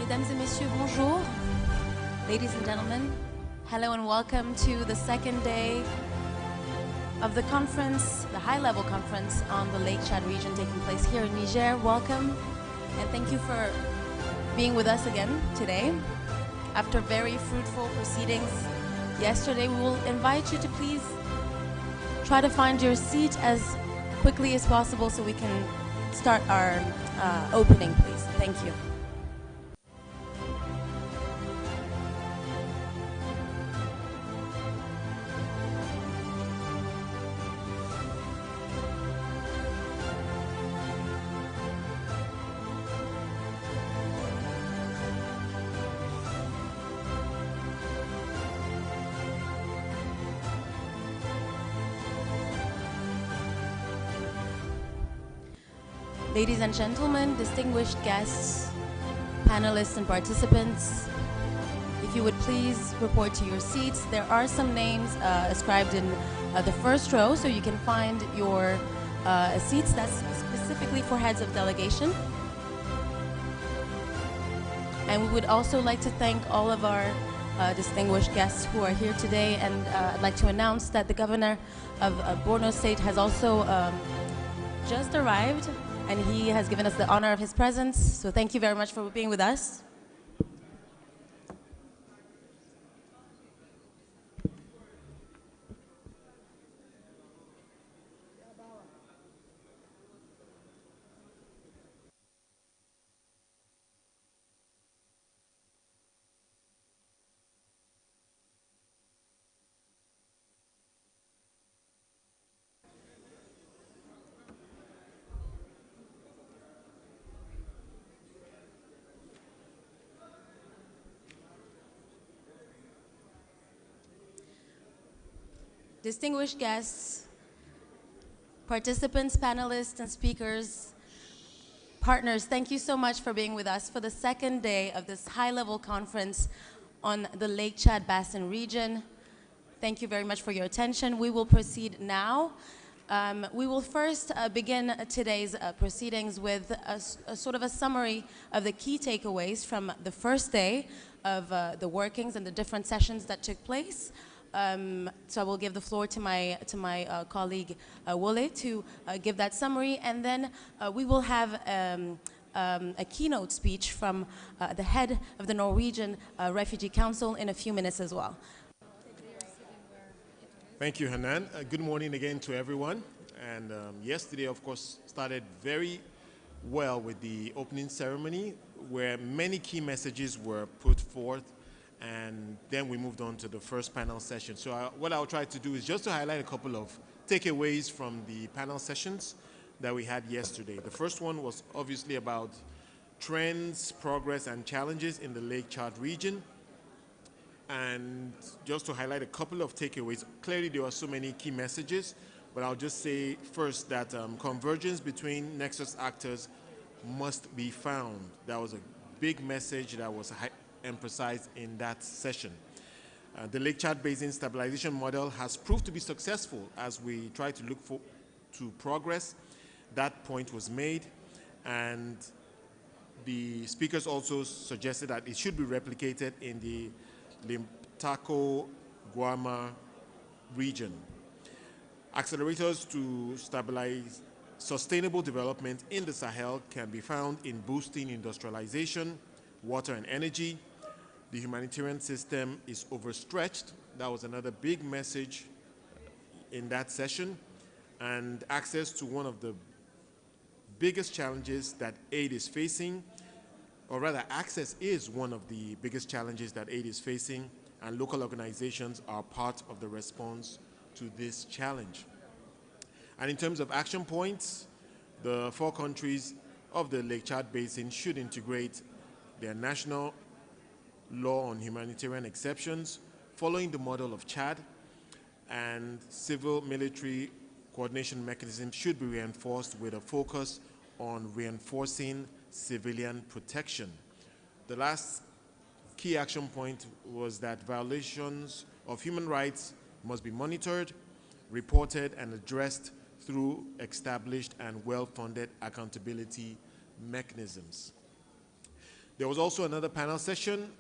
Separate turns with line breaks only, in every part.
Mesdames et messieurs, bonjour. Ladies and gentlemen, hello and welcome to the second day of the conference, the high-level conference on the Lake Chad region taking place here in Niger. Welcome, and thank you for being with us again today. After very fruitful proceedings yesterday, we will invite you to please try to find your seat as quickly as possible so we can start our opening, please. Thank you. Ladies and gentlemen, distinguished guests, panelists and participants, if you would please report to your seats. There are some names ascribed in the first row, so you can find your seats. That's specifically for heads of delegation. And we would also like to thank all of our distinguished guests who are here today, and I'd like to announce that the governor of Borno State has also just arrived, and he has given us the honor of his presence. So thank you very much for being with us. Distinguished guests, participants, panelists, and speakers, partners, thank you so much for being with us for the second day of this high-level conference on the Lake Chad Basin region. Thank you very much for your attention. We will proceed now. We will first begin today's proceedings with a sort of a summary of the key takeaways from the first day of the workings and the different sessions that took place. So I will give the floor to my colleague Wole to give that summary, and then we will have a keynote speech from the head of the Norwegian Refugee Council in a few minutes as well.
Thank you, Hanan. Good morning again to everyone. And yesterday, of course, started very well with the opening ceremony, where many key messages were put forth. And then we moved on to the first panel session. So what I'll try to do is just to highlight a couple of takeaways from the panel sessions that we had yesterday. The first one was obviously about trends, progress, and challenges in the Lake Chad region. And just to highlight a couple of takeaways, clearly there are so many key messages, but I'll just say first that convergence between Nexus actors must be found. That was a big message that was emphasized in that session. The Lake Chad Basin Stabilization Model has proved to be successful as we try to look to progress. That point was made, and the speakers also suggested that it should be replicated in the Limpopo-Guama region. Accelerators to stabilize sustainable development in the Sahel can be found in boosting industrialization, water and energy. The humanitarian system is overstretched. That was another big message in that session. And access to one of the biggest challenges that aid is facing, or rather access is one of the biggest challenges that aid is facing, and local organizations are part of the response to this challenge. And in terms of action points, the 4 countries of the Lake Chad Basin should integrate their national law on humanitarian exceptions following the model of Chad, and civil-military coordination mechanisms should be reinforced with a focus on reinforcing civilian protection. The last key action point was that violations of human rights must be monitored, reported, and addressed through established and well-funded accountability mechanisms. There was also another panel session,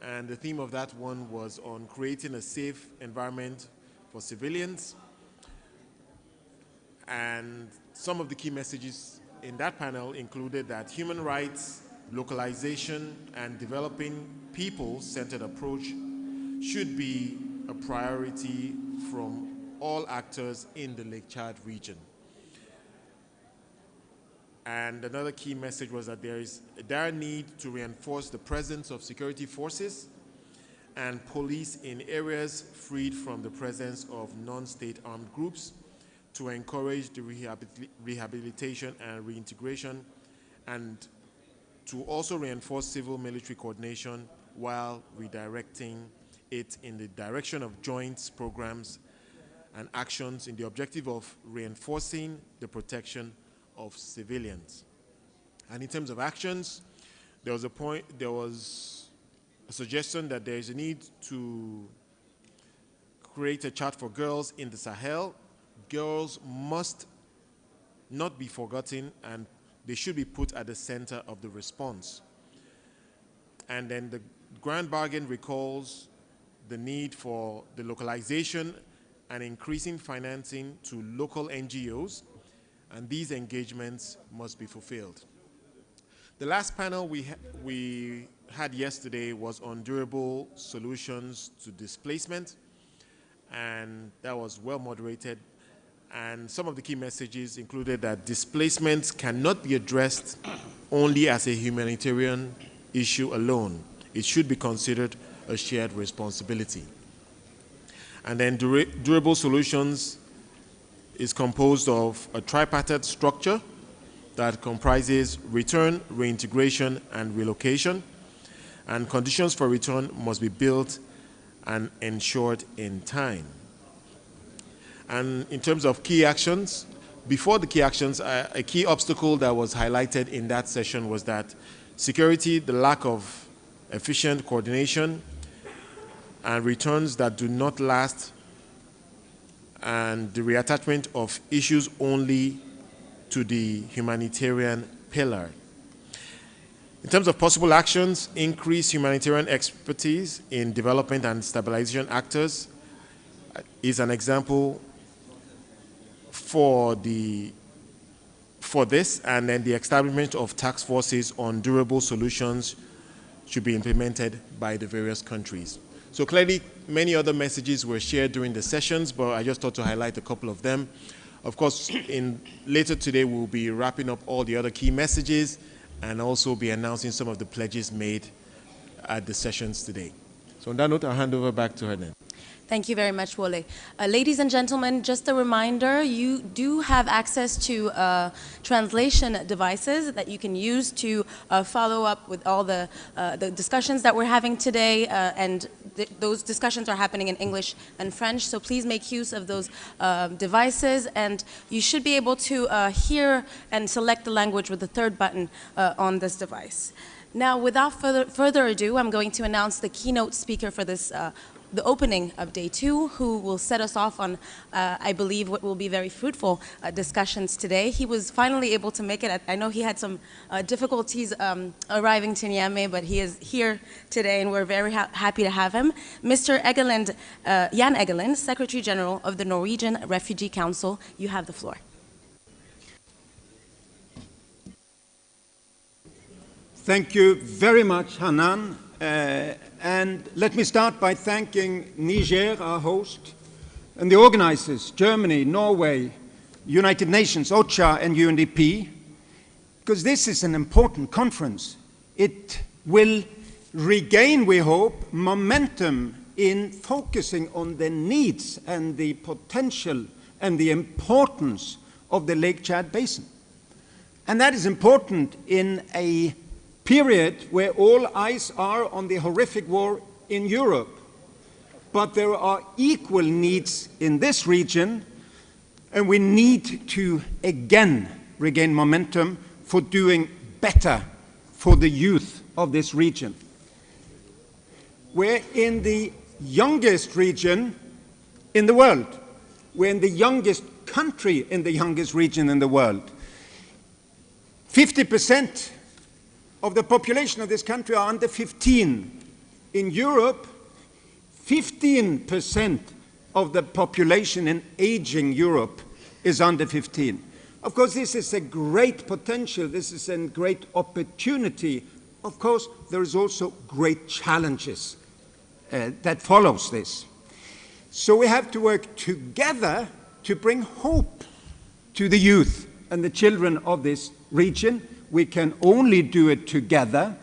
and the theme of that one was on creating a safe environment for civilians. And some of the key messages in that panel included that human rights, localization, and developing people-centered approach should be a priority from all actors in the Lake Chad region. And another key message was that there is a dire need to reinforce the presence of security forces and police in areas freed from the presence of non-state armed groups to encourage the rehabilitation and reintegration, and to also reinforce civil-military coordination while redirecting it in the direction of joint programs and actions in the objective of reinforcing the protection of civilians. And in terms of actions, there was a suggestion that there is a need to create a chart for girls in the Sahel. Girls must not be forgotten, and they should be put at the center of the response. And then the Grand Bargain recalls the need for the localization and increasing financing to local NGOs, and these engagements must be fulfilled. The last panel we had yesterday was on durable solutions to displacement, and that was well moderated. And some of the key messages included that displacement cannot be addressed only as a humanitarian issue alone. It should be considered a shared responsibility. And then durable solutions is composed of a tripartite structure that comprises return, reintegration, and relocation. And conditions for return must be built and ensured in time. And in terms of key actions, before the key actions, a key obstacle that was highlighted in that session was that security, the lack of efficient coordination, and returns that do not last, and the reattachment of issues only to the humanitarian pillar. In terms of possible actions, increase humanitarian expertise in development and stabilization actors is an example for this, and then the establishment of task forces on durable solutions should be implemented by the various countries. So clearly, many other messages were shared during the sessions, but I just thought to highlight a couple of them. Of course, later today, we'll be wrapping up all the other key messages and also be announcing some of the pledges made at the sessions today. So on that note, I'll hand over back to her then.
Thank you very much, Wole. Ladies and gentlemen, just a reminder, you do have access to translation devices that you can use to follow up with all the discussions that we're having today, and those discussions are happening in English and French, so please make use of those devices, and you should be able to hear and select the language with the third button on this device. Now, without further ado, I'm going to announce the keynote speaker for this the opening of day 2, who will set us off on, I believe, what will be very fruitful discussions today. He was finally able to make it. I know he had some difficulties arriving to Niamey, but he is here today, and we're very happy to have him. Mr. Egeland, Jan Egeland, Secretary General of the Norwegian Refugee Council. You have the floor.
Thank you very much, Hanan. And let me start by thanking Niger, our host, and the organizers, Germany, Norway, United Nations, OCHA, and UNDP, because this is an important conference. It will regain, we hope, momentum in focusing on the needs and the potential and the importance of the Lake Chad Basin. And that is important in a period where all eyes are on the horrific war in Europe. But there are equal needs in this region, and we need to again regain momentum for doing better for the youth of this region. We're in the youngest region in the world. We're in the youngest country in the youngest region in the world. 50% of the population of this country are under 15. In Europe, 15% of the population in aging Europe is under 15. Of course, this is a great potential. This is a great opportunity. Of course, there is also great challenges that follows this. So we have to work together to bring hope to the youth and the children of this region. We can only do it together,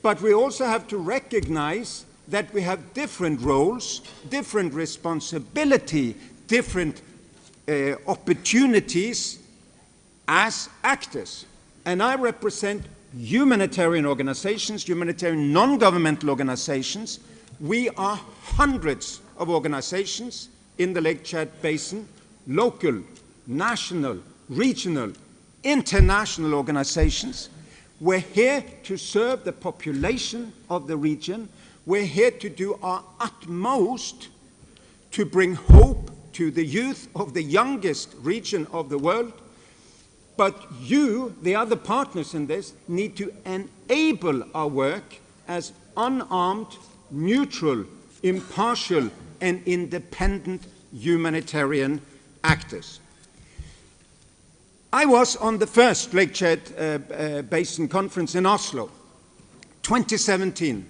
but we also have to recognize that we have different roles, different responsibility, different opportunities as actors. And I represent humanitarian organizations, humanitarian non-governmental organizations. We are hundreds of organizations in the Lake Chad Basin, local, national, regional, international organizations. We're here to serve the population of the region. We're here to do our utmost to bring hope to the youth of the youngest region of the world. But you, the other partners in this, need to enable our work as unarmed, neutral, impartial, and independent humanitarian actors. I was on the first Lake Chad Basin Conference in Oslo, 2017.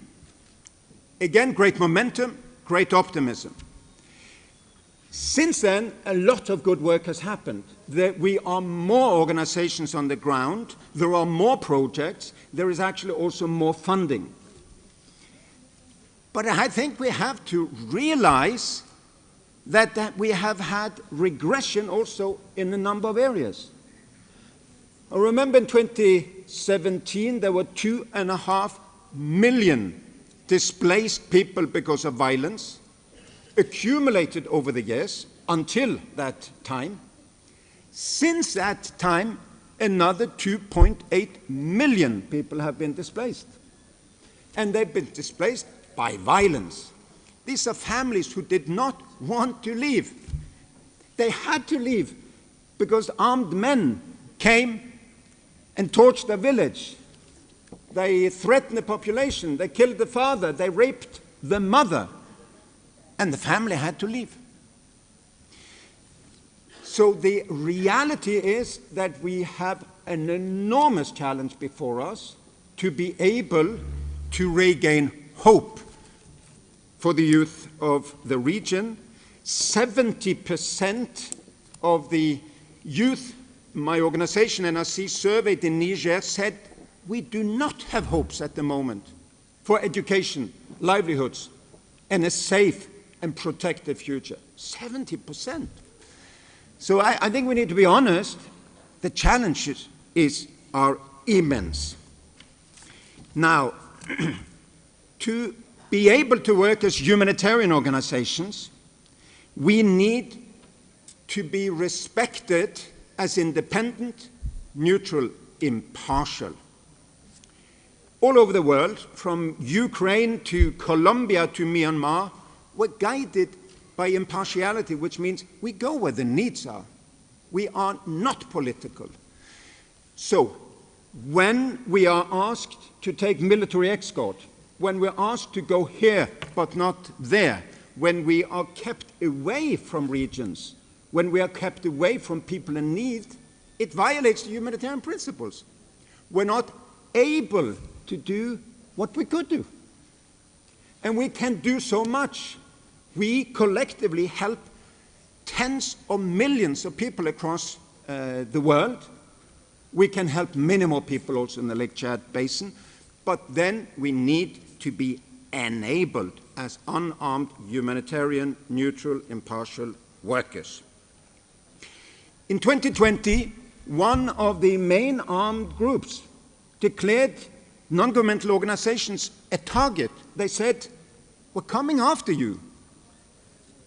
Again, great momentum, great optimism. Since then, a lot of good work has happened. We are more organizations on the ground, there are more projects, there is actually also more funding. But I think we have to realize that we have had regression also in a number of areas. I remember in 2017 there were 2.5 million displaced people because of violence, accumulated over the years until that time. Since that time, another 2.8 million people have been displaced. And they've been displaced by violence. These are families who did not want to leave. They had to leave because armed men came and torched their village. They threatened the population. They killed the father. They raped the mother. And the family had to leave. So the reality is that we have an enormous challenge before us to be able to regain hope for the youth of the region. 70% of the youth my organization, NRC, surveyed in Niger said, we do not have hopes at the moment for education, livelihoods, and a safe and protected future. 70%. So I think we need to be honest. The challenges are immense. Now, to be able to work as humanitarian organizations, we need to be respected as independent, neutral, impartial. All over the world, from Ukraine to Colombia to Myanmar, we're guided by impartiality, which means we go where the needs are. We are not political. So, when we are asked to take military escort, when we're asked to go here but not there, when we are kept away from regions, when we are kept away from people in need, it violates the humanitarian principles. We're not able to do what we could do. And we can do so much. We collectively help tens of millions of people across the world. We can help many more people also in the Lake Chad Basin, but then we need to be enabled as unarmed, humanitarian, neutral, impartial workers. In 2020, one of the main armed groups declared non-governmental organizations a target. They said, we're coming after you,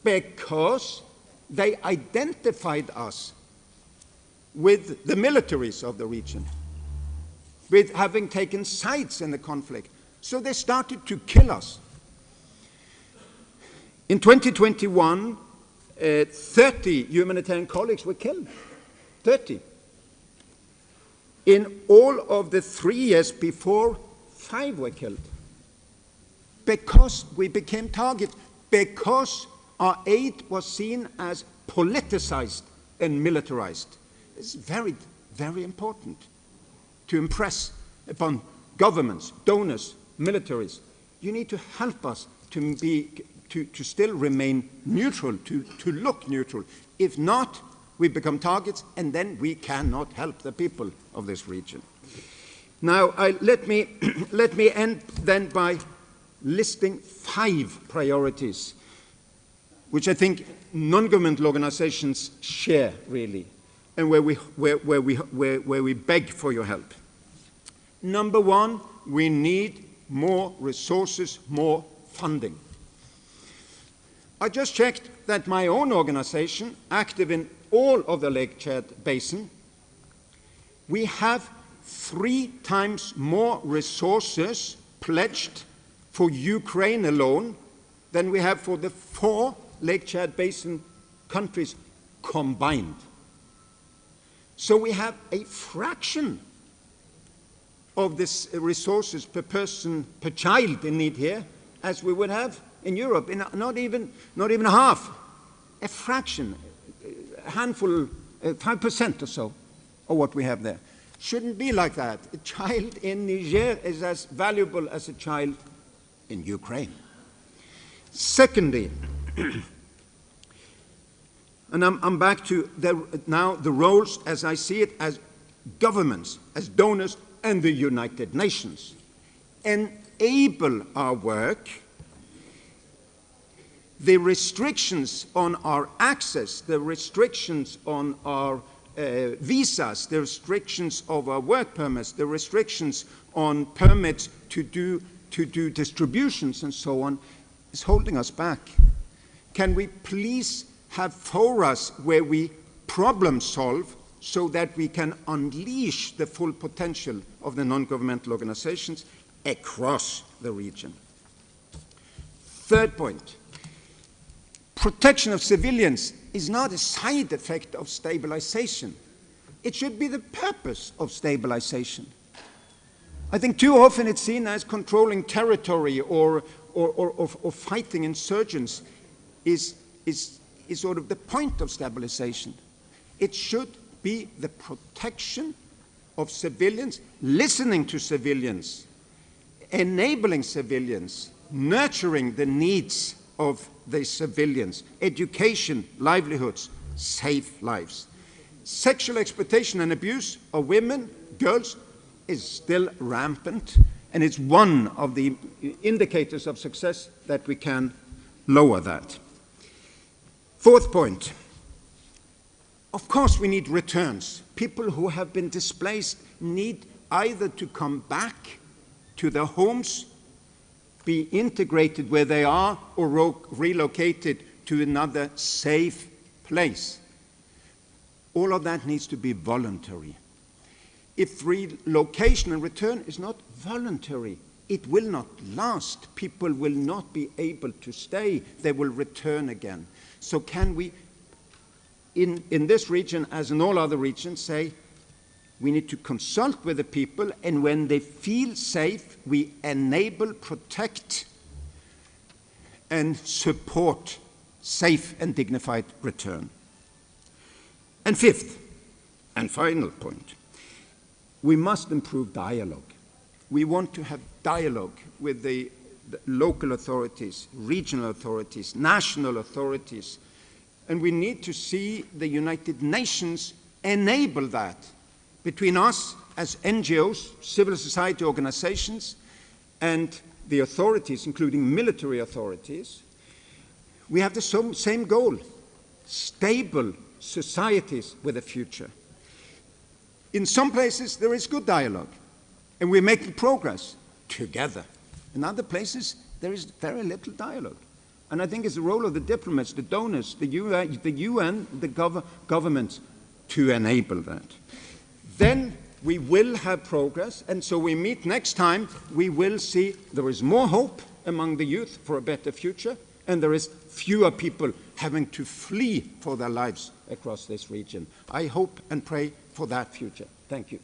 because they identified us with the militaries of the region, with having taken sides in the conflict. So they started to kill us. In 2021, 30 humanitarian colleagues were killed. 30. In all of the 3 years before, 5 were killed. Because we became targets, because our aid was seen as politicized and militarized. It's very, very important to impress upon governments, donors, militaries. You need to help us to still remain neutral, to look neutral. If not, we become targets, and then we cannot help the people of this region. Now, let me end then by listing 5 priorities, which I think non-governmental organizations share, really, and where we beg for your help. Number 1, we need more resources, more funding. I just checked that my own organization, active in all of the Lake Chad Basin, we have 3 times more resources pledged for Ukraine alone than we have for the 4 Lake Chad Basin countries combined. So we have a fraction of this resources per person, per child in need here, as we would have in Europe, not even half, a fraction, a handful, 5% or so of what we have there. Shouldn't be like that. A child in Niger is as valuable as a child in Ukraine. Secondly, and I'm back to now the roles as I see it as governments, as donors, and the United Nations. Enable our work. The restrictions on our access, the restrictions on our visas, the restrictions of our work permits, the restrictions on permits to do distributions and so on, is holding us back. Can we please have forums where we problem solve so that we can unleash the full potential of the non-governmental organizations across the region? Third point, protection of civilians is not a side effect of stabilization. It should be the purpose of stabilization. I think too often it's seen as controlling territory or fighting insurgents is sort of the point of stabilization. It should be the protection of civilians, listening to civilians, enabling civilians, nurturing the needs of the civilians, education, livelihoods, safe lives. Sexual exploitation and abuse of women, girls, is still rampant, and it's one of the indicators of success that we can lower that. Fourth point, of course we need returns. People who have been displaced need either to come back to their homes, be integrated where they are, or relocated to another safe place. All of that needs to be voluntary. If relocation and return is not voluntary, it will not last. People will not be able to stay. They will return again. So can we, in this region, as in all other regions, say we need to consult with the people, and when they feel safe, we enable, protect, and support safe and dignified return. And fifth, and final point, we must improve dialogue. We want to have dialogue with the local authorities, regional authorities, national authorities, and we need to see the United Nations enable that between us as NGOs, civil society organizations, and the authorities, including military authorities. We have the same goal, stable societies with a future. In some places, there is good dialogue, and we're making progress together. In other places, there is very little dialogue. And I think it's the role of the diplomats, the donors, the UN, the governments to enable that. Then we will have progress, and so we meet next time, we will see there is more hope among the youth for a better future, and there is fewer people having to flee for their lives across this region. I hope and pray for that future. Thank you.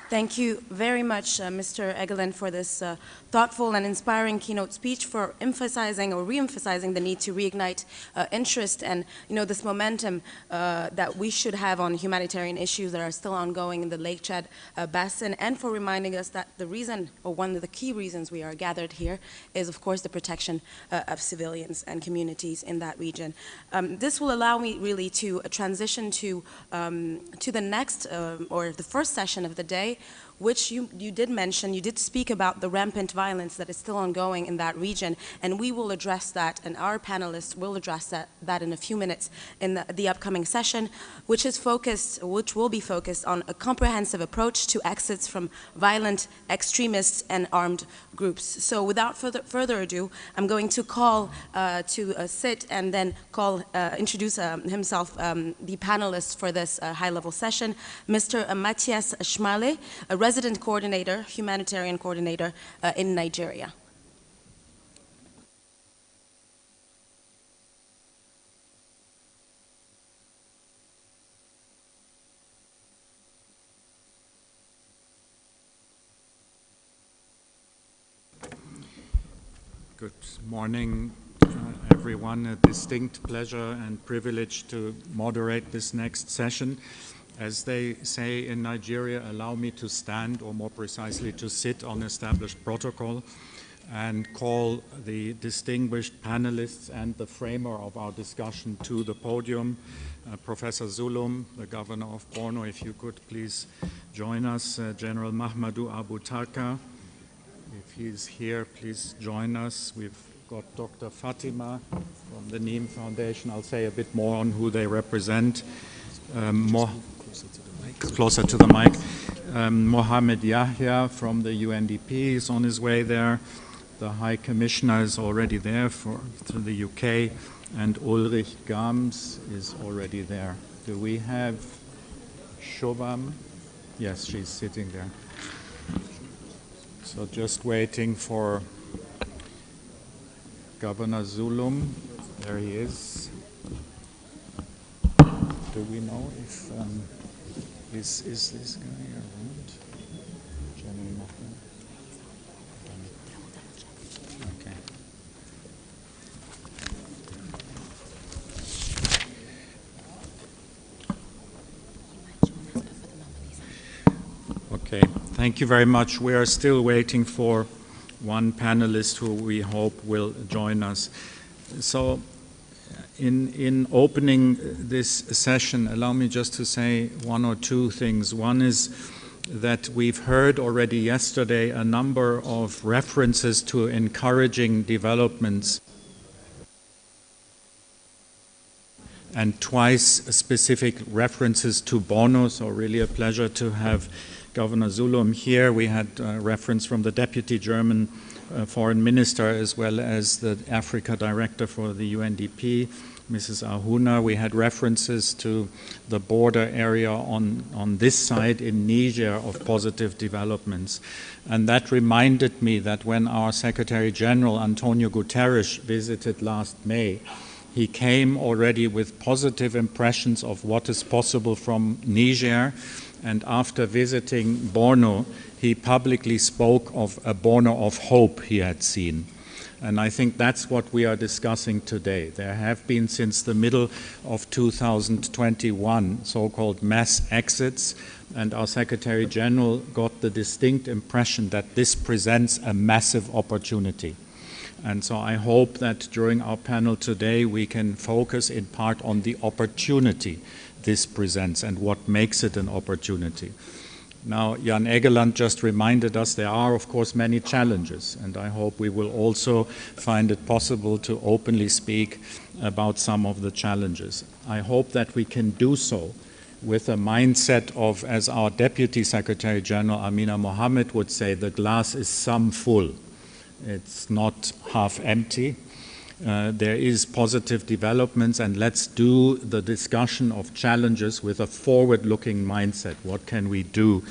Thank you very much, Mr. Egeland, for this thoughtful and inspiring keynote speech, for emphasizing or re-emphasizing the need to reignite interest and, this momentum that we should have on humanitarian issues that are still ongoing in the Lake Chad Basin, and for reminding us that the reason, or one of the key reasons we are gathered here, is of course the protection of civilians and communities in that region. This will allow me really to transition to the next, or the first session of the day, which you did mention. You did speak about the rampant violence that is still ongoing in that region, and we will address that, and our panelists will address that in a few minutes in the upcoming session, which will be focused on a comprehensive approach to exits from violent extremists and armed groups. So without further ado, I'm going to call to sit and then introduce himself, the panelists for this high-level session, Mr. Matthias Schmale, a resident coordinator, humanitarian coordinator in Nigeria.
Good morning, everyone. A distinct pleasure and privilege to moderate this next session. As they say in Nigeria, allow me to stand, or more precisely to sit on established protocol, and call the distinguished panelists and the framer of our discussion to the podium. Professor Zulum, the governor of Borno, if you could please join us. General Mahmoudou Abu Tarka, if he's here, please join us. We've got Dr. Fatima from the Neem Foundation. I'll say a bit more on who they represent. Closer to the mic. Mohamed Yahya from the UNDP is on his way there. The High Commissioner is already there to the UK, and Ulrich Gams is already there. Do we have Shobham? Yes, she's sitting there. So just waiting for Governor Zulum. There he is. Do we know if is this guy around? Okay. Okay, thank you very much. We are still waiting for one panelist who we hope will join us. So in opening this session, allow me just to say one or two things. One is that we've heard already yesterday a number of references to encouraging developments, and twice specific references to Borno, so really a pleasure to have Governor Zulum here. We had reference from the Deputy German Foreign Minister as well as the Africa Director for the UNDP, Mrs. Ahuna. We had references to the border area on this side in Niger of positive developments. And that reminded me that when our Secretary General Antonio Guterres visited last May, he came already with positive impressions of what is possible from Niger, and after visiting Borno, he publicly spoke of a Borno of hope he had seen. And I think that's what we are discussing today. There have been, since the middle of 2021, so-called mass exits, and our Secretary General got the distinct impression that this presents a massive opportunity. And so I hope that during our panel today we can focus in part on the opportunity this presents and what makes it an opportunity. Now, Jan Egeland just reminded us there are, of course, many challenges, and I hope we will also find it possible to openly speak about some of the challenges. I hope that we can do so with a mindset of, as our Deputy Secretary General Amina Mohammed would say, the glass is some full. It's not half empty. There is positive developments, and let's do the discussion of challenges with a forward-looking mindset. What can we do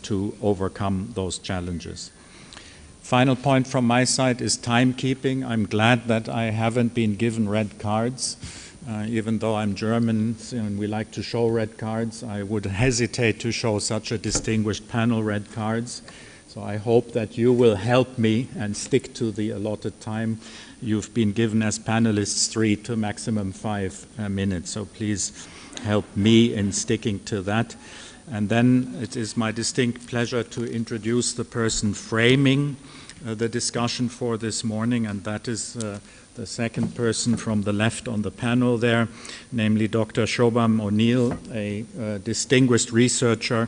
to overcome those challenges? Final point from my side is timekeeping. I'm glad that I haven't been given red cards. Even though I'm German and we like to show red cards, I would hesitate to show such a distinguished panel red cards. So I hope that you will help me and stick to the allotted time. You've been given as panelists 3 to maximum 5 minutes, so please help me in sticking to that. And then it is my distinct pleasure to introduce the person framing the discussion for this morning, and that is the second person from the left on the panel there, namely Dr. Shobham O'Neill, a distinguished researcher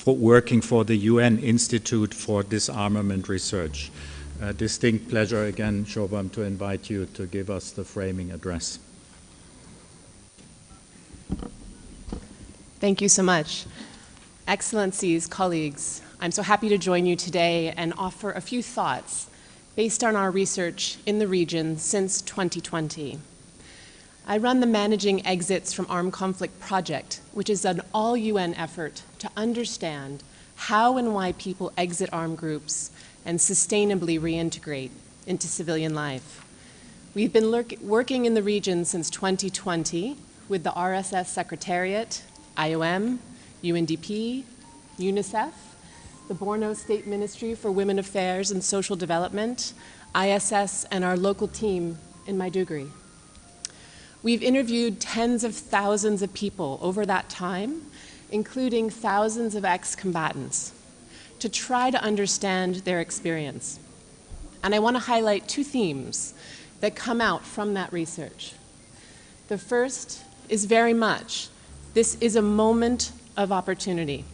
working for the UN Institute for Disarmament Research. A distinct pleasure again, Shobham, to invite you to give us the framing address.
Thank you so much. Excellencies, colleagues, I'm so happy to join you today and offer a few thoughts based on our research in the region since 2020. I run the Managing Exits from Armed Conflict project, which is an all-UN effort to understand how and why people exit armed groups and sustainably reintegrate into civilian life. We've been working in the region since 2020 with the RSS Secretariat, IOM, UNDP, UNICEF, the Borno State Ministry for Women Affairs and Social Development, ISS, and our local team in Maiduguri. We've interviewed tens of thousands of people over that time, including thousands of ex-combatants, to try to understand their experience. And I want to highlight 2 themes that come out from that research. The first is very much, this is a moment of opportunity.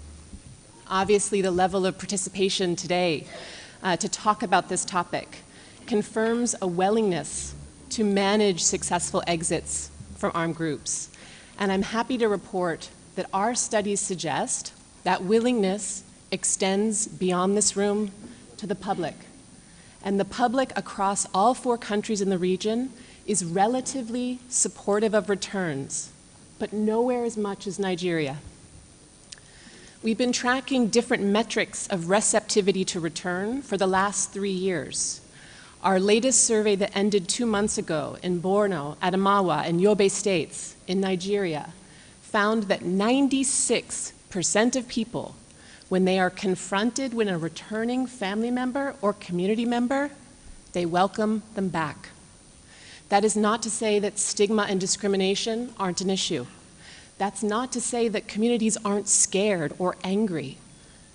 Obviously, the level of participation today to talk about this topic confirms a willingness to manage successful exits from armed groups. And I'm happy to report that our studies suggest that willingness extends beyond this room to the public. And the public across all 4 countries in the region is relatively supportive of returns, but nowhere as much as Nigeria. We've been tracking different metrics of receptivity to return for the last 3 years. Our latest survey that ended 2 months ago in Borno, Adamawa, and Yobe states in Nigeria found that 96% of people, when they are confronted with a returning family member or community member, they welcome them back. That is not to say that stigma and discrimination aren't an issue. That's not to say that communities aren't scared or angry,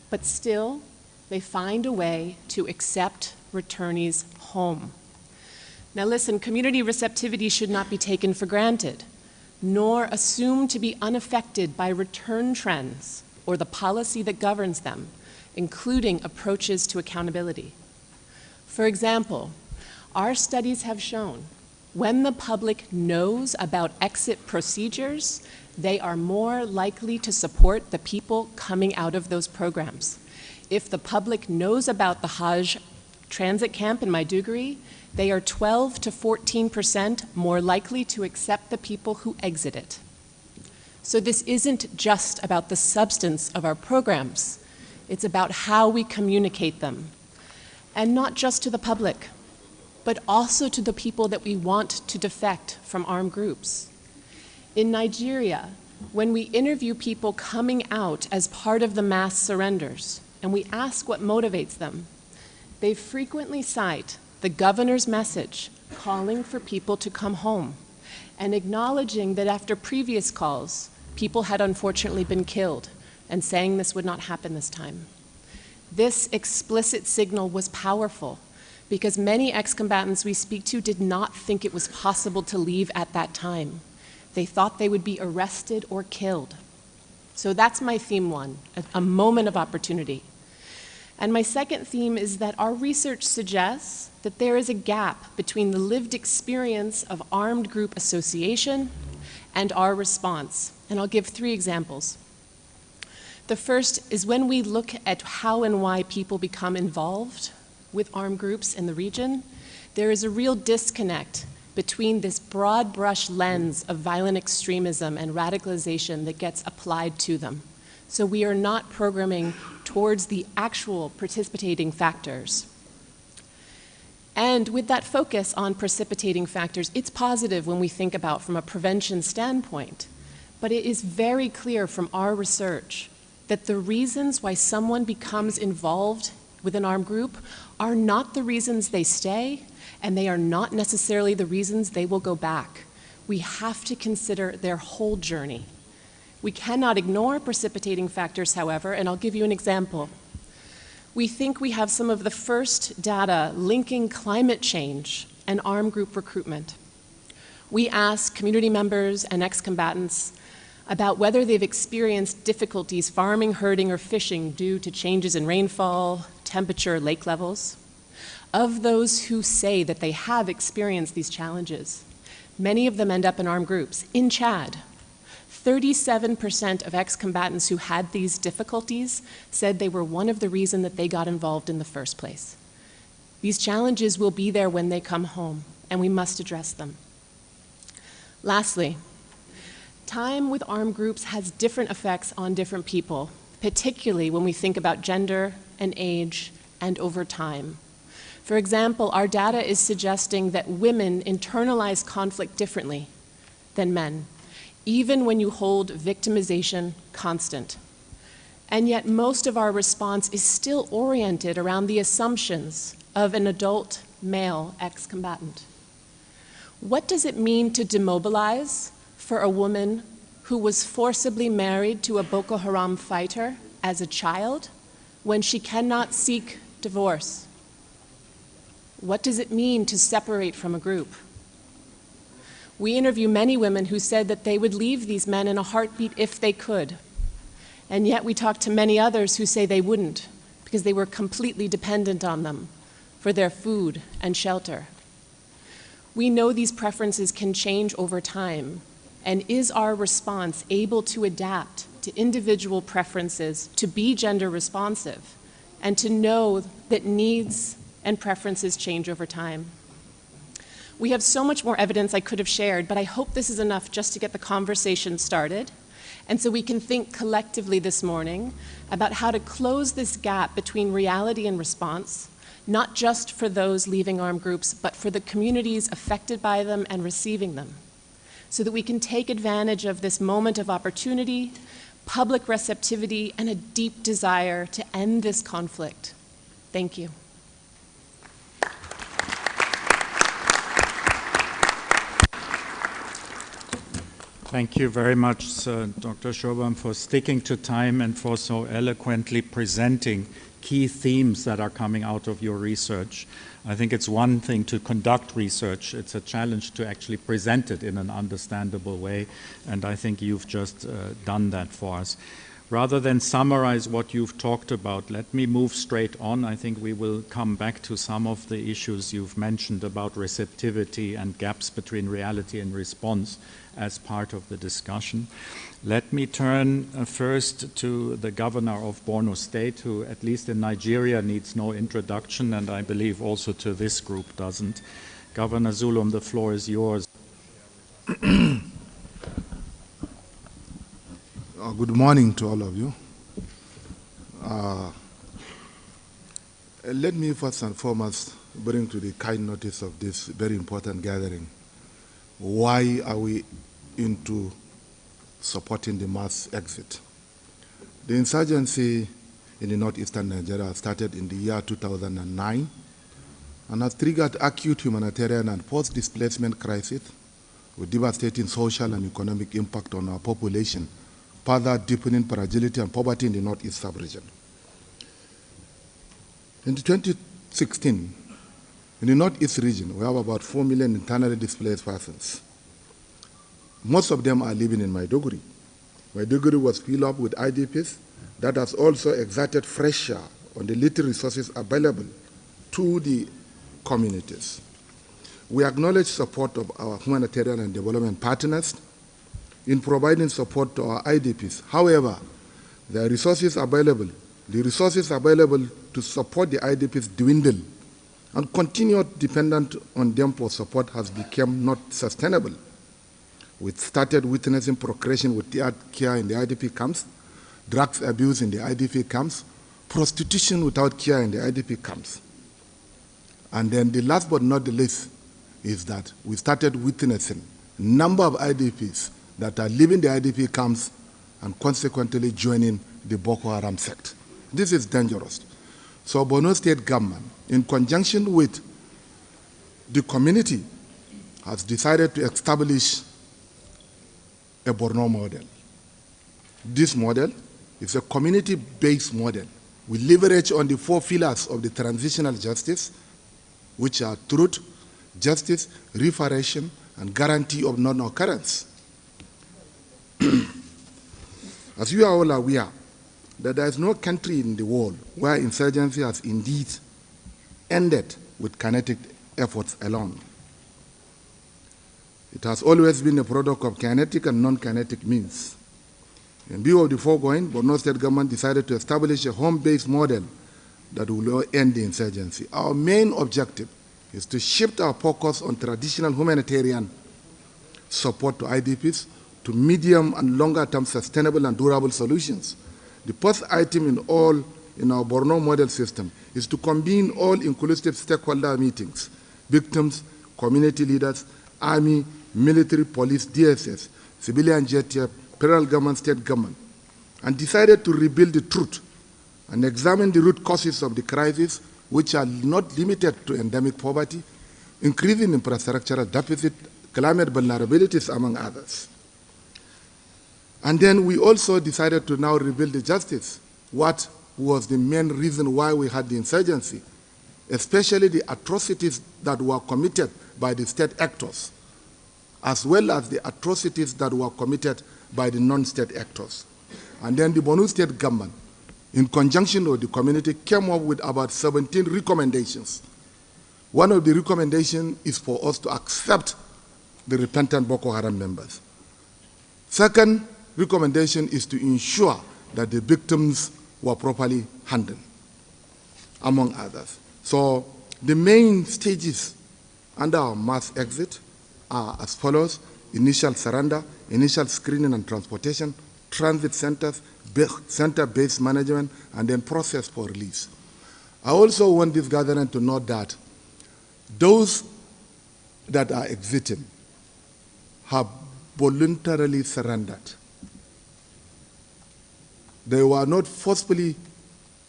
but still, they find a way to accept returnees home. Now listen, community receptivity should not be taken for granted, nor assumed to be unaffected by return trends or the policy that governs them, including approaches to accountability. For example, our studies have shown when the public knows about exit procedures, they are more likely to support the people coming out of those programs. If the public knows about the Hajj transit camp in Maiduguri, they are 12 to 14% more likely to accept the people who exit it. So this isn't just about the substance of our programs, it's about how we communicate them. And not just to the public, but also to the people that we want to defect from armed groups. In Nigeria, when we interview people coming out as part of the mass surrenders, and we ask what motivates them, they frequently cite the governor's message calling for people to come home and acknowledging that after previous calls, people had unfortunately been killed and saying this would not happen this time. This explicit signal was powerful because many ex-combatants we speak to did not think it was possible to leave at that time. They thought they would be arrested or killed. So that's my theme 1, a moment of opportunity. And my second theme is that our research suggests that there is a gap between the lived experience of armed group association and our response. And I'll give 3 examples. The first is when we look at how and why people become involved with armed groups in the region, there is a real disconnect between this broad brush lens of violent extremism and radicalization that gets applied to them. So we are not programming towards the actual participating factors. And with that focus on precipitating factors, it's positive when we think about from a prevention standpoint. But it is very clear from our research that the reasons why someone becomes involved with an armed group are not the reasons they stay, and they are not necessarily the reasons they will go back. We have to consider their whole journey. We cannot ignore precipitating factors, however, and I'll give you an example. We think we have some of the first data linking climate change and armed group recruitment. We ask community members and ex-combatants about whether they've experienced difficulties farming, herding, or fishing due to changes in rainfall, temperature, lake levels. Of those who say that they have experienced these challenges, many of them end up in armed groups. In Chad, 37% of ex-combatants who had these difficulties said they were one of the reasons that they got involved in the first place. These challenges will be there when they come home, and we must address them. Lastly, time with armed groups has different effects on different people, particularly when we think about gender and age and over time. For example, our data is suggesting that women internalize conflict differently than men, even when you hold victimization constant. And yet most of our response is still oriented around the assumptions of an adult male ex-combatant. What does it mean to demobilize for a woman who was forcibly married to a Boko Haram fighter as a child when she cannot seek divorce? What does it mean to separate from a group? We interview many women who said that they would leave these men in a heartbeat if they could. And yet we talk to many others who say they wouldn't because they were completely dependent on them for their food and shelter. We know these preferences can change over time, and is our response able to adapt to individual preferences, to be gender responsive, and to know that needs and preferences change over time? We have so much more evidence I could have shared, but I hope this is enough just to get the conversation started. And so we can think collectively this morning about how to close this gap between reality and response, not just for those leaving armed groups, but for the communities affected by them and receiving them, so that we can take advantage of this moment of opportunity, public receptivity, and a deep desire to end this conflict. Thank you.
Thank you very much, Dr. Shobham, for sticking to time and for so eloquently presenting key themes that are coming out of your research. I think it's one thing to conduct research. It's a challenge to actually present it in an understandable way, and I think you've just done that for us. Rather than summarize what you've talked about, let me move straight on. I think we will come back to some of the issues you've mentioned about receptivity and gaps between reality and response as part of the discussion. Let me turn first to the governor of Borno State, who at least in Nigeria needs no introduction, and I believe also to this group doesn't. Governor Zulum, the floor is yours.
Good morning to all of you. Let me first and foremost bring to the kind notice of this very important gathering. Why are we into supporting the mass exit? The insurgency in the northeastern Nigeria started in the year 2009 and has triggered acute humanitarian and post-displacement crisis with devastating social and economic impact on our population, further deepening fragility and poverty in the northeast sub-region. In 2016, in the northeast region, we have about 4 million internally displaced persons. Most of them are living in Maiduguri. Maiduguri was filled up with IDPs. That has also exerted pressure on the little resources available to the communities. We acknowledge support of our humanitarian and development partners in providing support to our IDPs. However, the resources available to support the IDPs dwindle, and continued dependence on them for support has become not sustainable. We started witnessing progression with care in the IDP camps, drugs abuse in the IDP camps, prostitution without care in the IDP camps. And then the last but not the least is that we started witnessing a number of IDPs that are leaving the IDP camps and consequently joining the Boko Haram sect. This is dangerous. So Borno State government, in conjunction with the community, has decided to establish a Borno model. This model is a community-based model. We leverage on the 4 pillars of the transitional justice, which are truth, justice, reparation, and guarantee of non-occurrence. As you are all aware, that there is no country in the world where insurgency has indeed ended with kinetic efforts alone. It has always been a product of kinetic and non-kinetic means. In view of the foregoing, Borno State government decided to establish a home-based model that will end the insurgency. Our main objective is to shift our focus on traditional humanitarian support to IDPs to medium and longer-term sustainable and durable solutions. The first item in our Borno model system is to convene all inclusive stakeholder meetings, victims, community leaders, army, military, police, DSS, civilian JTF, federal government, state government, and decided to rebuild the truth and examine the root causes of the crisis, which are not limited to endemic poverty, increasing infrastructural deficit, climate vulnerabilities, among others. And then we also decided to now rebuild the justice. What was the main reason why we had the insurgency, especially the atrocities that were committed by the state actors, as well as the atrocities that were committed by the non-state actors. And then the Borno State government, in conjunction with the community, came up with about 17 recommendations. One of the recommendations is for us to accept the repentant Boko Haram members. Second recommendation is to ensure that the victims were properly handled, among others. So the main stages under our mass exit are as follows: initial surrender, initial screening and transportation, transit centers, center-based management, and then process for release. I also want this gathering to note that those that are exiting have voluntarily surrendered. They were not forcefully,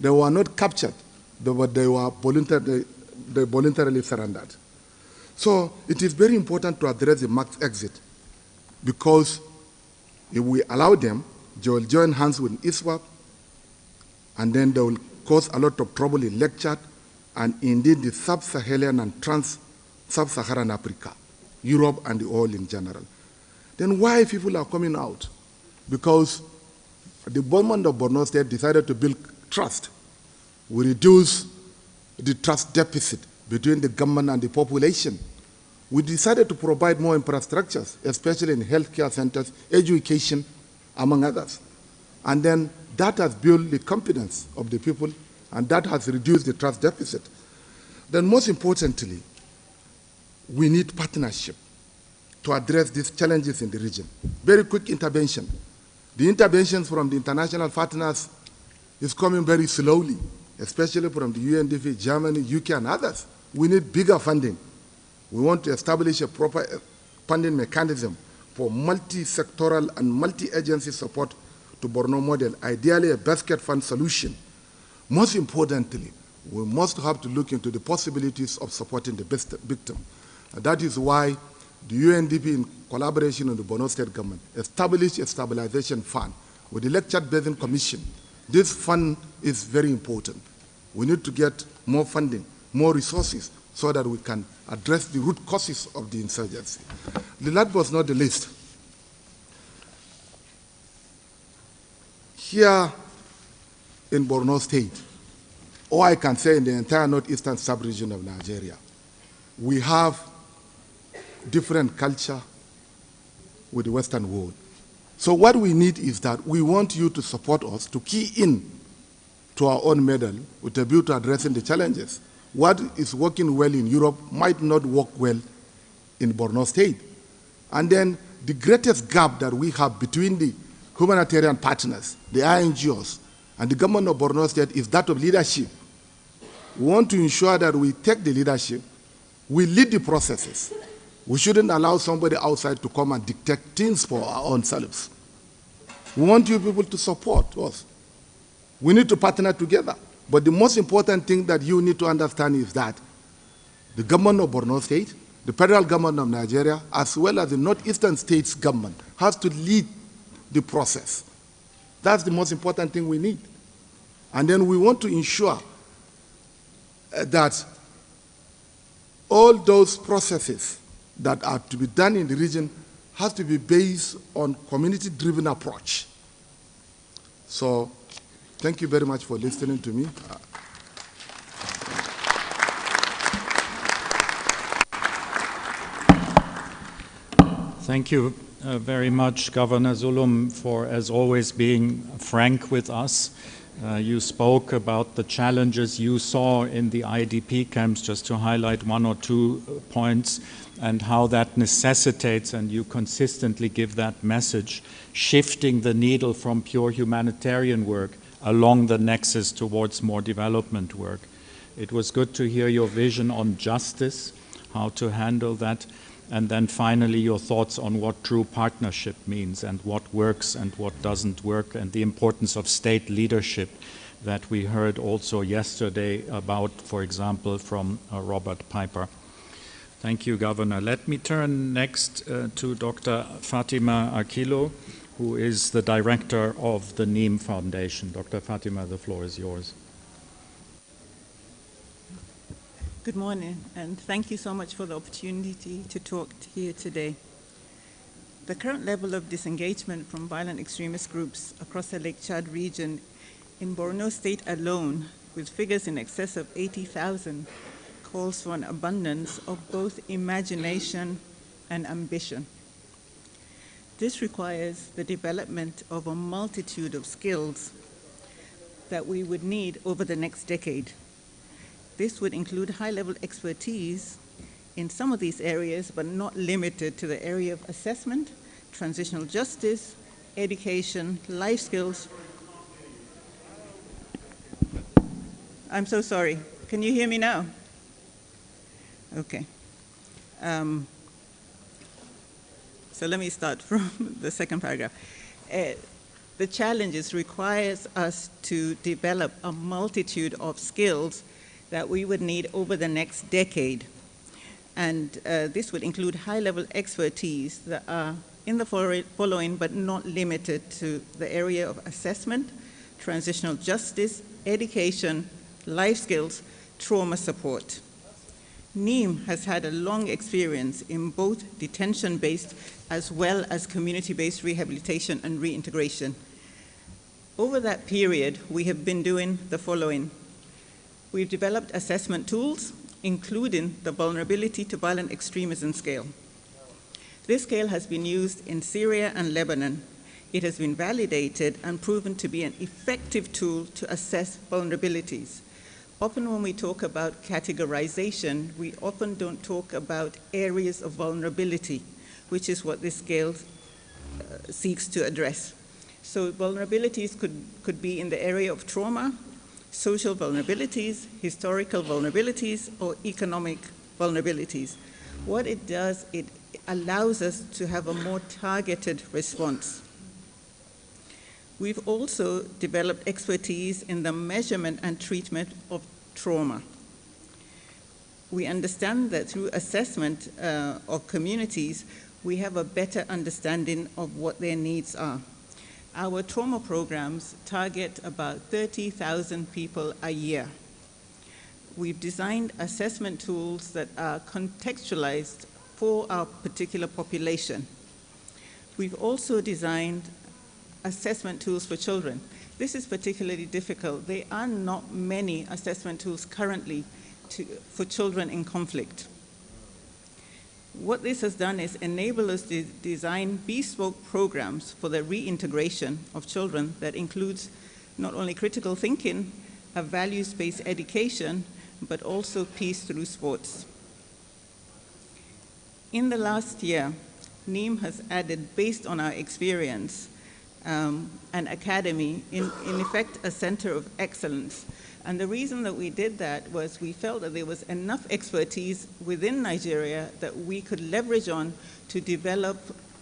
they were not captured, but they voluntarily surrendered. So it is very important to address the mass exit, because if we allow them, they will join hands with ISWAP, and then they will cause a lot of trouble in Lake Chad, and indeed the sub-Saharan and sub-Saharan Africa, Europe and the oil in general. Then why people are coming out? Because the government of Borno State decided to build trust. We reduce the trust deficit between the government and the population. We decided to provide more infrastructures, especially in healthcare centers, education, among others. And then that has built the confidence of the people, and that has reduced the trust deficit. Then most importantly, we need partnership to address these challenges in the region. Very quick intervention. The interventions from the international partners is coming very slowly, especially from the UNDP, Germany, UK, and others. We need bigger funding. We want to establish a proper funding mechanism for multi-sectoral and multi-agency support to Borno model, ideally a basket fund solution. Most importantly, we must have to look into the possibilities of supporting the victim. And that is why the UNDP, in collaboration with the Borno State government, established a stabilization fund with the Lake Chad Basin Commission. This fund is very important. We need to get more funding, more resources, so that we can address the root causes of the insurgency. The last but not the least. Here in Borno State, or I can say in the entire northeastern sub-region of Nigeria, we have different culture with the Western world. So what we need is that we want you to support us to key in to our own model with a view to addressing the challenges. What is working well in Europe might not work well in Borno State. And then the greatest gap that we have between the humanitarian partners, the INGOs, and the government of Borno State is that of leadership. We want to ensure that we take the leadership, we lead the processes. We shouldn't allow somebody outside to come and dictate things for our own selves. We want you people to support us. We need to partner together. But the most important thing that you need to understand is that the government of Borno State, the federal government of Nigeria, as well as the northeastern states government, has to lead the process. That's the most important thing we need. And then we want to ensure that all those processes that are to be done in the region has to be based on community-driven approach. So, thank you very much for listening to me.
Thank you very much, Governor Zulum, for, as always, being frank with us. You spoke about the challenges you saw in the IDP camps, just to highlight one or two points, and how that necessitates, and you consistently give that message, shifting the needle from pure humanitarian work along the nexus towards more development work. It was good to hear your vision on justice, how to handle that, and then finally your thoughts on what true partnership means and what works and what doesn't work, and the importance of state leadership that we heard also yesterday about, for example, from Robert Piper. Thank you, Governor. Let me turn next to Dr. Fatima Akilo, who is the director of the NEEM Foundation. Dr. Fatima, the floor is yours.
Good morning, and thank you so much for the opportunity to talk here today. The current level of disengagement from violent extremist groups across the Lake Chad region in Borno State alone, with figures in excess of 80,000, calls for an abundance of both imagination and ambition. This requires the development of a multitude of skills that we would need over the next decade. This would include high-level expertise in some of these areas, but not limited to the area of assessment, transitional justice, education, life skills. I'm so sorry. Can you hear me now? Okay. So let me start from the second paragraph. The challenges requires us to develop a multitude of skills that we would need over the next decade. And this would include high-level expertise that are in the following, but not limited to the area of assessment, transitional justice, education, life skills, trauma support. NEEM has had a long experience in both detention-based as well as community-based rehabilitation and reintegration. Over that period, we have been doing the following. We've developed assessment tools, including the vulnerability to violent extremism scale. This scale has been used in Syria and Lebanon. It has been validated and proven to be an effective tool to assess vulnerabilities. Often when we talk about categorization, we often don't talk about areas of vulnerability, which is what this scale seeks to address. So vulnerabilities could be in the area of trauma, social vulnerabilities, historical vulnerabilities, or economic vulnerabilities. What it does, it allows us to have a more targeted response. We've also developed expertise in the measurement and treatment of trauma. We understand that through assessment of communities, we have a better understanding of what their needs are. Our trauma programs target about 30,000 people a year. We've designed assessment tools that are contextualized for our particular population. We've also designed assessment tools for children. This is particularly difficult. There are not many assessment tools currently for children in conflict. What this has done is enable us to design bespoke programs for the reintegration of children that includes not only critical thinking, a values-based education, but also peace through sports. In the last year, NEEM has added, based on our experience, an academy, in effect a center of excellence, And the reason that we did that was we felt that there was enough expertise within Nigeria that we could leverage on to develop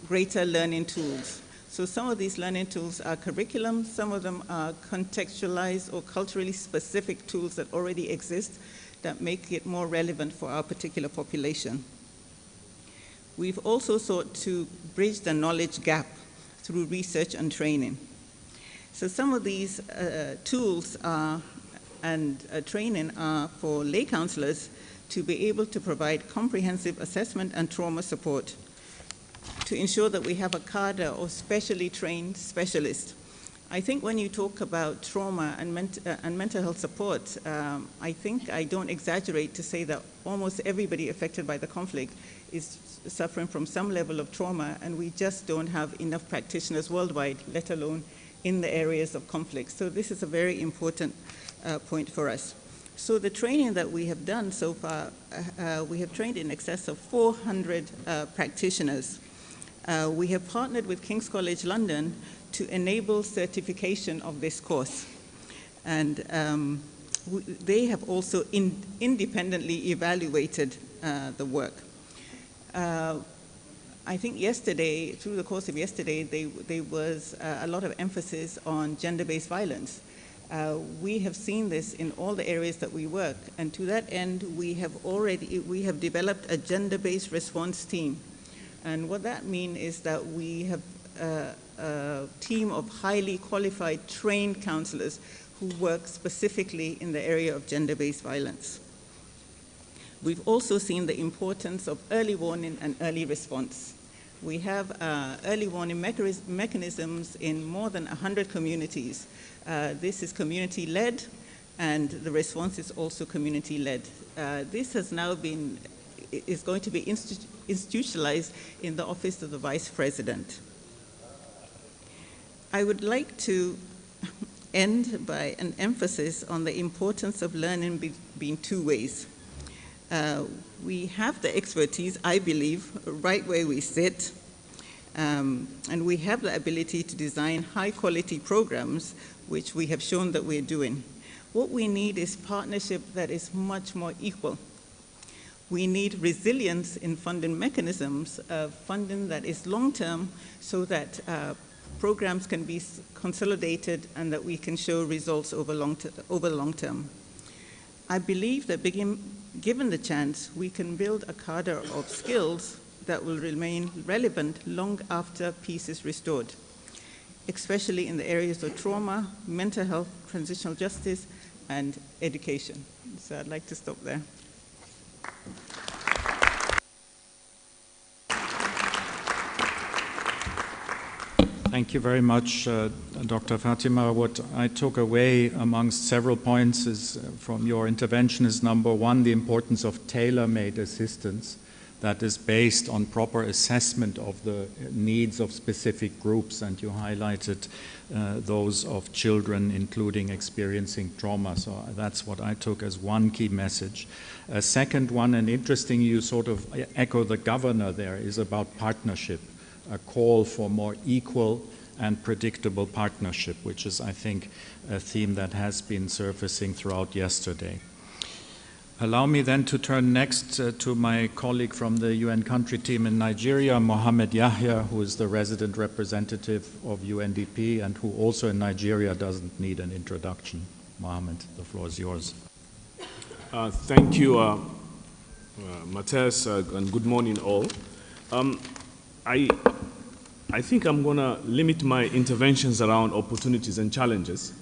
greater learning tools. So some of these learning tools are curriculum, some of them are contextualized or culturally specific tools that already exist that make it more relevant for our particular population. We've also sought to bridge the knowledge gap through research and training. So some of these tools and training are for lay counselors to be able to provide comprehensive assessment and trauma support to ensure that we have a cadre of specially trained specialists. I think when you talk about trauma and mental health support, I think I don't exaggerate to say that almost everybody affected by the conflict is suffering from some level of trauma, and we just don't have enough practitioners worldwide, let alone in the areas of conflict. So this is a very important point for us. So the training that we have done so far, we have trained in excess of 400 practitioners. We have partnered with King's College London to enable certification of this course. And they have also independently evaluated the work. I think yesterday, through the course of yesterday, there was a lot of emphasis on gender-based violence. We have seen this in all the areas that we work, and to that end, we have developed a gender-based response team. And what that means is that we have a team of highly qualified, trained counselors who work specifically in the area of gender-based violence. We've also seen the importance of early warning and early response. We have early warning mechanisms in more than 100 communities. This is community-led, and the response is also community-led. This has now is going to be institutionalized in the Office of the Vice President. I would like to end by an emphasis on the importance of learning being two ways. We have the expertise, I believe, right where we sit, and we have the ability to design high-quality programs, which we have shown that we're doing. What we need is partnership that is much more equal. We need resilience in funding mechanisms, funding that is long-term, so that programs can be consolidated and that we can show results over the long term. I believe that given the chance, we can build a cadre of skills that will remain relevant long after peace is restored, especially in the areas of trauma, mental health, transitional justice, and education. So I'd like to stop there.
Thank you very much, Dr. Fatima. What I took away amongst several points from your intervention is, number one, the importance of tailor-made assistance that is based on proper assessment of the needs of specific groups, and you highlighted those of children, including experiencing trauma. So that's what I took as one key message. A second one, and interesting, you sort of echo the governor there, is about partnership. A call for more equal and predictable partnership, which is, I think, a theme that has been surfacing throughout yesterday. Allow me then to turn next to my colleague from the UN country team in Nigeria, Mohammed Yahya, who is the resident representative of UNDP and who also in Nigeria doesn't need an introduction. Mohammed, the floor is yours.
Thank you, Matthias, and good morning all. I think I'm going to limit my interventions around opportunities and challenges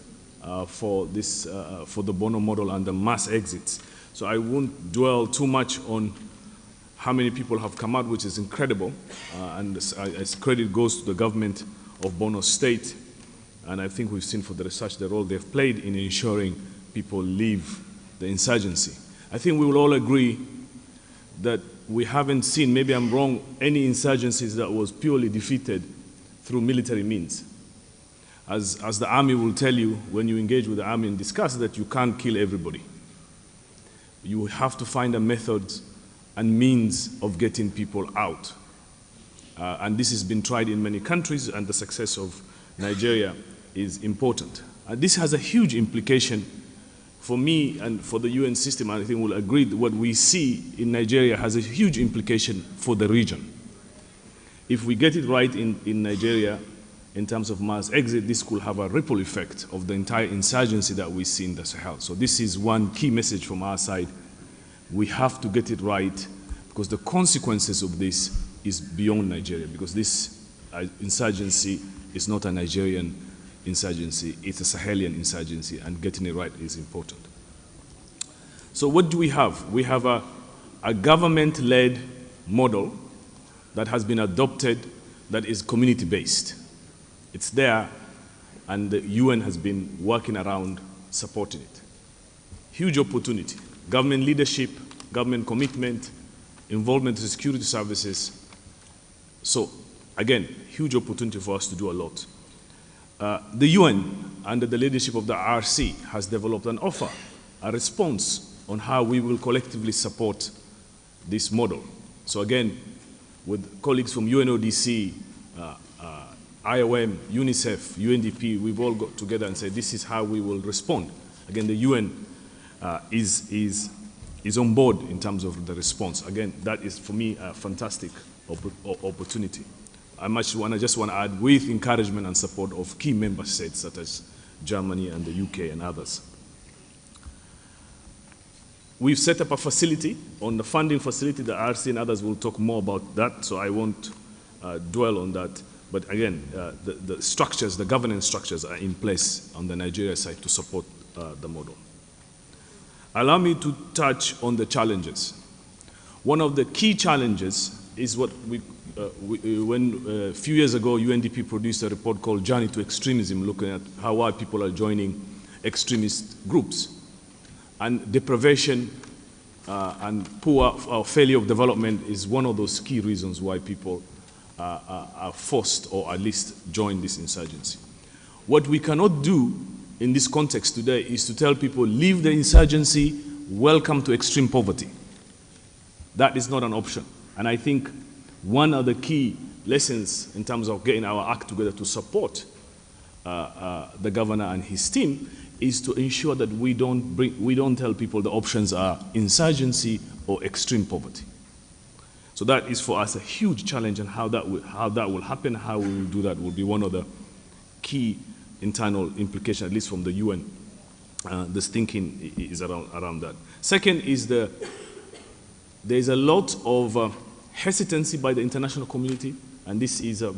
for the Bono model and the mass exits. So I won't dwell too much on how many people have come out, which is incredible, and as credit goes to the government of Bono State, and I think we've seen for the research the role they've played in ensuring people leave the insurgency. I think we will all agree that we haven't seen, maybe I'm wrong, any insurgencies that was purely defeated through military means. As the army will tell you when you engage with the army and discuss that you can't kill everybody. You have to find a method and means of getting people out. And this has been tried in many countries, and the success of Nigeria is important. This has a huge implication for me and for the UN system, I think we'll agree that what we see in Nigeria has a huge implication for the region. If we get it right in Nigeria, in terms of mass exit, this could have a ripple effect of the entire insurgency that we see in the Sahel. So this is one key message from our side. We have to get it right because the consequences of this is beyond Nigeria, because this insurgency is not a Nigerian insurgency, it's a Sahelian insurgency, and getting it right is important. So what do we have? We have a government-led model that has been adopted that is community-based. It's there, and the UN has been working around supporting it. Huge opportunity. Government leadership, government commitment, involvement in security services. So, again, huge opportunity for us to do a lot. The UN, under the leadership of the RC, has developed an offer, a response on how we will collectively support this model. So again, with colleagues from UNODC, IOM, UNICEF, UNDP, we've all got together and said this is how we will respond. Again, the UN is on board in terms of the response. Again, that is for me a fantastic opportunity. I just want to add, with encouragement and support of key member states such as Germany and the UK and others. We've set up a facility, on the funding facility. The RC and others will talk more about that, so I won't dwell on that. But again, the structures, the governance structures are in place on the Nigeria side to support the model. Allow me to touch on the challenges. One of the key challenges is what when a few years ago, UNDP produced a report called Journey to Extremism, looking at how our people are joining extremist groups. And deprivation and poor or failure of development is one of those key reasons why people are forced or at least join this insurgency. What we cannot do in this context today is to tell people, leave the insurgency, welcome to extreme poverty. That is not an option. And I think one of the key lessons in terms of getting our act together to support the governor and his team is to ensure that we don't tell people the options are insurgency or extreme poverty. So that is for us a huge challenge, and how that will happen, how we will do that will be one of the key internal implications, at least from the UN. This thinking is around that. Second is there is a lot of hesitancy by the international community, and this is to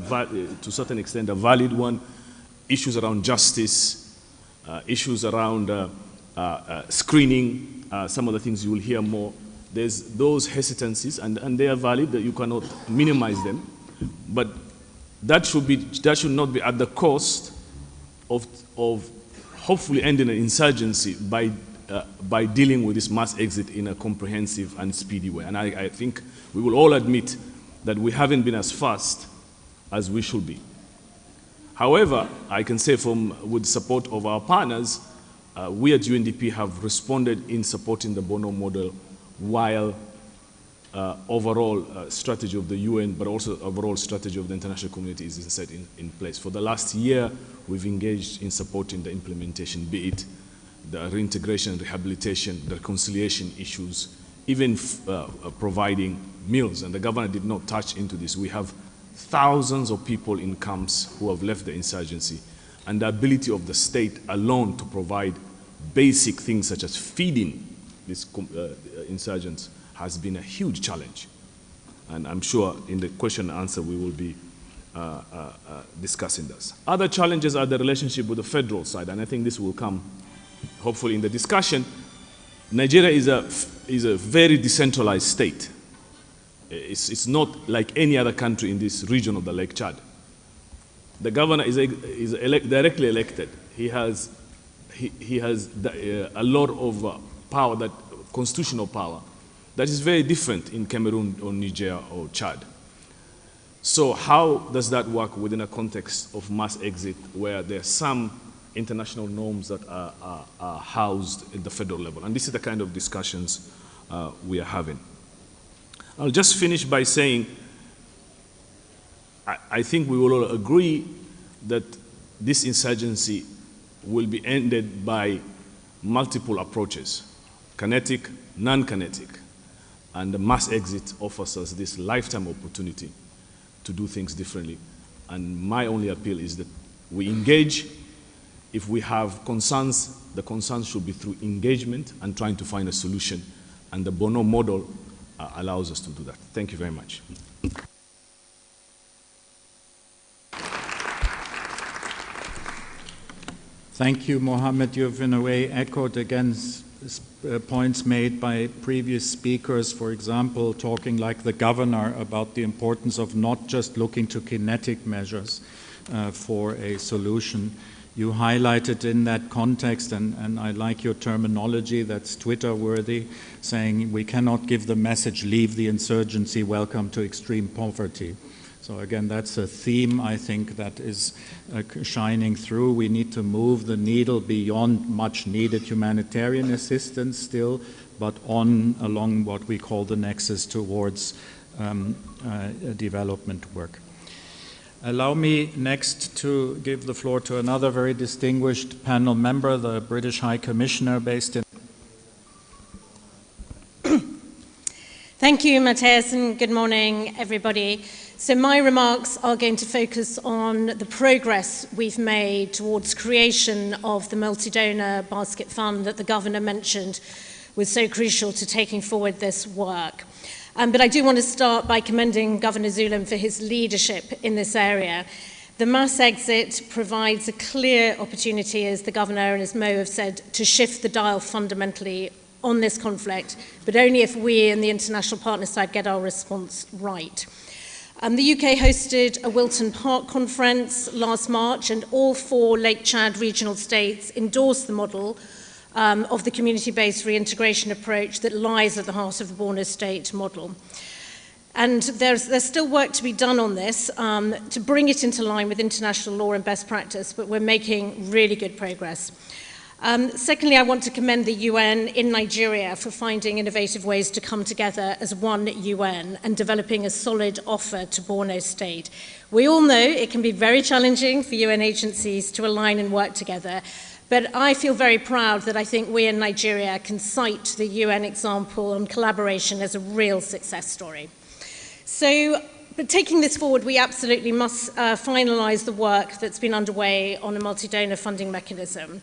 a certain extent a valid one. Issues around justice, issues around screening, some of the things you will hear more. There's those hesitancies, and they are valid, that you cannot minimize them. But that should not be at the cost of hopefully ending an insurgency by dealing with this mass exit in a comprehensive and speedy way. And I think we will all admit that we haven't been as fast as we should be. However, I can say with support of our partners, we at UNDP have responded in supporting the Bono model, while overall strategy of the UN, but also overall strategy of the international community is set in place. For the last year, we've engaged in supporting the implementation, be it the reintegration, rehabilitation, the reconciliation issues, even providing meals. And the governor did not touch into this. We have thousands of people in camps who have left the insurgency, and the ability of the state alone to provide basic things such as feeding these insurgents has been a huge challenge. And I'm sure in the question and answer we will be discussing this. Other challenges are the relationship with the federal side, and I think this will come hopefully in the discussion. Nigeria is a very decentralized state. It's not like any other country in this region of the Lake Chad. The governor is directly elected. He has a lot of power, constitutional power, that is very different in Cameroon or Niger or Chad. So how does that work within a context of mass exit, where there are some international norms that are housed at the federal level? And this is the kind of discussions we are having. I'll just finish by saying I think we will all agree that this insurgency will be ended by multiple approaches, kinetic, non-kinetic, and the mass exit offers us this lifetime opportunity to do things differently. And my only appeal is that we engage. If we have concerns, the concerns should be through engagement and trying to find a solution. And the Bono model allows us to do that. Thank you very much.
Thank you, Mohammed. You've in a way echoed again points made by previous speakers, for example, talking like the governor about the importance of not just looking to kinetic measures for a solution. You highlighted in that context, and I like your terminology that's Twitter-worthy, saying we cannot give the message, leave the insurgency, welcome to extreme poverty. So again, that's a theme, I think, that is shining through. We need to move the needle beyond much needed humanitarian assistance still, but along what we call the nexus towards development work. Allow me next to give the floor to another very distinguished panel member, the British High Commissioner based in...
Thank you, Matthias, and good morning, everybody. So my remarks are going to focus on the progress we've made towards creation of the multi-donor basket fund that the Governor mentioned was so crucial to taking forward this work. But I do want to start by commending Governor Zulum for his leadership in this area. The mass exit provides a clear opportunity, as the Governor and as Mo have said, to shift the dial fundamentally on this conflict, but only if we and the international partner side get our response right. The UK hosted a Wilton Park conference last March, and all 4 Lake Chad regional states endorsed the model of the community-based reintegration approach that lies at the heart of the Borno State model. And there's still work to be done on this to bring it into line with international law and best practice, but we're making really good progress. Secondly, I want to commend the UN in Nigeria for finding innovative ways to come together as one UN and developing a solid offer to Borno State. We all know it can be very challenging for UN agencies to align and work together, but I feel very proud that I think we in Nigeria can cite the UN example on collaboration as a real success story. But taking this forward, we absolutely must finalise the work that's been underway on a multi-donor funding mechanism.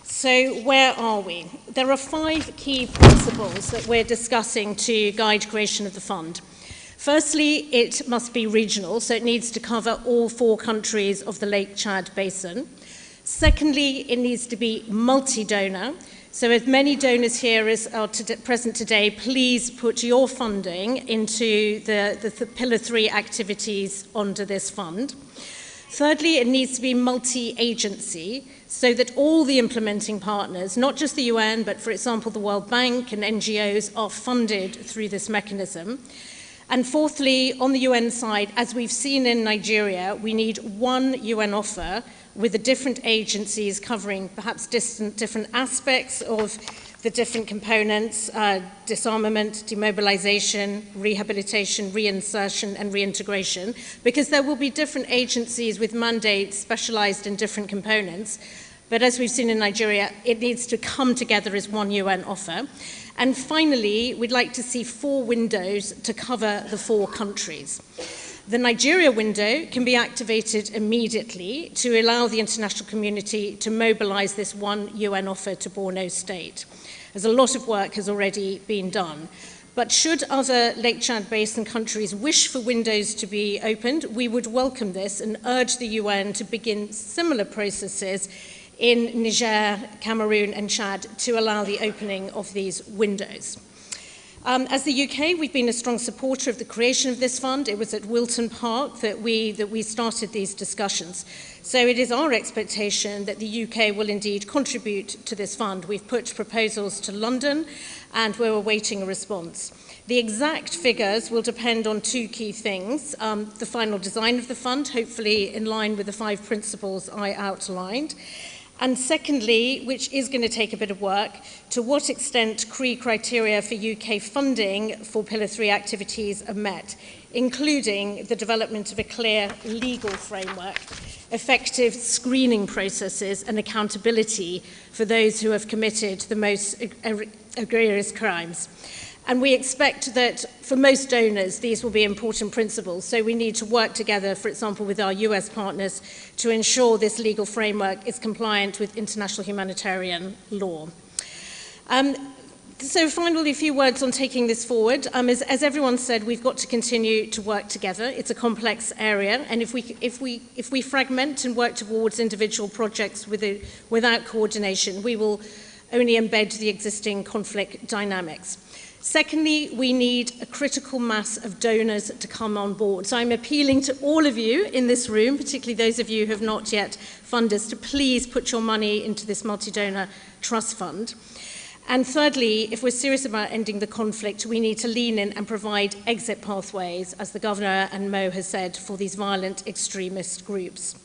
So where are we? There are 5 key principles that we're discussing to guide creation of the fund. Firstly, it must be regional, so it needs to cover all 4 countries of the Lake Chad Basin. Secondly, it needs to be multi-donor. So as many donors here as are present today, please put your funding into the Pillar 3 activities under this fund. Thirdly, it needs to be multi-agency, so that all the implementing partners, not just the UN, but for example the World Bank and NGOs, are funded through this mechanism. And fourthly, on the UN side, as we've seen in Nigeria, we need one UN offer with the different agencies covering perhaps different aspects of the different components, disarmament, demobilization, rehabilitation, reinsertion, and reintegration, because there will be different agencies with mandates specialized in different components. But as we've seen in Nigeria, it needs to come together as one UN offer. And finally, we'd like to see 4 windows to cover the 4 countries. The Nigeria window can be activated immediately to allow the international community to mobilize this one UN offer to Borno State, as a lot of work has already been done. But should other Lake Chad Basin countries wish for windows to be opened, we would welcome this and urge the UN to begin similar processes in Niger, Cameroon, and Chad to allow the opening of these windows. As the UK, we've been a strong supporter of the creation of this fund. It was at Wilton Park that we started these discussions. So it is our expectation that the UK will indeed contribute to this fund. We've put proposals to London and we're awaiting a response. The exact figures will depend on 2 key things. The final design of the fund, hopefully in line with the 5 principles I outlined. And secondly, which is going to take a bit of work, to what extent criteria for UK funding for Pillar 3 activities are met, including the development of a clear legal framework. effective screening processes and accountability for those who have committed the most egregious crimes. And we expect that for most donors, these will be important principles. So we need to work together, for example, with our US partners to ensure this legal framework is compliant with international humanitarian law. So finally, a few words on taking this forward. As everyone said, we've got to continue to work together. It's a complex area, and if we fragment and work towards individual projects without coordination, we will only embed the existing conflict dynamics. Secondly, we need a critical mass of donors to come on board. So I'm appealing to all of you in this room, particularly those of you who have not yet funded us, to please put your money into this multi-donor trust fund. And thirdly, if we're serious about ending the conflict, we need to lean in and provide exit pathways, as the Governor and Mo has said, for these violent extremist groups.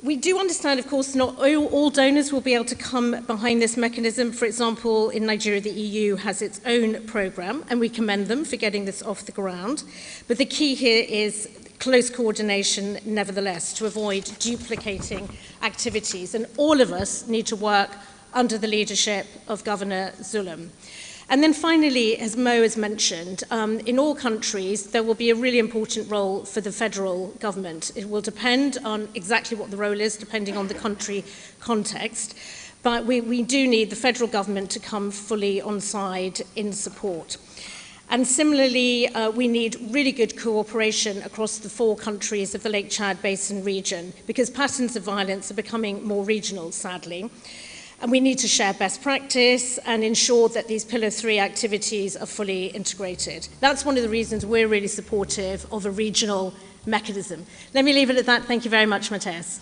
We do understand, of course, not all donors will be able to come behind this mechanism. For example, in Nigeria, the EU has its own programme, and we commend them for getting this off the ground. But the key here is close coordination, nevertheless, to avoid duplicating activities. And all of us need to work under the leadership of Governor Zulum. And then finally, as Mo has mentioned, in all countries, there will be a really important role for the federal government. It will depend on exactly what the role is, depending on the country context. But we do need the federal government to come fully on side in support. And similarly, we need really good cooperation across the 4 countries of the Lake Chad Basin region, because patterns of violence are becoming more regional, sadly. And we need to share best practice and ensure that these Pillar 3 activities are fully integrated. That's one of the reasons we're really supportive of a regional mechanism. Let me leave it at that. Thank you very much, Matthias.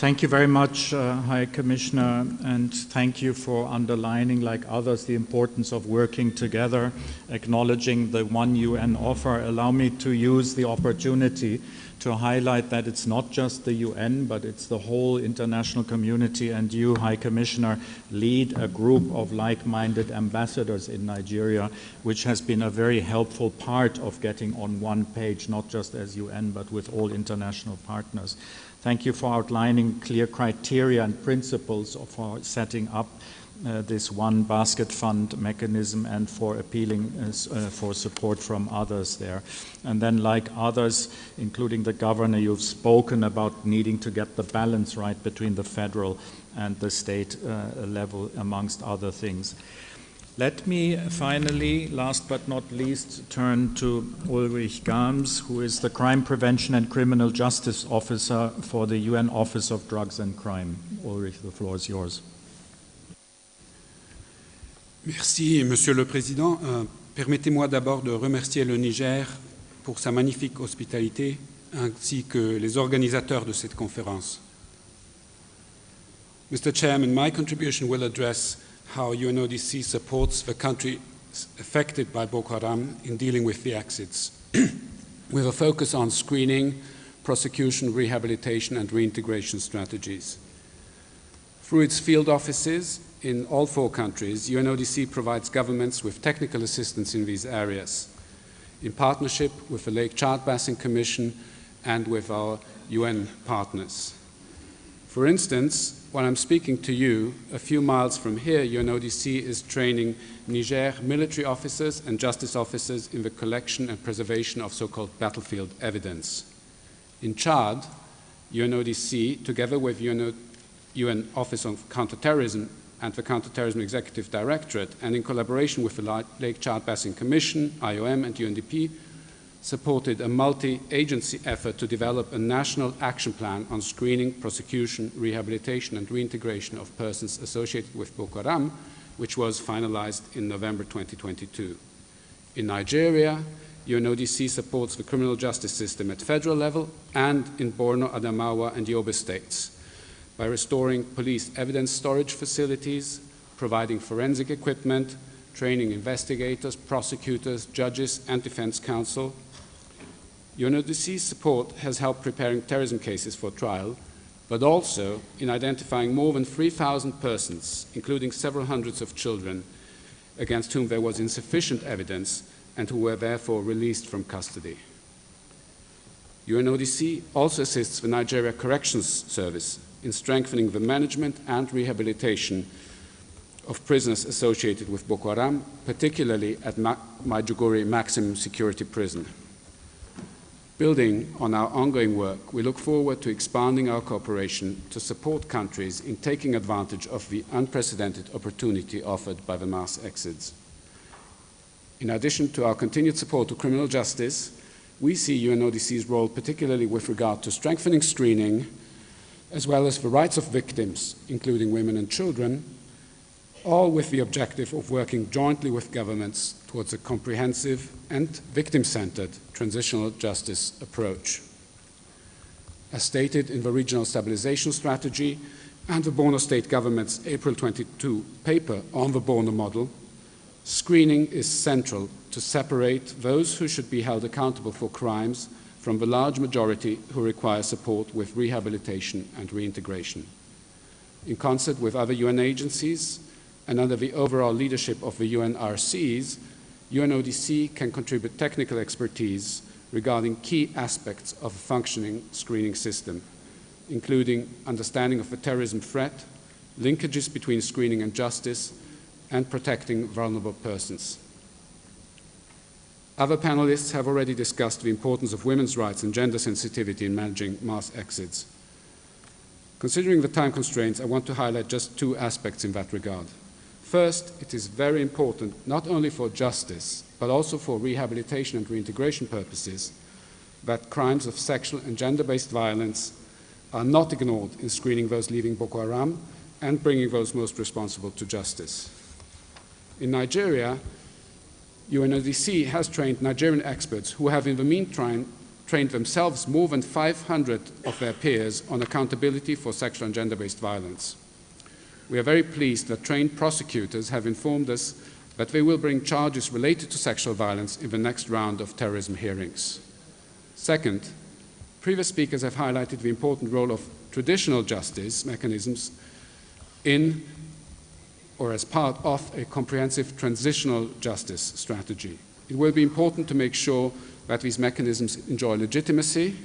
Thank you very much, High Commissioner, and thank you for underlining, like others, the importance of working together, acknowledging the one UN offer. Allow me to use the opportunity to highlight that it's not just the UN, but it's the whole international community, and you, High Commissioner, lead a group of like-minded ambassadors in Nigeria, which has been a very helpful part of getting on one page, not just as UN, but with all international partners. Thank you for outlining clear criteria and principles for setting up this one basket fund mechanism and for appealing for support from others there. And then, like others, including the Governor, you've spoken about needing to get the balance right between the federal and the state level, amongst other things. Let me finally, last but not least, turn to Ulrich Gams, who is the Crime Prevention and Criminal Justice Officer for the UN Office of Drugs and Crime. Ulrich, the floor is yours.
Merci, Monsieur le Président. Permettez-moi d'abord de remercier le Niger pour sa magnifique hospitalité, ainsi que les organisateurs de cette conférence. Mr. Chairman, my contribution will address how UNODC supports the countries affected by Boko Haram in dealing with the exits, with a focus on screening, prosecution, rehabilitation, and reintegration strategies. Through its field offices in all 4 countries, UNODC provides governments with technical assistance in these areas, in partnership with the Lake Chad Basin Commission and with our UN partners. For instance, while I'm speaking to you, a few miles from here, UNODC is training Niger military officers and justice officers in the collection and preservation of so-called battlefield evidence. In Chad, UNODC, together with UN Office on Counterterrorism and the Counterterrorism Executive Directorate, and in collaboration with the Lake Chad Basin Commission, IOM, and UNDP, supported a multi-agency effort to develop a national action plan on screening, prosecution, rehabilitation, and reintegration of persons associated with Boko Haram, which was finalized in November 2022. In Nigeria, UNODC supports the criminal justice system at federal level and in Borno, Adamawa, and Yobe states by restoring police evidence storage facilities, providing forensic equipment, training investigators, prosecutors, judges, and defense counsel. UNODC's support has helped preparing terrorism cases for trial, but also in identifying more than 3,000 persons, including several hundreds of children, against whom there was insufficient evidence and who were therefore released from custody. UNODC also assists the Nigeria Corrections Service in strengthening the management and rehabilitation of prisoners associated with Boko Haram, particularly at Maiduguri Maximum Security Prison. Building on our ongoing work, we look forward to expanding our cooperation to support countries in taking advantage of the unprecedented opportunity offered by the mass exodus. In addition to our continued support to criminal justice, we see UNODC's role particularly with regard to strengthening screening, as well as the rights of victims, including women and children, all with the objective of working jointly with governments towards a comprehensive and victim-centered transitional justice approach. As stated in the Regional Stabilization Strategy and the Borno State Government's April 22 paper on the Borno model, screening is central to separate those who should be held accountable for crimes from the large majority who require support with rehabilitation and reintegration. In concert with other UN agencies and under the overall leadership of the UNRCs, UNODC can contribute technical expertise regarding key aspects of a functioning screening system, including understanding of the terrorism threat, linkages between screening and justice, and protecting vulnerable persons. Other panelists have already discussed the importance of women's rights and gender sensitivity in managing mass exits. Considering the time constraints, I want to highlight just two aspects in that regard. First, it is very important, not only for justice, but also for rehabilitation and reintegration purposes, that crimes of sexual and gender-based violence are not ignored in screening those leaving Boko Haram and bringing those most responsible to justice. In Nigeria, UNODC has trained Nigerian experts who have in the meantime trained themselves more than 500 of their peers on accountability for sexual and gender-based violence. We are very pleased that trained prosecutors have informed us that they will bring charges related to sexual violence in the next round of terrorism hearings. Second, previous speakers have highlighted the important role of traditional justice mechanisms in or as part of a comprehensive transitional justice strategy. It will be important to make sure that these mechanisms enjoy legitimacy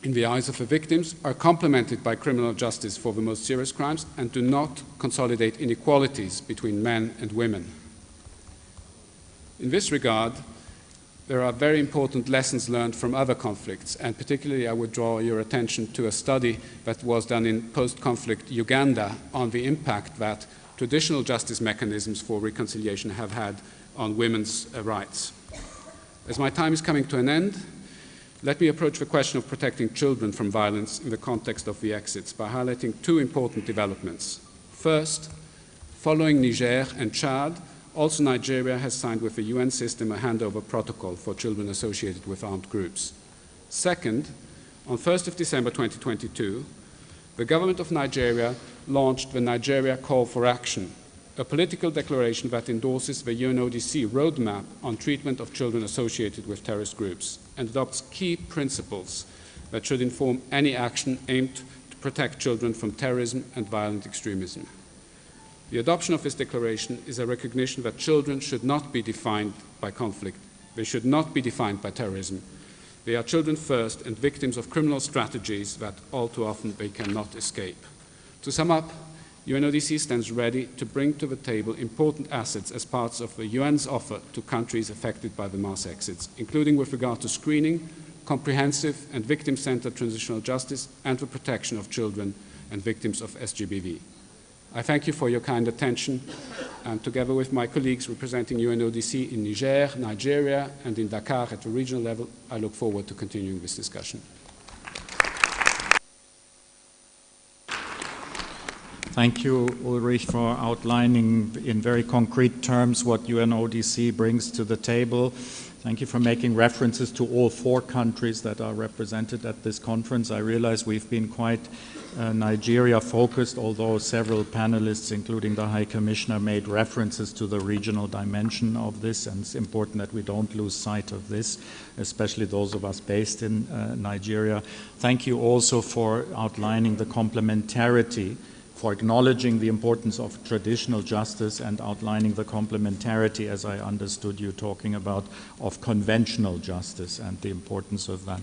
in the eyes of the victims, are complemented by criminal justice for the most serious crimes, and do not consolidate inequalities between men and women. In this regard, there are very important lessons learned from other conflicts, and particularly I would draw your attention to a study that was done in post-conflict Uganda on the impact that traditional justice mechanisms for reconciliation have had on women's rights. As my time is coming to an end, let me approach the question of protecting children from violence in the context of the exits by highlighting two important developments. First, following Niger and Chad, also Nigeria has signed with the UN system a handover protocol for children associated with armed groups. Second, on 1st of December 2022, the government of Nigeria launched the Nigeria Call for Action, a political declaration that endorses the UNODC roadmap on treatment of children associated with terrorist groups and adopts key principles that should inform any action aimed to protect children from terrorism and violent extremism. The adoption of this declaration is a recognition that children should not be defined by conflict. They should not be defined by terrorism. They are children first and victims of criminal strategies that all too often they cannot escape. To sum up, UNODC stands ready to bring to the table important assets as parts of the UN's offer to countries affected by the mass exits, including with regard to screening, comprehensive and victim-centered transitional justice, and the protection of children and victims of SGBV. I thank you for your kind attention, and together with my colleagues representing UNODC in Niger, Nigeria, and in Dakar at the regional level, I look forward to continuing this discussion.
Thank you, Ulrich, for outlining in very concrete terms what UNODC brings to the table. Thank you for making references to all 4 countries that are represented at this conference. I realize we've been quite Nigeria-focused, although several panelists, including the High Commissioner, made references to the regional dimension of this, and it's important that we don't lose sight of this, especially those of us based in Nigeria. Thank you also for outlining the complementarity for acknowledging the importance of traditional justice and outlining the complementarity, as I understood you talking about, of conventional justice and the importance of that.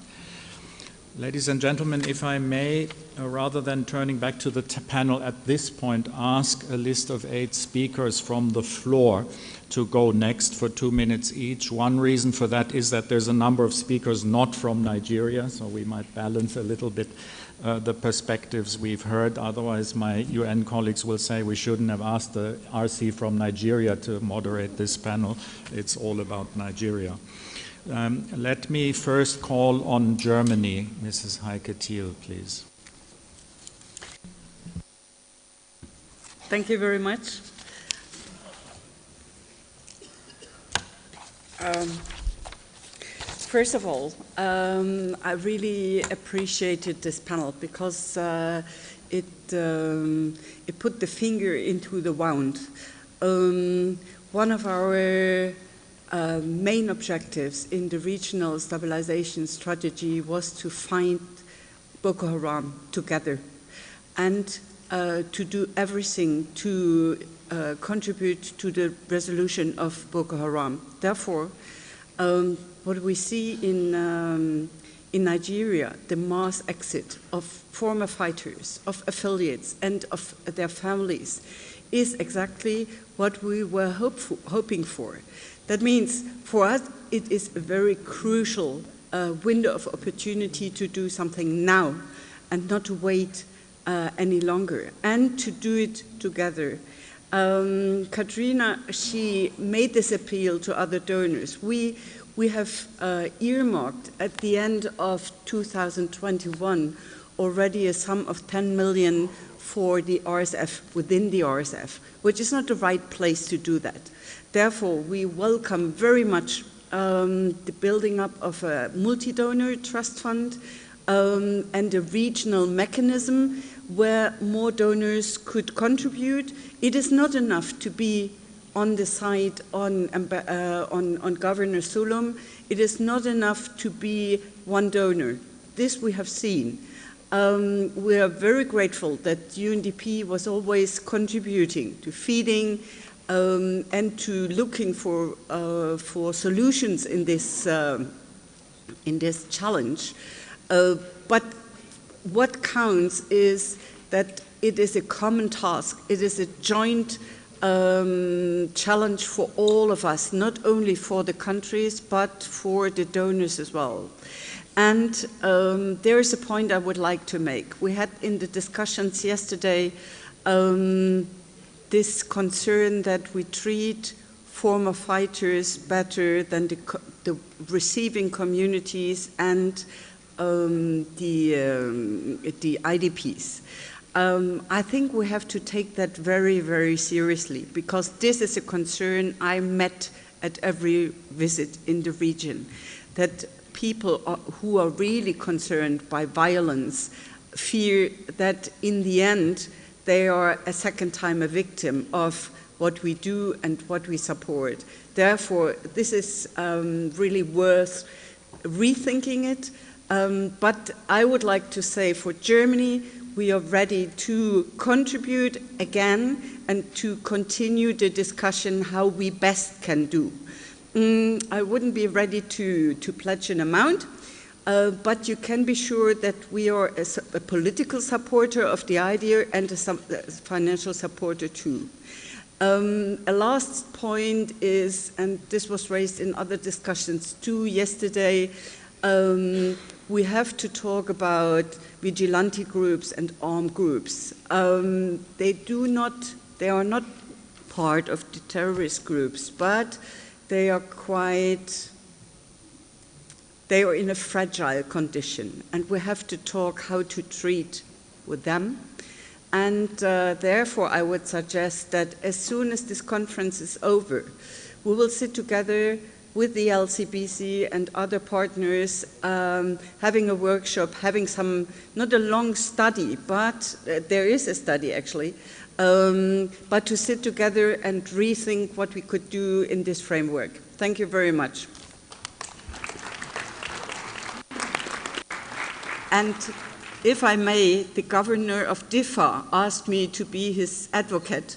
Ladies and gentlemen, if I may, rather than turning back to the panel at this point, ask a list of 8 speakers from the floor to go next for 2 minutes each. One reason for that is that there's a number of speakers not from Nigeria, so we might balance a little bit the perspectives we've heard. Otherwise, my UN colleagues will say we shouldn't have asked the RC from Nigeria to moderate this panel. It's all about Nigeria. Let me first call on Germany. Mrs. Heike Thiel, please.
Thank you very much. First of all, I really appreciated this panel because it put the finger into the wound. One of our main objectives in the regional stabilization strategy was to find Boko Haram together and to do everything to contribute to the resolution of Boko Haram. Therefore, what we see in Nigeria, the mass exit of former fighters, of affiliates, and of their families, is exactly what we were hoping for. That means, for us, it is a very crucial window of opportunity to do something now and not to wait any longer, and to do it together. Katrina, she made this appeal to other donors. We have earmarked at the end of 2021 already a sum of 10 million for the RSF, within the RSF, which is not the right place to do that. Therefore, we welcome very much the building up of a multi-donor trust fund and a regional mechanism where more donors could contribute. It is not enough to be on the side on Governor Sulum. It is not enough to be one donor. This we have seen. We are very grateful that UNDP was always contributing to feeding and to looking for solutions in this challenge. But what counts is that it is a common task. It is a joint challenge for all of us, not only for the countries, but for the donors as well. And there is a point I would like to make. We had in the discussions yesterday this concern that we treat former fighters better than the receiving communities and the IDPs. I think we have to take that very, very seriously, because this is a concern I met at every visit in the region, that people who are really concerned by violence fear that in the end they are a second time a victim of what we do and what we support. Therefore, this is really worth rethinking it. But I would like to say for Germany, we are ready to contribute again and to continue the discussion how we best can do. I wouldn't be ready to pledge an amount, but you can be sure that we are a political supporter of the idea and a financial supporter too. A last point is, and this was raised in other discussions too yesterday, we have to talk about vigilante groups and armed groups. They are not part of the terrorist groups, but they are in a fragile condition, and we have to talk how to treat with them. And therefore, I would suggest that as soon as this conference is over, we will sit together with the LCBC and other partners, having a workshop, having some, not a long study, but there is a study actually, but to sit together and rethink what we could do in this framework. Thank you very much. And if I may, the governor of Diffa asked me to be his advocate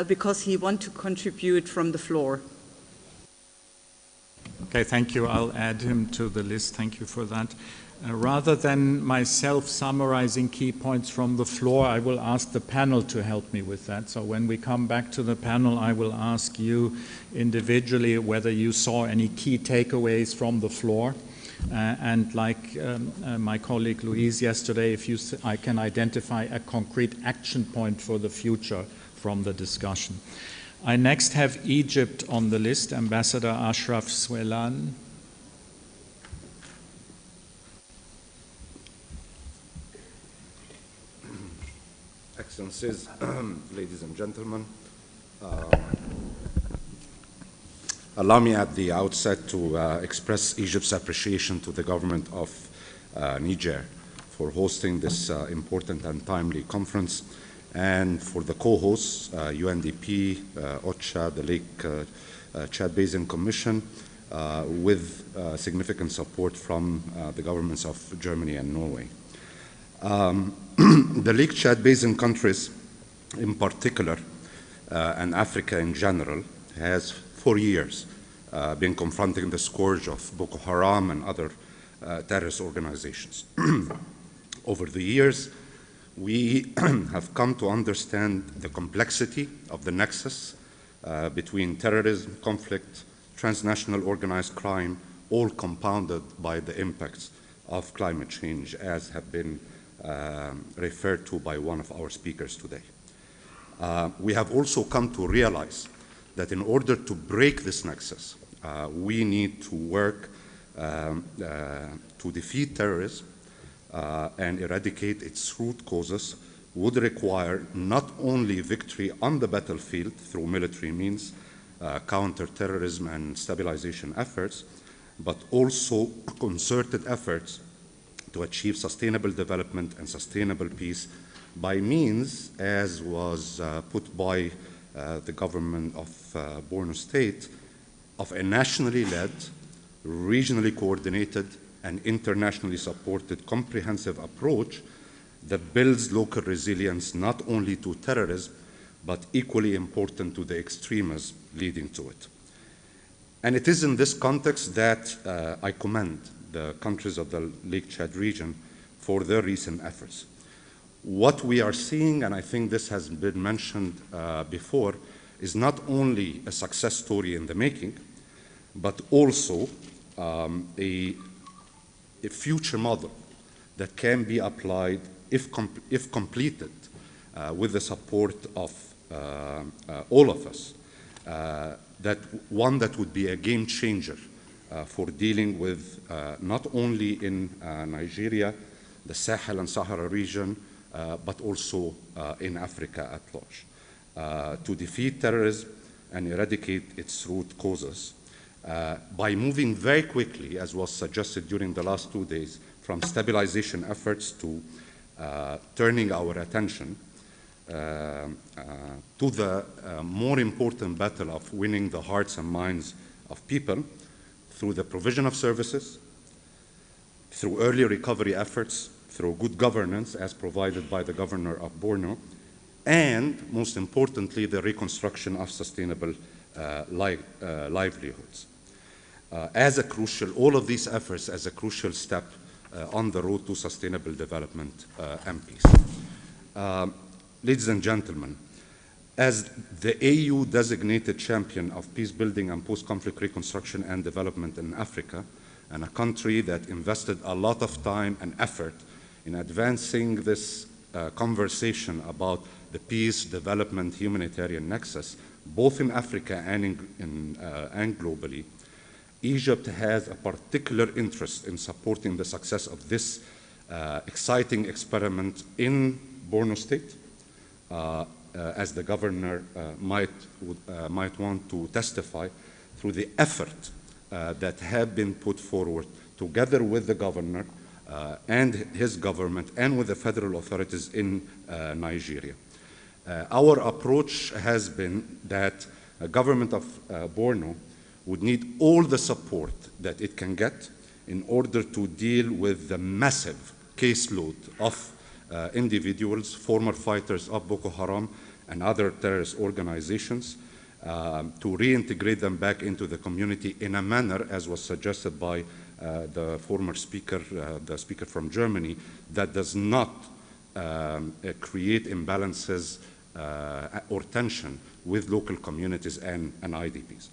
because he wants to contribute from the floor.
Okay, thank you. I'll add him to the list. Thank you for that. Rather than myself summarizing key points from the floor, I will ask the panel to help me with that. So when we come back to the panel, I will ask you individually whether you saw any key takeaways from the floor. And like my colleague Louise yesterday, if I can identify a concrete action point for the future from the discussion. I next have Egypt on the list, Ambassador Ashraf Swelan.
Excellencies, ladies and gentlemen, allow me at the outset to express Egypt's appreciation to the government of Niger for hosting this important and timely conference, and for the co-hosts, UNDP, OCHA, the Lake Chad Basin Commission, with significant support from the governments of Germany and Norway. The Lake Chad Basin countries in particular, and Africa in general, has for years been confronting the scourge of Boko Haram and other terrorist organizations. Over the years, we have come to understand the complexity of the nexus between terrorism, conflict, transnational organized crime, all compounded by the impacts of climate change, as have been referred to by one of our speakers today. We have also come to realize that in order to break this nexus, we need to work to defeat terrorism and eradicate its root causes would require not only victory on the battlefield through military means, counter-terrorism and stabilization efforts, but also concerted efforts to achieve sustainable development and sustainable peace by means, as was put by the government of Borno State, of a nationally led, regionally coordinated, and internationally supported comprehensive approach that builds local resilience not only to terrorism, but equally important to the extremism leading to it. And it is in this context that I commend the countries of the Lake Chad region for their recent efforts. What we are seeing, and I think this has been mentioned before, is not only a success story in the making, but also a future model that can be applied if completed with the support of all of us, that one that would be a game changer for dealing with not only in Nigeria, the Sahel and Sahara region, but also in Africa at large, to defeat terrorism and eradicate its root causes by moving very quickly, as was suggested during the last 2 days, from stabilization efforts to turning our attention to the more important battle of winning the hearts and minds of people through the provision of services, through early recovery efforts, through good governance as provided by the governor of Borno, and most importantly, the reconstruction of sustainable livelihoods. All of these efforts as a crucial step on the road to sustainable development and peace. Ladies and gentlemen, as the AU designated champion of peace building and post-conflict reconstruction and development in Africa, and a country that invested a lot of time and effort in advancing this conversation about the peace, development, humanitarian nexus, both in Africa and globally, Egypt has a particular interest in supporting the success of this exciting experiment in Borno State, as the governor might want to testify, through the effort that have been put forward together with the governor and his government and with the federal authorities in Nigeria. Our approach has been that the government of Borno would need all the support that it can get in order to deal with the massive caseload of individuals, former fighters of Boko Haram and other terrorist organizations, to reintegrate them back into the community in a manner, as was suggested by the former speaker, the speaker from Germany, that does not create imbalances or tension with local communities and IDPs.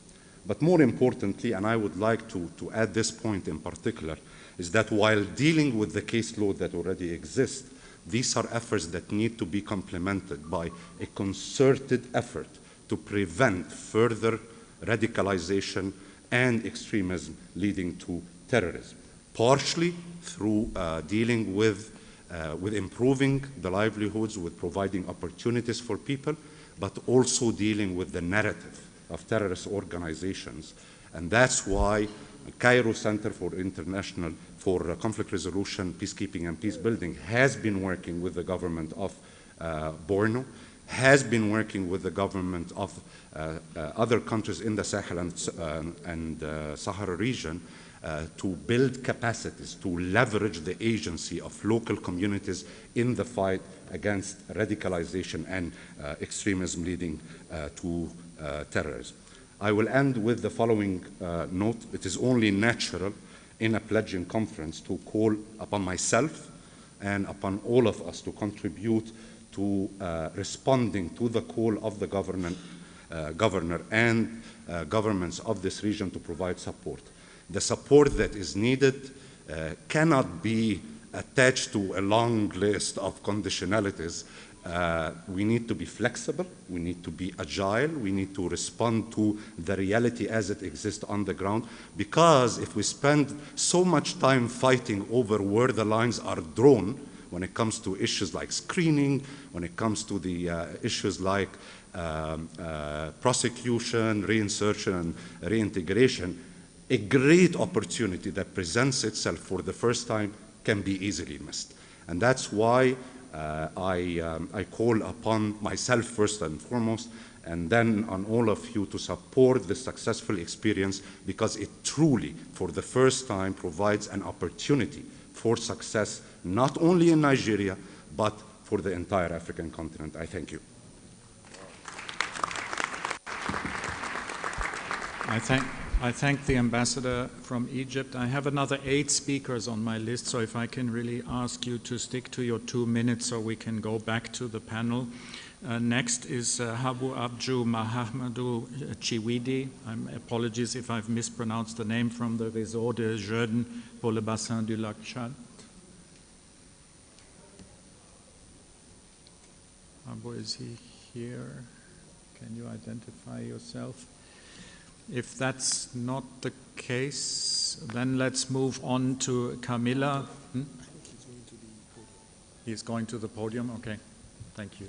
But more importantly, and I would like to add this point in particular, is that while dealing with the caseload that already exists, these are efforts that need to be complemented by a concerted effort to prevent further radicalization and extremism leading to terrorism, partially through dealing with improving the livelihoods, with providing opportunities for people, but also dealing with the narrative of terrorist organizations. And that's why Cairo Center for Conflict Resolution, Peacekeeping and Peace Building has been working with the government of Borno, has been working with the government of other countries in the Sahel and Sahara region to build capacities, to leverage the agency of local communities in the fight against radicalization and extremism leading to terrorism. I will end with the following note. It is only natural in a pledging conference to call upon myself and upon all of us to contribute to responding to the call of the governor and governments of this region to provide support. The support that is needed cannot be attached to a long list of conditionalities. We need to be flexible, we need to be agile, we need to respond to the reality as it exists on the ground, because if we spend so much time fighting over where the lines are drawn, when it comes to issues like screening, when it comes to the issues like prosecution, reinsertion, and reintegration, a great opportunity that presents itself for the first time can be easily missed. And that's why I call upon myself first and foremost, and then on all of you to support the successful experience, because it truly, for the first time, provides an opportunity for success, not only in Nigeria, but for the entire African continent. I thank you.
I thank the ambassador from Egypt. I have another 8 speakers on my list, so if I can really ask you to stick to your 2 minutes so we can go back to the panel. Next is Habu Abju Mahamadou Chiwidi. Apologies if I've mispronounced the name, from the Réseau des Jeunes pour le Bassin du Lac Tchad. Habu, is he here? Can you identify yourself? If that's not the case, then let's move on to Camilla. He's going to the podium? Okay, thank you.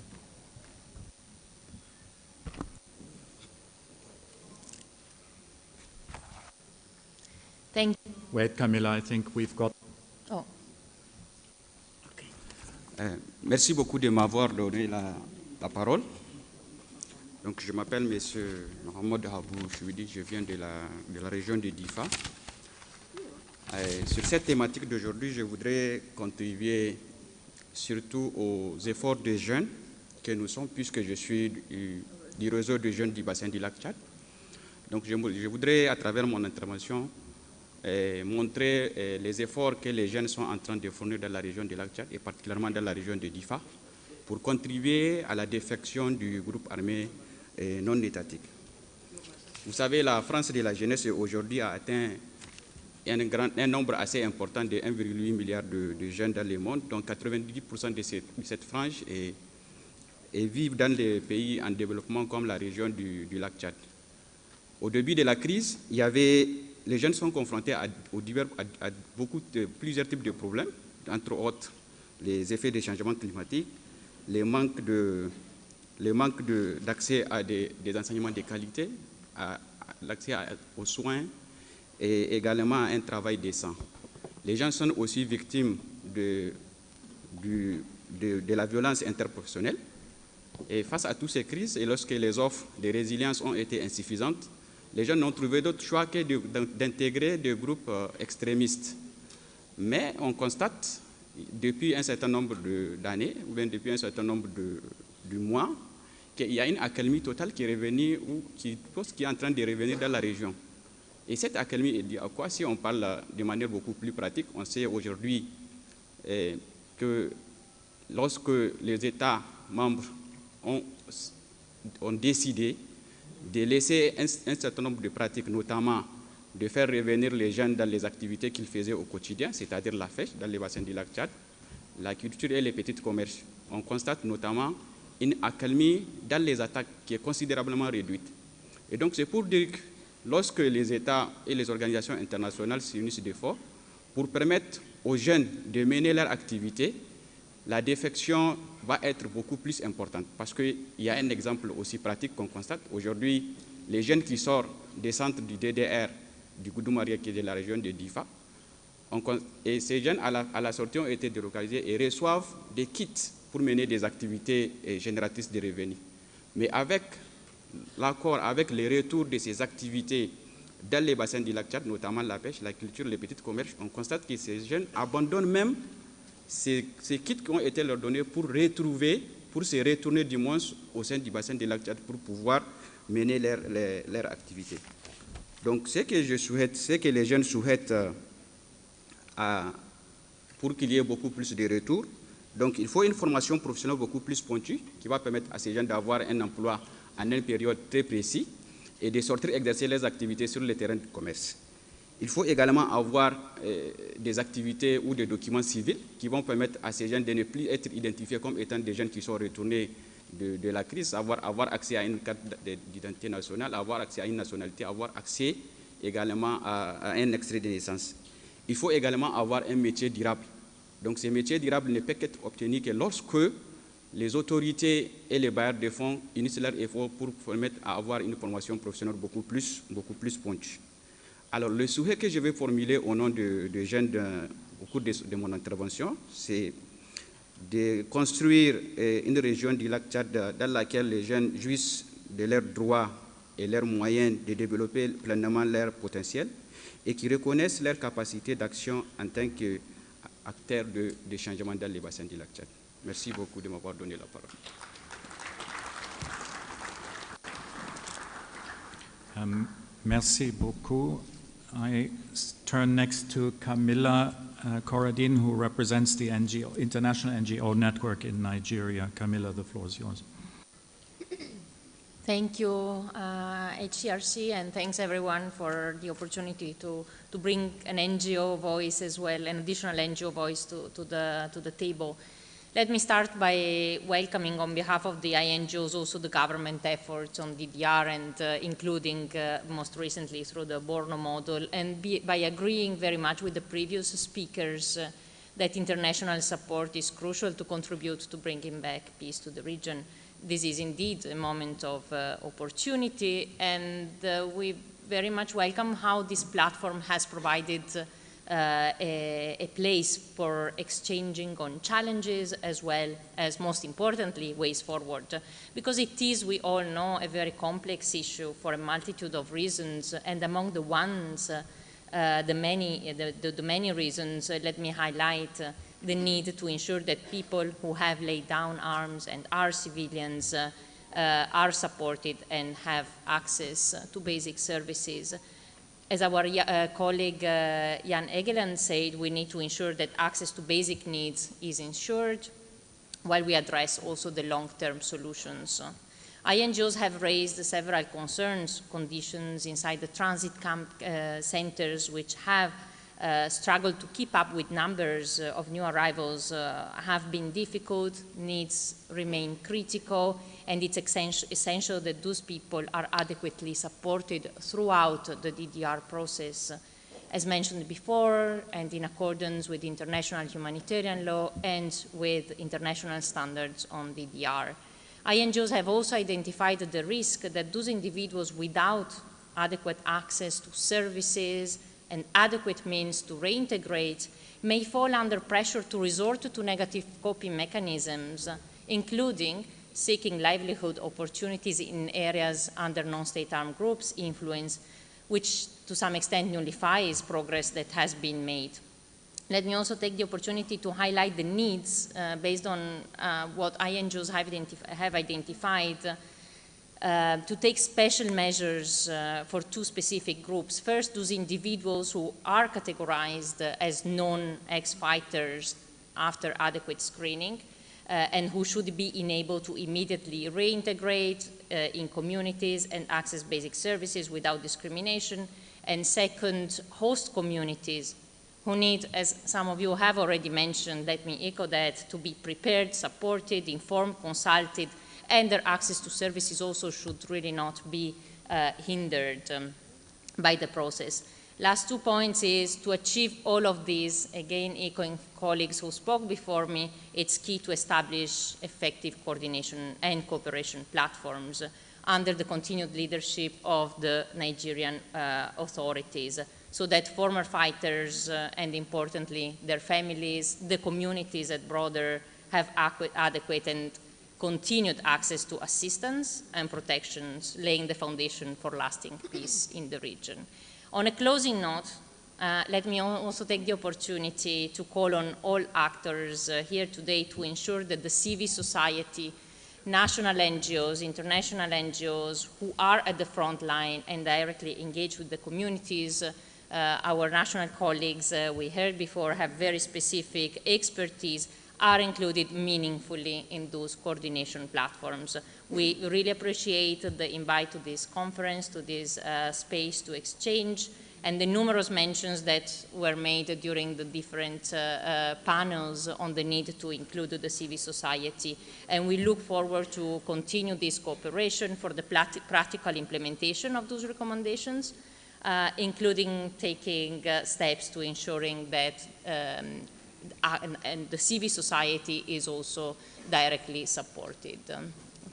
Thank you.
Wait, Camilla, I think we've got...
Oh.
Okay. Merci beaucoup de m'avoir donné la parole. Donc, je m'appelle M. Mohamed Habou Chouidi, je viens de la région de Difa. Sur cette thématique d'aujourd'hui, je voudrais contribuer surtout aux efforts des jeunes que nous sommes, puisque je suis du réseau de jeunes du bassin du lac Tchad. Donc, je voudrais, à travers mon intervention, montrer les efforts que les jeunes sont en train de fournir dans la région du lac Tchad, et particulièrement dans la région de Difa, pour contribuer à la défection du groupe armé non étatique. Vous savez, la France de la jeunesse aujourd'hui a atteint un nombre assez important de 1,8 milliard de jeunes dans le monde, donc 90% de cette frange vivent dans les pays en développement comme la région du lac Tchad. Au début de la crise, les jeunes sont confrontés à plusieurs types de problèmes, entre autres les effets des changements climatiques, le manque d'accès à des enseignements de qualité, l'accès aux soins et également à un travail décent. Les gens sont aussi victimes de la violence interprofessionnelle. Et face à toutes ces crises, et lorsque les offres de résilience ont été insuffisantes, les gens n'ont trouvé d'autre choix que d'intégrer des groupes extrémistes. Mais on constate, depuis un certain nombre d'années, ou bien depuis un certain nombre de mois, qu'il y a une accalmie totale qui est revenue, ou qui est en train de revenir dans la région. Et cette accalmie est due à quoi? Si on parle de manière beaucoup plus pratique, on sait aujourd'hui que lorsque les États membres ont décidé de laisser un certain nombre de pratiques, notamment de faire revenir les jeunes dans les activités qu'ils faisaient au quotidien, c'est-à-dire la pêche dans les bassins du lac Tchad, la culture et les petits commerces. On constate notamment une accalmie dans les attaques qui est considérablement réduite. Et donc c'est pour dire que lorsque les États et les organisations internationales s'unissent d'efforts pour permettre aux jeunes de mener leur activité, la défection va être beaucoup plus importante. Parce qu'il y a un exemple aussi pratique qu'on constate. Aujourd'hui, les jeunes qui sortent des centres du DDR, du Goudoumaria, qui est de la région de Difa, et ces jeunes, à la sortie, ont été délocalisés et reçoivent des kits pour mener des activités génératrices de revenus. Mais avec l'accord, avec les retours de ces activités dans les bassins du lac Tchad, notamment la pêche, la culture, les petits commerces, on constate que ces jeunes abandonnent même ces kits qui ont été leur donnés pour se retourner du moins au sein du bassin du lac Tchad pour pouvoir mener leur activité. Donc ce que je souhaite, c'est que les jeunes souhaitent pour qu'il y ait beaucoup plus de retours. Donc il faut une formation professionnelle beaucoup plus pointue qui va permettre à ces jeunes d'avoir un emploi en une période très précise et de sortir exercer les activités sur le terrain du commerce. Il faut également avoir des activités ou des documents civils qui vont permettre à ces jeunes de ne plus être identifiés comme étant des jeunes qui sont retournés de la crise, avoir accès à une carte d'identité nationale, avoir accès à une nationalité, avoir accès également à un extrait de naissance. Il faut également avoir un métier durable. Donc ces métiers durables ne peuvent être obtenus que lorsque les autorités et les bailleurs de fonds unissent leurs efforts pour permettre à avoir une formation professionnelle beaucoup plus pointue. Alors le souhait que je vais formuler au nom de jeunes au cours de mon intervention, c'est de construire une région du lac Tchad dans laquelle les jeunes jouissent de leurs droits et leurs moyens de développer pleinement leur potentiel et qui reconnaissent leur capacité d'action en tant qu'acteurs de changement dans les bassins du lac Tchad. Merci beaucoup de m'avoir donné la parole.
Merci beaucoup. I turn next to Camilla Corradin, who represents the International NGO Network in Nigeria. Camilla, the floor is yours.
Thank you, HCRC, and thanks everyone for the opportunity to bring an NGO voice as well, an additional NGO voice to the table. Let me start by welcoming on behalf of the INGOs also the government efforts on DDR and including most recently through the Borno model, and by agreeing very much with the previous speakers that international support is crucial to contribute to bringing back peace to the region. This is indeed a moment of opportunity, and we very much welcome how this platform has provided a place for exchanging on challenges as well as, most importantly, ways forward. Because it is, we all know, a very complex issue for a multitude of reasons, and among the ones, the many reasons, let me highlight the need to ensure that people who have laid down arms and are civilians are supported and have access to basic services. As our colleague Jan Egeland said, we need to ensure that access to basic needs is ensured while we address also the long-term solutions. INGOs have raised several conditions inside the transit camp centers which have struggled to keep up with numbers of new arrivals have been difficult, needs remain critical, and it's essential that those people are adequately supported throughout the DDR process. As mentioned before, and in accordance with international humanitarian law and with international standards on DDR. INGOs have also identified the risk that those individuals without adequate access to services and adequate means to reintegrate may fall under pressure to resort to negative coping mechanisms, including seeking livelihood opportunities in areas under non-state armed groups' influence, which to some extent nullifies progress that has been made. Let me also take the opportunity to highlight the needs based on what INGOs have identified to take special measures for two specific groups. First, those individuals who are categorized as non-ex-fighters after adequate screening and who should be enabled to immediately reintegrate in communities and access basic services without discrimination. And second, host communities who need, as some of you have already mentioned, let me echo that, to be prepared, supported, informed, consulted, and their access to services also should really not be hindered by the process. Last 2 points is to achieve all of these, again echoing colleagues who spoke before me, it's key to establish effective coordination and cooperation platforms under the continued leadership of the Nigerian authorities, so that former fighters and importantly their families, the communities at broader, have adequate and continued access to assistance and protections, laying the foundation for lasting peace in the region. On a closing note, let me also take the opportunity to call on all actors here today to ensure that the civil society, national NGOs, international NGOs who are at the front line and directly engage with the communities, our national colleagues we heard before have very specific expertise, are included meaningfully in those coordination platforms. We really appreciate the invite to this conference, to this space to exchange, and the numerous mentions that were made during the different panels on the need to include the civil society. And we look forward to continue this cooperation for the practical implementation of those recommendations, including taking steps to ensuring that and the civil society is also directly supported.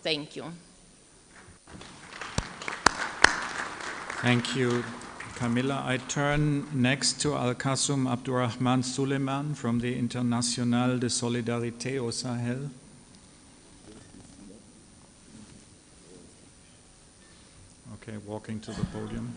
Thank you.
Thank you, Camilla. I turn next to Al-Qasum Abdurrahman Suleiman from the Internationale de Solidarité au Sahel. Okay, walking to the podium.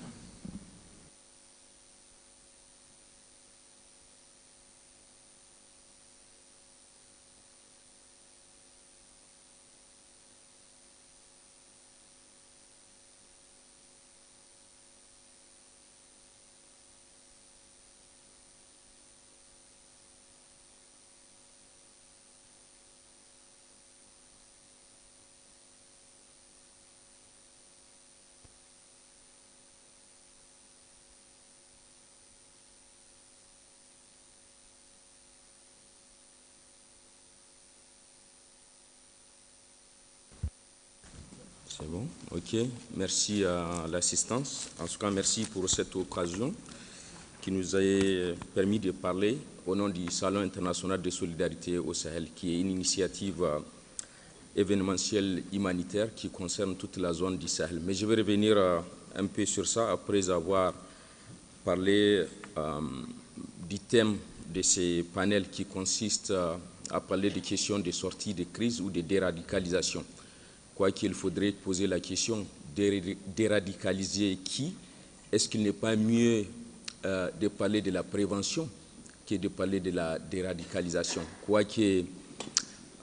C'est bon, ok. Merci à l'assistance. En tout cas, merci pour cette occasion qui nous a permis de parler au nom du Salon international de solidarité au Sahel, qui est une initiative événementielle humanitaire qui concerne toute la zone du Sahel. Mais je vais revenir un peu sur ça après avoir parlé du thème de ces panels qui consiste à parler des questions de sortie de crise ou de déradicalisation. Quoi qu'il faudrait poser la question, déradicaliser qui? Est-ce qu'il n'est pas mieux de parler de la prévention que de parler de la déradicalisation? Quoique,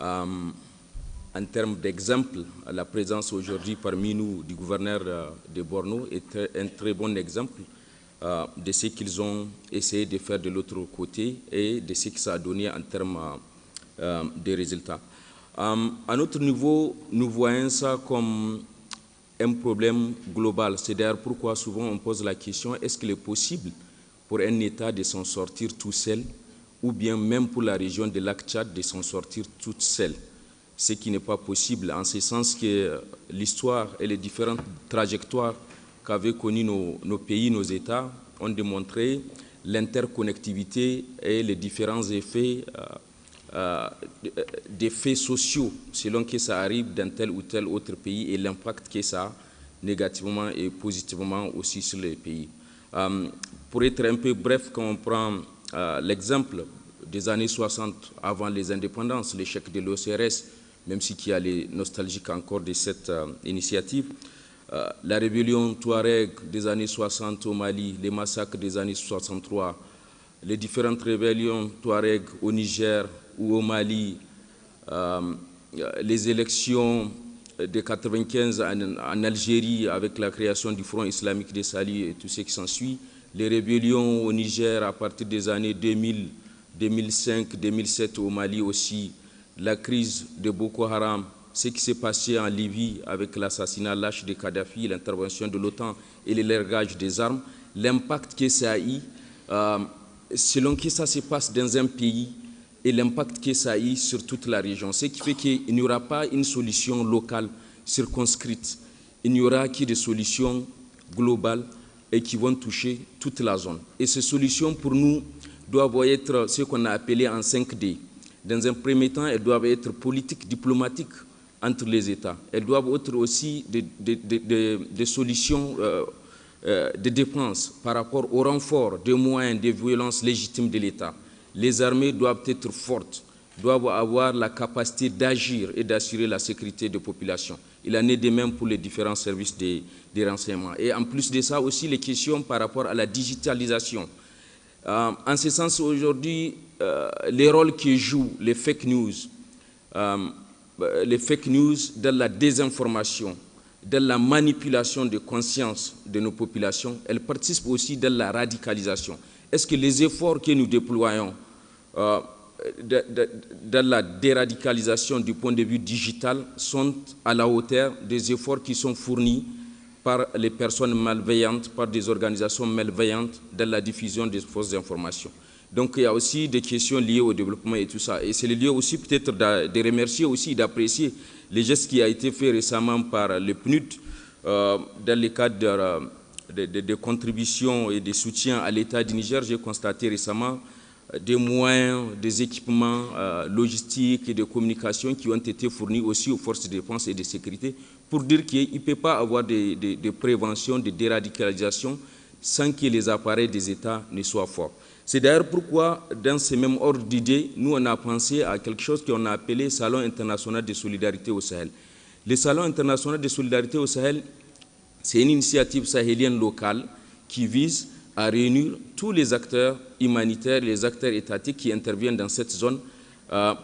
en termes d'exemple, la présence aujourd'hui parmi nous du gouverneur de Borno est un très bon exemple de ce qu'ils ont essayé de faire de l'autre côté et de ce que ça a donné en termes de résultats. À notre niveau, nous voyons ça comme un problème global. C'est d'ailleurs pourquoi souvent on pose la question, est-ce qu'il est possible pour un État de s'en sortir tout seul, ou bien même pour la région de lac Tchad de s'en sortir toute seule? Ce qui n'est pas possible, en ce sens que l'histoire et les différentes trajectoires qu'avaient connues nos pays, nos États, ont démontré l'interconnectivité et les différents effets d'effets sociaux selon que ça arrive dans tel ou tel autre pays et l'impact que ça a négativement et positivement aussi sur les pays. Pour être un peu bref, quand on prend l'exemple des années 60 avant les indépendances, l'échec de l'OCRS, même si qui a les nostalgiques encore de cette initiative, la rébellion Touareg des années 60 au Mali, les massacres des années 63 les différentes rébellions Touareg au Niger ou au Mali, les élections de 1995 en Algérie avec la création du Front islamique des Salis et tout ce qui s'ensuit, les rébellions au Niger à partir des années 2000, 2005, 2007 au Mali aussi, la crise de Boko Haram, ce qui s'est passé en Libye avec l'assassinat lâche de Kadhafi, l'intervention de l'OTAN et le largage des armes, l'impact que ça a eu, selon que ça se passe dans un pays, et l'impact que ça a eu sur toute la région. Ce qui fait qu'il n'y aura pas une solution locale circonscrite. Il n'y aura que des solutions globales et qui vont toucher toute la zone. Et ces solutions, pour nous, doivent être ce qu'on a appelé en 5D. Dans un premier temps, elles doivent être politiques, diplomatiques entre les États. Elles doivent être aussi des solutions de défense par rapport au renfort des moyens de violence légitimes de l'État. Les armées doivent être fortes, doivent avoir la capacité d'agir et d'assurer la sécurité des populations. Il en est de même pour les différents services des renseignements. Et en plus de ça, aussi les questions par rapport à la digitalisation. En ce sens, aujourd'hui, les rôles que jouent les fake news dans la désinformation, dans la manipulation de conscience de nos populations, elles participent aussi dans la radicalisation. Est-ce que les efforts que nous déployons dans la déradicalisation du point de vue digital sont à la hauteur des efforts qui sont fournis par les personnes malveillantes, par des organisations malveillantes dans la diffusion des fausses informations? Donc il y a aussi des questions liées au développement et tout ça. Et c'est le lieu aussi peut-être de remercier aussi, d'apprécier les gestes qui ont été faits récemment par le PNUD dans le cadre de contributions et de soutien à l'État du Niger. J'ai constaté récemment des moyens, des équipements logistiques et de communication qui ont été fournis aussi aux forces de défense et de sécurité pour dire qu'il ne peut pas avoir de prévention, de déradicalisation sans que les appareils des États ne soient forts. C'est d'ailleurs pourquoi, dans ce même ordre d'idées, nous on a pensé à quelque chose qu'on a appelé Salon international de solidarité au Sahel. Le Salon international de solidarité au Sahel, c'est une initiative sahélienne locale qui vise à réunir tous les acteurs humanitaires, les acteurs étatiques qui interviennent dans cette zone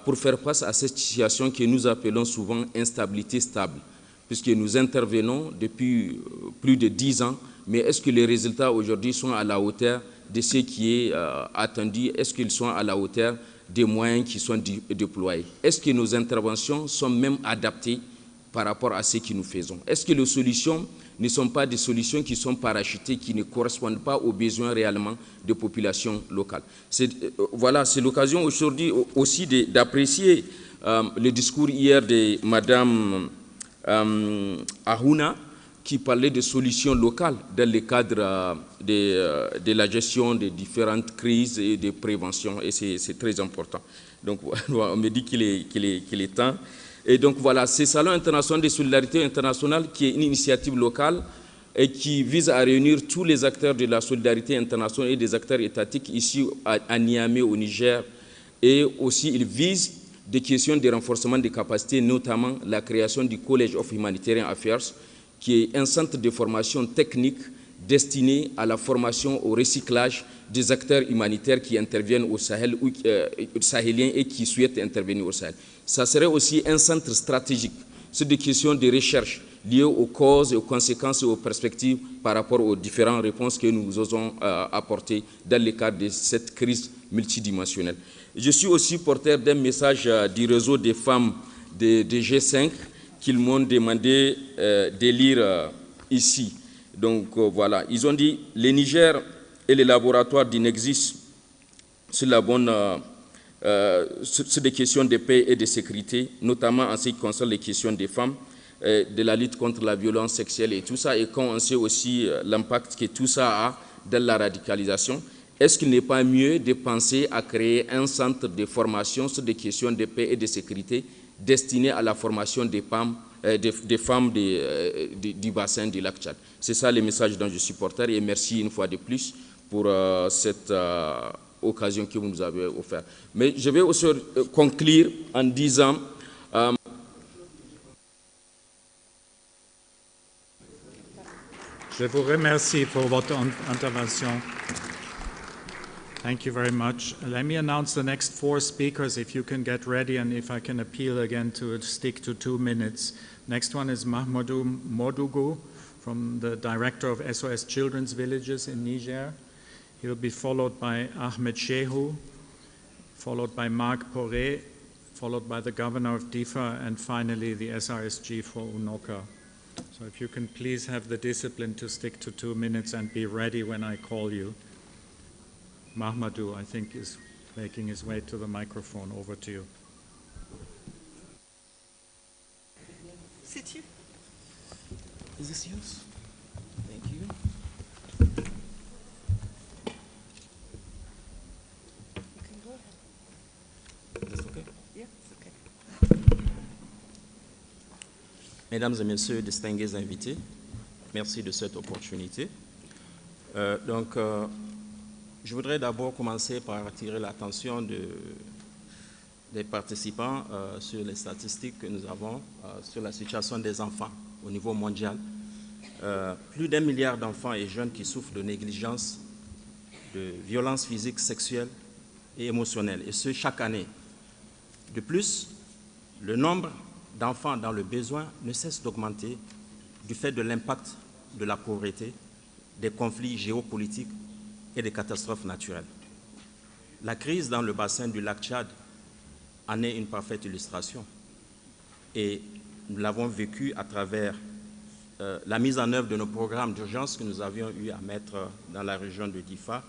pour faire face à cette situation que nous appelons souvent instabilité stable, puisque nous intervenons depuis plus de 10 ans, mais est-ce que les résultats aujourd'hui sont à la hauteur de ce qui est attendu? Est-ce qu'ils sont à la hauteur des moyens qui sont déployés? Est-ce que nos interventions sont même adaptées par rapport à ce que nous faisons? Est-ce que les solutions ne sont pas des solutions qui sont parachutées, qui ne correspondent pas aux besoins réellement des populations locales? Voilà, c'est l'occasion aujourd'hui aussi d'apprécier le discours hier de Madame Ahouna, qui parlait de solutions locales dans le cadre de la gestion des différentes crises et de prévention, et c'est très important. Donc, on me dit qu'il est temps. Et donc voilà, ce Salon international de solidarité internationale qui est une initiative locale et qui vise à réunir tous les acteurs de la solidarité internationale et des acteurs étatiques ici à Niamey, au Niger. Et aussi, il vise des questions de renforcement des capacités, notamment la création du College of Humanitarian Affairs, qui est un centre de formation technique destiné à la formation au recyclage des acteurs humanitaires qui interviennent au Sahel ou sahéliens et qui souhaitent intervenir au Sahel. Ça serait aussi un centre stratégique sur des questions de recherche liées aux causes, aux conséquences et aux perspectives par rapport aux différentes réponses que nous osons apporter dans le cadre de cette crise multidimensionnelle. Je suis aussi porteur d'un message du réseau des femmes de G5 qu'ils m'ont demandé de lire ici. Donc voilà, ils ont dit « Le Niger et les laboratoires d'Inexis sur la bonne... sur des questions de paix et de sécurité, notamment en ce qui concerne les questions des femmes, de la lutte contre la violence sexuelle et tout ça, et quand on sait aussi l'impact que tout ça a dans la radicalisation, est-ce qu'il n'est pas mieux de penser à créer un centre de formation sur des questions de paix et de sécurité destiné à la formation des femmes, du bassin du lac Tchad? C'est ça le message dont je suis porteur, et merci une fois de plus pour cette occasion que vous nous avez offerte. Mais je vais aussi conclure en disant
je vous remercie pour votre intervention. Thank you very much. Let me announce the next 4 speakers, if you can get ready, and if I can appeal again to stick to 2 minutes. Next one is Mahmoudou Modougou, from the director of SOS Children's Villages in Niger. He'll be followed by Ahmed Shehu, followed by Marc Poré, followed by the governor of Difa, and finally the SRSG for Unoka. So if you can please have the discipline to stick to 2 minutes and be ready when I call you. Mahmoudou, I think, is making his way to the microphone. Over to you.
Sit here. Is this yours? Thank you. You can go ahead. Is this okay? Yeah, it's okay.
Mesdames et messieurs, distingués invités, merci de cette opportunité. Je voudrais d'abord commencer par attirer l'attention des participants sur les statistiques que nous avons sur la situation des enfants au niveau mondial. Plus d'1 milliard d'enfants et jeunes qui souffrent de négligence, de violences physiques, sexuelles et émotionnelles, et ce, chaque année. De plus, le nombre d'enfants dans le besoin ne cesse d'augmenter du fait de l'impact de la pauvreté, des conflits géopolitiques et des catastrophes naturelles. La crise dans le bassin du lac Tchad en est une parfaite illustration. Et nous l'avons vécu à travers la mise en œuvre de nos programmes d'urgence que nous avions eu à mettre dans la région de Difa,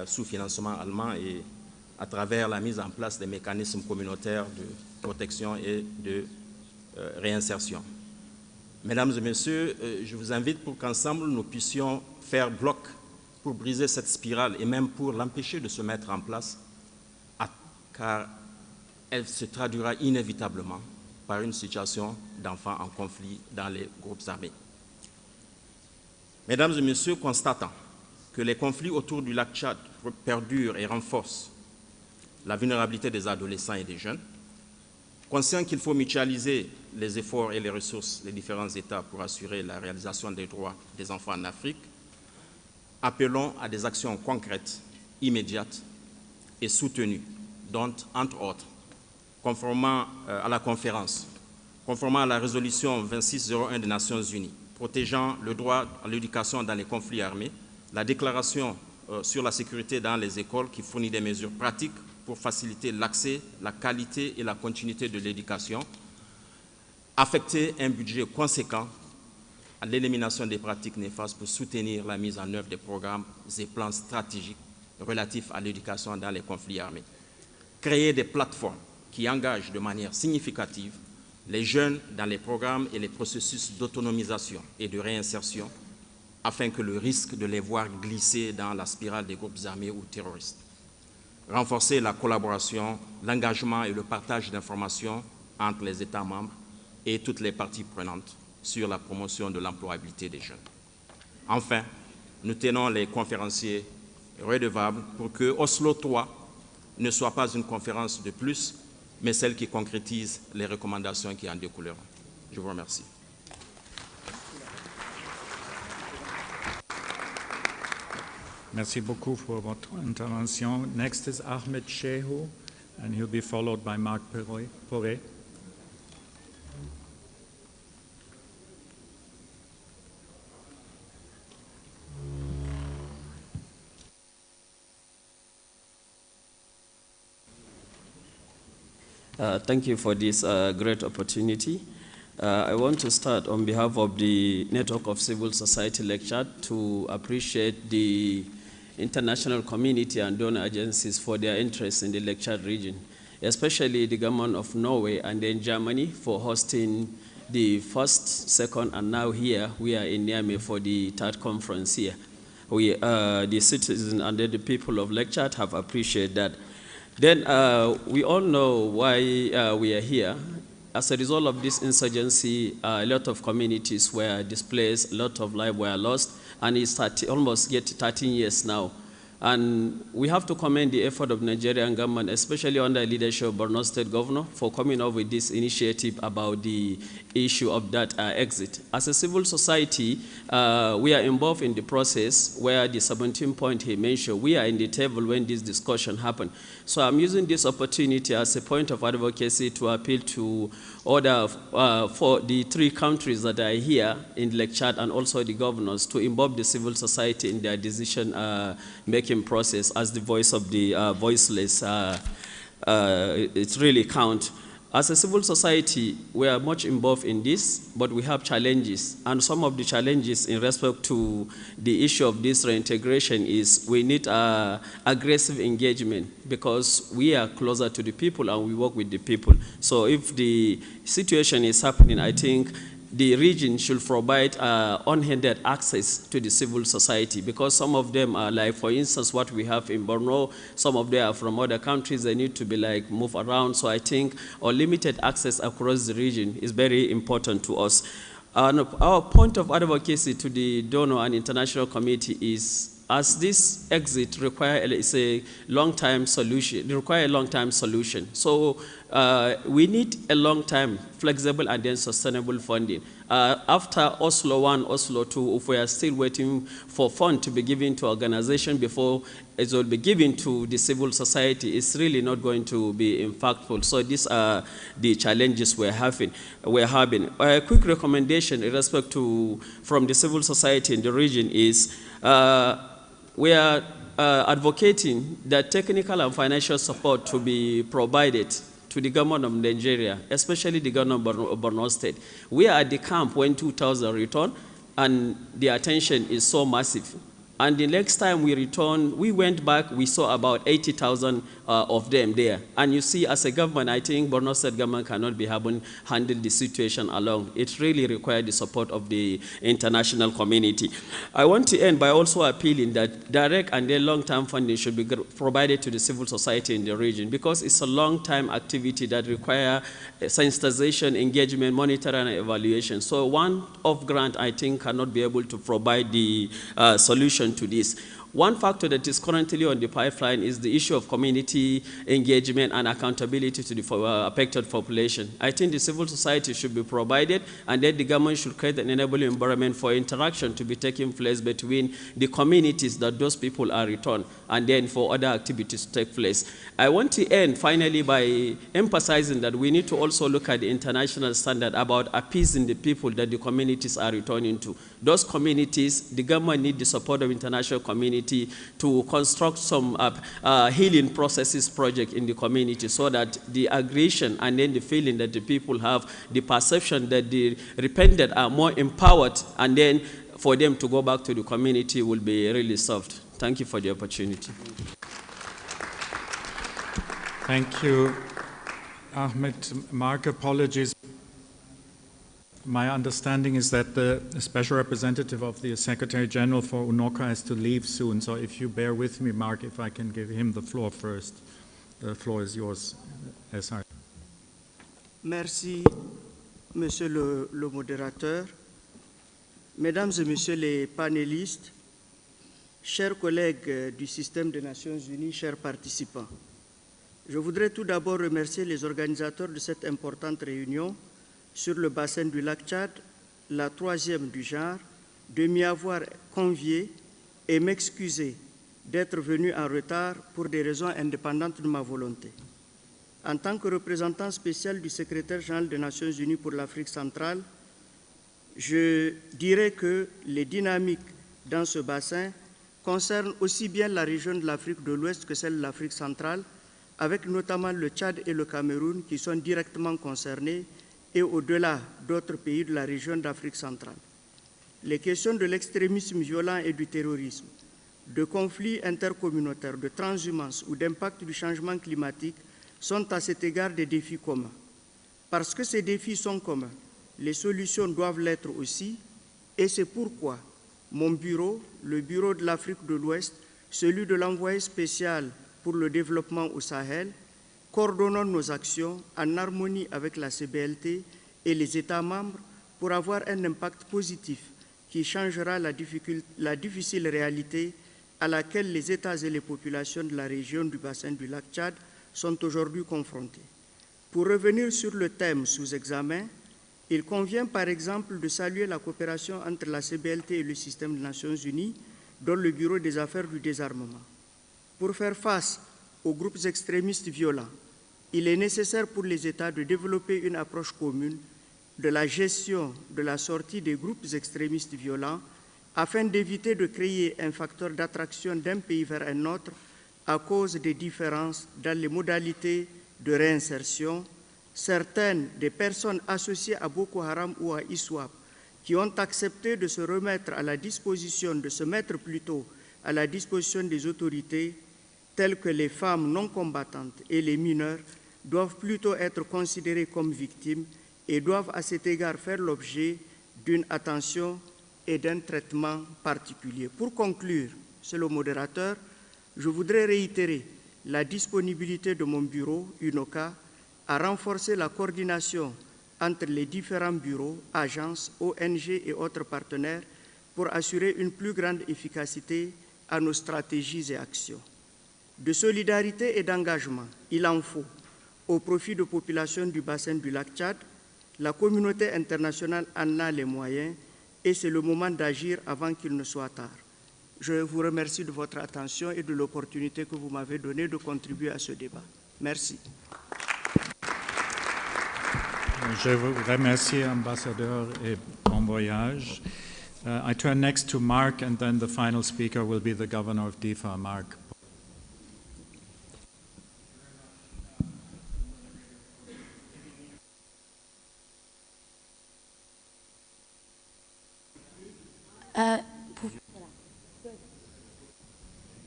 sous financement allemand, et à travers la mise en place des mécanismes communautaires de protection et de réinsertion. Mesdames et messieurs, je vous invite pour qu'ensemble nous puissions faire bloc pour briser cette spirale et même pour l'empêcher de se mettre en place, car elle se traduira inévitablement par une situation d'enfants en conflit dans les groupes armés. Mesdames et messieurs, constatant que les conflits autour du lac Tchad perdurent et renforcent la vulnérabilité des adolescents et des jeunes, conscient qu'il faut mutualiser les efforts et les ressources des différents États pour assurer la réalisation des droits des enfants en Afrique, appelons à des actions concrètes, immédiates et soutenues, dont, entre autres, conformément à la conférence, conformément à la résolution 2601 des Nations Unies, protégeant le droit à l'éducation dans les conflits armés, la déclaration sur la sécurité dans les écoles qui fournit des mesures pratiques pour faciliter l'accès, la qualité et la continuité de l'éducation, affecter un budget conséquent à l'élimination des pratiques néfastes pour soutenir la mise en œuvre des programmes et plans stratégiques relatifs à l'éducation dans les conflits armés. Créer des plateformes qui engagent de manière significative les jeunes dans les programmes et les processus d'autonomisation et de réinsertion afin que le risque de les voir glisser dans la spirale des groupes armés ou terroristes. Renforcer la collaboration, l'engagement et le partage d'informations entre les États membres et toutes les parties prenantes sur la promotion de l'employabilité des jeunes. Enfin, nous tenons les conférenciers redevables pour que Oslo 3 ne soit pas une conférence de plus, mais celle qui concrétise les recommandations qui en découleront. Je vous remercie.
Merci beaucoup pour votre intervention. Next is Ahmed Shehu, and he'll be followed by Marc Poré.
Thank you for this great opportunity. I want to start on behalf of the Network of Civil Society Lecture to appreciate the international community and donor agencies for their interest in the lecture region, especially the government of Norway and then Germany for hosting the first, second, and now here we are in Niamey for the third conference here. We, the citizens and the people of lecture have appreciated that. Then we all know why we are here. As a result of this insurgency, a lot of communities were displaced, a lot of lives were lost, and it's almost 13 years now. And we have to commend the effort of Nigerian government, especially under the leadership of Borno State Governor, for coming up with this initiative about the issue of that exit. As a civil society, we are involved in the process where the 17 point he mentioned, we are in the table when this discussion happened. So I'm using this opportunity as a point of advocacy to appeal to order for the 3 countries that are here in Lake Chad and also the governors to involve the civil society in their decision-making process as the voice of the voiceless. It really counts. As a civil society, we are much involved in this, but we have challenges. And some of the challenges in respect to the issue of this reintegration is we need aggressive engagement because we are closer to the people and we work with the people. So if the situation is happening, I think the region should provide unhindered access to the civil society because some of them are like, for instance, what we have in Borno, some of them are from other countries, they need to be like move around. So I think unlimited access across the region is very important to us. Our point of advocacy to the donor and international committee is as this exit requires a long-term solution, require a long-term solution. So we need a long-term, flexible, and then sustainable funding. After Oslo 1, Oslo 2, if we are still waiting for funds to be given to organizations before it will be given to the civil society, it's really not going to be impactful. So these are the challenges we're having. A quick recommendation in respect to from the civil society in the region is we are advocating that technical and financial support to be provided to the government of Nigeria, especially the government of Borno State. We are at the camp when 2,000 return, and the attention is so massive. And the next time we returned, we went back, we saw about 80,000 of them there. And you see, as a government, I think Borno State government cannot be handle the situation alone. It really requires the support of the international community. I want to end by also appealing that direct and then long-term funding should be provided to the civil society in the region because it's a long-term activity that requires sensitization, engagement, monitoring, and evaluation. So one-off grant, I think, cannot be able to provide the solution to this. One factor that is currently on the pipeline is the issue of community engagement and accountability to the affected population. I think the civil society should be provided, and then the government should create an enabling environment for interaction to be taking place between the communities that those people are returned, and then for other activities to take place. I want to end finally by emphasizing that we need to also look at the international standard about appeasing the people that the communities are returning to. Those communities, the government needs the support of international community to construct some healing processes project in the community so that the aggression and then the feeling that the people have, the perception that the repentant are more empowered, and then for them to go back to the community will be really solved. Thank you for the opportunity.
Thank you, Ahmed. Mark, apologies. My understanding is that the special representative of the Secretary General for UNOCHA has to leave soon. So if you bear with me, Mark, if I can give him the floor first. The floor is yours, SR.
Merci, Monsieur le modérateur. Mesdames et Messieurs les panélistes, chers collègues du système des Nations Unies, chers participants, je voudrais tout d'abord remercier les organisateurs de cette importante réunion sur le bassin du lac Tchad, la 3e du genre, de m'y avoir convié et m'excuser d'être venu en retard pour des raisons indépendantes de ma volonté. En tant que représentant spécial du secrétaire général des Nations Unies pour l'Afrique centrale, je dirais que les dynamiques dans ce bassin concernent aussi bien la région de l'Afrique de l'Ouest que celle de l'Afrique centrale, avec notamment le Tchad et le Cameroun qui sont directement concernés et au-delà d'autres pays de la région d'Afrique centrale. Les questions de l'extrémisme violent et du terrorisme, de conflits intercommunautaires, de transhumance ou d'impact du changement climatique sont à cet égard des défis communs. Parce que ces défis sont communs, les solutions doivent l'être aussi, et c'est pourquoi mon bureau, le bureau de l'Afrique de l'Ouest, celui de l'envoyé spécial pour le développement au Sahel, coordonnons nos actions en harmonie avec la CBLT et les États membres pour avoir un impact positif qui changera la difficile réalité à laquelle les États et les populations de la région du bassin du lac Tchad sont aujourd'hui confrontés. Pour revenir sur le thème sous examen, il convient par exemple de saluer la coopération entre la CBLT et le système des Nations Unies, dont le Bureau des affaires du désarmement. Pour faire face aux groupes extrémistes violents, il est nécessaire pour les États de développer une approche commune de la gestion de la sortie des groupes extrémistes violents afin d'éviter de créer un facteur d'attraction d'un pays vers un autre à cause des différences dans les modalités de réinsertion. Certaines des personnes associées à Boko Haram ou à ISWAP qui ont accepté de se remettre à la disposition, de se mettre plutôt à la disposition des autorités, telles que les femmes non combattantes et les mineurs, doivent plutôt être considérées comme victimes et doivent à cet égard faire l'objet d'une attention et d'un traitement particulier. Pour conclure, Monsieur le modérateur, je voudrais réitérer la disponibilité de mon bureau, UNOCA, à renforcer la coordination entre les différents bureaux, agences, ONG et autres partenaires pour assurer une plus grande efficacité à nos stratégies et actions. De solidarité et d'engagement, il en faut au profit de populations du bassin du lac Tchad. La communauté internationale en a les moyens et c'est le moment d'agir avant qu'il ne soit tard. Je vous remercie de votre attention et de l'opportunité que vous m'avez donnée de contribuer à ce débat. Merci.
Je vous remercie, ambassadeur, et bon voyage. I turn next to Mark, and then the final speaker will be the governor of DIFA, Mark.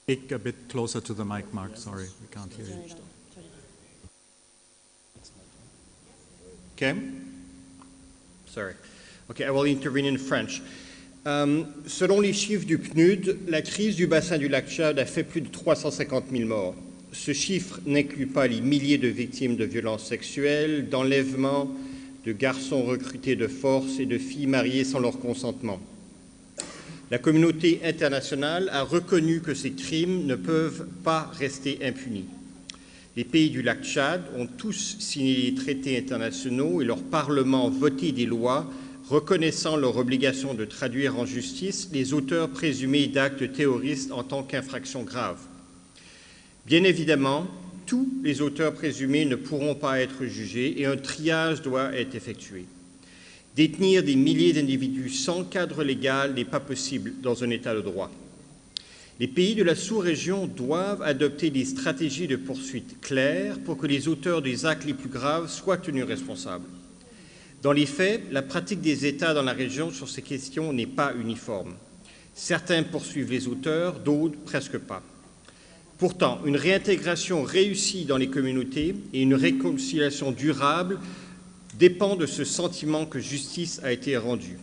Speak a bit closer to the mic, Mark. Sorry, we can't hear you.
Okay. Sorry. Okay, I will intervene in French. Selon les chiffres du PNUD, la crise du bassin du lac Tchad a fait plus de 350 000 morts. Ce chiffre n'inclut pas les milliers de victimes de violences sexuelles, d'enlèvements, de garçons recrutés de force et de filles mariées sans leur consentement. La communauté internationale a reconnu que ces crimes ne peuvent pas rester impunis. Les pays du lac Tchad ont tous signé les traités internationaux et leurs parlements voté des lois reconnaissant leur obligation de traduire en justice les auteurs présumés d'actes terroristes en tant qu'infractions graves. Bien évidemment, tous les auteurs présumés ne pourront pas être jugés et un triage doit être effectué. Détenir des milliers d'individus sans cadre légal n'est pas possible dans un État de droit. Les pays de la sous-région doivent adopter des stratégies de poursuite claires pour que les auteurs des actes les plus graves soient tenus responsables. Dans les faits, la pratique des États dans la région sur ces questions n'est pas uniforme. Certains poursuivent les auteurs, d'autres presque pas. Pourtant, une réintégration réussie dans les communautés et une réconciliation durable dépend de ce sentiment que justice a été rendue.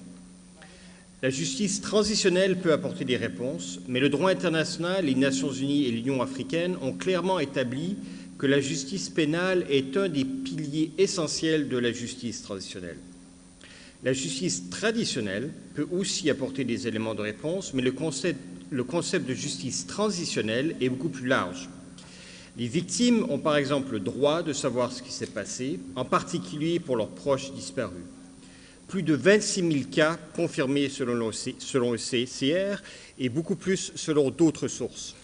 La justice transitionnelle peut apporter des réponses, mais le droit international, les Nations Unies et l'Union africaine ont clairement établi que la justice pénale est un des piliers essentiels de la justice traditionnelle. La justice traditionnelle peut aussi apporter des éléments de réponse, mais le concept de justice transitionnelle est beaucoup plus large. Les victimes ont par exemple le droit de savoir ce qui s'est passé, en particulier pour leurs proches disparus. Plus de 26 000 cas confirmés selon le CCR et beaucoup plus selon d'autres sources.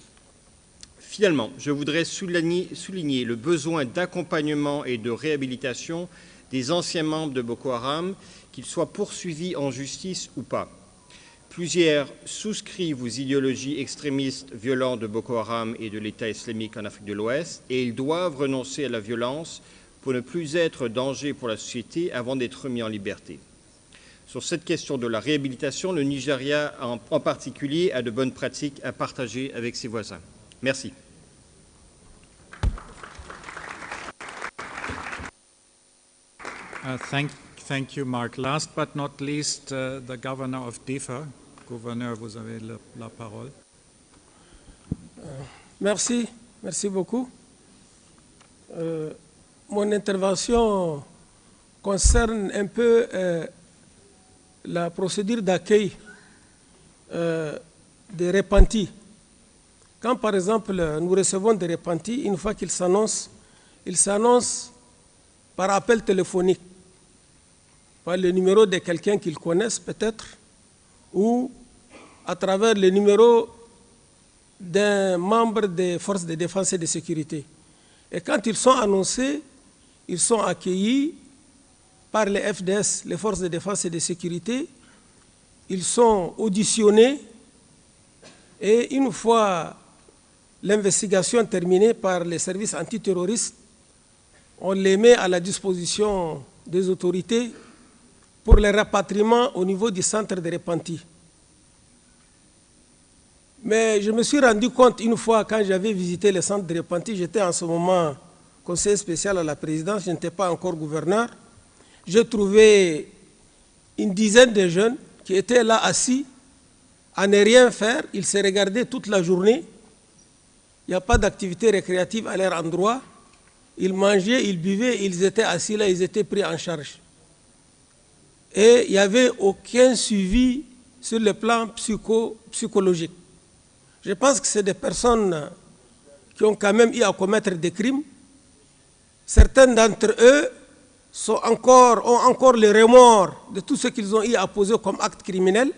Finalement, je voudrais souligner le besoin d'accompagnement et de réhabilitation des anciens membres de Boko Haram, qu'ils soient poursuivis en justice ou pas. Plusieurs souscrivent aux idéologies extrémistes violentes de Boko Haram et de l'État islamique en Afrique de l'Ouest et ils doivent renoncer à la violence pour ne plus être un danger pour la société avant d'être mis en liberté. Sur cette question de la réhabilitation, le Nigeria en particulier a de bonnes pratiques à partager avec ses voisins. Merci.
Thank you, Mark. Last but not least, the governor of DIFA. Gouverneur, vous avez la parole.
Merci beaucoup. Mon intervention concerne un peu la procédure d'accueil des repentis Quand par exemple nous recevons des repentis, une fois qu'ils s'annoncent, ils s'annoncent par appel téléphonique, par le numéro de quelqu'un qu'ils connaissent peut-être, ou à travers le numéro d'un membre des forces de défense et de sécurité. Et quand ils sont annoncés, ils sont accueillis par les FDS, les forces de défense et de sécurité. Ils sont auditionnés et une fois l'investigation terminée par les services antiterroristes, on les met à la disposition des autorités pour le rapatriement au niveau du centre de repentis. Mais je me suis rendu compte une fois quand j'avais visité le centre de repentis, j'étais en ce moment conseiller spécial à la présidence, je n'étais pas encore gouverneur. J'ai trouvé une dizaine de jeunes qui étaient là assis, à ne rien faire, ils se regardaient toute la journée. Il n'y a pas d'activité récréative à leur endroit. Ils mangeaient, ils buvaient, ils étaient assis là, ils étaient pris en charge. Et il n'y avait aucun suivi sur le plan psychologique. Je pense que c'est des personnes qui ont quand même eu à commettre des crimes. Certains d'entre eux ont encore le remords de tout ce qu'ils ont eu à poser comme acte criminel.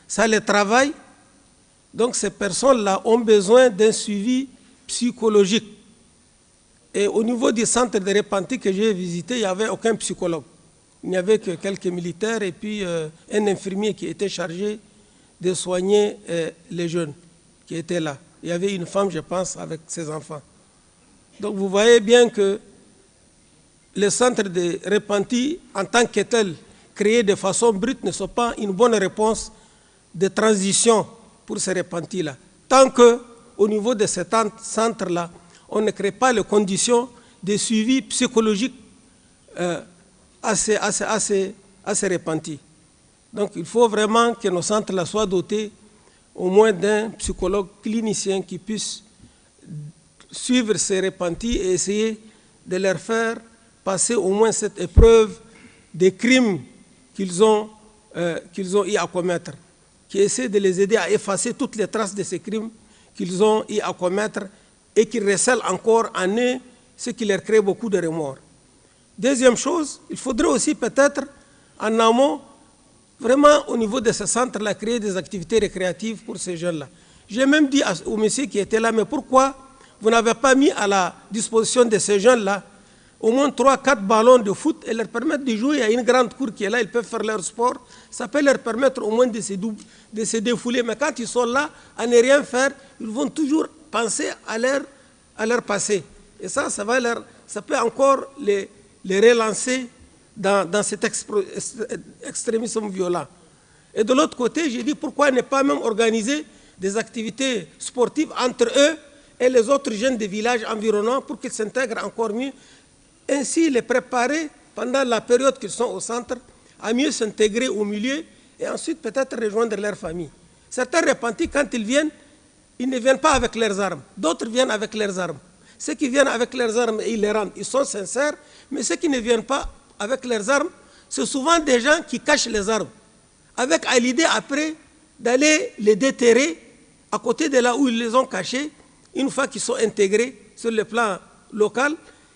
Ça les travaille. Donc ces personnes-là ont besoin d'un suivi psychologique. Et au niveau du centre de repentis que j'ai visité, il n'y avait aucun psychologue. Il n'y avait que quelques militaires et puis un infirmier qui était chargé de soigner les jeunes qui étaient là. Il y avait une femme, je pense, avec ses enfants. Donc vous voyez bien que les centres de repentis, en tant que tels, créés de façon brute, ne sont pas une bonne réponse de transition pour ces repentis-là. Tant qu'au niveau de ces centres-là, on ne crée pas les conditions de suivi psychologique à ces repentis. Donc il faut vraiment que nos centres-là soient dotés au moins d'un psychologue clinicien qui puisse suivre ces repentis et essayer de leur faire passer au moins cette épreuve des crimes qu'ils ont eu à commettre, qui essaie de les aider à effacer toutes les traces de ces crimes qu'ils ont eu à commettre et qui recèlent encore en eux ce qui leur crée beaucoup de remords. Deuxième chose, il faudrait aussi peut-être en amont, vraiment au niveau de ce centre-là, créer des activités récréatives pour ces jeunes-là. J'ai même dit au monsieur qui était là, mais pourquoi vous n'avez pas mis à la disposition de ces jeunes-là au moins 3-4 ballons de foot et leur permettre de jouer. Il y a une grande cour qui est là, ils peuvent faire leur sport. Ça peut leur permettre au moins de se défouler. Mais quand ils sont là, à ne rien faire, ils vont toujours penser à leur passé. Et ça peut encore les relancer dans cet extrémisme violent. Et de l'autre côté, j'ai dit pourquoi ne pas même organiser des activités sportives entre eux et les autres jeunes des villages environnants pour qu'ils s'intègrent encore mieux. Ainsi, les préparer pendant la période qu'ils sont au centre à mieux s'intégrer au milieu et ensuite peut-être rejoindre leur famille. Certains repentis, quand ils viennent, ils ne viennent pas avec leurs armes. D'autres viennent avec leurs armes. Ceux qui viennent avec leurs armes et ils les rendent, ils sont sincères, mais ceux qui ne viennent pas avec leurs armes, c'est souvent des gens qui cachent les armes, avec à l'idée après d'aller les déterrer à côté de là où ils les ont cachés, une fois qu'ils sont intégrés sur le plan local,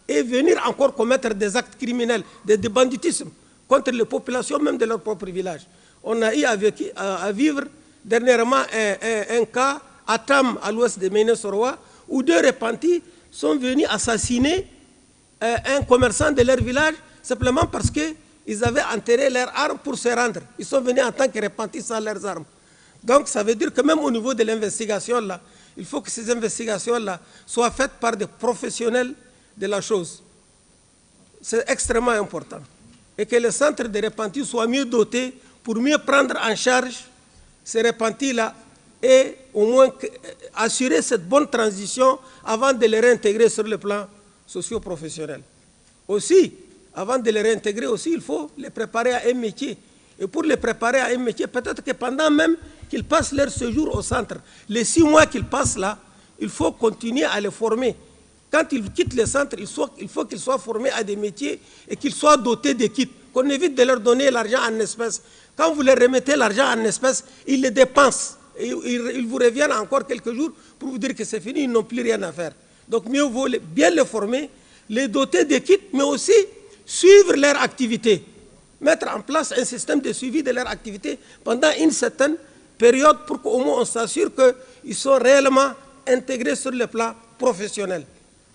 et venir encore commettre des actes criminels, des banditismes contre les populations même de leur propre village. On a eu à vivre dernièrement un cas à Tam, à l'ouest de Méné-Soroa, où 2 repentis sont venus assassiner un commerçant de leur village simplement parce qu'ils avaient enterré leurs armes pour se rendre. Ils sont venus en tant que repentis sans leurs armes. Donc ça veut dire que même au niveau de l'investigation, là, il faut que ces investigations-là soient faites par des professionnels de la chose. C'est extrêmement important. Et que les centres de repentis soient mieux dotés pour mieux prendre en charge ces repentis-là et au moins assurer cette bonne transition avant de les réintégrer sur le plan socio-professionnel. Aussi, avant de les réintégrer aussi, il faut les préparer à un métier. Et pour les préparer à un métier, peut-être que pendant même qu'ils passent leur séjour au centre, les 6 mois qu'ils passent là, il faut continuer à les former. Quand ils quittent le centre, il faut qu'ils soient formés à des métiers et qu'ils soient dotés de kits, qu'on évite de leur donner l'argent en espèces. Quand vous leur remettez l'argent en espèces, ils le dépensent. ils vous reviennent encore quelques jours pour vous dire que c'est fini, ils n'ont plus rien à faire. Donc mieux vaut bien les former, les doter d'équipes, mais aussi suivre leur activité. Mettre en place un système de suivi de leur activité pendant une certaine période pour qu'au moins on s'assure qu'ils sont réellement intégrés sur le plan professionnel.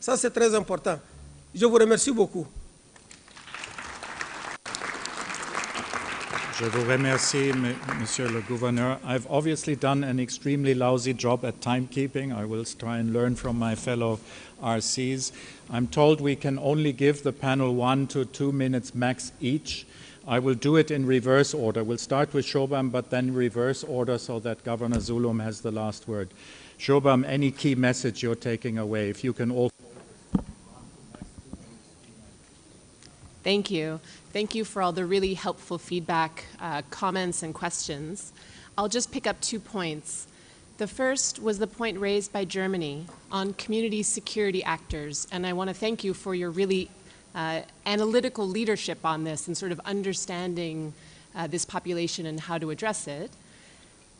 Ça, c'est très important. Je vous remercie beaucoup.
Je vous remercie, Monsieur le Gouverneur. I've obviously done an extremely lousy job at timekeeping. I will try and learn from my fellow RCs. I'm told we can only give the panel 1 to 2 minutes max each. I will do it in reverse order. We'll start with Shobham, but then reverse order so that Governor Zulum has the last word. Shobham, any key message you're taking away? If you can all...
Thank you. Thank you for all the really helpful feedback, comments, and questions. I'll just pick up 2 points. The first was the point raised by Germany on community security actors, and I want to thank you for your really analytical leadership on this and sort of understanding this population and how to address it.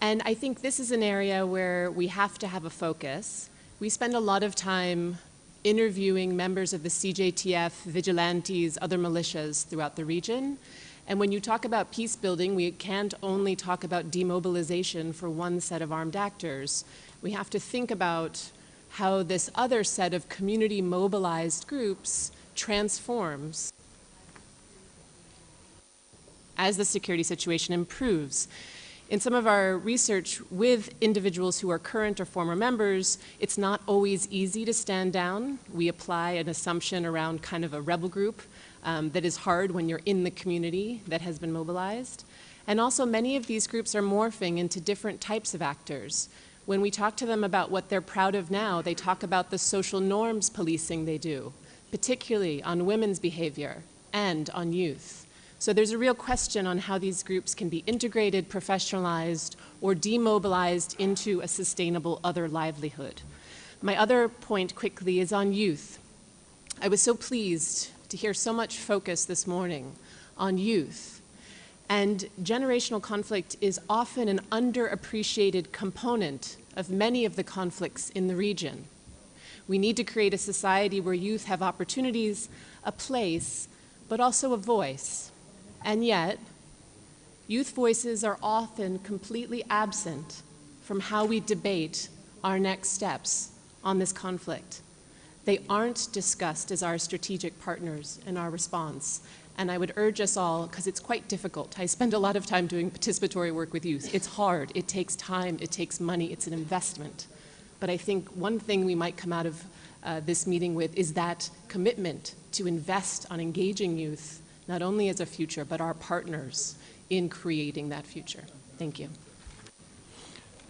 And I think this is an area where we have to have a focus. We spend a lot of time interviewing members of the CJTF, vigilantes, other militias throughout the region. And when you talk about peace building, we can't only talk about demobilization for one set of armed actors. We have to think about how this other set of community mobilized groups transforms as the security situation improves. In some of our research with individuals who are current or former members, it's not always easy to stand down. We apply an assumption around kind of a rebel group that is hard when you're in the community that has been mobilized. And also many of these groups are morphing into different types of actors. When we talk to them about what they're proud of now, they talk about the social norms policing they do, particularly on women's behavior and on youth. So there's a real question on how these groups can be integrated, professionalized, or demobilized into a sustainable other livelihood. My other point quickly is on youth. I was so pleased to hear so much focus this morning on youth. And generational conflict is often an underappreciated component of many of the conflicts in the region. We need to create a society where youth have opportunities, a place, but also a voice. And yet, youth voices are often completely absent from how we debate our next steps on this conflict. They aren't discussed as our strategic partners in our response. And I would urge us all, because it's quite difficult. I spend a lot of time doing participatory work with youth. It's hard, it takes time, it takes money, it's an investment. But I think one thing we might come out of this meeting with is that commitment to invest on engaging youth, not only as a future, but our partners in creating that future. Thank you.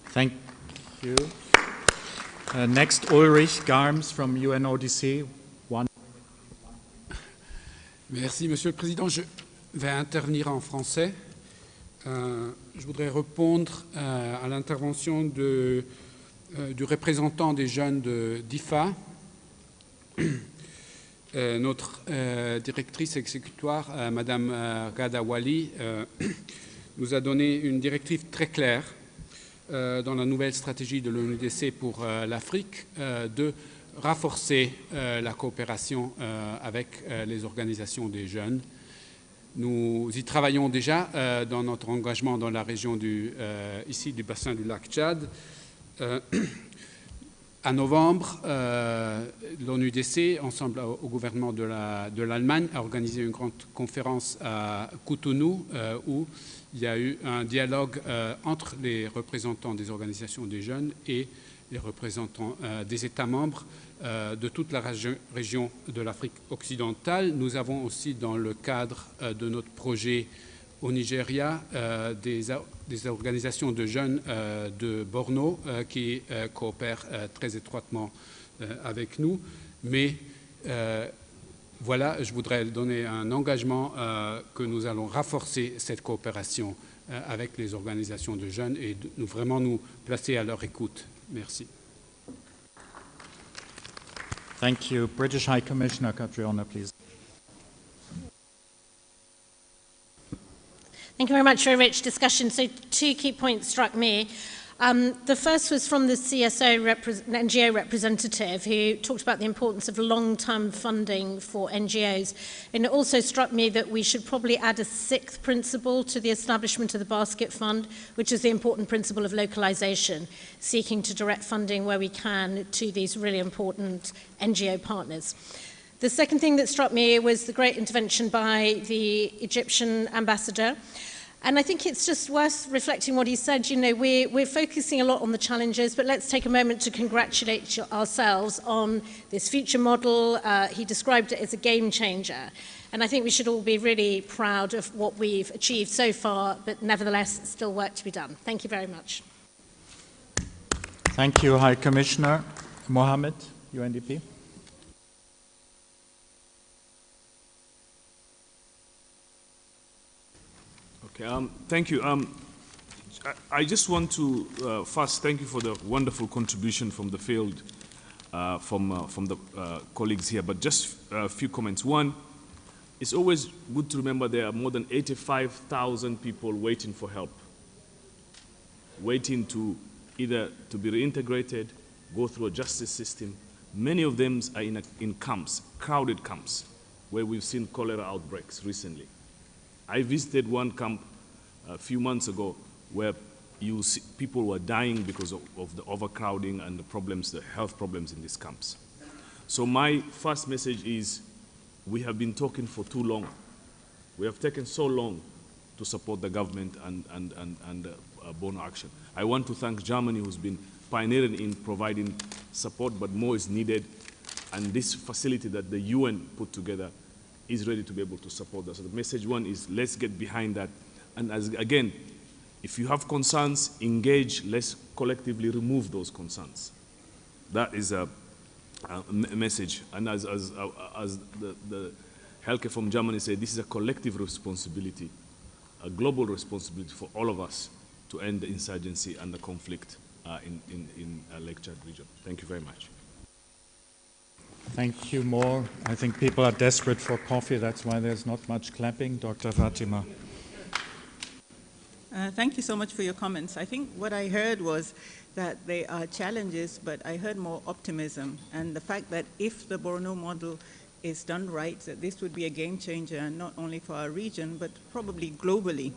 Thank you. Next, Ulrich Garms from UNODC.
Merci, Monsieur le Président. Je vais intervenir en français. Je voudrais répondre à l'intervention du représentant des jeunes de d'IFA. Notre directrice exécutoire, Madame Gadawali, nous a donné une directive très claire dans la nouvelle stratégie de l'ONUDC pour l'Afrique de renforcer la coopération avec les organisations des jeunes. Nous y travaillons déjà dans notre engagement dans la région ici du bassin du lac Tchad. En novembre, l'ONUDC, ensemble au gouvernement de l'Allemagne, a organisé une grande conférence à Cotonou où il y a eu un dialogue entre les représentants des organisations des jeunes et les représentants des États membres de toute la région de l'Afrique occidentale. Nous avons aussi, dans le cadre de notre projet au Nigeria, des organisations de jeunes de Borno qui coopèrent très étroitement avec nous. Mais voilà, je voudrais donner un engagement que nous allons renforcer cette coopération avec les organisations de jeunes et vraiment nous placer à leur écoute. Merci.
Thank you. British High Commissioner Catriona, please.
Thank you very much for a rich discussion. So 2 key points struck me. The first was from the CSO NGO representative who talked about the importance of long-term funding for NGOs. And it also struck me that we should probably add a sixth principle to the establishment of the basket fund, which is the important principle of localization, seeking to direct funding where we can to these really important NGO partners. The second thing that struck me was the great intervention by the Egyptian ambassador. And I think it's just worth reflecting what he said. You know, we're focusing a lot on the challenges, but let's take a moment to congratulate ourselves on this future model. He described it as a game changer. And I think we should all be really proud of what we've achieved so far, but nevertheless, still work to be done. Thank you very much.
Thank you, High Commissioner. Mohammed, UNDP.
Okay, thank you. I just want to first thank you for the wonderful contribution from the field, from the colleagues here, but just a few comments. One, it's always good to remember there are more than 85,000 people waiting for help, waiting to either to be reintegrated, go through a justice system. Many of them are in camps, crowded camps, where we've seen cholera outbreaks recently. I visited one camp a few months ago where people were dying because of the overcrowding and the problems, the health problems in these camps. So my first message is, we have been talking for too long. We have taken so long to support the government and Bono action. I want to thank Germany, who's been pioneering in providing support, but more is needed. And this facility that the UN put together is ready to be able to support that. So the message one is, let's get behind that. And again, if you have concerns, engage, let's collectively remove those concerns. That is a message. And as the Helke from Germany said, this is a collective responsibility, a global responsibility for all of us to end the insurgency and the conflict in Lake Chad region. Thank you very much.
Thank you more. I think people are desperate for coffee. That's why there's not much clapping. Dr. Fatima.
Thank you so much for your comments. I think what I heard was that there are challenges, but I heard more optimism. And the fact that if the Borno model is done right, that this would be a game changer, not only for our region, but probably globally.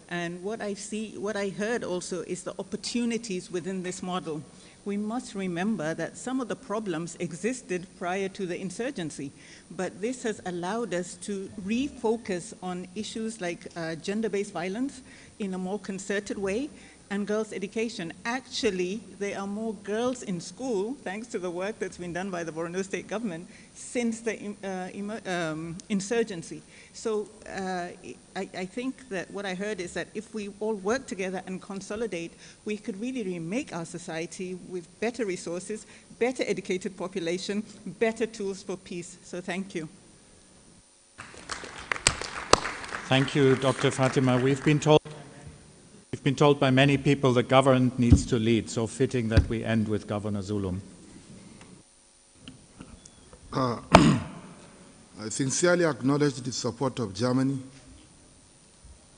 And what I heard also is the opportunities within this model. We must remember that some of the problems existed prior to the insurgency, but this has allowed us to refocus on issues like gender-based violence in a more concerted way, and girls' education. Actually, there are more girls in school, thanks to the work that's been done by the Borno State government since the insurgency. So I think that what I heard is that if we all work together and consolidate, we could really remake our society with better resources, better educated population, better tools for peace. So thank you.
Thank you, Dr. Fatima. We've been told by many people the government needs to lead, so fitting that we end with Governor Zulum.
I sincerely acknowledge the support of Germany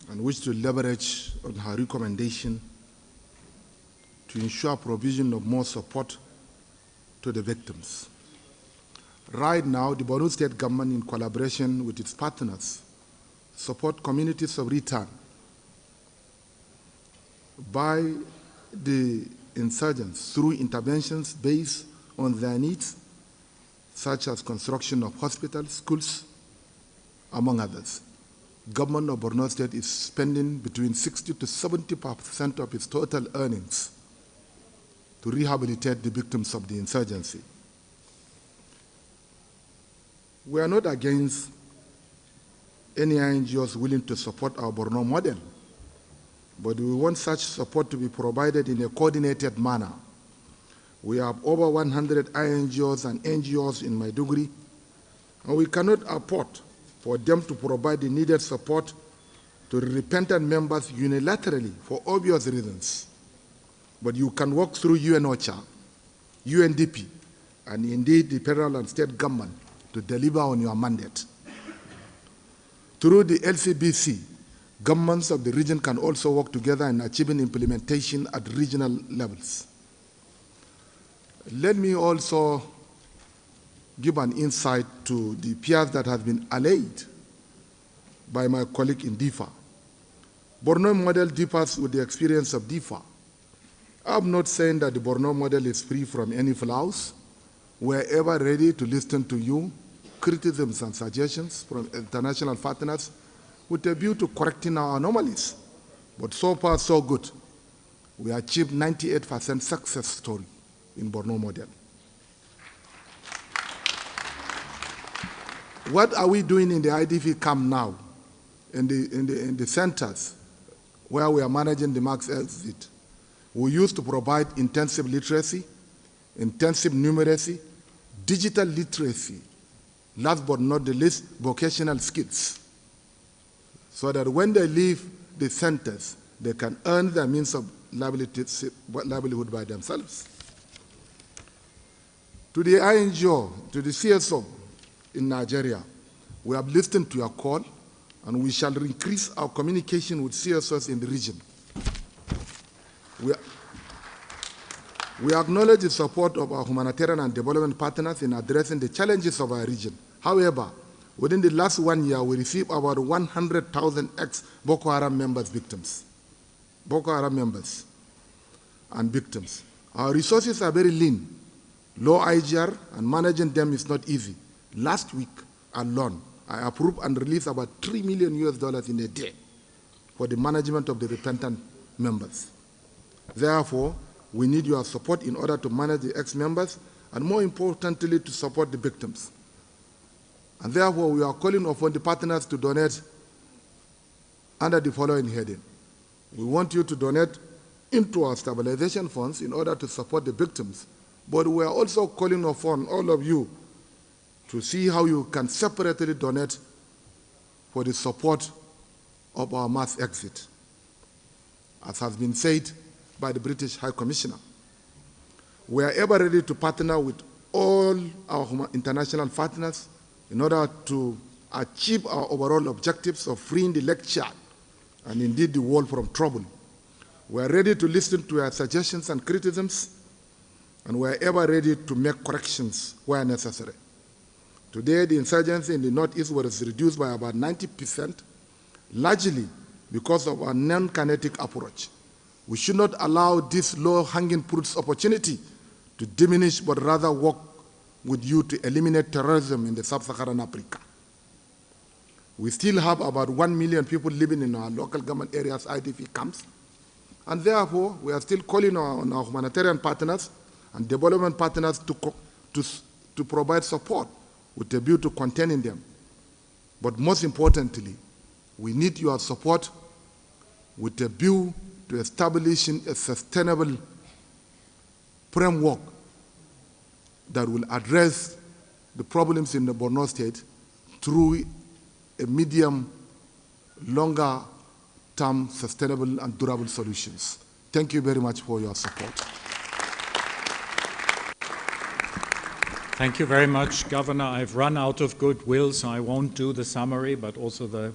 and wish to leverage on her recommendation to ensure provision of more support to the victims. Right now, the Borno State government, in collaboration with its partners, support communities of return by the insurgents through interventions based on their needs, such as construction of hospitals, schools, among others. Government of Borno State is spending between 60 to 70% of its total earnings to rehabilitate the victims of the insurgency. We are not against any NGOs willing to support our Borno model, but we want such support to be provided in a coordinated manner. We have over 100 INGOs and NGOs in Maiduguri, and we cannot afford for them to provide the needed support to repentant members unilaterally for obvious reasons. But you can work through UNOCHA, UNDP, and indeed the federal and state government to deliver on your mandate. Through the LCBC Governments of the region can also work together in achieving implementation at regional levels. Let me also give an insight to the peers that have been allayed by my colleague in DIFA. Borno model differs with the experience of DIFA. I'm not saying that the Borno model is free from any flaws. We're ever ready to listen to you, criticisms and suggestions from international partners with a view to correcting our anomalies. But so far, so good. We achieved 98% success story in Borno model. What are we doing in the IDP camp now, in the centers where we are managing the mass exit? We used to provide intensive literacy, intensive numeracy, digital literacy, last but not the least, vocational skills, so that when they leave the centers, they can earn their means of livelihood by themselves. To the INGO, to the CSO in Nigeria, we have listened to your call, and we shall increase our communication with CSOs in the region. We acknowledge the support of our humanitarian and development partners in addressing the challenges of our region. However, within the last 1 year, we received about 100,000 ex-Boko Haram members and victims. Our resources are very lean, low IGR, and managing them is not easy. Last week alone, I approved and released about $3 million in a day for the management of the repentant members. Therefore, we need your support in order to manage the ex-members and, more importantly, to support the victims. And therefore, we are calling upon the partners to donate under the following heading. We want you to donate into our stabilization funds in order to support the victims, but we are also calling upon all of you to see how you can separately donate for the support of our mass exit, as has been said by the British High Commissioner. We are ever ready to partner with all our international partners in order to achieve our overall objectives of freeing the Lake Chad and indeed the world from trouble. We are ready to listen to your suggestions and criticisms, and we are ever ready to make corrections where necessary. Today, the insurgency in the Northeast was reduced by about 90%, largely because of our non-kinetic approach. We should not allow this low-hanging fruits opportunity to diminish, but rather work with you to eliminate terrorism in the sub-Saharan Africa. We still have about 1 million people living in our local government areas, IDP camps, and therefore we are still calling on our humanitarian partners and development partners to provide support with a view to containing them. But most importantly, we need your support with a view to establishing a sustainable framework that will address the problems in the Borno state through a medium, longer-term, sustainable and durable solutions. Thank you very much for your support.
Thank you very much, Governor. I've run out of goodwill, so I won't do the summary, but also the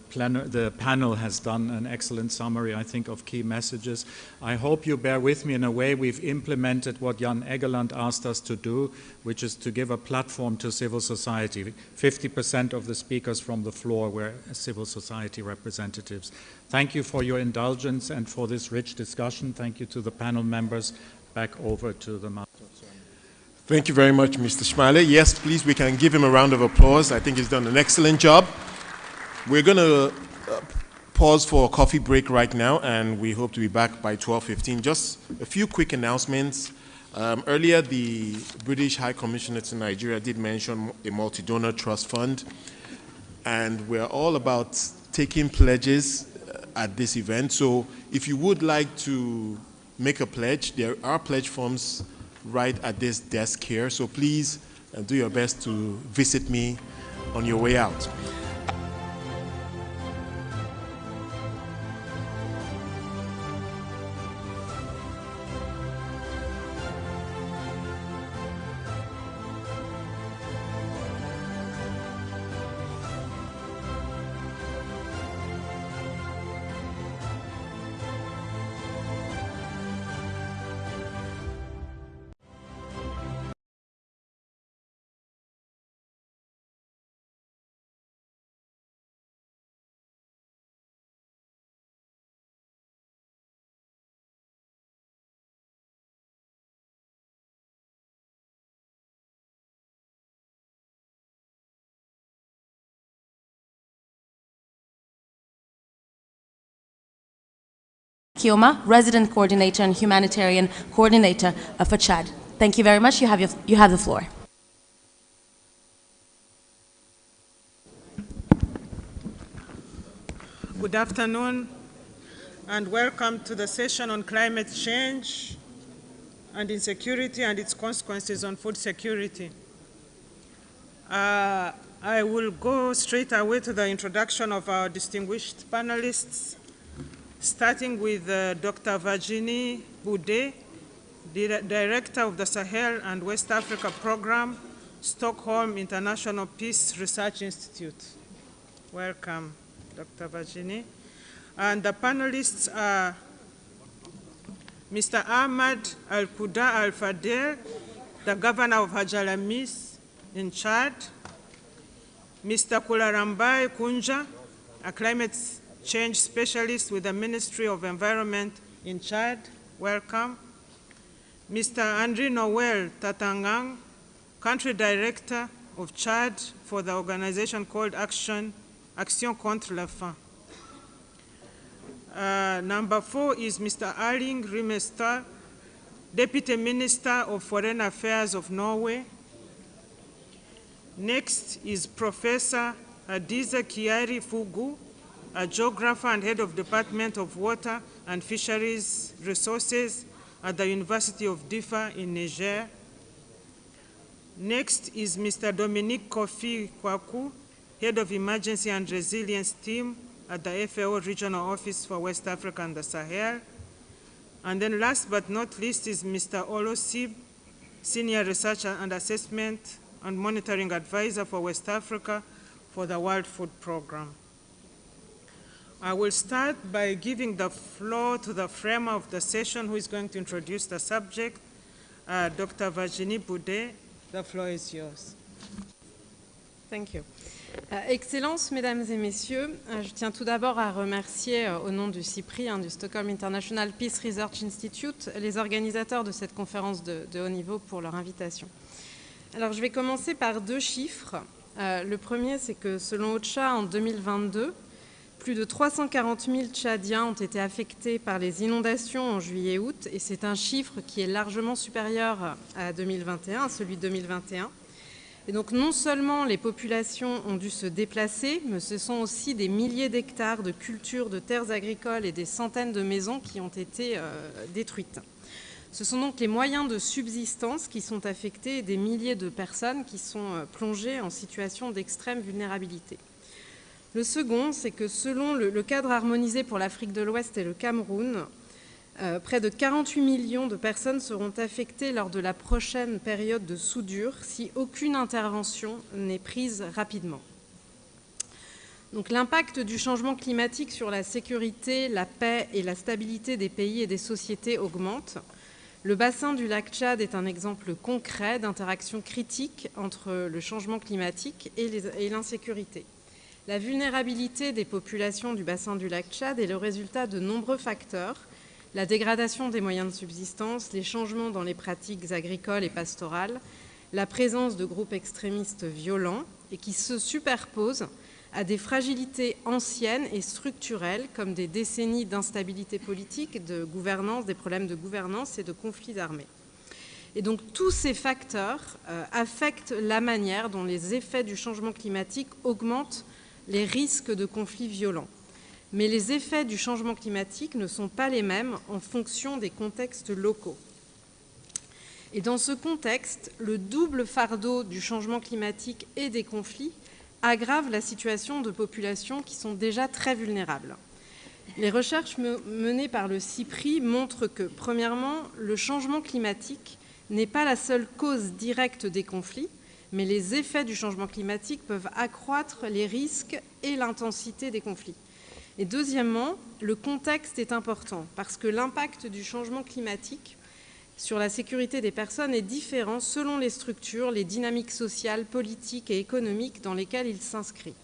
panel has done an excellent summary, I think, of key messages. I hope you bear with me. In a way, we've implemented what Jan Egeland asked us to do, which is to give a platform to civil society. 50% of the speakers from the floor were civil society representatives. Thank you for your indulgence and for this rich discussion. Thank you to the panel members. Back over to the master.
Thank you very much, Mr. Schmale. Yes, please, we can give him a round of applause. I think he's done an excellent job. We're going to pause for a coffee break right now, and we hope to be back by 12:15. Just a few quick announcements. Earlier, the British High Commissioner to Nigeria did mention a multi-donor trust fund, and we're all about taking pledges at this event. So if you would like to make a pledge, there are pledge forms right at this desk here, so please do your best to visit me on your way out.
Kioma, Resident Coordinator and Humanitarian Coordinator for Chad. Thank you very much. You have the floor.
Good afternoon, and welcome to the session on climate change and insecurity and its consequences on food security. I will go straight away to the introduction of our distinguished panelists, starting with Dr. Virginie Boudet, Director of the Sahel and West Africa Program, Stockholm International Peace Research Institute. Welcome, Dr. Virginie. And the panelists are Mr. Ahmad Al-Kuda Al-Fadel, the Governor of Hajalamis in Chad, Mr. Kularambai Kunja, a climate change specialist with the Ministry of Environment in Chad. Welcome. Mr. Andri Noel Tatangang, Country Director of Chad for the organization called Action Contre la Faim. Number 4 is Mr. Erling Rimestad, Deputy Minister of Foreign Affairs of Norway. Next is Professor Hadiza Kiari Fugu, a geographer and head of Department of Water and Fisheries Resources at the University of Diffa in Niger. Next is Mr. Dominique Kofi Kwaku, head of Emergency and Resilience Team at the FAO Regional Office for West Africa and the Sahel. And then last but not least is Mr. Olo Sib, Senior Researcher and Assessment and Monitoring Advisor for West Africa for the World Food Programme. I will start by giving the floor to the framer of the session who is going to introduce the subject, Dr. Virginie Boudet. The floor is yours.
Thank you. Excellences, Mesdames et Messieurs, je tiens tout d'abord à remercier au nom du CIPRI, du Stockholm International Peace Research Institute, les organisateurs de cette conférence de haut niveau pour leur invitation. Alors je vais commencer par 2 chiffres. Le premier, c'est que selon OCHA, en 2022, plus de 340 000 Tchadiens ont été affectés par les inondations en juillet-août, et c'est un chiffre qui est largement supérieur à 2021, à celui de 2021. Et donc non seulement les populations ont dû se déplacer, mais ce sont aussi des milliers d'hectares de cultures, de terres agricoles et des centaines de maisons qui ont été détruites. Ce sont donc les moyens de subsistance qui sont affectés et des milliers de personnes qui sont plongées en situation d'extrême vulnérabilité. Le second, c'est que selon le cadre harmonisé pour l'Afrique de l'Ouest et le Cameroun, près de 48 millions de personnes seront affectées lors de la prochaine période de soudure si aucune intervention n'est prise rapidement. Donc l'impact du changement climatique sur la sécurité, la paix et la stabilité des pays et des sociétés augmente. Le bassin du lac Tchad est un exemple concret d'interaction critique entre le changement climatique et l'insécurité. La vulnérabilité des populations du bassin du lac Tchad est le résultat de nombreux facteurs: la dégradation des moyens de subsistance, les changements dans les pratiques agricoles et pastorales, la présence de groupes extrémistes violents et qui se superposent à des fragilités anciennes et structurelles comme des décennies d'instabilité politique, de gouvernance, des problèmes de gouvernance et de conflits armés. Et donc tous ces facteurs affectent la manière dont les effets du changement climatique augmentent les risques de conflits violents. Mais les effets du changement climatique ne sont pas les mêmes en fonction des contextes locaux. Et dans ce contexte, le double fardeau du changement climatique et des conflits aggrave la situation de populations qui sont déjà très vulnérables. Les recherches menées par le CIPRI montrent que, premièrement, le changement climatique n'est pas la seule cause directe des conflits, mais les effets du changement climatique peuvent accroître les risques et l'intensité des conflits. Et deuxièmement, le contexte est important parce que l'impact du changement climatique sur la sécurité des personnes est différent selon les structures, les dynamiques sociales, politiques et économiques dans lesquelles il s'inscrit.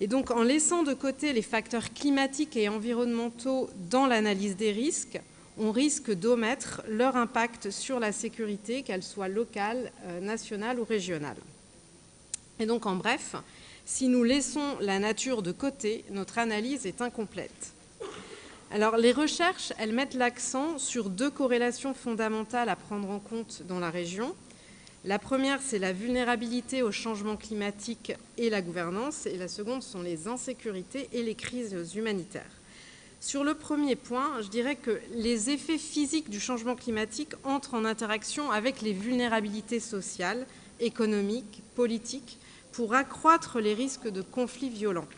Et donc, en laissant de côté les facteurs climatiques et environnementaux dans l'analyse des risques, on risque d'omettre leur impact sur la sécurité, qu'elle soit locale, nationale ou régionale. Et donc, en bref, si nous laissons la nature de côté, notre analyse est incomplète. Alors, les recherches, elles mettent l'accent sur 2 corrélations fondamentales à prendre en compte dans la région. La première, c'est la vulnérabilité au changement climatique et la gouvernance, et la seconde sont les insécurités et les crises humanitaires. Sur le premier point, je dirais que les effets physiques du changement climatique entrent en interaction avec les vulnérabilités sociales, économiques, politiques, pour accroître les risques de conflits violents.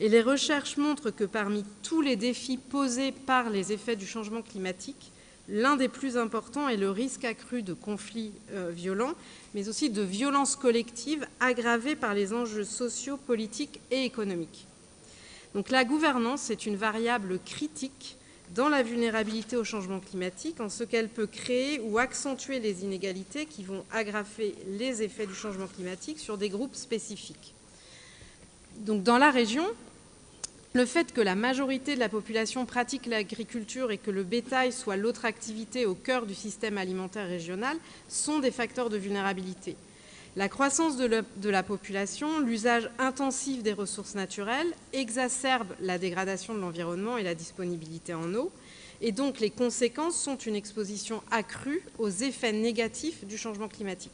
Et les recherches montrent que parmi tous les défis posés par les effets du changement climatique, l'un des plus importants est le risque accru de conflits violents, mais aussi de violences collectives aggravées par les enjeux sociaux, politiques et économiques. Donc la gouvernance est une variable critique dans la vulnérabilité au changement climatique, en ce qu'elle peut créer ou accentuer les inégalités qui vont aggraver les effets du changement climatique sur des groupes spécifiques. Donc dans la région, le fait que la majorité de la population pratique l'agriculture et que le bétail soit l'autre activité au cœur du système alimentaire régional sont des facteurs de vulnérabilité. La croissance de la population, l'usage intensif des ressources naturelles exacerbe la dégradation de l'environnement et la disponibilité en eau. Et donc les conséquences sont une exposition accrue aux effets négatifs du changement climatique.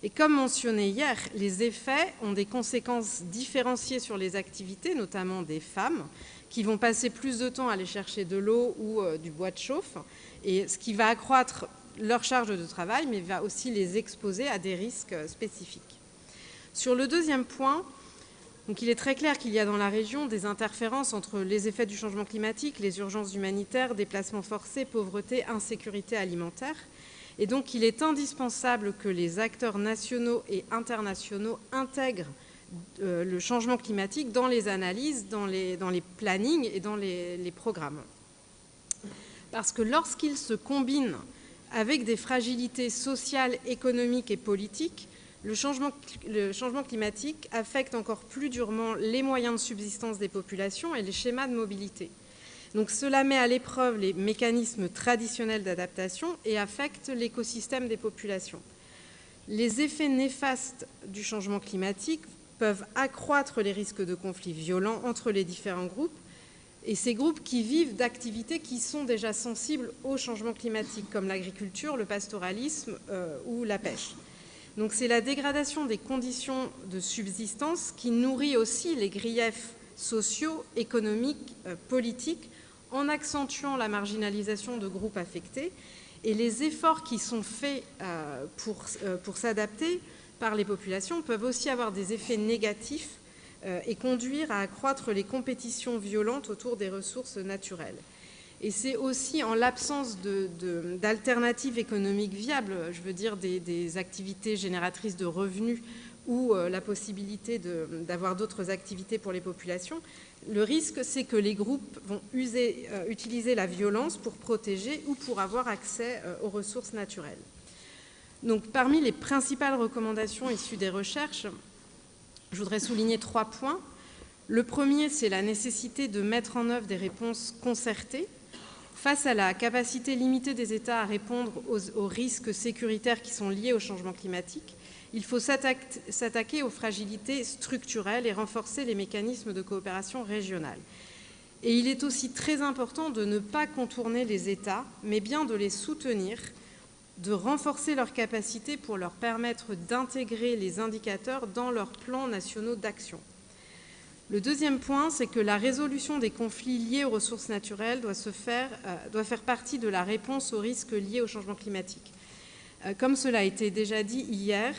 Et comme mentionné hier, les effets ont des conséquences différenciées sur les activités, notamment des femmes, qui vont passer plus de temps à aller chercher de l'eau ou du bois de chauffe, et ce qui va accroître leur charge de travail, mais va aussi les exposer à des risques spécifiques. Sur le deuxième point, donc il est très clair qu'il y a dans la région des interférences entre les effets du changement climatique, les urgences humanitaires, déplacements forcés, pauvreté, insécurité alimentaire. Et donc il est indispensable que les acteurs nationaux et internationaux intègrent le changement climatique dans les analyses, dans les plannings et dans les programmes. Parce que lorsqu'ils se combinent avec des fragilités sociales, économiques et politiques, le changement climatique affecte encore plus durement les moyens de subsistance des populations et les schémas de mobilité. Donc cela met à l'épreuve les mécanismes traditionnels d'adaptation et affecte l'écosystème des populations. Les effets néfastes du changement climatique peuvent accroître les risques de conflits violents entre les différents groupes, et ces groupes qui vivent d'activités qui sont déjà sensibles au changement climatique, comme l'agriculture, le pastoralisme ou la pêche. Donc c'est la dégradation des conditions de subsistance qui nourrit aussi les griefs sociaux, économiques, politiques, en accentuant la marginalisation de groupes affectés. Et les efforts qui sont faits pour s'adapter par les populations peuvent aussi avoir des effets négatifs et conduire à accroître les compétitions violentes autour des ressources naturelles. Et c'est aussi en l'absence d'alternatives économiques viables, je veux dire des activités génératrices de revenus ou la possibilité d'avoir d'autres activités pour les populations, le risque c'est que les groupes vont utiliser la violence pour protéger ou pour avoir accès aux ressources naturelles. Donc parmi les principales recommandations issues des recherches, je voudrais souligner 3 points. Le premier, c'est la nécessité de mettre en œuvre des réponses concertées face à la capacité limitée des États à répondre aux risques sécuritaires qui sont liés au changement climatique. Il faut s'attaquer aux fragilités structurelles et renforcer les mécanismes de coopération régionale. Et il est aussi très important de ne pas contourner les États, mais bien de les soutenir, de renforcer leurs capacités pour leur permettre d'intégrer les indicateurs dans leurs plans nationaux d'action. Le deuxième point, c'est que la résolution des conflits liés aux ressources naturelles doit faire partie de la réponse aux risques liés au changement climatique. Comme cela a été déjà dit hier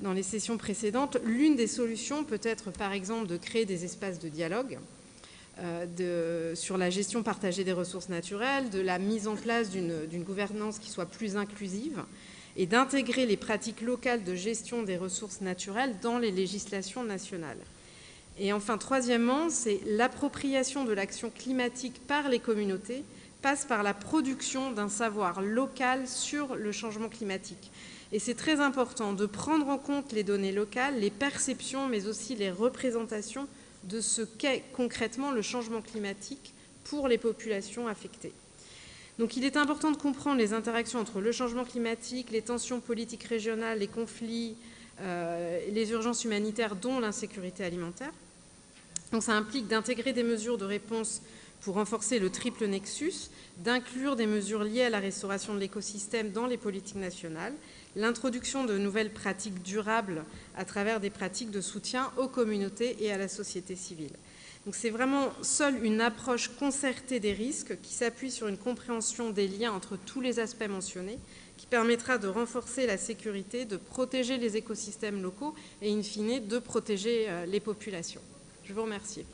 dans les sessions précédentes, l'une des solutions peut être par exemple de créer des espaces de dialogue sur la gestion partagée des ressources naturelles, de la mise en place d'une gouvernance qui soit plus inclusive et d'intégrer les pratiques locales de gestion des ressources naturelles dans les législations nationales. Et enfin, troisièmement, c'est l'appropriation de l'action climatique par les communautés passe par la production d'un savoir local sur le changement climatique. Et c'est très important de prendre en compte les données locales, les perceptions, mais aussi les représentations de ce qu'est concrètement le changement climatique pour les populations affectées. Donc il est important de comprendre les interactions entre le changement climatique, les tensions politiques régionales, les conflits, les urgences humanitaires, dont l'insécurité alimentaire. Donc ça implique d'intégrer des mesures de réponse pour renforcer le triple nexus, d'inclure des mesures liées à la restauration de l'écosystème dans les politiques nationales, l'introduction de nouvelles pratiques durables à travers des pratiques de soutien aux communautés et à la société civile. Donc c'est vraiment seule une approche concertée des risques qui s'appuie sur une compréhension des liens entre tous les aspects mentionnés qui permettra de renforcer la sécurité, de protéger les écosystèmes locaux et in fine de protéger les populations. Je vous remercie.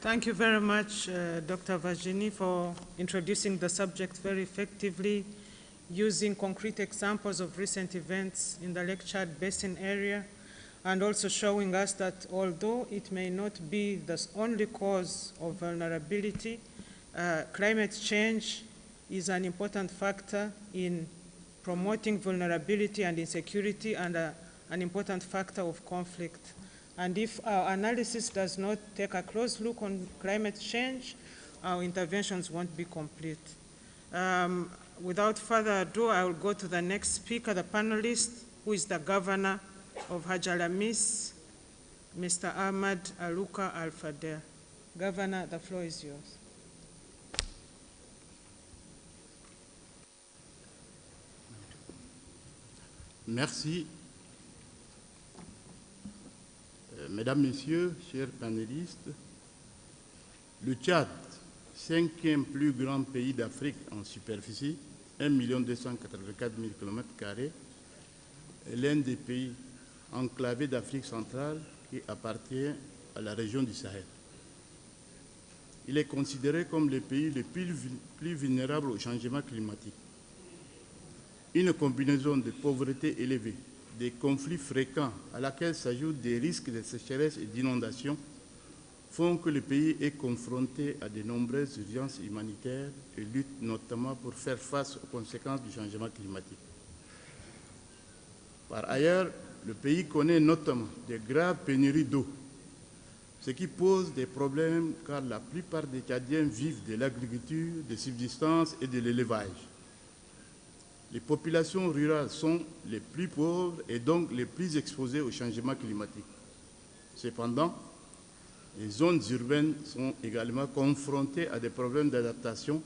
Thank you very much, Dr. Virginie, for introducing the subject very effectively, using concrete examples of recent events in the Lake Chad Basin area, and also showing us that although it may not be the only cause of vulnerability, climate change is an important factor in promoting vulnerability and insecurity and an important factor of conflict. And if our analysis does not take a close look on climate change, our interventions won't be complete. Without further ado, I will go to the next speaker, the panelist, who is the governor of Hajalamis, Mr. Ahmad Aluka Al-Fadel. Governor, the floor is yours.
Merci. Mesdames, Messieurs, chers panélistes, le Tchad, 5e plus grand pays d'Afrique en superficie, 1 284 000 km², est l'un des pays enclavés d'Afrique centrale qui appartient à la région du Sahel. Il est considéré comme le pays le plus vulnérable au changement climatique. Une combinaison de pauvreté élevée, des conflits fréquents à laquelle s'ajoutent des risques de sécheresse et d'inondation font que le pays est confronté à de nombreuses urgences humanitaires et lutte notamment pour faire face aux conséquences du changement climatique. Par ailleurs, le pays connaît notamment de graves pénuries d'eau, ce qui pose des problèmes car la plupart des Tchadiens vivent de l'agriculture, de subsistance et de l'élevage. Les populations rurales sont les plus pauvres et donc les plus exposées au changement climatique. Cependant, les zones urbaines sont également confrontées à des problèmes d'adaptation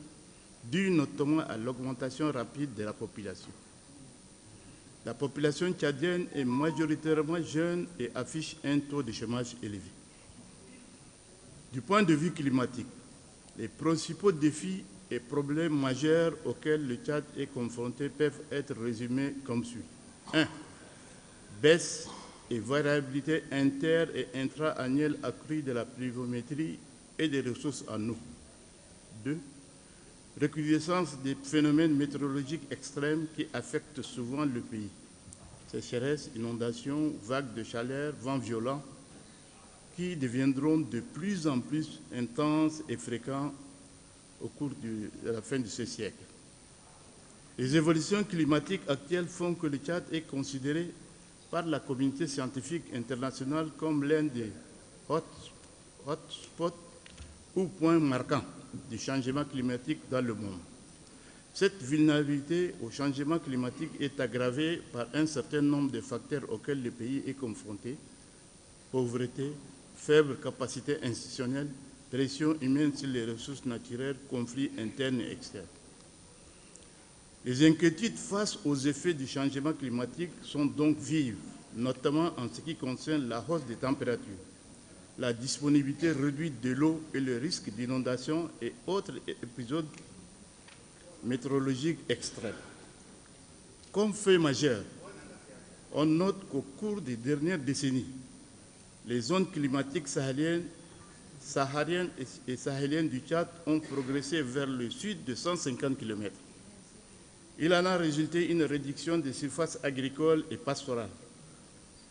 dus notamment à l'augmentation rapide de la population. La population tchadienne est majoritairement jeune et affiche un taux de chômage élevé. Du point de vue climatique, les principaux défis et problèmes majeurs auxquels le Tchad est confronté peuvent être résumés comme suit. 1. Baisse et variabilité inter- et intra-annuelle accrue de la pluviométrie et des ressources en eau. 2. Recrudescence des phénomènes météorologiques extrêmes qui affectent souvent le pays. Sécheresse, inondations, vagues de chaleur, vents violents, qui deviendront de plus en plus intenses et fréquents au cours de la fin de ce siècle. Les évolutions climatiques actuelles font que le Tchad est considéré par la communauté scientifique internationale comme l'un des hotspots ou points marquants du changement climatique dans le monde. Cette vulnérabilité au changement climatique est aggravée par un certain nombre de facteurs auxquels le pays est confronté: pauvreté, faible capacité institutionnelle, pression humaine sur les ressources naturelles, conflits internes et externes. Les inquiétudes face aux effets du changement climatique sont donc vives, notamment en ce qui concerne la hausse des températures, la disponibilité réduite de l'eau et le risque d'inondation et autres épisodes météorologiques extrêmes. Comme fait majeur, on note qu'au cours des dernières décennies, les zones climatiques sahariennes et sahéliennes du Tchad ont progressé vers le sud de 150 km. Il en a résulté une réduction des surfaces agricoles et pastorales,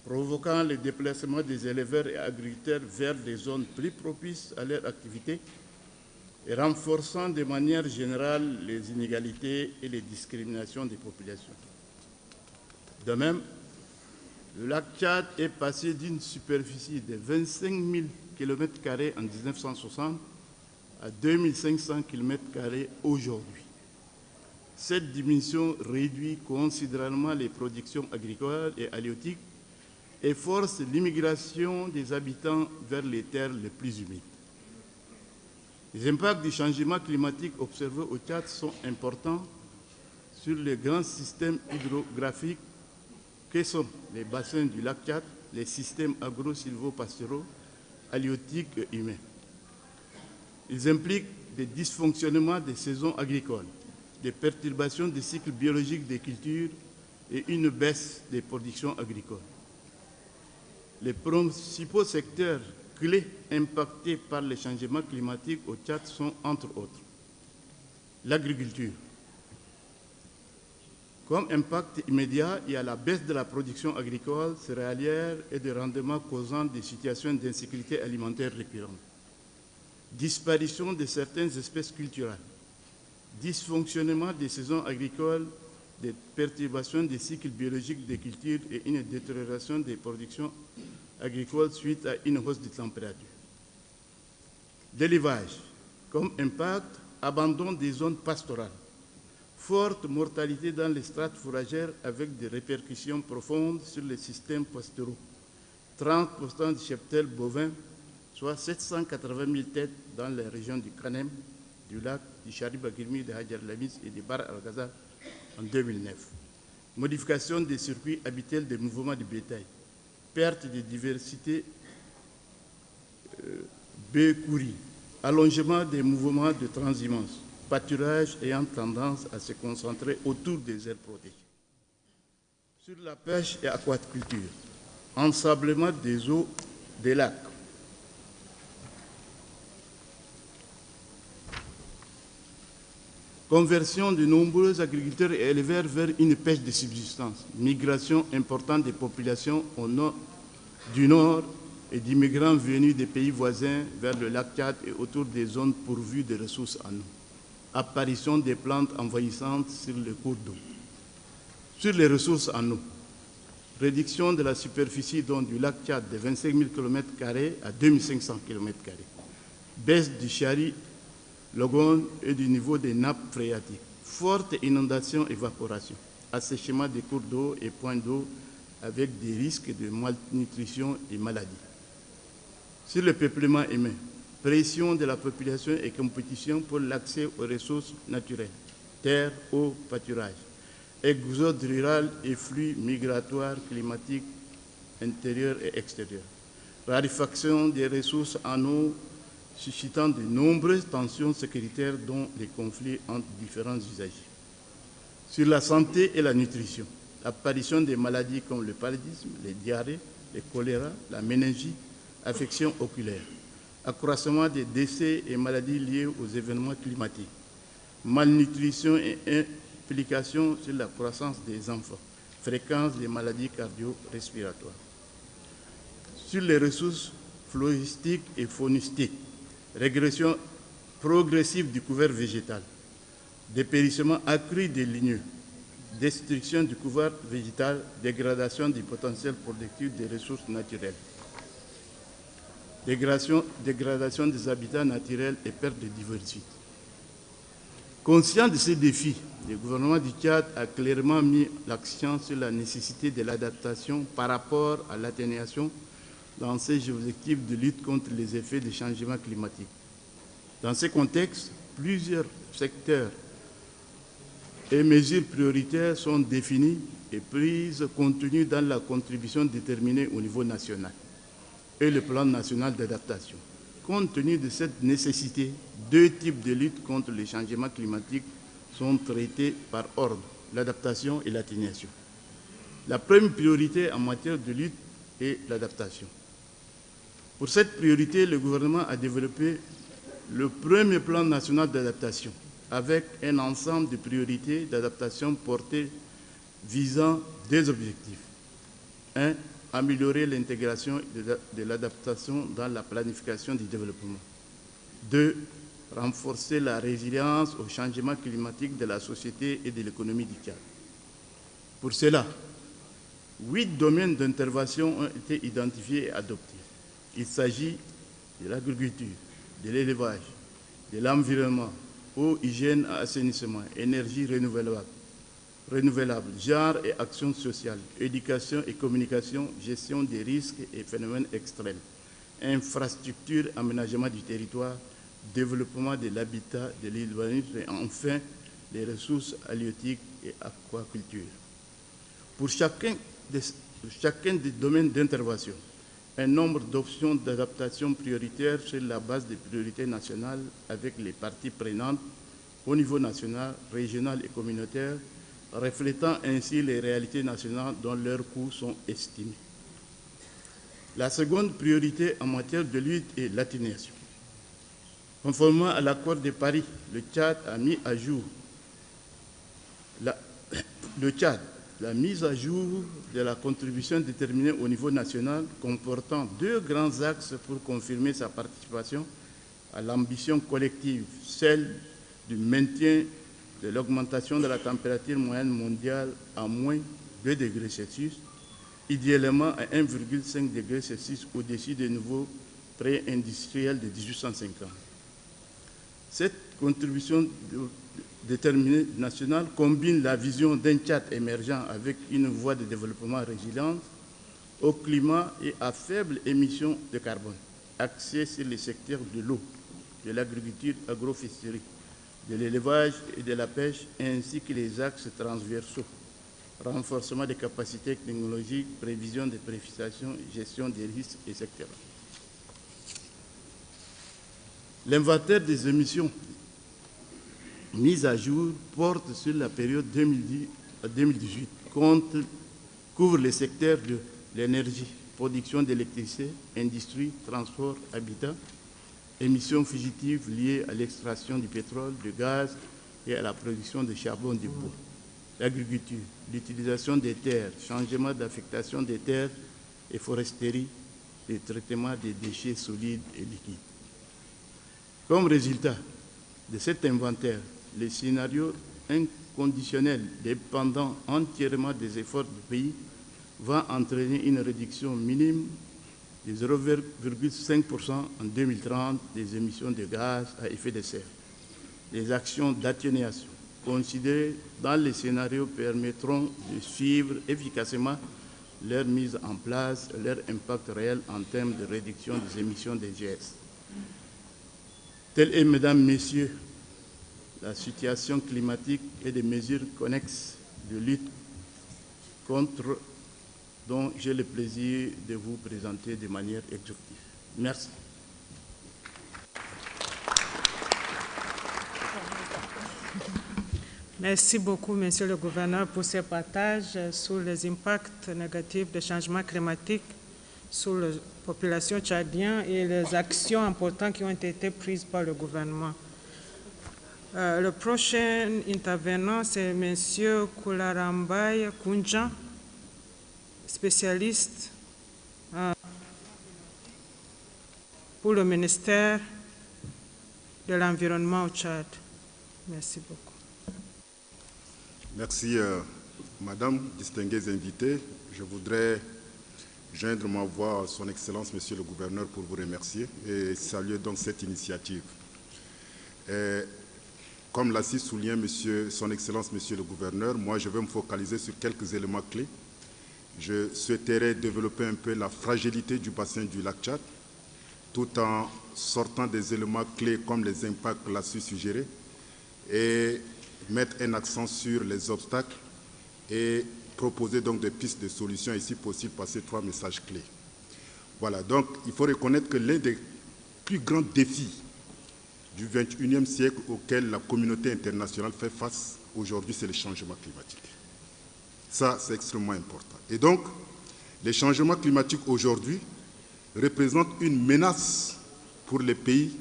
provoquant le déplacement des éleveurs et agriculteurs vers des zones plus propices à leur activité et renforçant de manière générale les inégalités et les discriminations des populations. De même, le lac Tchad est passé d'une superficie de 25 000 km² en 1960 à 2500 km² aujourd'hui. Cette diminution réduit considérablement les productions agricoles et halieutiques et force l'immigration des habitants vers les terres les plus humides. Les impacts du changement climatique observés au Tchad sont importants sur les grands systèmes hydrographiques que sont les bassins du lac Tchad, les systèmes agro-silvopastoraux, halieutiques et humains. Ils impliquent des dysfonctionnements des saisons agricoles, des perturbations des cycles biologiques des cultures et une baisse des productions agricoles. Les principaux secteurs clés impactés par les changements climatiques au Tchad sont, entre autres, l'agriculture. Comme impact immédiat, il y a la baisse de la production agricole, céréalière et de rendement causant des situations d'insécurité alimentaire récurrentes. Disparition de certaines espèces culturelles, dysfonctionnement des saisons agricoles, des perturbations des cycles biologiques des cultures et une détérioration des productions agricoles suite à une hausse des températures. L'élevage, comme impact, abandon des zones pastorales, forte mortalité dans les strates fourragères avec des répercussions profondes sur les systèmes pastoraux, 30% du cheptel bovin, soit 780 000 têtes dans les régions du Kanem, du lac, du Chari-Bagirmi, de Hajar Lamis et de Bar al-Ghazal en 2009. Modification des circuits habituels des mouvements de bétail, perte de diversité bécourie, allongement des mouvements de transhumance, pâturage ayant tendance à se concentrer autour des aires protégées. Sur la pêche et aquaculture, ensablement des eaux des lacs, conversion de nombreux agriculteurs et éleveurs vers une pêche de subsistance, migration importante des populations du nord et d'immigrants venus des pays voisins vers le lac Tchad et autour des zones pourvues de ressources en eau, apparition des plantes envahissantes sur les cours d'eau. Sur les ressources en eau, réduction de la superficie d'eau du lac Tchad de 25 000 km² à 2500 km², baisse du Chari, Logon et du niveau des nappes phréatiques, forte inondation, évaporation, assèchement des cours d'eau et points d'eau avec des risques de malnutrition et maladies. Sur le peuplement humain, pression de la population et compétition pour l'accès aux ressources naturelles, terre, eau, pâturage, exode rural et flux migratoires climatiques intérieurs et extérieurs, raréfaction des ressources en eau, suscitant de nombreuses tensions sécuritaires dont les conflits entre différents usagers. Sur la santé et la nutrition, apparition des maladies comme le paludisme, les diarrhées, le choléra, la méningite, affections oculaires, accroissement des décès et maladies liées aux événements climatiques, malnutrition et implications sur la croissance des enfants, fréquence des maladies cardio-respiratoires. Sur les ressources floristiques et faunistiques, régression progressive du couvert végétal, dépérissement accru des ligneux, destruction du couvert végétal, dégradation du potentiel productif des ressources naturelles, dégradation des habitats naturels et perte de diversité. Conscient de ces défis, le gouvernement du Tchad a clairement mis l'accent sur la nécessité de l'adaptation par rapport à l'atténuation dans ses objectifs de lutte contre les effets des changements climatiques. Dans ce contexte, plusieurs secteurs et mesures prioritaires sont définies et prises compte tenu dans la contribution déterminée au niveau national et le plan national d'adaptation. Compte tenu de cette nécessité, deux types de lutte contre les changements climatiques sont traités par ordre, l'adaptation et l'atténuation. La première priorité en matière de lutte est l'adaptation. Pour cette priorité, le gouvernement a développé le premier plan national d'adaptation avec un ensemble de priorités d'adaptation portées visant des objectifs. 1. Améliorer l'intégration de l'adaptation dans la planification du développement. 2. Renforcer la résilience au changement climatique de la société et de l'économie du Tchad. Pour cela, 8 domaines d'intervention ont été identifiés et adoptés. Il s'agit de l'agriculture, de l'élevage, de l'environnement, eau, hygiène, assainissement, énergie renouvelable, renouvelables, genre et action sociale, éducation et communication, gestion des risques et phénomènes extrêmes, infrastructures, aménagement du territoire, développement de l'habitat, de l'urbanisme et enfin les ressources halieutiques et aquaculture. Pour chacun des domaines d'intervention, un nombre d'options d'adaptation prioritaires sur la base des priorités nationales avec les parties prenantes au niveau national, régional et communautaire, reflétant ainsi les réalités nationales dont leurs coûts sont estimés. La seconde priorité en matière de lutte est l'atténuation. Conformément à l'accord de Paris, le Tchad a mis à jour la mise à jour de la contribution déterminée au niveau national comportant deux grands axes pour confirmer sa participation à l'ambition collective, celle du maintien de l'augmentation de la température moyenne mondiale à moins 2 degrés Celsius, idéalement à 1,5 degré Celsius au-dessus des niveaux pré-industriels de 1850. Cette contribution déterminée nationale combine la vision d'un Tchad émergent avec une voie de développement résiliente au climat et à faible émission de carbone, axée sur les secteurs de l'eau, de l'agriculture agroforesterie, de l'élevage et de la pêche, ainsi que les axes transversaux, renforcement des capacités technologiques, prévision des préfixations, gestion des risques, etc. L'inventaire des émissions mise à jour porte sur la période 2010 à 2018, couvre les secteurs de l'énergie, production d'électricité, industrie, transport, habitat, émissions fugitives liées à l'extraction du pétrole, du gaz et à la production de charbon du bois, l'agriculture, l'utilisation des terres, changement d'affectation des terres et foresterie, le traitement des déchets solides et liquides. Comme résultat de cet inventaire, les scénarios inconditionnels dépendant entièrement des efforts du pays va entraîner une réduction minime de 0,5% en 2030 des émissions de gaz à effet de serre. Les actions d'atténuation considérées dans les scénarios permettront de suivre efficacement leur mise en place et leur impact réel en termes de réduction des émissions de GS. Telle est, mesdames, messieurs, la situation climatique et des mesures connexes de lutte contre dont j'ai le plaisir de vous présenter de manière exhaustive. Merci.
Merci beaucoup, Monsieur le Gouverneur, pour ce partage sur les impacts négatifs des changements climatiques sur la population tchadienne et les actions importantes qui ont été prises par le gouvernement. Le prochain intervenant, c'est M. Koularambaye Koundjan, spécialiste pour le ministère de l'Environnement au Tchad. Merci beaucoup.
Merci, Madame, distinguées invitées. Je voudrais joindre ma voix à Son Excellence, Monsieur le Gouverneur, pour vous remercier et saluer donc cette initiative. Comme l'a si souligné Son Excellence, Monsieur le Gouverneur, moi je vais me focaliser sur quelques éléments clés. Je souhaiterais développer un peu la fragilité du bassin du lac Tchad, tout en sortant des éléments clés comme les impacts là-dessus suggérés, et mettre un accent sur les obstacles et proposer donc des pistes de solutions, et si possible passer 3 messages clés. Voilà, donc il faut reconnaître que l'un des plus grands défis du XXIe siècle auquel la communauté internationale fait face aujourd'hui, c'est le changement climatique. Ça, c'est extrêmement important. Et donc, les changements climatiques aujourd'hui représentent une menace pour les pays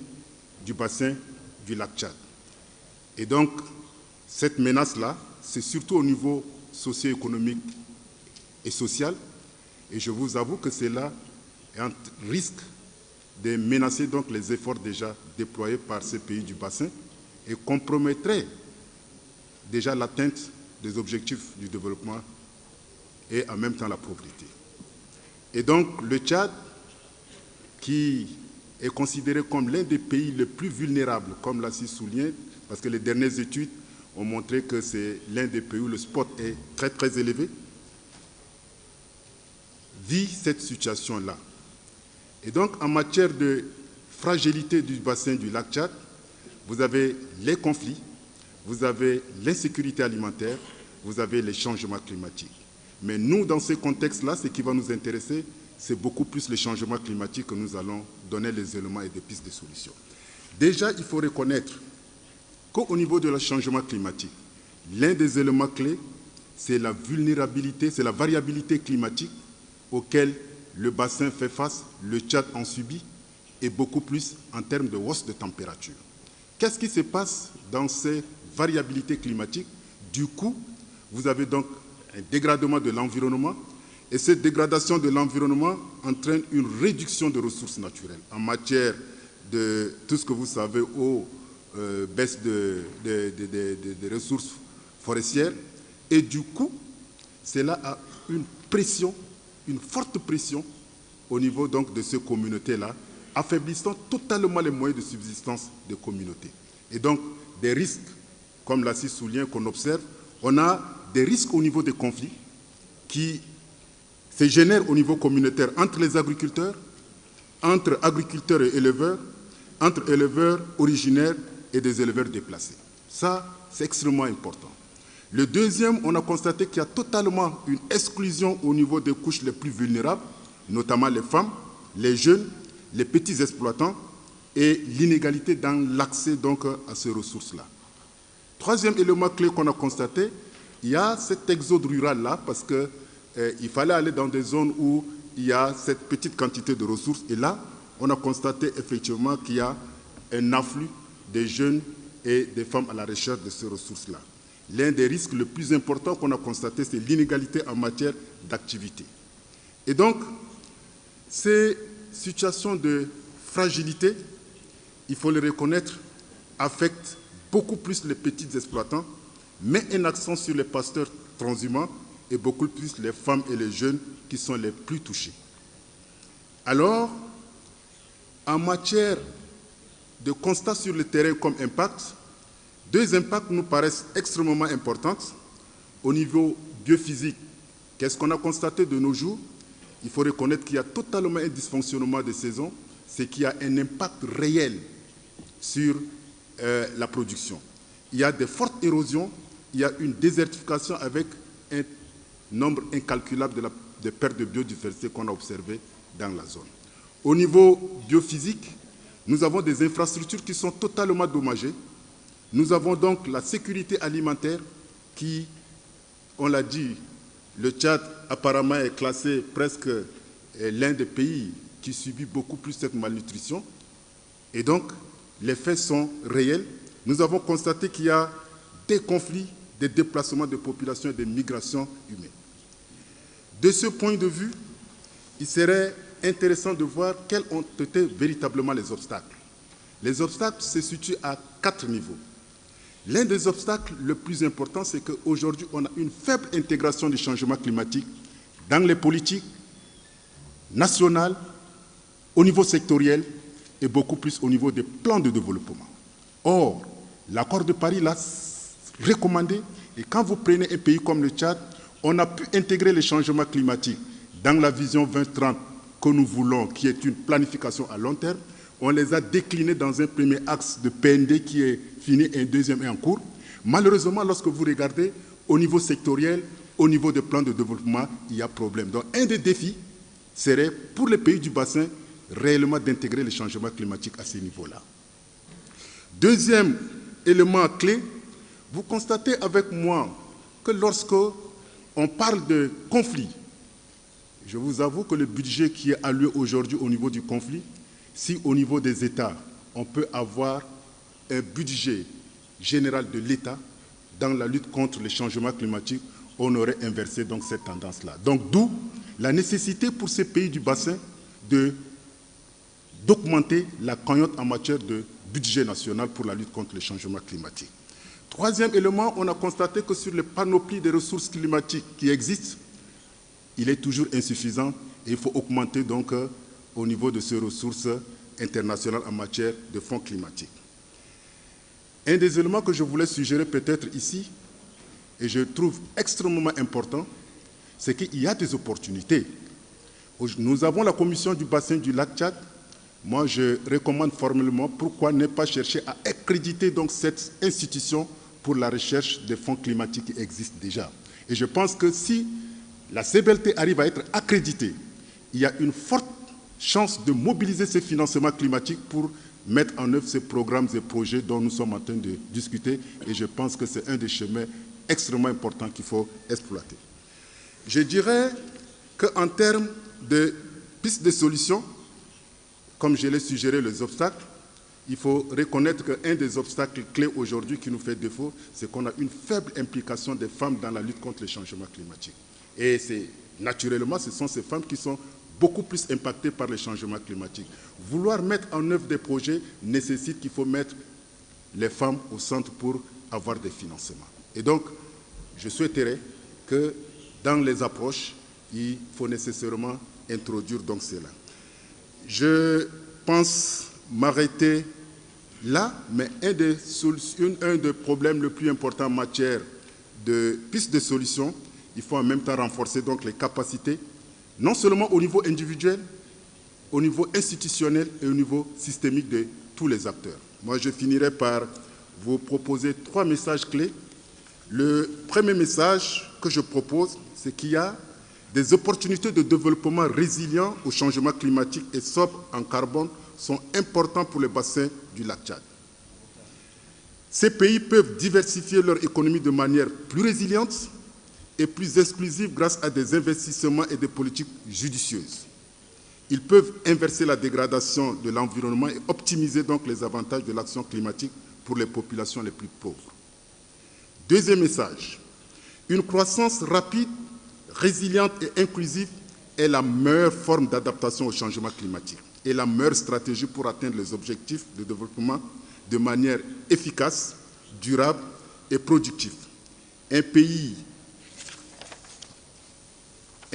du bassin du lac Tchad. Et donc, cette menace-là, c'est surtout au niveau socio-économique et social. Et je vous avoue que cela risque de menacer donc les efforts déjà déployés par ces pays du bassin et compromettrait déjà l'atteinte des objectifs du développement et en même temps la pauvreté. Et donc le Tchad, qui est considéré comme l'un des pays les plus vulnérables, comme l'a si souligné, parce que les dernières études ont montré que c'est l'un des pays où le sport est très très élevé, vit cette situation-là. Et donc, en matière de fragilité du bassin du lac Tchad, vous avez les conflits, vous avez l'insécurité alimentaire, vous avez les changements climatiques. Mais nous, dans ce contexte-là, ce qui va nous intéresser, c'est beaucoup plus les changements climatiques que nous allons donner les éléments et des pistes de solutions. Déjà, il faut reconnaître qu'au niveau de le changement climatique, l'un des éléments clés, c'est la vulnérabilité, c'est la variabilité climatique auquel le bassin fait face, le Tchad en subit, et beaucoup plus en termes de hausse de température. Qu'est-ce qui se passe dans ces variabilités climatiques? Du coup, vous avez donc un dégradement de l'environnement, et cette dégradation de l'environnement entraîne une réduction de ressources naturelles en matière de tout ce que vous savez aux baisses de ressources forestières, et du coup, cela a une pression, une forte pression au niveau donc de ces communautés-là, affaiblissant totalement les moyens de subsistance des communautés. Et donc, des risques, comme l'a si souligné, qu'on observe, on a des risques au niveau des conflits qui se génèrent au niveau communautaire entre les agriculteurs, entre agriculteurs et éleveurs, entre éleveurs originaires et des éleveurs déplacés. Ça, c'est extrêmement important. Le deuxième, on a constaté qu'il y a totalement une exclusion au niveau des couches les plus vulnérables, notamment les femmes, les jeunes, les petits exploitants et l'inégalité dans l'accès donc à ces ressources-là. Troisième élément clé qu'on a constaté, il y a cet exode rural-là parce qu'il fallait aller dans des zones où il y a cette petite quantité de ressources. Et là, on a constaté effectivement qu'il y a un afflux des jeunes et des femmes à la recherche de ces ressources-là. L'un des risques les plus importants qu'on a constaté, c'est l'inégalité en matière d'activité. Et donc, ces situations de fragilité, il faut le reconnaître, affectent beaucoup plus les petits exploitants, mais un accent sur les pasteurs transhumants et beaucoup plus les femmes et les jeunes qui sont les plus touchés. Alors, en matière de constat sur le terrain comme impact, deux impacts nous paraissent extrêmement importants. Au niveau biophysique, qu'est-ce qu'on a constaté de nos jours? Il faut reconnaître qu'il y a totalement un dysfonctionnement des saisons, c'est qu'il y a un impact réel sur la production. Il y a des fortes érosions, il y a une désertification avec un nombre incalculable de pertes de biodiversité qu'on a observées dans la zone. Au niveau biophysique, nous avons des infrastructures qui sont totalement endommagées. Nous avons donc la sécurité alimentaire qui, on l'a dit, le Tchad apparemment est classé presque l'un des pays qui subit beaucoup plus cette malnutrition. Et donc, les faits sont réels. Nous avons constaté qu'il y a des conflits, des déplacements de population et des migrations humaines. De ce point de vue, il serait intéressant de voir quels ont été véritablement les obstacles. Les obstacles se situent à 4 niveaux. L'un des obstacles le plus important, c'est qu'aujourd'hui, on a une faible intégration du changement climatique dans les politiques nationales, au niveau sectoriel et beaucoup plus au niveau des plans de développement. Or, l'accord de Paris l'a recommandé, et quand vous prenez un pays comme le Tchad, on a pu intégrer les changements climatiques dans la vision 2030 que nous voulons, qui est une planification à long terme. On les a déclinés dans un premier axe de PND qui est fini, un deuxième est en cours. Malheureusement, lorsque vous regardez au niveau sectoriel, au niveau des plans de développement, il y a problème. Donc, un des défis serait pour les pays du bassin réellement d'intégrer les changements climatiques à ce niveau-là. Deuxième élément clé, vous constatez avec moi que lorsque on parle de conflit, je vous avoue que le budget qui est alloué aujourd'hui au niveau du conflit, si au niveau des États, on peut avoir un budget général de l'État dans la lutte contre les changements climatiques, on aurait inversé donc cette tendance-là. Donc d'où la nécessité pour ces pays du bassin d'augmenter la cagnotte en matière de budget national pour la lutte contre les changements climatiques. Troisième élément, on a constaté que sur les panoplies des ressources climatiques qui existent, il est toujours insuffisant et il faut augmenter donc au niveau de ces ressources internationales en matière de fonds climatiques. Un des éléments que je voulais suggérer peut-être ici, et je trouve extrêmement important, c'est qu'il y a des opportunités. Nous avons la commission du bassin du lac Tchad. Moi, je recommande formellement pourquoi ne pas chercher à accréditer donc cette institution pour la recherche des fonds climatiques qui existent déjà. Et je pense que si la CBLT arrive à être accréditée, il y a une forte chance de mobiliser ces financements climatiques pour mettre en œuvre ces programmes et projets dont nous sommes en train de discuter. Et je pense que c'est un des chemins extrêmement importants qu'il faut exploiter. Je dirais qu'en termes de pistes de solutions, comme je l'ai suggéré, les obstacles, il faut reconnaître qu'un des obstacles clés aujourd'hui qui nous fait défaut, c'est qu'on a une faible implication des femmes dans la lutte contre le changement climatique. Et naturellement, ce sont ces femmes qui sont beaucoup plus impactées par le changement climatique. Vouloir mettre en œuvre des projets nécessite qu'il faut mettre les femmes au centre pour avoir des financements. Et donc, je souhaiterais que dans les approches, il faut nécessairement introduire donc cela. Je pense m'arrêter là, mais un des problèmes les plus importants en matière de pistes de solutions, il faut en même temps renforcer donc les capacités, non seulement au niveau individuel, au niveau institutionnel et au niveau systémique de tous les acteurs. Moi, je finirai par vous proposer 3 messages clés. Le premier message que je propose, c'est qu'il y a des opportunités de développement résilient au changement climatique et sobre en carbone sont importants pour le bassin du lac Tchad. Ces pays peuvent diversifier leur économie de manière plus résiliente et plus exclusive grâce à des investissements et des politiques judicieuses. Ils peuvent inverser la dégradation de l'environnement et optimiser donc les avantages de l'action climatique pour les populations les plus pauvres. Deuxième message, une croissance rapide, résiliente et inclusive est la meilleure forme d'adaptation au changement climatique et la meilleure stratégie pour atteindre les objectifs de développement de manière efficace, durable et productive. Un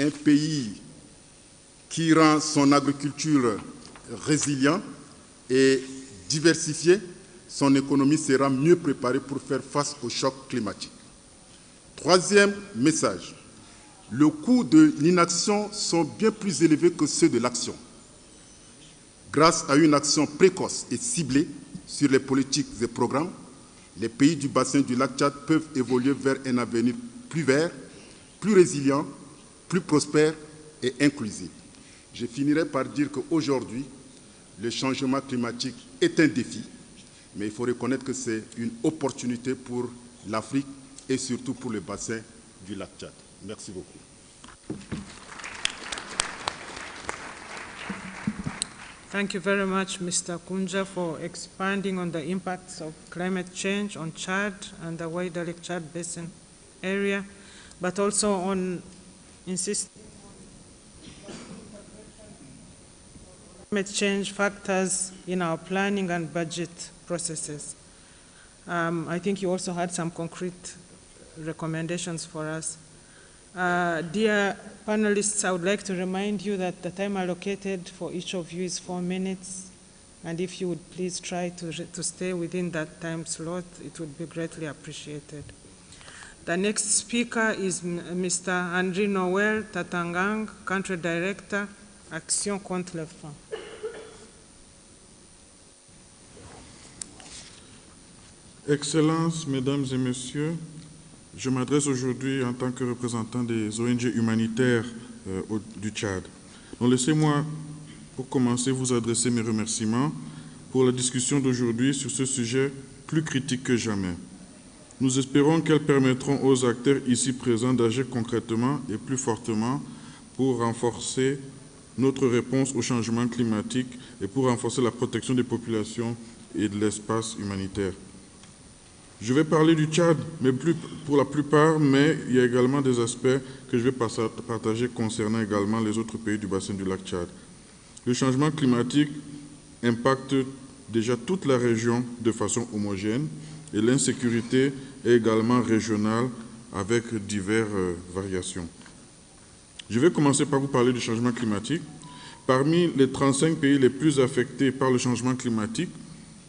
pays qui rend son agriculture résiliente et diversifiée, son économie sera mieux préparée pour faire face aux chocs climatiques. Troisième message, le coût de l'inaction sont bien plus élevés que ceux de l'action. Grâce à une action précoce et ciblée sur les politiques et programmes, les pays du bassin du lac Tchad peuvent évoluer vers un avenir plus vert, plus résilient, plus prospère et inclusif. Je finirai par dire qu'aujourd'hui, le changement climatique est un défi, mais il faut reconnaître que c'est une opportunité pour l'Afrique et surtout pour le bassin du lac Tchad. Merci beaucoup.
Thank you very much, Mr. Kunja, for expanding on the impacts of climate change on Chad and the wider Lake Chad Basin area, but also on insisting on climate change factors in our planning and budget processes. I think you also had some concrete recommendations for us. Dear panelists, I would like to remind you that the time allocated for each of you is 4 minutes, and if you would please try to stay within that time slot, it would be greatly appreciated. The next speaker is Mr. Henri Noël Tatangang, Country Director, Action contre le faim.
Excellences, Mesdames et Messieurs, je m'adresse aujourd'hui en tant que représentant des ONG humanitaires du Tchad. Donc laissez-moi, pour commencer, vous adresser mes remerciements pour la discussion d'aujourd'hui sur ce sujet plus critique que jamais. Nous espérons qu'elles permettront aux acteurs ici présents d'agir concrètement et plus fortement pour renforcer notre réponse au changement climatique et pour renforcer la protection des populations et de l'espace humanitaire. Je vais parler du Tchad, mais plus pour la plupart, mais il y a également des aspects que je vais partager concernant également les autres pays du bassin du lac Tchad. Le changement climatique impacte déjà toute la région de façon homogène et l'insécurité est également régionale avec diverses variations. Je vais commencer par vous parler du changement climatique. Parmi les 35 pays les plus affectés par le changement climatique,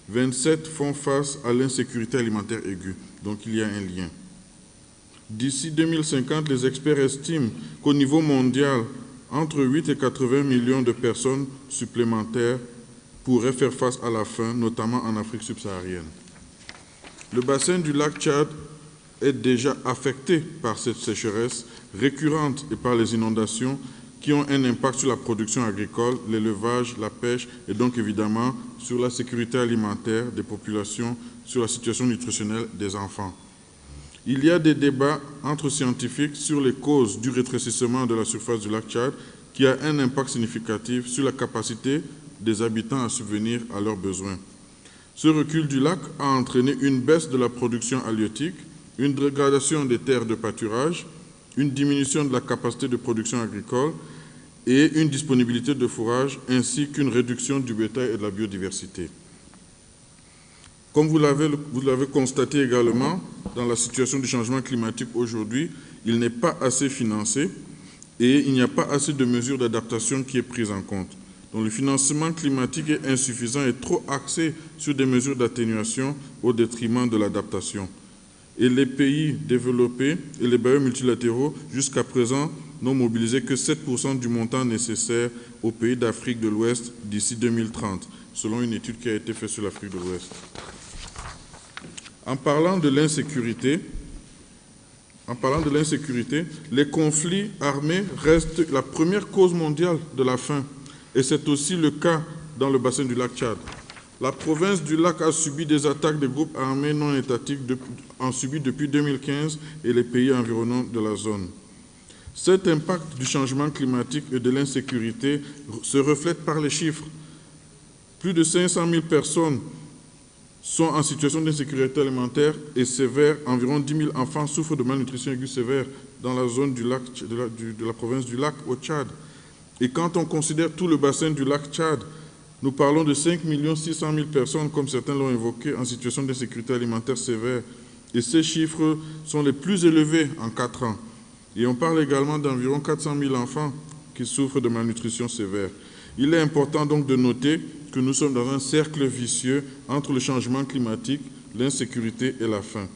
27 font face à l'insécurité alimentaire aiguë. Donc il y a un lien. D'ici 2050, les experts estiment qu'au niveau mondial, entre 8 et 80 millions de personnes supplémentaires pourraient faire face à la faim, notamment en Afrique subsaharienne. Le bassin du lac Tchad est déjà affecté par cette sécheresse récurrente et par les inondations qui ont un impact sur la production agricole, l'élevage, la pêche et donc évidemment sur la sécurité alimentaire des populations, sur la situation nutritionnelle des enfants. Il y a des débats entre scientifiques sur les causes du rétrécissement de la surface du lac Tchad qui a un impact significatif sur la capacité des habitants à subvenir à leurs besoins. Ce recul du lac a entraîné une baisse de la production halieutique, une dégradation des terres de pâturage, une diminution de la capacité de production agricole et une disponibilité de fourrage, ainsi qu'une réduction du bétail et de la biodiversité. Comme vous l'avez constaté également, dans la situation du changement climatique aujourd'hui, il n'est pas assez financé et il n'y a pas assez de mesures d'adaptation qui est prise en compte. Donc le financement climatique est insuffisant et trop axé sur des mesures d'atténuation au détriment de l'adaptation. Et les pays développés et les bailleurs multilatéraux, jusqu'à présent, n'ont mobilisé que 7% du montant nécessaire aux pays d'Afrique de l'Ouest d'ici 2030, selon une étude qui a été faite sur l'Afrique de l'Ouest. En parlant de l'insécurité, les conflits armés restent la première cause mondiale de la faim, et c'est aussi le cas dans le bassin du lac Tchad. La province du lac a subi des attaques de groupes armés non étatiques depuis 2015 et les pays environnants de la zone. Cet impact du changement climatique et de l'insécurité se reflète par les chiffres. Plus de 500 000 personnes sont en situation d'insécurité alimentaire et sévère. Environ 10 000 enfants souffrent de malnutrition aiguë sévère dans la zone du lac, de la province du lac au Tchad. Et quand on considère tout le bassin du lac Tchad, nous parlons de 5 600 000 personnes, comme certains l'ont évoqué, en situation d'insécurité alimentaire sévère. Et ces chiffres sont les plus élevés en 4 ans. Et on parle également d'environ 400 000 enfants qui souffrent de malnutrition sévère. Il est important donc de noter que nous sommes dans un cercle vicieux entre le changement climatique, l'insécurité et la faim.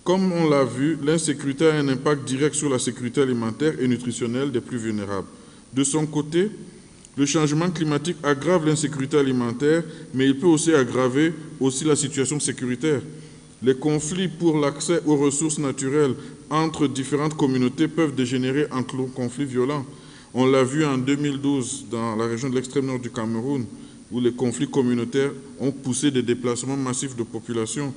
Comme on l'a vu, l'insécurité a un impact direct sur la sécurité alimentaire et nutritionnelle des plus vulnérables. De son côté, le changement climatique aggrave l'insécurité alimentaire, mais il peut aussi aggraver la situation sécuritaire. Les conflits pour l'accès aux ressources naturelles entre différentes communautés peuvent dégénérer en conflits violents. On l'a vu en 2012 dans la région de l'extrême nord du Cameroun, où les conflits communautaires ont poussé des déplacements massifs de population.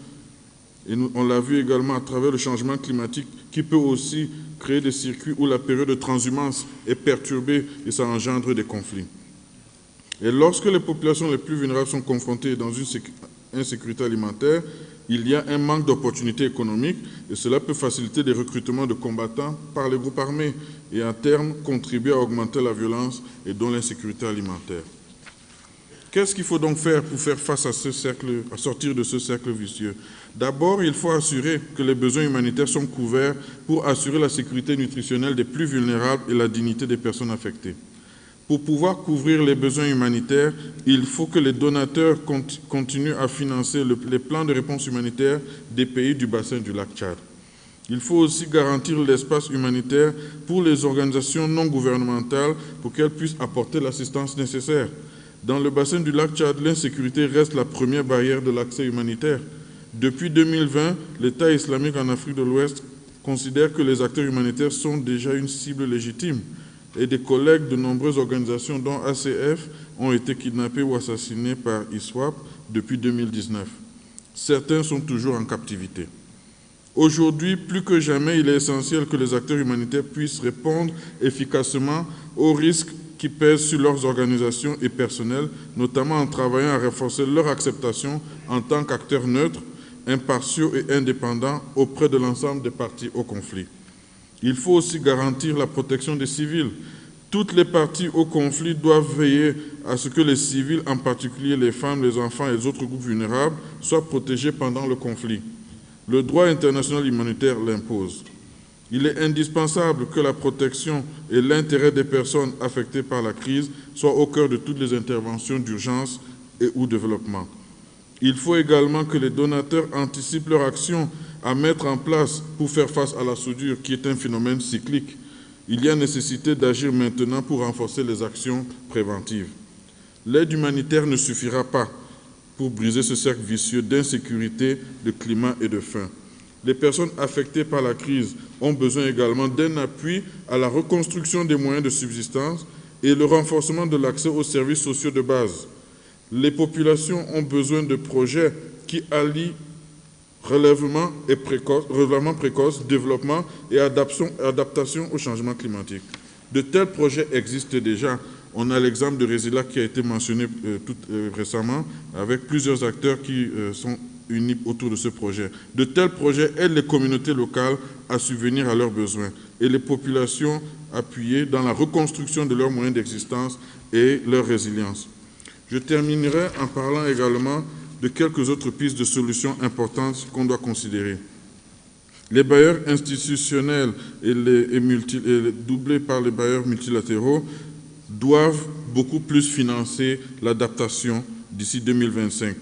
Et on l'a vu également à travers le changement climatique qui peut aussi créer des circuits où la période de transhumance est perturbée et ça engendre des conflits. Et lorsque les populations les plus vulnérables sont confrontées dans une insécurité alimentaire, il y a un manque d'opportunités économiques et cela peut faciliter des recrutements de combattants par les groupes armés et à terme contribuer à augmenter la violence et donc l'insécurité alimentaire. Qu'est-ce qu'il faut donc faire pour faire face à sortir de ce cercle vicieux? D'abord, il faut assurer que les besoins humanitaires sont couverts pour assurer la sécurité nutritionnelle des plus vulnérables et la dignité des personnes affectées. Pour pouvoir couvrir les besoins humanitaires, il faut que les donateurs continuent à financer les plans de réponse humanitaire des pays du bassin du lac Tchad. Il faut aussi garantir l'espace humanitaire pour les organisations non gouvernementales pour qu'elles puissent apporter l'assistance nécessaire. Dans le bassin du lac Tchad, l'insécurité reste la première barrière de l'accès humanitaire. Depuis 2020, l'État islamique en Afrique de l'Ouest considère que les acteurs humanitaires sont déjà une cible légitime et des collègues de nombreuses organisations, dont ACF, ont été kidnappés ou assassinés par ISWAP depuis 2019. Certains sont toujours en captivité. Aujourd'hui, plus que jamais, il est essentiel que les acteurs humanitaires puissent répondre efficacement aux risques qui pèsent sur leurs organisations et personnels, notamment en travaillant à renforcer leur acceptation en tant qu'acteurs neutres, impartiaux et indépendants auprès de l'ensemble des parties au conflit. Il faut aussi garantir la protection des civils. Toutes les parties au conflit doivent veiller à ce que les civils, en particulier les femmes, les enfants et les autres groupes vulnérables, soient protégés pendant le conflit. Le droit international humanitaire l'impose. Il est indispensable que la protection et l'intérêt des personnes affectées par la crise soient au cœur de toutes les interventions d'urgence et ou développement. Il faut également que les donateurs anticipent leur action à mettre en place pour faire face à la soudure, qui est un phénomène cyclique. Il y a nécessité d'agir maintenant pour renforcer les actions préventives. L'aide humanitaire ne suffira pas pour briser ce cercle vicieux d'insécurité, de climat et de faim. Les personnes affectées par la crise ont besoin également d'un appui à la reconstruction des moyens de subsistance et le renforcement de l'accès aux services sociaux de base. Les populations ont besoin de projets qui allient relèvement précoce, développement et adaptation au changement climatique. De tels projets existent déjà. On a l'exemple de Resila qui a été mentionné récemment, avec plusieurs acteurs qui sont unis autour de ce projet. De tels projets aident les communautés locales à subvenir à leurs besoins et les populations appuyées dans la reconstruction de leurs moyens d'existence et leur résilience. Je terminerai en parlant également de quelques autres pistes de solutions importantes qu'on doit considérer. Les bailleurs institutionnels et doublés par les bailleurs multilatéraux doivent beaucoup plus financer l'adaptation d'ici 2025.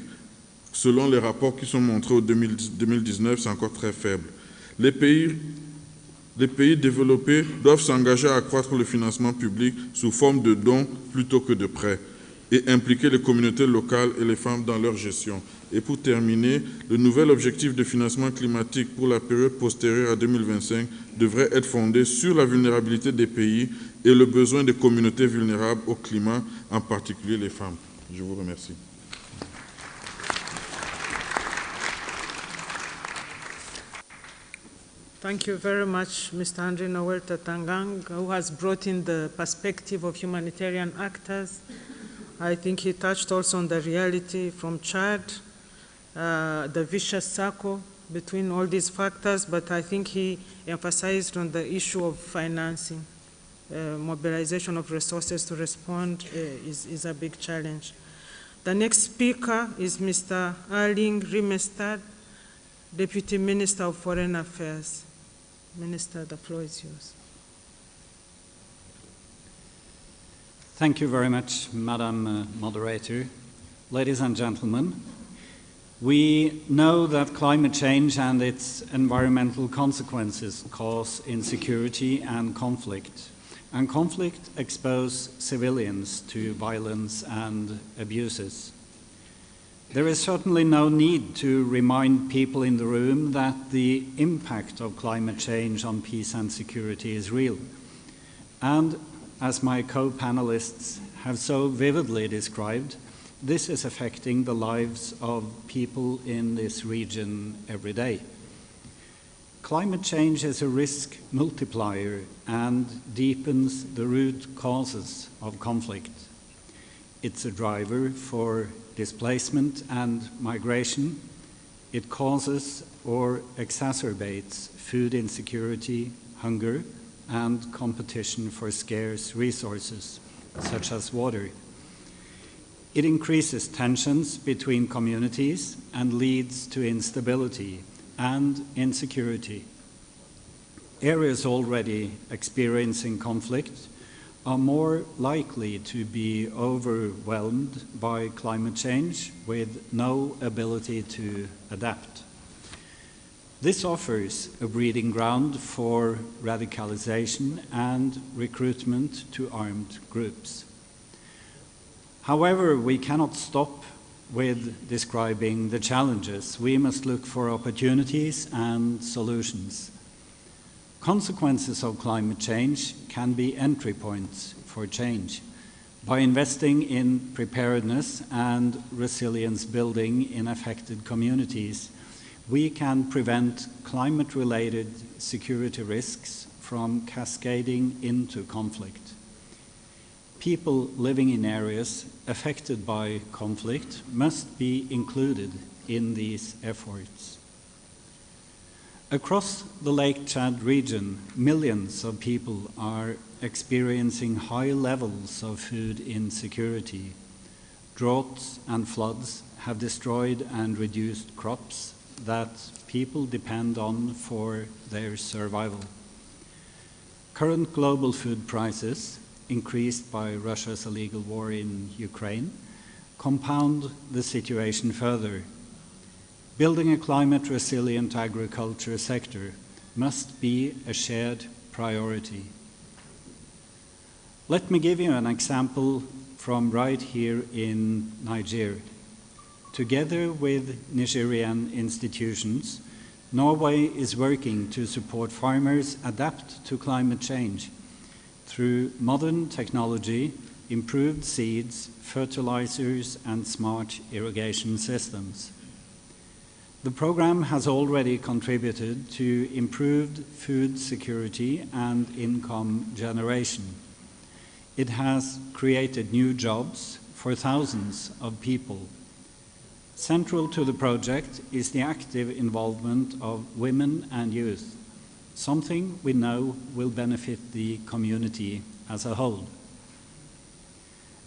Selon les rapports qui sont montrés en 2019, c'est encore très faible. Les pays développés doivent s'engager à accroître le financement public sous forme de dons plutôt que de prêts et impliquer les communautés locales et les femmes dans leur gestion. Et pour terminer, le nouvel objectif de financement climatique pour la période postérieure à 2025 devrait être fondé sur la vulnérabilité des pays et le besoin des communautés vulnérables au climat, en particulier les femmes. Je vous remercie.
Thank you very much, Mr. Andre Noel Tatangang, who has brought in the perspective of humanitarian actors. I think he touched also on the reality from Chad, the vicious circle between all these factors, but I think he emphasized on the issue of financing. Mobilization of resources to respond is a big challenge. The next speaker is Mr. Erling Rimestad, Deputy Minister of Foreign Affairs. Minister, the floor is yours.
Thank you very much, Madam Moderator. Ladies and gentlemen, we know that climate change and its environmental consequences cause insecurity and conflict expose civilians to violence and abuses. There is certainly no need to remind people in the room that the impact of climate change on peace and security is real. And as my co-panelists have so vividly described, this is affecting the lives of people in this region every day. Climate change is a risk multiplier and deepens the root causes of conflict. It's a driver for displacement and migration. It causes or exacerbates food insecurity, hunger, and competition for scarce resources, such as water. It increases tensions between communities and leads to instability and insecurity. Areas already experiencing conflict are more likely to be overwhelmed by climate change with no ability to adapt. This offers a breeding ground for radicalization and recruitment to armed groups. However, we cannot stop with describing the challenges. We must look for opportunities and solutions. Consequences of climate change can be entry points for change. By investing in preparedness and resilience building in affected communities, we can prevent climate-related security risks from cascading into conflict. People living in areas affected by conflict must be included in these efforts. Across the Lake Chad region, millions of people are experiencing high levels of food insecurity. Droughts and floods have destroyed and reduced crops that people depend on for their survival. Current global food prices, increased by Russia's illegal war in Ukraine, compound the situation further. Building a climate-resilient agriculture sector must be a shared priority. Let me give you an example from right here in Niger. Together with Nigerian institutions, Norway is working to support farmers adapt to climate change through modern technology, improved seeds, fertilizers, and smart irrigation systems. The program has already contributed to improved food security and income generation. It has created new jobs for thousands of people. Central to the project is the active involvement of women and youth, something we know will benefit the community as a whole.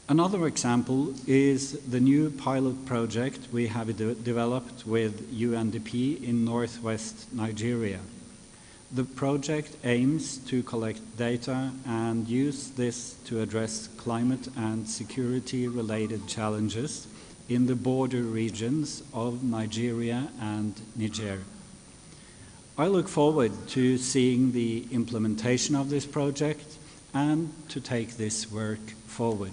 Another example is the new pilot project we have developed with UNDP in northwest Nigeria. The project aims to collect data and use this to address climate and security-related challenges in the border regions of Nigeria and Niger. I look forward to seeing the implementation of this project and to take this work forward.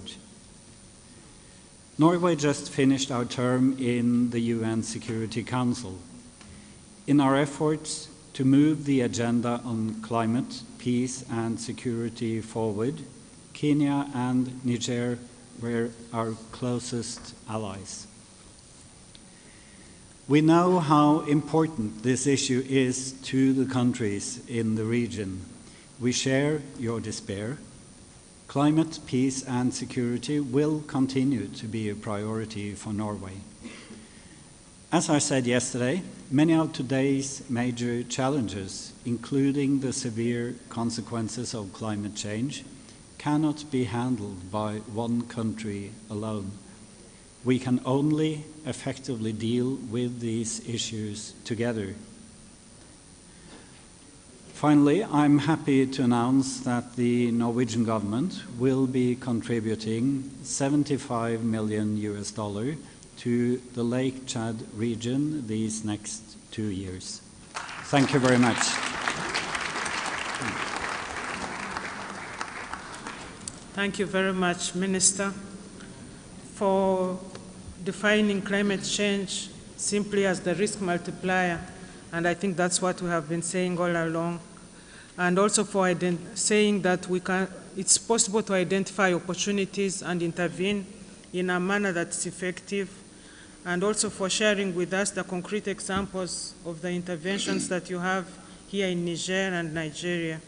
Norway just finished our term in the UN Security Council. In our efforts to move the agenda on climate, peace, and security forward, Kenya and Niger were our closest allies. We know how important this issue is to the countries in the region. We share your despair. Climate, peace, and security will continue to be a priority for Norway. As I said yesterday, many of today's major challenges, including the severe consequences of climate change, cannot be handled by one country alone. We can only effectively deal with these issues together. Finally, I'm happy to announce that the Norwegian government will be contributing $75 million to the Lake Chad region these next 2 years. Thank you very much.
Thank you very much, Minister, for defining climate change simply as the risk multiplier. And I think that's what we have been saying all along. And also for saying that it's possible to identify opportunities and intervene in a manner that's effective, and also for sharing with us the concrete examples of the interventions that you have here in Niger and Nigeria.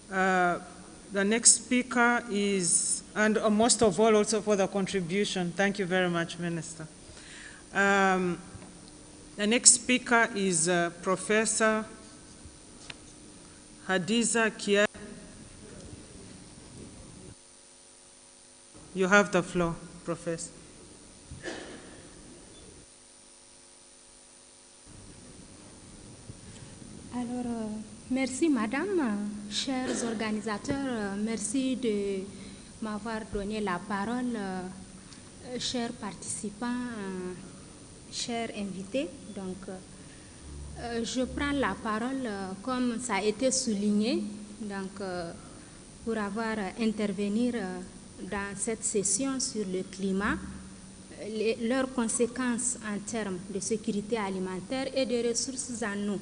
The next speaker is, and most of all also for the contribution. Thank you very much, Minister. The next speaker is Professor Hadiza Kia. You have the floor, Professor.
Alors, merci Madame, chers organisateurs, merci de m'avoir donné la parole, chers participants, chers invités. Donc, je prends la parole comme ça a été souligné, donc, pour avoir intervenir dans cette session sur le climat, leurs conséquences en termes de sécurité alimentaire et de ressources en eau.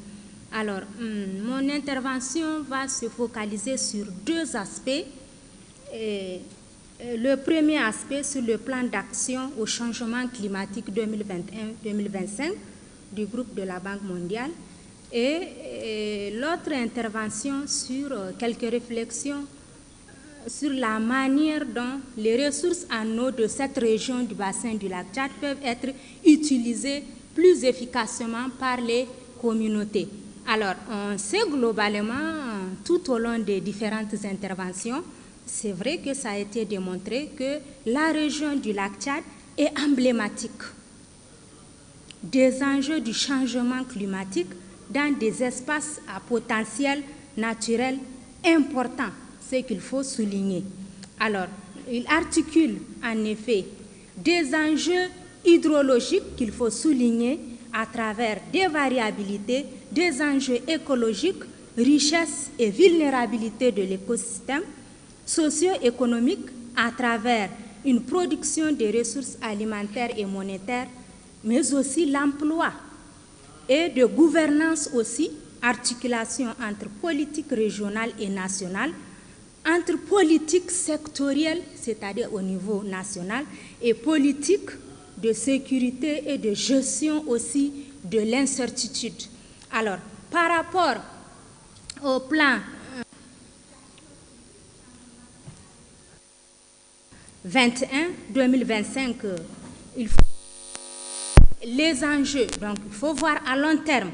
Alors, mon intervention va se focaliser sur deux aspects. Le premier aspect sur le plan d'action au changement climatique 2021-2025 du groupe de la Banque mondiale et l'autre intervention sur quelques réflexions sur la manière dont les ressources en eau de cette région du bassin du lac Tchad peuvent être utilisées plus efficacement par les communautés. Alors, on sait globalement, tout au long des différentes interventions, c'est vrai que ça a été démontré que la région du lac Tchad est emblématique des enjeux du changement climatique dans des espaces à potentiel naturel important, ce qu'il faut souligner. Alors, il articule en effet des enjeux hydrologiques qu'il faut souligner à travers des variabilités, des enjeux écologiques, richesse et vulnérabilité de l'écosystème, socio-économique à travers une production de ressources alimentaires et monétaires, mais aussi l'emploi et de gouvernance aussi, articulation entre politique régionale et nationale, entre politique sectorielle, c'est-à-dire au niveau national, et politique de sécurité et de gestion aussi de l'incertitude. Alors, par rapport au plan 2021-2025, il faut les enjeux, donc il faut voir à long terme.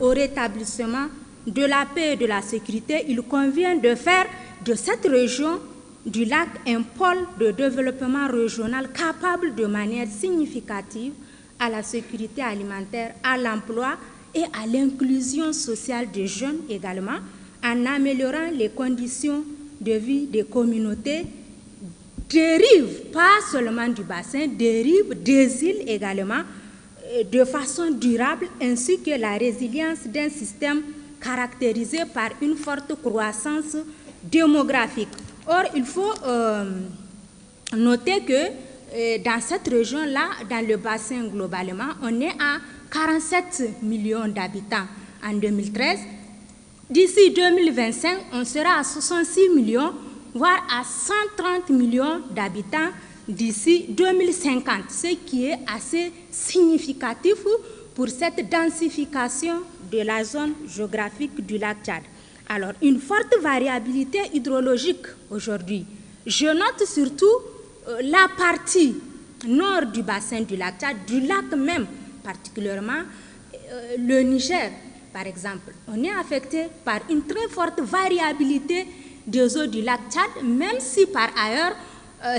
Au rétablissement de la paix et de la sécurité, il convient de faire de cette région du lac un pôle de développement régional capable de manière significative à la sécurité alimentaire, à l'emploi et à l'inclusion sociale des jeunes également, en améliorant les conditions de vie des communautés, des rives, pas seulement du bassin, des rives, des îles également, de façon durable, ainsi que la résilience d'un système caractérisé par une forte croissance démographique. Or, il faut noter que dans cette région-là, dans le bassin globalement, on est à 47 millions d'habitants en 2013. D'ici 2025, on sera à 66 millions, voire à 130 millions d'habitants d'ici 2050, ce qui est assez significatif pour cette densification de la zone géographique du lac Tchad. Alors, une forte variabilité hydrologique aujourd'hui. Je note surtout la partie nord du bassin du lac Tchad, du lac même particulièrement, le Niger, par exemple. On est affecté par une très forte variabilité des eaux du lac Tchad, même si par ailleurs,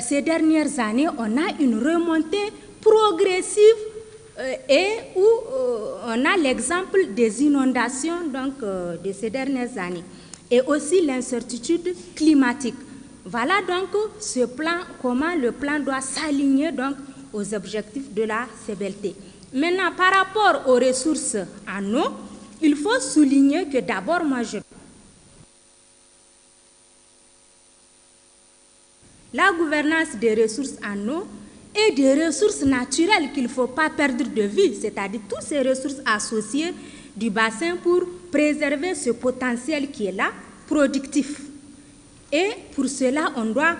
ces dernières années, on a une remontée progressive et où on a l'exemple des inondations donc, de ces dernières années et aussi l'incertitude climatique. Voilà donc ce plan, comment le plan doit s'aligner donc aux objectifs de la CBLT. Maintenant, par rapport aux ressources en eau, il faut souligner que d'abord, la gouvernance des ressources en eau et des ressources naturelles qu'il ne faut pas perdre de vue, c'est-à-dire toutes ces ressources associées du bassin pour préserver ce potentiel qui est là, productif. Et pour cela, on doit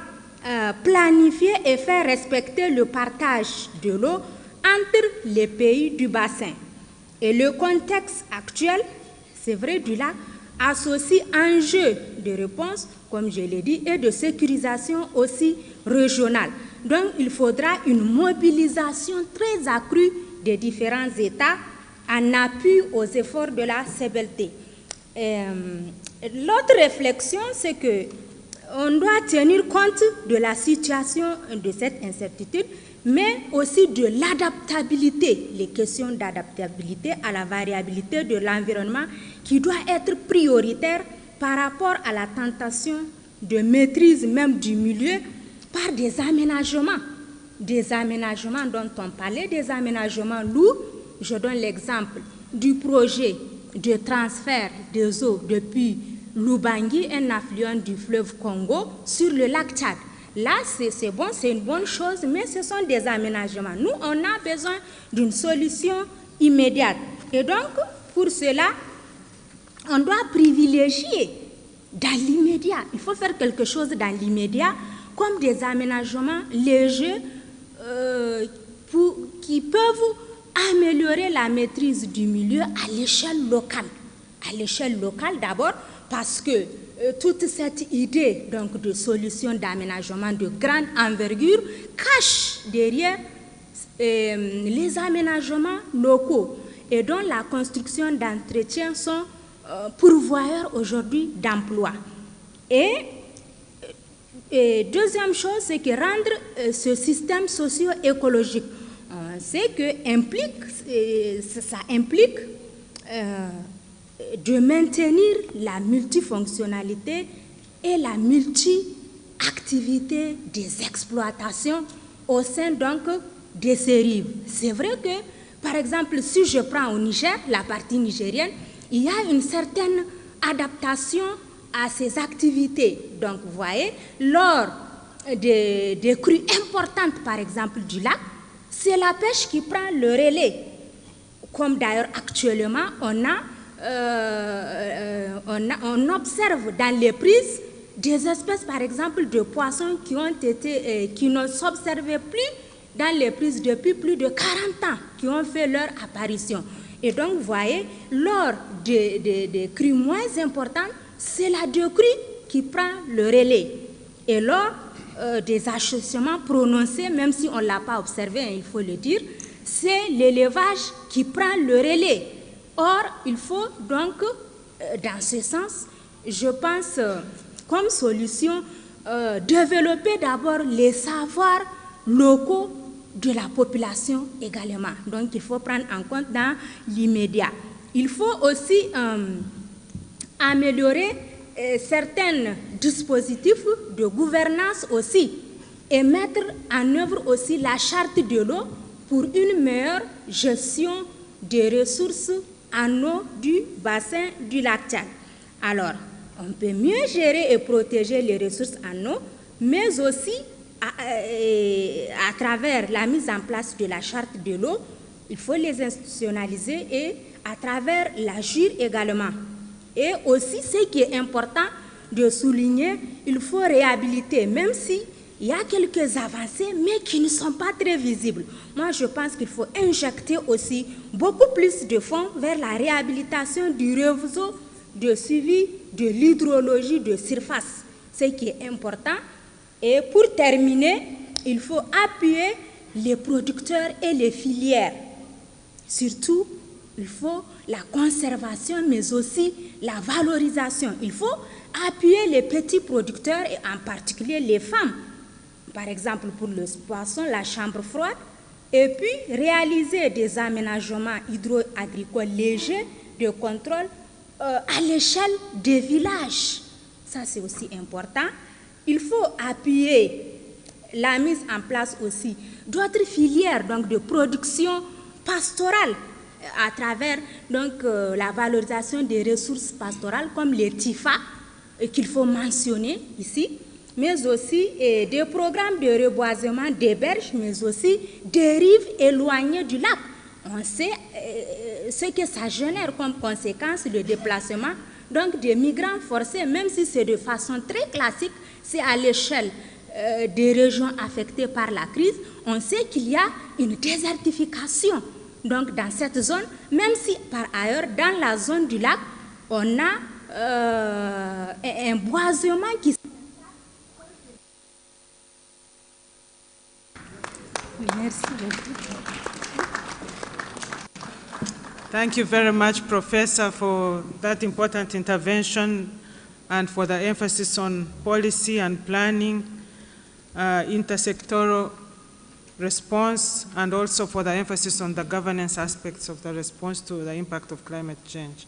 planifier et faire respecter le partage de l'eau entre les pays du bassin. Et le contexte actuel, c'est vrai, du lac, associe enjeux de réponse, comme je l'ai dit, et de sécurisation aussi régionale. Donc, il faudra une mobilisation très accrue des différents États en appui aux efforts de la CBLT. L'autre réflexion, c'est qu'on doit tenir compte de la situation de cette incertitude, mais aussi de l'adaptabilité, les questions d'adaptabilité à la variabilité de l'environnement qui doit être prioritaire par rapport à la tentation de maîtrise même du milieu par des aménagements dont on parlait, des aménagements lourds. Je donne l'exemple du projet de transfert des eaux depuis Lubangui, un affluent du fleuve Congo, sur le lac Tchad. là, c'est bon, c'est une bonne chose, mais ce sont des aménagements. Nous, on a besoin d'une solution immédiate. Et donc, pour cela, on doit privilégier dans l'immédiat. Il faut faire quelque chose dans l'immédiat, comme des aménagements légers qui peuvent améliorer la maîtrise du milieu à l'échelle locale. À l'échelle locale d'abord, parce que toute cette idée donc, de solution d'aménagement de grande envergure cache derrière les aménagements locaux et dont la construction d'entretien sont pourvoyeurs aujourd'hui d'emplois. Et deuxième chose, c'est que rendre ce système socio-écologique, c'est que ça implique de maintenir la multifonctionnalité et la multi-activité des exploitations au sein donc de ces rives. C'est vrai que, par exemple, si je prends au Niger, la partie nigérienne, il y a une certaine adaptation à ces activités. Donc, vous voyez, lors des crues importantes, par exemple, du lac, c'est la pêche qui prend le relais. Comme d'ailleurs actuellement, on observe dans les prises des espèces, par exemple, de poissons qui ne s'observaient plus dans les prises depuis plus de 40 ans, qui ont fait leur apparition. Et donc, vous voyez, lors des crues moins importantes, c'est la décrue qui prend le relais. Et lors des achèvements prononcés, même si on ne l'a pas observé, hein, il faut le dire, c'est l'élevage qui prend le relais. Or, il faut donc, dans ce sens, je pense, comme solution, développer d'abord les savoirs locaux de la population également. Donc, il faut prendre en compte dans l'immédiat. Il faut aussi améliorer certains dispositifs de gouvernance aussi et mettre en œuvre aussi la charte de l'eau pour une meilleure gestion des ressources en eau du bassin du lac Tchad. Alors, on peut mieux gérer et protéger les ressources en eau, mais aussi à travers la mise en place de la charte de l'eau, il faut les institutionnaliser et à travers la JUR également. Et aussi, ce qui est important de souligner, il faut réhabiliter, même si il y a quelques avancées, mais qui ne sont pas très visibles. Moi, je pense qu'il faut injecter aussi beaucoup plus de fonds vers la réhabilitation du réseau de suivi de l'hydrologie de surface, ce qui est important. Et pour terminer, il faut appuyer les producteurs et les filières. Surtout, il faut la conservation, mais aussi la valorisation. Il faut appuyer les petits producteurs et en particulier les femmes. Par exemple, pour le poisson, la chambre froide. Et puis, réaliser des aménagements hydro-agricoles légers de contrôle à l'échelle des villages. Ça, c'est aussi important. Il faut appuyer la mise en place aussi d'autres filières donc de production pastorale à travers donc, la valorisation des ressources pastorales comme les TIFA qu'il faut mentionner ici, mais aussi des programmes de reboisement des berges, mais aussi des rives éloignées du lac. On sait ce que ça génère comme conséquence, le déplacement donc des migrants forcés, même si c'est de façon très classique, c'est à l'échelle des régions affectées par la crise. On sait qu'il y a une désertification donc dans cette zone, même si par ailleurs dans la zone du lac, on a un boisement qui... Merci beaucoup.
Thank you very much, Professor, for that important intervention and for the emphasis on policy and planning, intersectoral response, and also for the emphasis on the governance aspects of the response to the impact of climate change.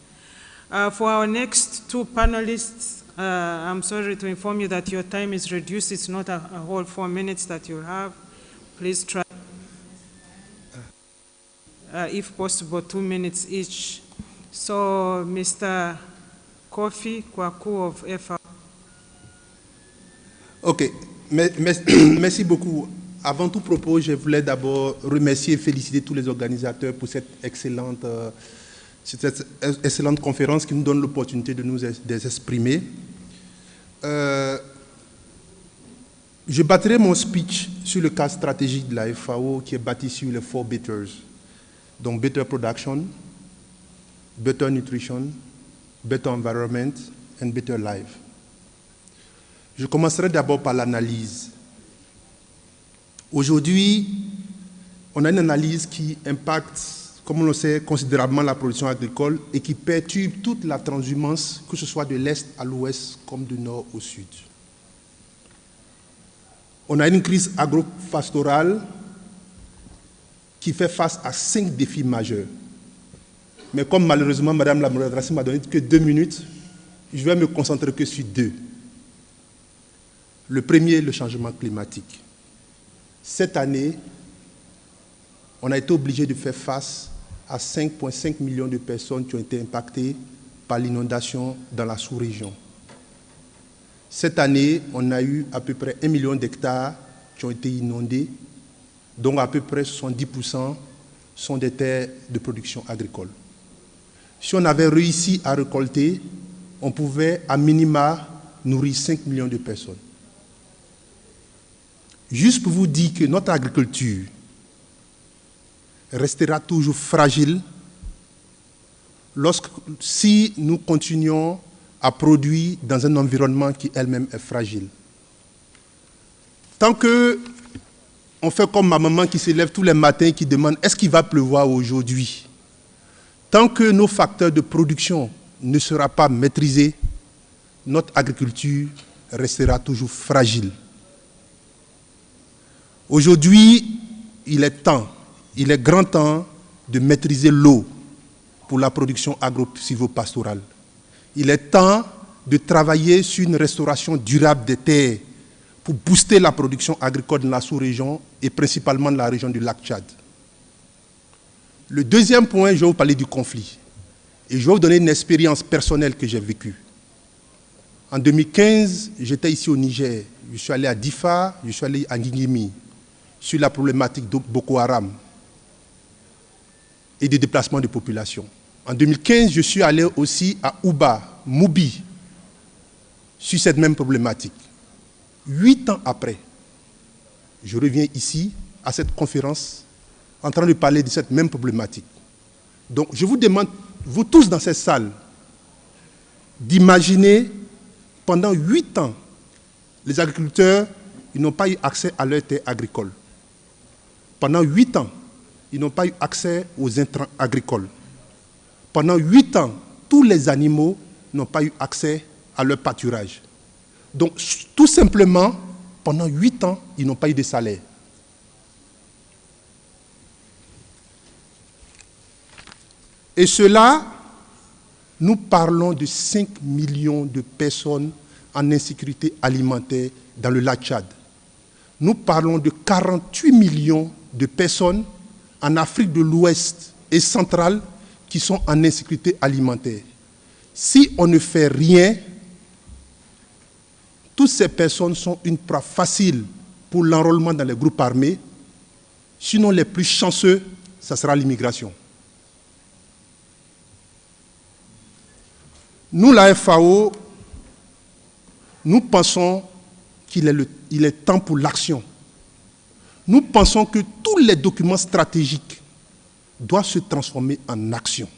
For our next two panelists, I'm sorry to inform you that your time is reduced. It's not a whole 4 minutes that you have. Please try, if possible, 2 minutes each. So, Mr. Kofi Kwaku of FAO.
Okay, Merci beaucoup. Avant tout propos, je voulais d'abord remercier et féliciter tous les organisateurs pour cette excellente conférence qui nous donne l'opportunité de nous exprimer. Je bâtirai mon speech sur le cas stratégique de la FAO qui est bâti sur les 4 betters. Donc, better production, better nutrition, better environment and better life. Je commencerai d'abord par l'analyse. Aujourd'hui, on a une analyse qui impacte, comme on le sait, considérablement la production agricole et qui perturbe toute la transhumance, que ce soit de l'Est à l'Ouest comme du Nord au Sud. On a une crise agro-pastorale qui fait face à 5 défis majeurs. Mais comme malheureusement, Madame la modératrice m'a donné que 2 minutes, je vais me concentrer que sur 2. Le premier, le changement climatique. Cette année, on a été obligé de faire face à 5,5 millions de personnes qui ont été impactées par l'inondation dans la sous-région. Cette année, on a eu à peu près 1 million d'hectares qui ont été inondés, dont à peu près 70% sont des terres de production agricole. Si on avait réussi à récolter, on pouvait à minima nourrir 5 millions de personnes. Juste pour vous dire que notre agriculture restera toujours fragile si nous continuons à produire dans un environnement qui elle-même est fragile. Tant qu'on fait comme ma maman qui se lève tous les matins et qui demande « est-ce qu'il va pleuvoir aujourd'hui ?» Tant que nos facteurs de production ne seront pas maîtrisés, notre agriculture restera toujours fragile. Aujourd'hui, il est grand temps de maîtriser l'eau pour la production agro-silvopastorale. Il est temps de travailler sur une restauration durable des terres pour booster la production agricole dans la sous-région et principalement dans la région du lac Tchad. Le deuxième point, je vais vous parler du conflit. Et je vais vous donner une expérience personnelle que j'ai vécue. En 2015, j'étais ici au Niger. Je suis allé à Difa, je suis allé à Ngingimi sur la problématique de Boko Haram et des déplacements de population. En 2015, je suis allé aussi à Ouba, Moubi, sur cette même problématique. 8 ans après, je reviens ici, à cette conférence, en train de parler de cette même problématique. Donc, je vous demande, vous tous dans cette salle, d'imaginer, pendant 8 ans, les agriculteurs, ils n'ont pas eu accès à leurs terres agricoles. Pendant 8 ans, ils n'ont pas eu accès aux intrants agricoles. Pendant 8 ans, tous les animaux n'ont pas eu accès à leur pâturage. Donc, tout simplement, pendant 8 ans, ils n'ont pas eu de salaire. Et cela, nous parlons de 5 millions de personnes en insécurité alimentaire dans le lac Tchad. Nous parlons de 48 millions de personnes en Afrique de l'Ouest et centrale qui sont en insécurité alimentaire. Si on ne fait rien, toutes ces personnes sont une proie facile pour l'enrôlement dans les groupes armés. Sinon, les plus chanceux, ça sera l'immigration. Nous, la FAO, nous pensons qu'il est temps pour l'action. Nous pensons que tous les documents stratégiques doivent se transformer en action.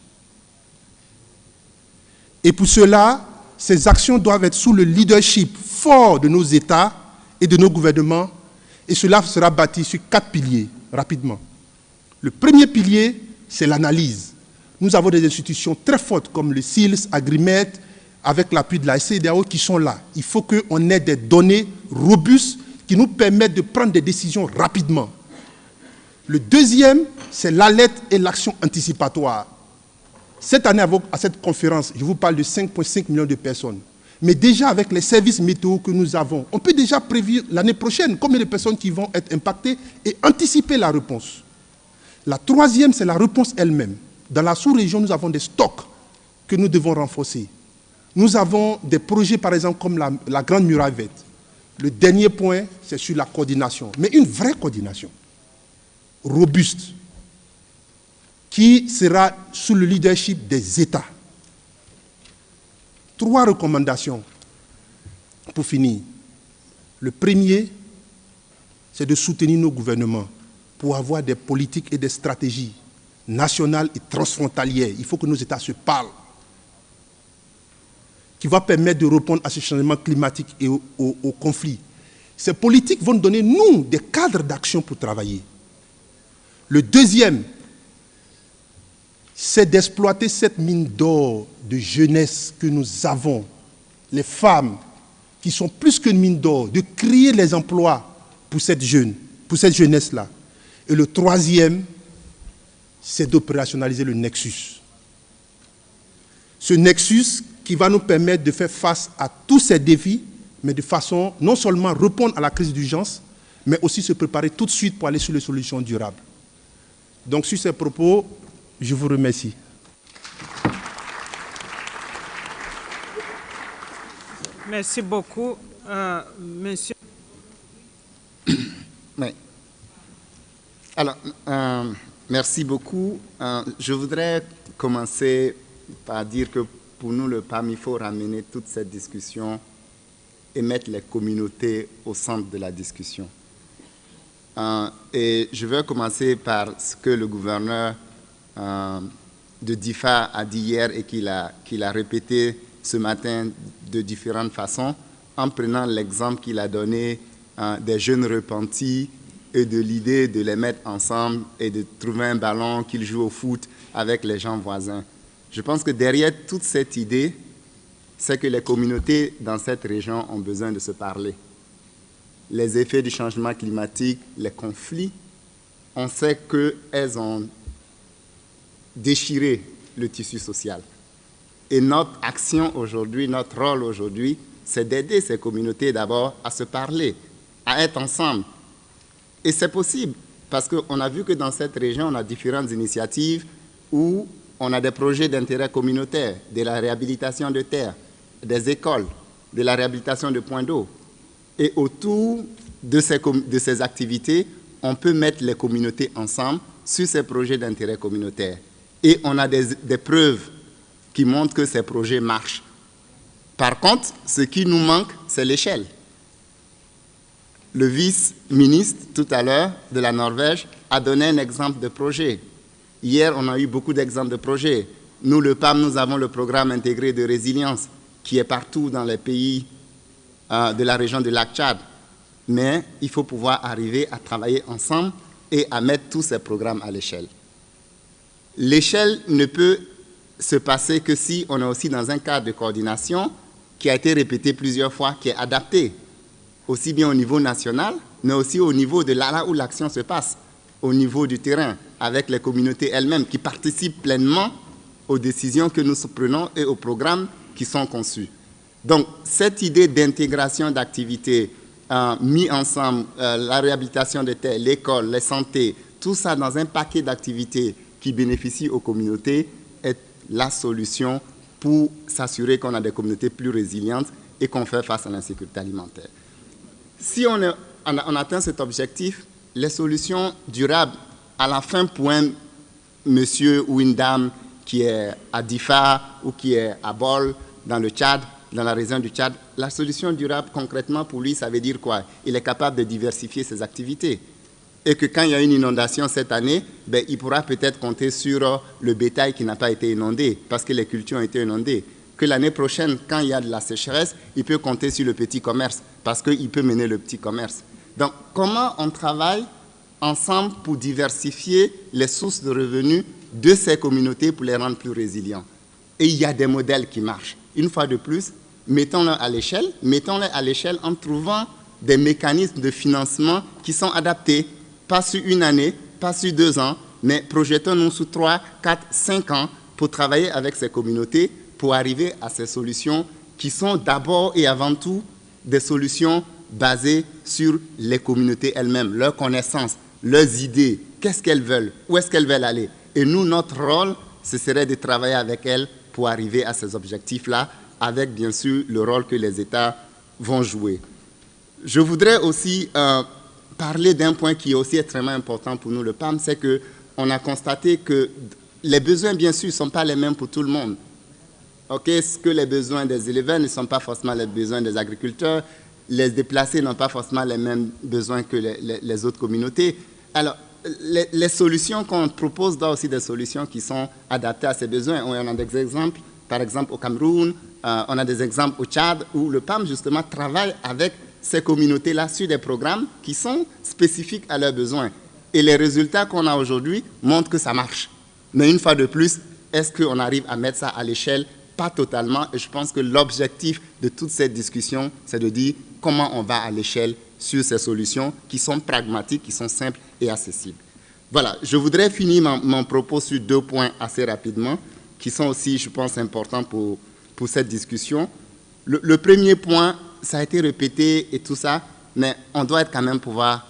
Et pour cela, ces actions doivent être sous le leadership fort de nos États et de nos gouvernements, et cela sera bâti sur 4 piliers, rapidement. Le premier pilier, c'est l'analyse. Nous avons des institutions très fortes comme le SILS, Agrimet, avec l'appui de la CEDEAO qui sont là. Il faut qu'on ait des données robustes qui nous permettent de prendre des décisions rapidement. Le deuxième, c'est l'alerte et l'action anticipatoire. Cette année, à cette conférence, je vous parle de 5,5 millions de personnes. Mais déjà, avec les services météo que nous avons, on peut déjà prévoir l'année prochaine combien de personnes qui vont être impactées et anticiper la réponse. La troisième, c'est la réponse elle-même. Dans la sous-région, nous avons des stocks que nous devons renforcer. Nous avons des projets, par exemple, comme la Grande Muraille Verte. Le dernier point, c'est sur la coordination, mais une vraie coordination, robuste, qui sera sous le leadership des États. 3 recommandations pour finir. Le premier, c'est de soutenir nos gouvernements pour avoir des politiques et des stratégies nationales et transfrontalières. Il faut que nos États se parlent, qui va permettre de répondre à ce changement climatique et aux conflits. Ces politiques vont nous donner, nous, des cadres d'action pour travailler. Le deuxième, c'est d'exploiter cette mine d'or de jeunesse que nous avons, les femmes, qui sont plus qu'une mine d'or, de créer les emplois pour cette jeunesse-là. Et le troisième, c'est d'opérationnaliser le nexus. Ce nexus qui va nous permettre de faire face à tous ces défis, mais de façon non seulement répondre à la crise d'urgence, mais aussi se préparer tout de suite pour aller sur les solutions durables. Donc sur ces propos, je vous remercie.
Merci beaucoup, monsieur.
Oui. Alors, merci beaucoup. Je voudrais commencer par dire que pour nous, le PAM, il faut ramener toute cette discussion et mettre les communautés au centre de la discussion. Et je vais commencer par ce que le gouverneur de DIFA a dit hier et qu'il a répété ce matin de différentes façons, en prenant l'exemple qu'il a donné des jeunes repentis et de l'idée de les mettre ensemble et de trouver un ballon qu'ils jouent au foot avec les gens voisins. Je pense que derrière toute cette idée, c'est que les communautés dans cette région ont besoin de se parler. Les effets du changement climatique, les conflits, on sait qu'elles ont déchiré le tissu social. Et notre action aujourd'hui, notre rôle aujourd'hui, c'est d'aider ces communautés d'abord à se parler, à être ensemble. Et c'est possible, parce qu'on a vu que dans cette région, on a différentes initiatives où on a des projets d'intérêt communautaire, de la réhabilitation de terres, des écoles, de la réhabilitation de points d'eau. Et autour de ces activités, on peut mettre les communautés ensemble sur ces projets d'intérêt communautaire. Et on a des preuves qui montrent que ces projets marchent. Par contre, ce qui nous manque, c'est l'échelle. Le vice-ministre, tout à l'heure, de la Norvège, a donné un exemple de projet. Hier, on a eu beaucoup d'exemples de projets. Nous, le PAM, nous avons le programme intégré de résilience qui est partout dans les pays de la région du lac Tchad. Mais il faut pouvoir arriver à travailler ensemble et à mettre tous ces programmes à l'échelle. L'échelle ne peut se passer que si on est aussi dans un cadre de coordination qui a été répété plusieurs fois, qui est adapté, aussi bien au niveau national, mais aussi au niveau de là où l'action se passe, au niveau du terrain, avec les communautés elles-mêmes qui participent pleinement aux décisions que nous prenons et aux programmes qui sont conçus. Donc, cette idée d'intégration d'activités mis ensemble, la réhabilitation des terres, l'école, la santé, tout ça dans un paquet d'activités qui bénéficient aux communautés est la solution pour s'assurer qu'on a des communautés plus résilientes et qu'on fait face à l'insécurité alimentaire. Si on atteint cet objectif, les solutions durables, à la fin, pour un monsieur ou une dame qui est à Difa ou qui est à Bol, dans le Tchad, dans la région du Tchad, la solution durable, concrètement, pour lui, ça veut dire quoi? Il est capable de diversifier ses activités. Et que quand il y a une inondation cette année, ben, il pourra peut-être compter sur le bétail qui n'a pas été inondé, parce que les cultures ont été inondées. Que l'année prochaine, quand il y a de la sécheresse, il peut compter sur le petit commerce, parce qu'il peut mener le petit commerce. Donc, comment on travaille ensemble pour diversifier les sources de revenus de ces communautés pour les rendre plus résilients? Et il y a des modèles qui marchent. Une fois de plus, mettons-les à l'échelle en trouvant des mécanismes de financement qui sont adaptés, pas sur une année, pas sur 2 ans, mais projetons-nous sur 3, 4, 5 ans pour travailler avec ces communautés, pour arriver à ces solutions qui sont d'abord et avant tout des solutions basées sur les communautés elles-mêmes, leurs connaissances, leurs idées, qu'est-ce qu'elles veulent, où est-ce qu'elles veulent aller. Et nous, notre rôle, ce serait de travailler avec elles pour arriver à ces objectifs-là, avec bien sûr le rôle que les États vont jouer. Je voudrais aussi parler d'un point qui est aussi extrêmement important pour nous, le PAM, c'est qu'on a constaté que les besoins, bien sûr, ne sont pas les mêmes pour tout le monde. Ce que les besoins des éleveurs ne sont pas forcément les besoins des agriculteurs, les déplacés n'ont pas forcément les mêmes besoins que les autres communautés. Alors, les solutions qu'on propose doivent aussi des solutions qui sont adaptées à ces besoins. On a des exemples, par exemple au Cameroun, on a des exemples au Tchad, où le PAM, justement, travaille avec ces communautés-là sur des programmes qui sont spécifiques à leurs besoins. Et les résultats qu'on a aujourd'hui montrent que ça marche. Mais une fois de plus, est-ce qu'on arrive à mettre ça à l'échelle? Pas totalement. Et je pense que l'objectif de toute cette discussion, c'est de dire comment on va à l'échelle sur ces solutions qui sont pragmatiques, qui sont simples et accessibles. Voilà, je voudrais finir mon propos sur 2 points assez rapidement, qui sont aussi, je pense, importants pour cette discussion. Le premier point, ça a été répété et tout ça, mais on doit quand même pouvoir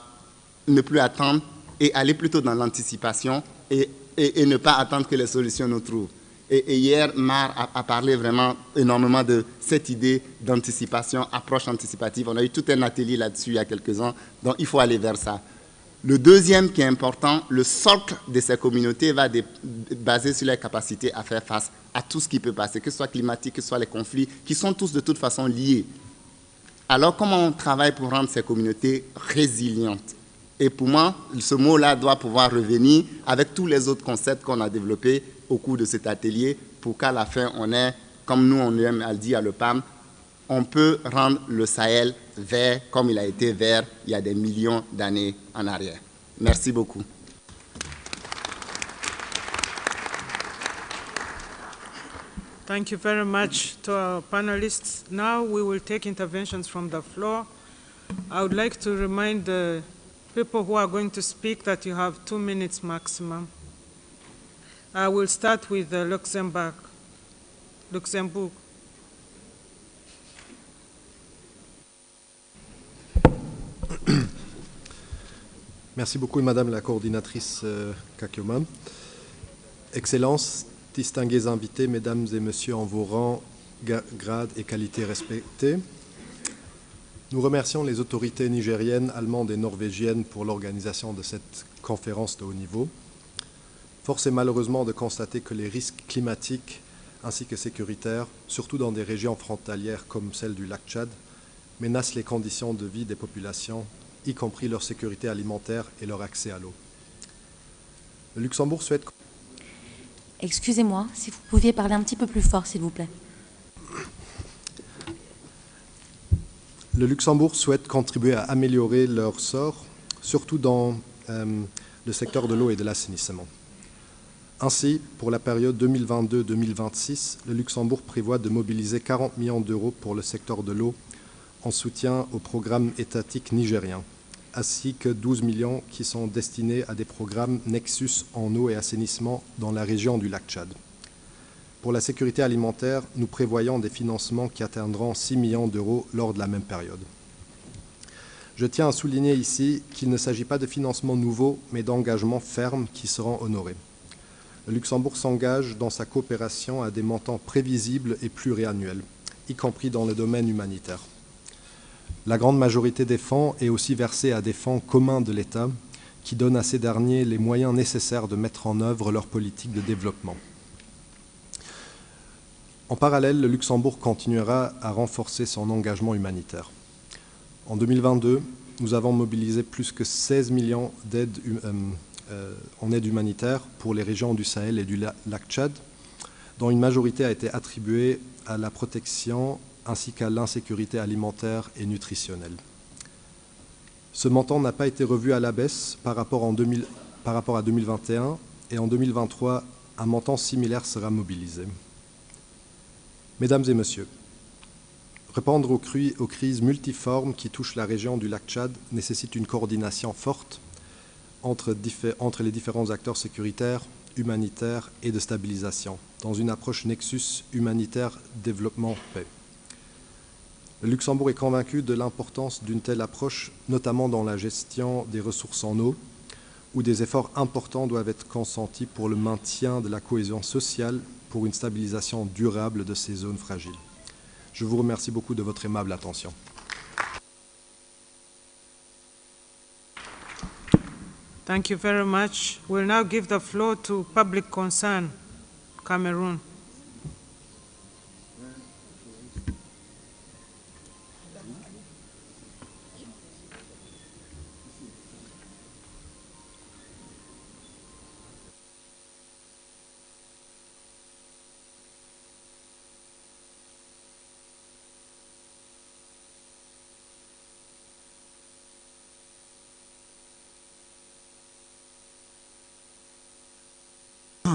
ne plus attendre et aller plutôt dans l'anticipation et ne pas attendre que les solutions nous trouvent. Et hier, Mar a parlé vraiment énormément de cette idée d'anticipation, approche anticipative. On a eu tout un atelier là-dessus il y a quelques ans, donc il faut aller vers ça. Le deuxième qui est important, le socle de ces communautés va baser sur leur capacité à faire face à tout ce qui peut passer, que ce soit climatique, que ce soit les conflits, qui sont tous de toute façon liés. Alors comment on travaille pour rendre ces communautés résilientes? Et pour moi, ce mot-là doit pouvoir revenir avec tous les autres concepts qu'on a développés au cours de cet atelier pour qu'à la fin, on ait, comme nous on aime à le dire à le PAM, on peut rendre le Sahel vert comme il a été vert il y a des millions d'années en arrière. Merci beaucoup.
Thank you very much to our panelists. Now we will take interventions from the floor. I would like to remind the people who are going to speak that you have 2 minutes maximum. I will start with Luxembourg.
Merci beaucoup, Madame la coordinatrice Kakyoman. Excellences, distingués invités, Mesdames et Messieurs en vos rangs, grades et qualités respectés, nous remercions les autorités nigériennes, allemandes et norvégiennes pour l'organisation de cette conférence de haut niveau. Force est malheureusement de constater que les risques climatiques ainsi que sécuritaires, surtout dans des régions frontalières comme celle du lac Tchad, menacent les conditions de vie des populations, y compris leur sécurité alimentaire et leur accès à l'eau. Le Luxembourg souhaite...
Excusez-moi, si vous pouviez parler un petit peu plus fort, s'il vous plaît.
Le Luxembourg souhaite contribuer à améliorer leur sort, surtout dans le secteur de l'eau et de l'assainissement. Ainsi, pour la période 2022-2026, le Luxembourg prévoit de mobiliser 40 millions d'euros pour le secteur de l'eau en soutien au programme étatique nigérien, ainsi que 12 millions qui sont destinés à des programmes Nexus en eau et assainissement dans la région du lac Tchad. Pour la sécurité alimentaire, nous prévoyons des financements qui atteindront 6 millions d'euros lors de la même période. Je tiens à souligner ici qu'il ne s'agit pas de financements nouveaux, mais d'engagements fermes qui seront honorés. Le Luxembourg s'engage dans sa coopération à des montants prévisibles et pluriannuels, y compris dans le domaine humanitaire. La grande majorité des fonds est aussi versée à des fonds communs de l'État qui donnent à ces derniers les moyens nécessaires de mettre en œuvre leur politique de développement. En parallèle, le Luxembourg continuera à renforcer son engagement humanitaire. En 2022, nous avons mobilisé plus que 16 millions en aide humanitaire pour les régions du Sahel et du lac Tchad, dont une majorité a été attribuée à la protection ainsi qu'à l'insécurité alimentaire et nutritionnelle. Ce montant n'a pas été revu à la baisse par rapport à 2021 et en 2023, un montant similaire sera mobilisé. Mesdames et Messieurs, répondre aux crises multiformes qui touchent la région du lac Tchad nécessite une coordination forte entre les différents acteurs sécuritaires, humanitaires et de stabilisation, dans une approche nexus humanitaire, développement, paix. Le Luxembourg est convaincu de l'importance d'une telle approche, notamment dans la gestion des ressources en eau, où des efforts importants doivent être consentis pour le maintien de la cohésion sociale, pour une stabilisation durable de ces zones fragiles. Je vous remercie beaucoup de votre aimable attention.
Thank you very much. We'll now give the floor to Public Concern, Cameroon.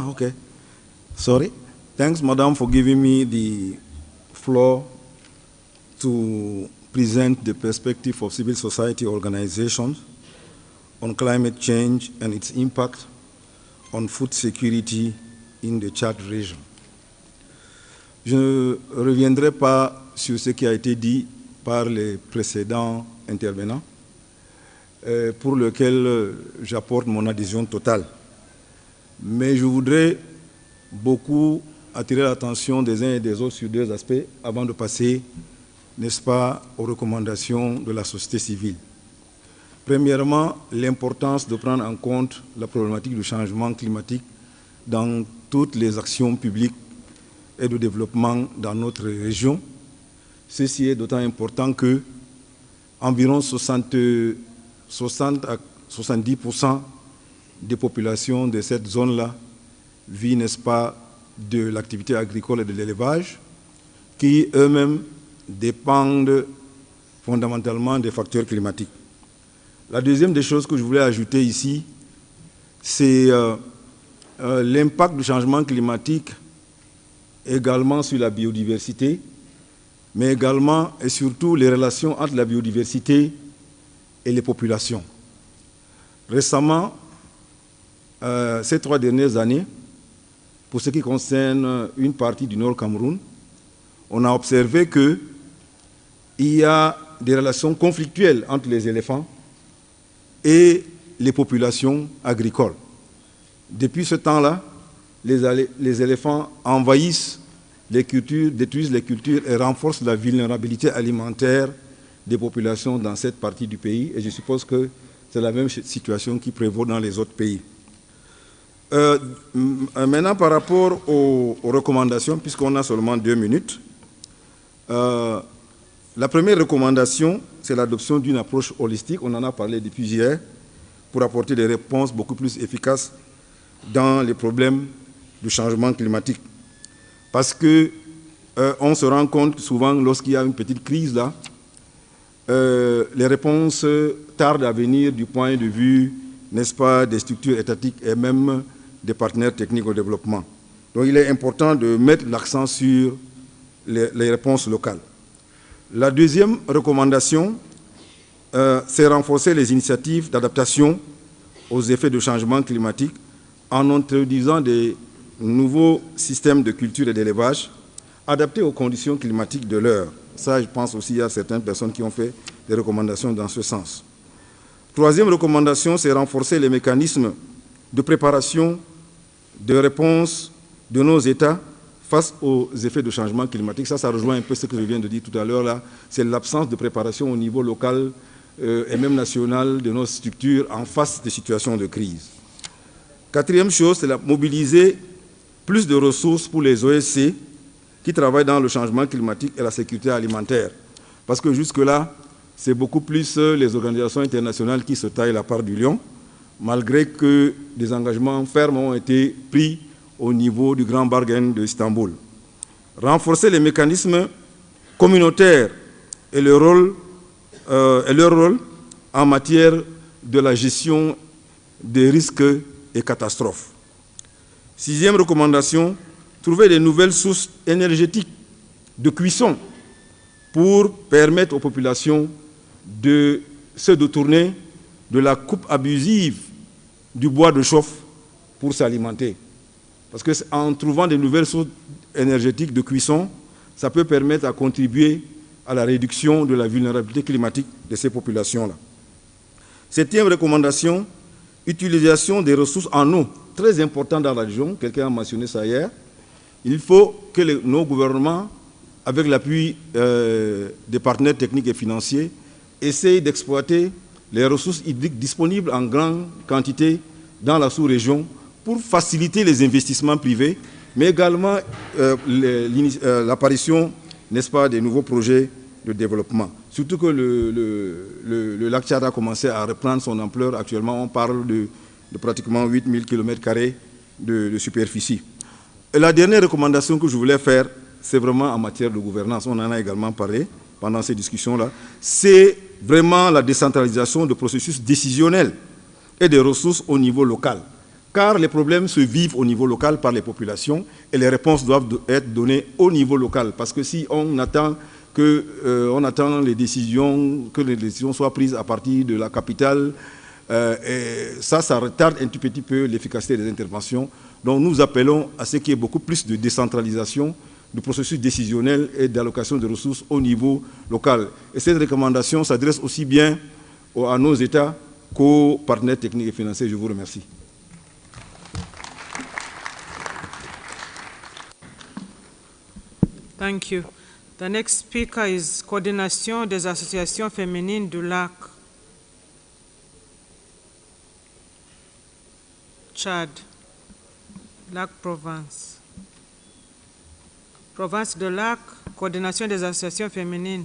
Okay. Sorry. Thanks, Madam, for giving me the floor to present the perspective of civil society organizations on climate change and its impact on food security in the Tchad region. Je ne reviendrai pas sur ce qui a été dit par les précédents intervenants, pour lequel j'apporte mon adhésion totale. Mais je voudrais beaucoup attirer l'attention des uns et des autres sur deux aspects avant de passer, n'est-ce pas, aux recommandations de la société civile. Premièrement, l'importance de prendre en compte la problématique du changement climatique dans toutes les actions publiques et de développement dans notre région. Ceci est d'autant important que environ 60 à 70% des populations de cette zone-là vivent, n'est-ce pas, de l'activité agricole et de l'élevage, qui eux-mêmes dépendent fondamentalement des facteurs climatiques. La deuxième des choses que je voulais ajouter ici, c'est l'impact du changement climatique également sur la biodiversité, mais également et surtout les relations entre la biodiversité et les populations. Récemment, ces 3 dernières années, pour ce qui concerne une partie du Nord Cameroun, on a observé qu'il y a des relations conflictuelles entre les éléphants et les populations agricoles. Depuis ce temps-là, les éléphants envahissent les cultures, détruisent les cultures et renforcent la vulnérabilité alimentaire des populations dans cette partie du pays. Et je suppose que c'est la même situation qui prévaut dans les autres pays. Maintenant, par rapport aux recommandations, puisqu'on a seulement 2 minutes, la première recommandation, c'est l'adoption d'une approche holistique, on en a parlé depuis hier, pour apporter des réponses beaucoup plus efficaces dans les problèmes du changement climatique. Parce que on se rend compte souvent, lorsqu'il y a une petite crise là, les réponses tardent à venir du point de vue, n'est-ce pas, des structures étatiques et même des partenaires techniques au développement. Donc il est important de mettre l'accent sur les réponses locales. La deuxième recommandation, c'est renforcer les initiatives d'adaptation aux effets de changement climatique en introduisant des nouveaux systèmes de culture et d'élevage adaptés aux conditions climatiques de l'heure. Ça, je pense aussi à certaines personnes qui ont fait des recommandations dans ce sens. Troisième recommandation, c'est renforcer les mécanismes de préparation, de réponse de nos États face aux effets de changement climatique. Ça rejoint un peu ce que je viens de dire tout à l'heure là. C'est l'absence de préparation au niveau local et même national de nos structures en face des situations de crise. Quatrième chose, c'est mobiliser plus de ressources pour les OSC qui travaillent dans le changement climatique et la sécurité alimentaire. Parce que jusque-là, c'est beaucoup plus les organisations internationales qui se taillent la part du lion, malgré que des engagements fermes ont été pris au niveau du Grand Bargain de Istanbul. Renforcer les mécanismes communautaires et leur rôle en matière de la gestion des risques et catastrophes. Sixième recommandation, trouver de nouvelles sources énergétiques de cuisson pour permettre aux populations de se détourner de la coupe abusive du bois de chauffe pour s'alimenter. Parce qu'en trouvant de nouvelles sources énergétiques de cuisson, ça peut permettre à contribuer à la réduction de la vulnérabilité climatique de ces populations-là. Septième recommandation, utilisation des ressources en eau, très important dans la région, quelqu'un a mentionné ça hier. Il faut que nos gouvernements, avec l'appui des partenaires techniques et financiers, essayent d'exploiter les ressources hydriques disponibles en grande quantité dans la sous-région pour faciliter les investissements privés, mais également l'apparition, n'est-ce pas, des nouveaux projets de développement. Surtout que le lac Tchad a commencé à reprendre son ampleur. Actuellement, on parle de pratiquement 8000 km² de superficie. Et la dernière recommandation que je voulais faire, c'est vraiment en matière de gouvernance. On en a également parlé pendant ces discussions-là. C'est vraiment la décentralisation de processus décisionnels et des ressources au niveau local. Car les problèmes se vivent au niveau local par les populations et les réponses doivent être données au niveau local. Parce que si on attend que les décisions soient prises à partir de la capitale, ça retarde un tout petit peu l'efficacité des interventions. Donc nous appelons à ce qu'il y ait beaucoup plus de décentralisation du processus décisionnel et d'allocation de ressources au niveau local. Et cette recommandation s'adresse aussi bien à nos États qu'aux partenaires techniques et financiers. Je vous remercie.
Thank you. The next speaker is Coordination des associations féminines du lac Tchad, lac Provence. Province de Lac, Coordination des associations féminines.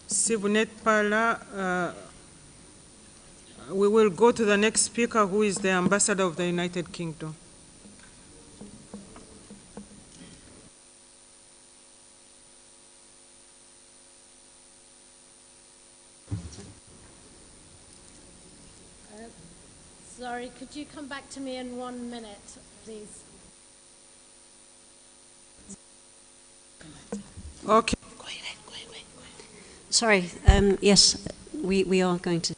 Si vous n'êtes pas là, we will go to the next speaker, who is the ambassador of the United Kingdom.
Sorry, could you come back to me in 1 minute, please?
Okay.
Sorry, yes, we are going to.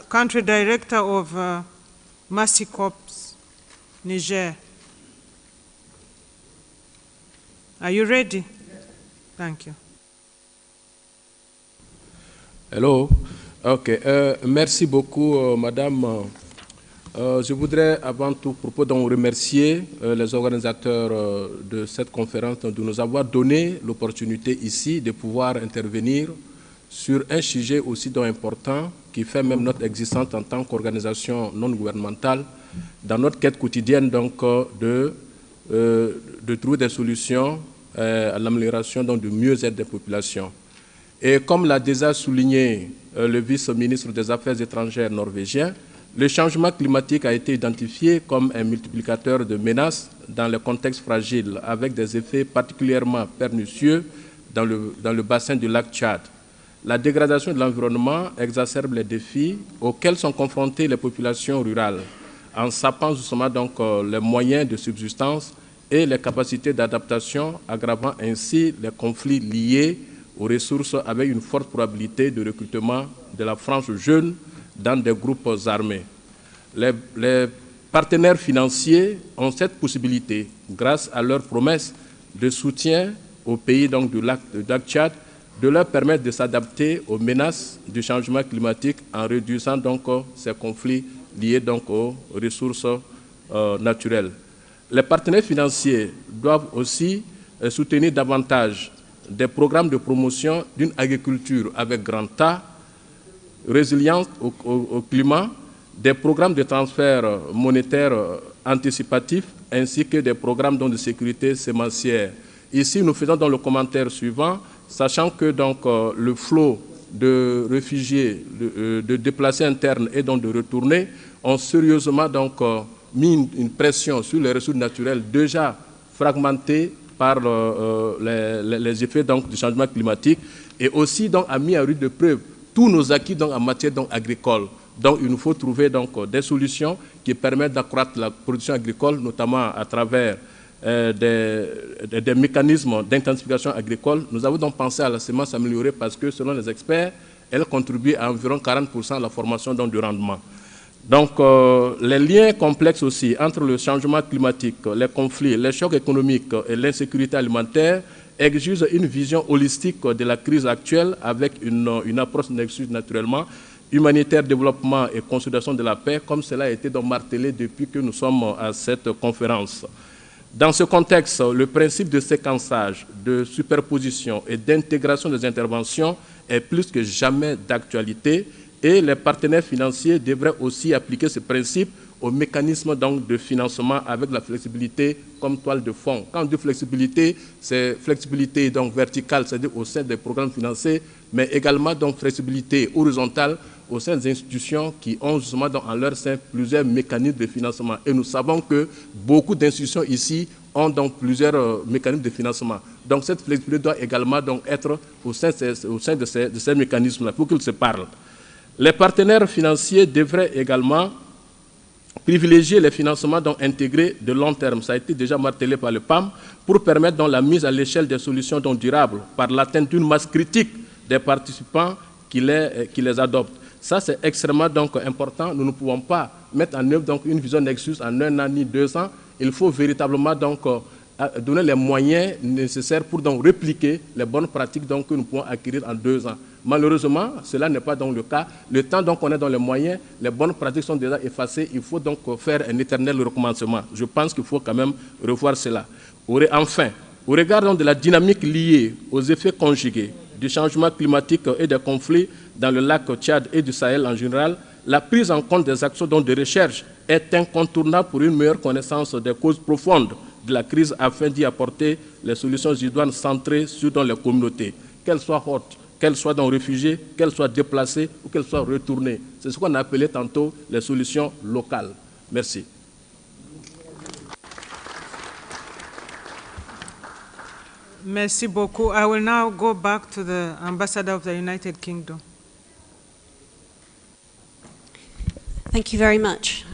Country Director of Mercy Corps, Niger. Are you ready? Thank you.
Hello. Ok. Merci beaucoup, Madame. Je voudrais avant tout propos donc remercier les organisateurs de cette conférence de nous avoir donné l'opportunité ici de pouvoir intervenir sur un sujet aussi donc important qui fait même notre existence en tant qu'organisation non gouvernementale dans notre quête quotidienne donc de trouver des solutions à l'amélioration du mieux-être des populations. Et comme l'a déjà souligné le vice-ministre des Affaires étrangères norvégien, le changement climatique a été identifié comme un multiplicateur de menaces dans le contexte fragile, avec des effets particulièrement pernicieux dans le bassin du lac Tchad. La dégradation de l'environnement exacerbe les défis auxquels sont confrontées les populations rurales, en sapant justement donc les moyens de subsistance et les capacités d'adaptation, aggravant ainsi les conflits liés aux ressources avec une forte probabilité de recrutement de la frange jeune dans des groupes armés. Les partenaires financiers ont cette possibilité, grâce à leurs promesses de soutien aux pays donc, du lac Tchad, de leur permettre de s'adapter aux menaces du changement climatique en réduisant donc ces conflits liés donc aux ressources naturelles. Les partenaires financiers doivent aussi soutenir davantage des programmes de promotion d'une agriculture avec grand A, résilience au climat, des programmes de transfert monétaire anticipatif ainsi que des programmes de sécurité sémencière. Ici, nous faisons dans le commentaire suivant, sachant que donc, le flot de réfugiés, de déplacés internes et donc de retournés ont sérieusement donc, mis une pression sur les ressources naturelles déjà fragmentées par les effets donc, du changement climatique et aussi donc, a mis à rude preuve tous nos acquis donc, en matière donc, agricole. Donc il nous faut trouver donc, des solutions qui permettent d'accroître la production agricole, notamment à travers des mécanismes d'intensification agricole. Nous avons donc pensé à la semence améliorée parce que selon les experts, elle contribue à environ 40% à la formation donc, du rendement. Donc les liens complexes aussi entre le changement climatique, les conflits, les chocs économiques et l'insécurité alimentaire exigent une vision holistique de la crise actuelle avec une approche naturellement humanitaire, développement et consolidation de la paix, comme cela a été donc martelé depuis que nous sommes à cette conférence. Dans ce contexte, le principe de séquençage, de superposition et d'intégration des interventions est plus que jamais d'actualité et les partenaires financiers devraient aussi appliquer ce principe au mécanisme donc, de financement avec la flexibilité comme toile de fond. Quand on dit flexibilité, c'est flexibilité donc, verticale, c'est-à-dire au sein des programmes financiers, mais également donc, flexibilité horizontale au sein des institutions qui ont justement donc, en leur sein plusieurs mécanismes de financement. Et nous savons que beaucoup d'institutions ici ont donc plusieurs mécanismes de financement. Donc cette flexibilité doit également donc, être au sein de ces mécanismes-là pour qu'ils se parlent. Les partenaires financiers devraient également privilégier les financements donc, intégrés de long terme. Ça a été déjà martelé par le PAM pour permettre donc, la mise à l'échelle des solutions donc, durables par l'atteinte d'une masse critique des participants qui les adoptent. Ça, c'est extrêmement donc, important. Nous ne pouvons pas mettre en œuvre donc, une vision Nexus en 1 an ni 2 ans. Il faut véritablement donc, donner les moyens nécessaires pour donc, répliquer les bonnes pratiques donc, que nous pouvons acquérir en 2 ans. Malheureusement, cela n'est pas donc le cas. Le temps donc, qu'on est dans les moyens, les bonnes pratiques sont déjà effacées. Il faut donc faire un éternel recommencement. Je pense qu'il faut quand même revoir cela. Enfin, au regard donc, de la dynamique liée aux effets conjugués du changement climatique et des conflits dans le lac Tchad et du Sahel en général, la prise en compte des actions de recherche est incontournable pour une meilleure connaissance des causes profondes de la crise afin d'y apporter les solutions idoines centrées sur les communautés, qu'elles soient hautes, qu'elles soient donc réfugiées, qu'elles soient déplacées ou qu'elles soient retournées. C'est ce qu'on a appelé tantôt les solutions locales. Merci.
Merci beaucoup. I will now go back to the Ambassador of the United Kingdom.
Thank you very much.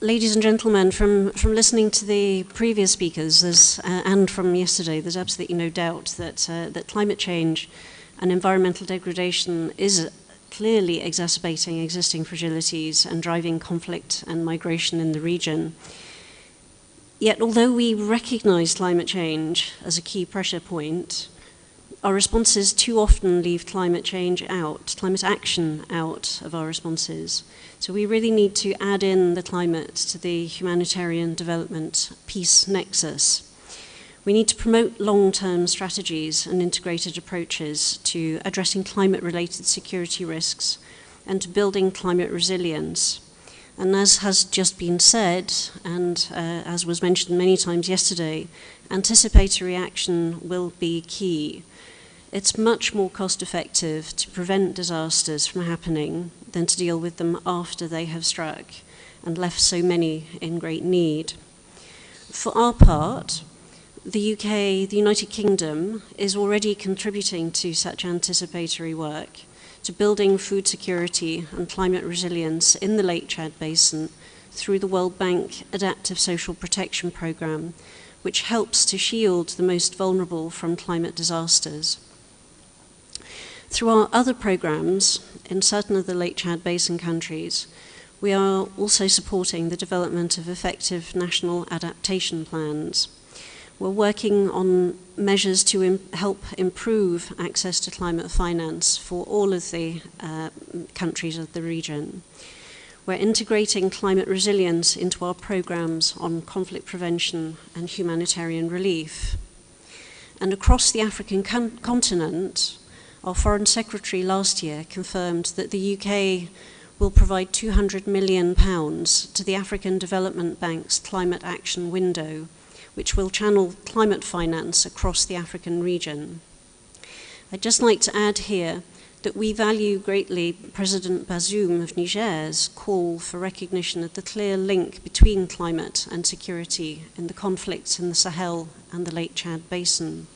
Ladies and gentlemen, from listening to the previous speakers and from yesterday, there's absolutely no doubt that climate change and environmental degradation is clearly exacerbating existing fragilities and driving conflict and migration in the region. Yet, although we recognize climate change as a key pressure point, our responses too often leave climate action out of our responses. So we really need to add in the climate to the humanitarian development peace nexus. We need to promote long-term strategies and integrated approaches to addressing climate-related security risks and to building climate resilience. And as has just been said, and as was mentioned many times yesterday, anticipatory action will be key. It's much more cost-effective to prevent disasters from happening than to deal with them after they have struck and left so many in great need. For our part, the UK, the United Kingdom, is already contributing to such anticipatory work, to building food security and climate resilience in the Lake Chad Basin through the World Bank Adaptive Social Protection Programme, which helps to shield the most vulnerable from climate disasters. Through our other programs in certain of the Lake Chad Basin countries, we are also supporting the development of effective national adaptation plans. We're working on measures to help improve access to climate finance for all of the countries of the region. We're integrating climate resilience into our programs on conflict prevention and humanitarian relief. And across the African continent, our Foreign Secretary last year confirmed that the UK will provide £200 million to the African Development Bank's Climate Action Window, which will channel climate finance across the African region. I'd just like to add here that we value greatly President Bazoum of Niger's call for recognition of the clear link between climate and security in the conflicts in the Sahel and the Lake Chad Basin.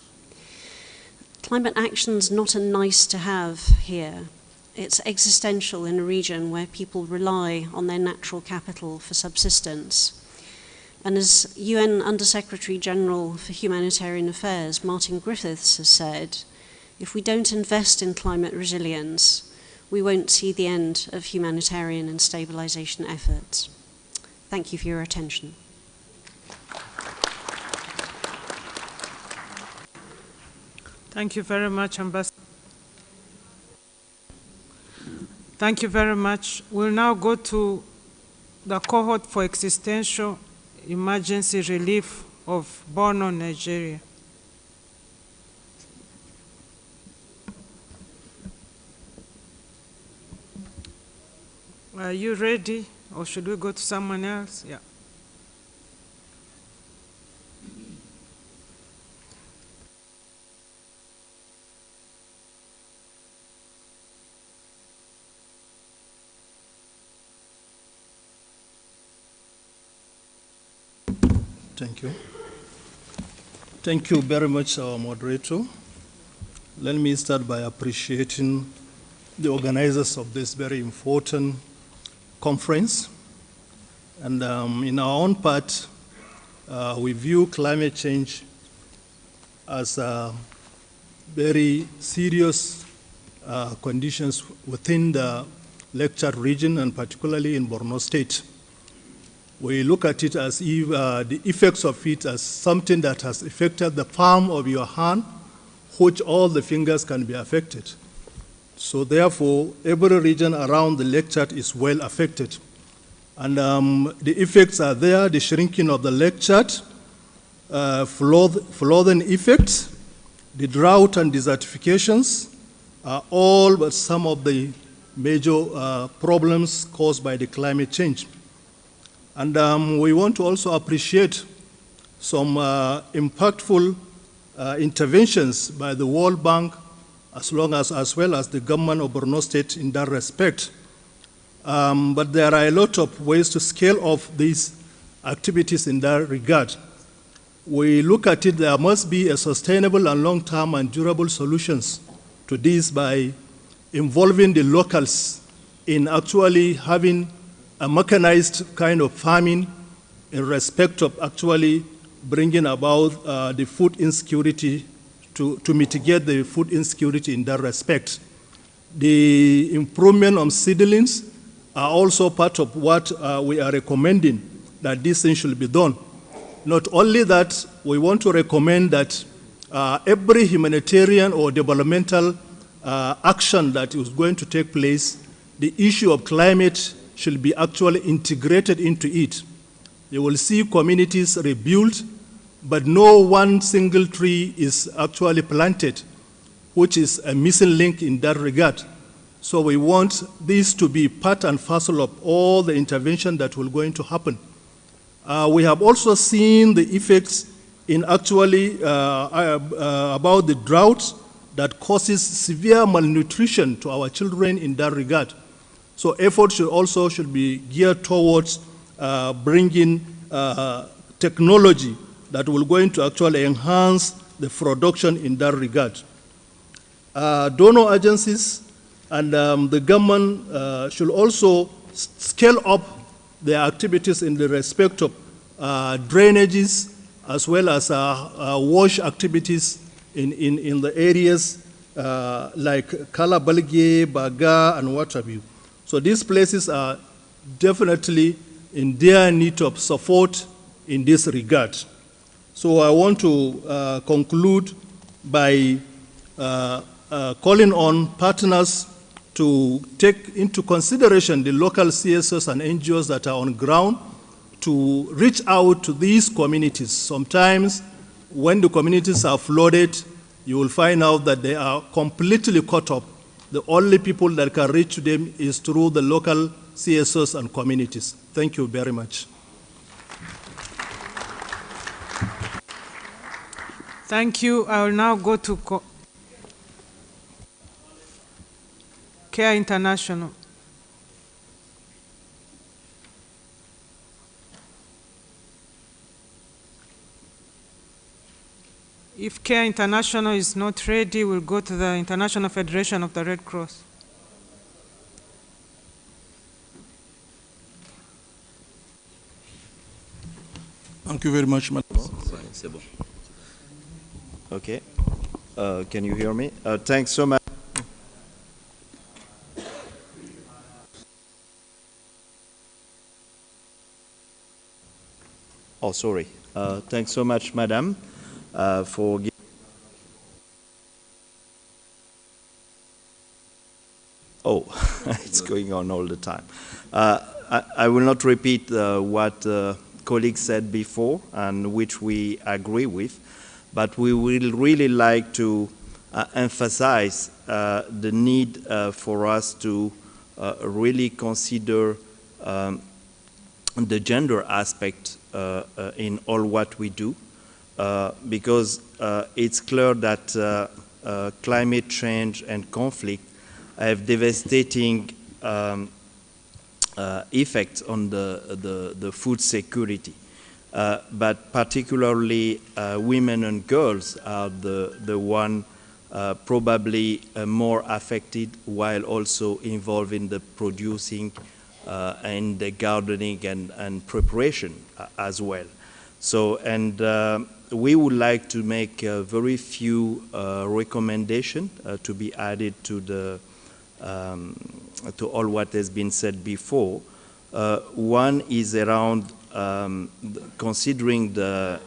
Climate action's not a nice to have here. It's existential in a region where people rely on their natural capital for subsistence. And as UN Under-Secretary General for Humanitarian Affairs, Martin Griffiths, has said, if we don't invest in climate resilience, we won't see the end of humanitarian and stabilization efforts. Thank you for your attention.
Thank you very much, Ambassador. Thank you very much. We'll now go to the cohort for existential Emergency Relief of Borno, Nigeria. Are you ready, or should we go to someone else? Yeah.
Thank you. Thank you very much, our moderator. Let me start by appreciating the organizers of this very important conference. And in our own part, we view climate change as a very serious conditions within the Lake Chad region, and particularly in Borno State. We look at it as if the effects of it as something that has affected the palm of your hand, which all the fingers can be affected. So therefore, every region around the Lake Chad is well affected. And the effects are there: the shrinking of the Lake Chad, flooding effects, the drought and desertifications are all but some of the major problems caused by the climate change. And we want to also appreciate some impactful interventions by the World Bank as well as the government of Borno State in that respect. But there are a lot of ways to scale up these activities in that regard. We look at it, there must be a sustainable and long-term and durable solutions to this by involving the locals in actually having a mechanized kind of farming in respect of actually bringing about the food insecurity, to mitigate the food insecurity in that respect. The improvement of seedlings are also part of what we are recommending, that this thing should be done. Not only that, we want to recommend that every humanitarian or developmental action that is going to take place, the issue of climate should be actually integrated into it. You will see communities rebuilt, but no one single tree is actually planted, which is a missing link in that regard. So we want this to be part and parcel of all the intervention that will going to happen. We have also seen the effects in actually about the drought that causes severe malnutrition to our children in that regard. So efforts should be geared towards bringing technology that will going to actually enhance the production in that regard. Donor agencies and the government should also scale up their activities in the respect of drainages as well as wash activities in the areas like Kalabalge, Baga, and what have you. So these places are definitely in their need of support in this regard. So I want to conclude by calling on partners to take into consideration the local CSOs and NGOs that are on ground to reach out to these communities. Sometimes when the communities are flooded, you will find out that they are completely cut off. The only people that can reach them is through the local CSOs and communities. Thank you very much.
Thank you. I will now go to CARE International. If CARE International is not ready, we'll go to the International Federation of the Red Cross.
Thank you very much, Madam.
C'est bon. Okay. Can you hear me? Thanks so much. Oh, sorry. Thanks so much, Madam, for giving. Oh, it's going on all the time. I will not repeat what colleagues said before, and which we agree with. But we will really like to emphasize the need for us to really consider the gender aspect in all what we do, because it's clear that climate change and conflict have devastating effects on the food security. But particularly women and girls are the one probably more affected, while also involved in the producing and the gardening and preparation as well. So, and we would like to make very few recommendations to be added to the to all what has been said before. One is around considering the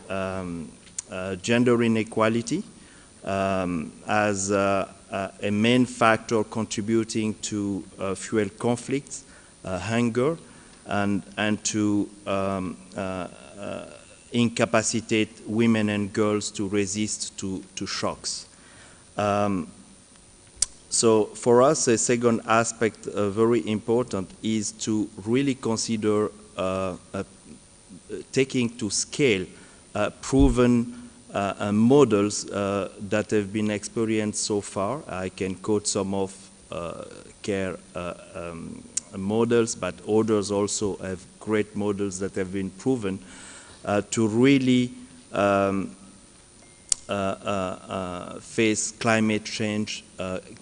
gender inequality as a main factor contributing to fuel conflicts, hunger, and to incapacitate women and girls to resist to shocks. So for us, a second aspect very important is to really consider taking to scale proven models that have been experienced so far. I can quote some of care models, but others also have great models that have been proven to really face climate change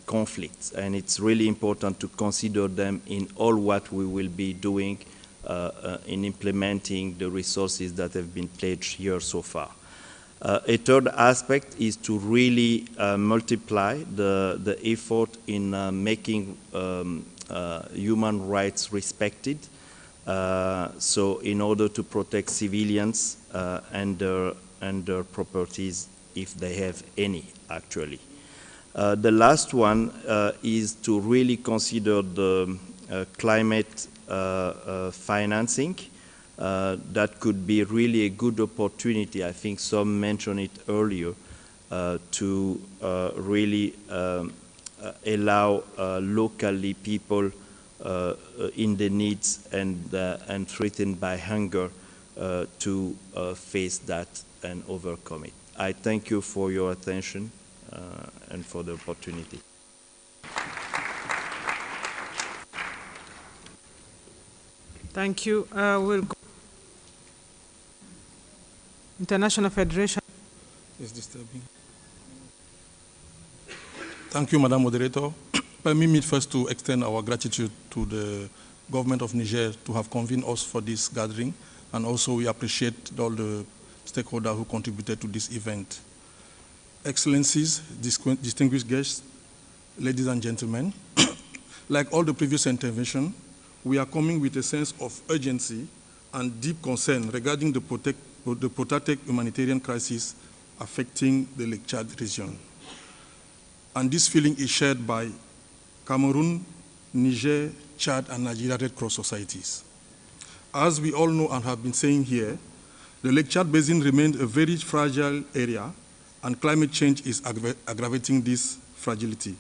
conflicts. And it's really important to consider them in all what we will be doing in implementing the resources that have been pledged here so far. A third aspect is to really multiply the effort in making human rights respected. So in order to protect civilians and their properties, if they have any, actually. The last one is to really consider the climate financing. That could be really a good opportunity. I think some mentioned it earlier, to really allow locally people in the needs and threatened by hunger to face that and overcome it. I thank you for your attention and for the opportunity.
Thank you. We'll go. International Federation.
Is disturbing. Thank you, Madam Moderator. Permit me first to extend our gratitude to the government of Niger to have convened us for this gathering, and also we appreciate all the stakeholders who contributed to this event. Excellencies, distinguished guests, ladies and gentlemen, like all the previous interventions, we are coming with a sense of urgency and deep concern regarding the protracted humanitarian crisis affecting the Lake Chad region. And this feeling is shared by Cameroon, Niger, Chad, and Nigeria Red Cross societies. As we all know and have been saying here, the Lake Chad Basin remains a very fragile area, and climate change is aggravating this fragility.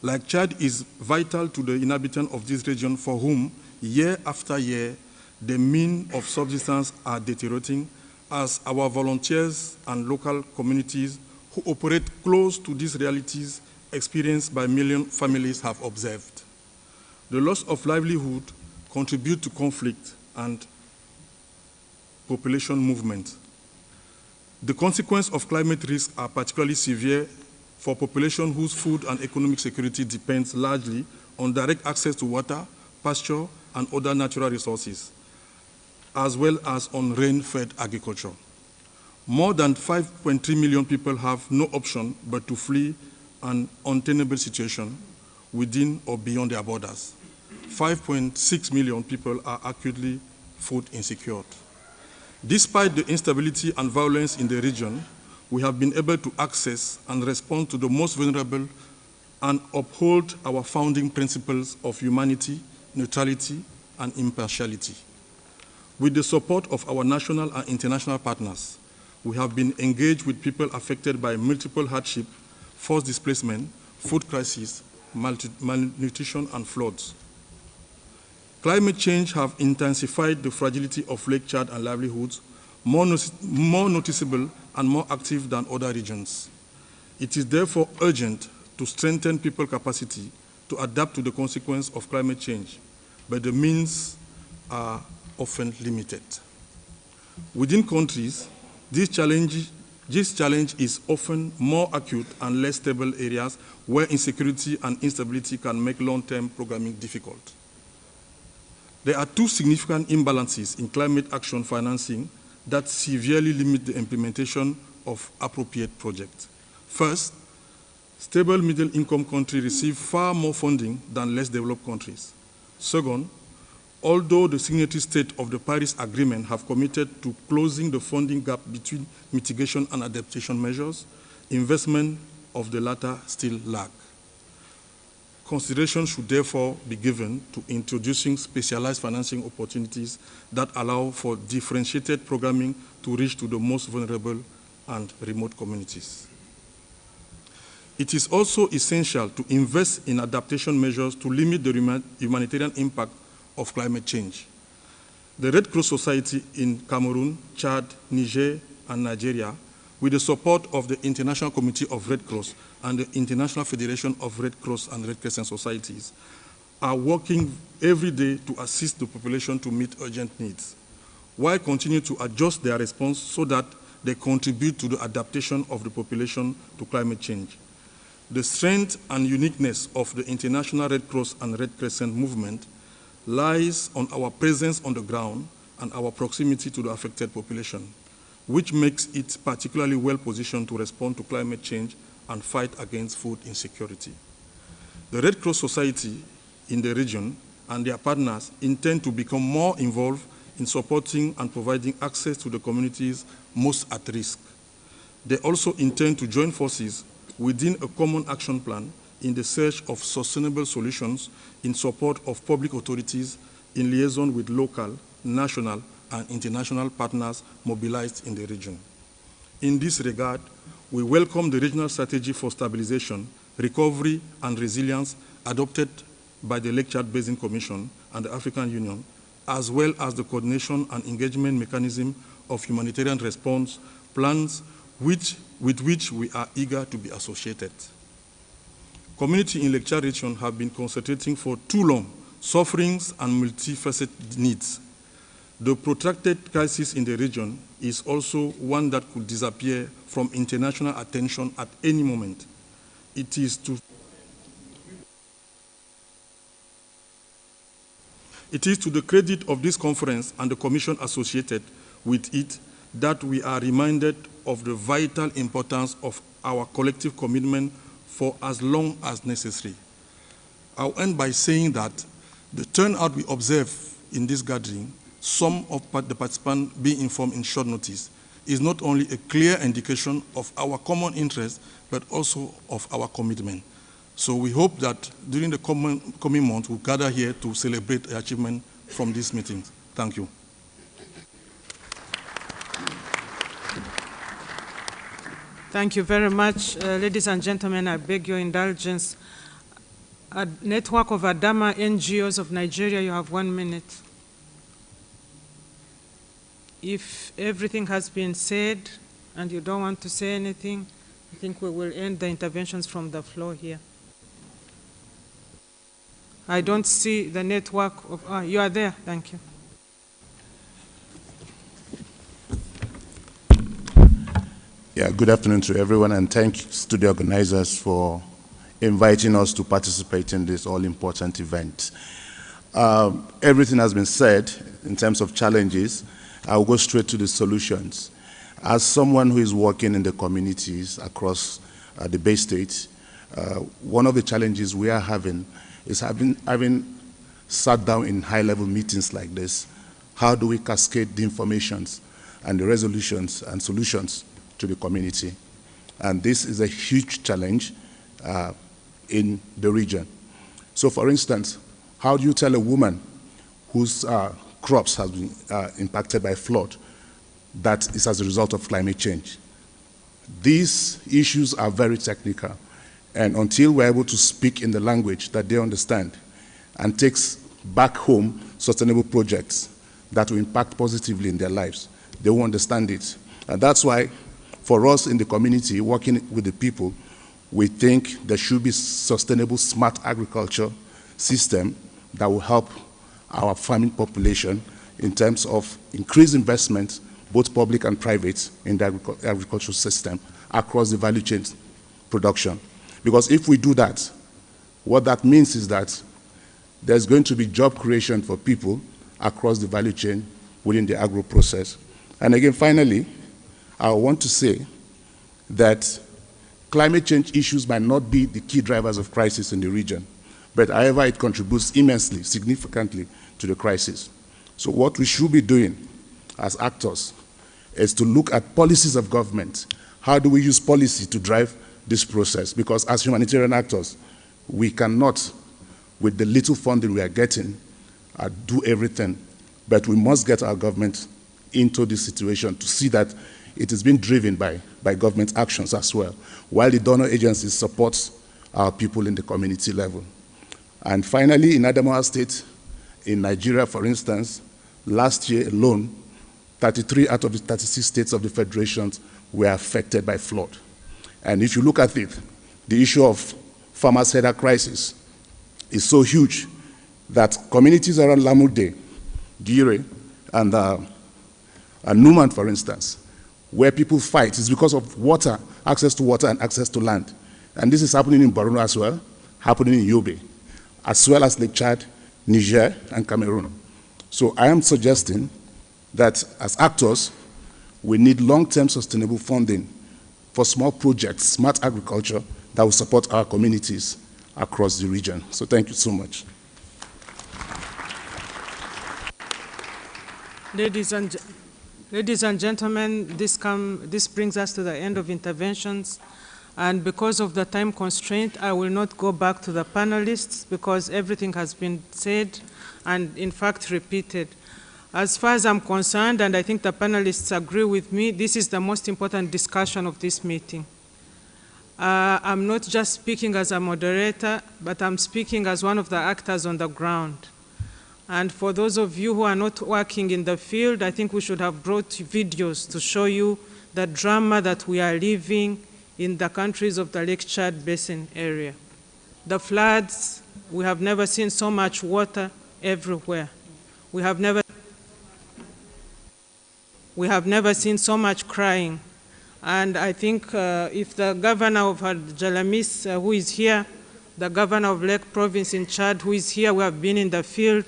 Lake Chad is vital to the inhabitants of this region, for whom, year after year, the means of subsistence are deteriorating, as our volunteers and local communities who operate close to these realities experienced by million families have observed. The loss of livelihood contributes to conflict and population movement. The consequences of climate risk are particularly severe for population whose food and economic security depends largely on direct access to water, pasture, and other natural resources, as well as on rain-fed agriculture. More than 5.3 million people have no option but to flee an untenable situation within or beyond their borders. 5.6 million people are acutely food insecure. Despite the instability and violence in the region, we have been able to access and respond to the most vulnerable and uphold our founding principles of humanity, neutrality, and impartiality. With the support of our national and international partners, we have been engaged with people affected by multiple hardship, forced displacement, food crisis, malnutrition, and floods. Climate change have intensified the fragility of Lake Chad and livelihoods, more noticeable and more active than other regions. It is therefore urgent to strengthen people's capacity to adapt to the consequence of climate change, but the means are often limited. Within countries, this challenge is often more acute and less stable areas where insecurity and instability can make long-term programming difficult. There are two significant imbalances in climate action financing that severely limit the implementation of appropriate projects. First, stable middle-income countries receive far more funding than less developed countries. Second, although the signatory states of the Paris Agreement have committed to closing the funding gap between mitigation and adaptation measures, investment of the latter still lag. Consideration should therefore be given to introducing specialized financing opportunities that allow for differentiated programming to reach to the most vulnerable and remote communities. It is also essential to invest in adaptation measures to limit the humanitarian impact of climate change. The Red Cross Society in Cameroon, Chad, Niger, and Nigeria, with the support of the International Committee of Red Cross and the International Federation of Red Cross and Red Crescent Societies, are working every day to assist the population to meet urgent needs, while continuing to adjust their response so that they contribute to the adaptation of the population to climate change. The strength and uniqueness of the International Red Cross and Red Crescent movement lies on our presence on the ground and our proximity to the affected population, which makes it particularly well positioned to respond to climate change and fight against food insecurity. The Red Cross Society in the region and their partners intend to become more involved in supporting and providing access to the communities most at risk. They also intend to join forces within a common action plan in the search of sustainable solutions in support of public authorities in liaison with local, national, and international partners mobilized in the region. In this regard, we welcome the Regional Strategy for Stabilization, Recovery, and Resilience adopted by the Lake Chad Basin Commission and the African Union, as well as the coordination and engagement mechanism of humanitarian response plans with which we are eager to be associated. Community in Lake Chad region have been concentrating for too long sufferings and multifaceted needs. The protracted crisis in the region is also one that could disappear from international attention at any moment. It is to the credit of this conference and the Commission associated with it that we are reminded of the vital importance of our collective commitment for as long as necessary. I'll end by saying that the turnout we observe in this gathering, some of the participants being informed in short notice, is not only a clear indication of our common interest, but also of our commitment. So we hope that during the coming months, we'll gather here to celebrate the achievement from this meeting. Thank you.
Thank you very much. Ladies and gentlemen, I beg your indulgence. A network of Adama NGOs of Nigeria, you have 1 minute. If everything has been said and you don't want to say anything, I think we will end the interventions from the floor here. I don't see the network of, you are there, thank you.
Yeah, good afternoon to everyone, and thanks to the organizers for inviting us to participate in this all-important event. Everything has been said in terms of challenges. I'll go straight to the solutions. As someone who is working in the communities across the Bay State, one of the challenges we are having is having sat down in high-level meetings like this. How do we cascade the informations and the resolutions and solutions to the community? And this is a huge challenge in the region. So for instance, how do you tell a woman whose crops have been impacted by flood that is as a result of climate change. These issues are very technical, and until we're able to speak in the language that they understand and takes back home sustainable projects that will impact positively in their lives, they won't understand it. And that's why, for us in the community, working with the people, we think there should be sustainable, smart agriculture system that will help our farming population in terms of increased investment, both public and private, in the agricultural system across the value chain production. Because if we do that, what that means is that there's going to be job creation for people across the value chain within the agro process. And again, finally, I want to say that climate change issues might not be the key drivers of crisis in the region, but however, it contributes immensely, significantly to the crisis. So what we should be doing as actors is to look at policies of government. How do we use policy to drive this process? Because as humanitarian actors, we cannot, with the little funding we are getting, do everything. But we must get our government into this situation to see that it is being driven by government actions as well, while the donor agencies support our people in the community level. And finally, in Adamawa State, in Nigeria, for instance, last year alone, 33 out of the 36 states of the Federation were affected by flood. And if you look at it, the issue of farmers' header crisis is so huge that communities around Lamude, Gire, and Numan, for instance, where people fight is because of water, access to water and access to land. And this is happening in Borno as well, happening in Yobe, as well as Lake Chad, Niger, and Cameroon. So I am suggesting that as actors, we need long-term sustainable funding for small projects, smart agriculture, that will support our communities across the region. So thank you so much.
Ladies and gentlemen, this brings us to the end of interventions. And because of the time constraint, I will not go back to the panelists because everything has been said and in fact repeated. As far as I'm concerned, and I think the panelists agree with me, this is the most important discussion of this meeting. I'm not just speaking as a moderator, but I'm speaking as one of the actors on the ground. And for those of you who are not working in the field, I think we should have brought videos to show you the drama that we are living in the countries of the Lake Chad Basin area. The floods, we have never seen so much water everywhere. We have never seen so much crying. And I think if the governor of Jalamis, who is here, the governor of Lake Province in Chad, who is here, we have been in the field,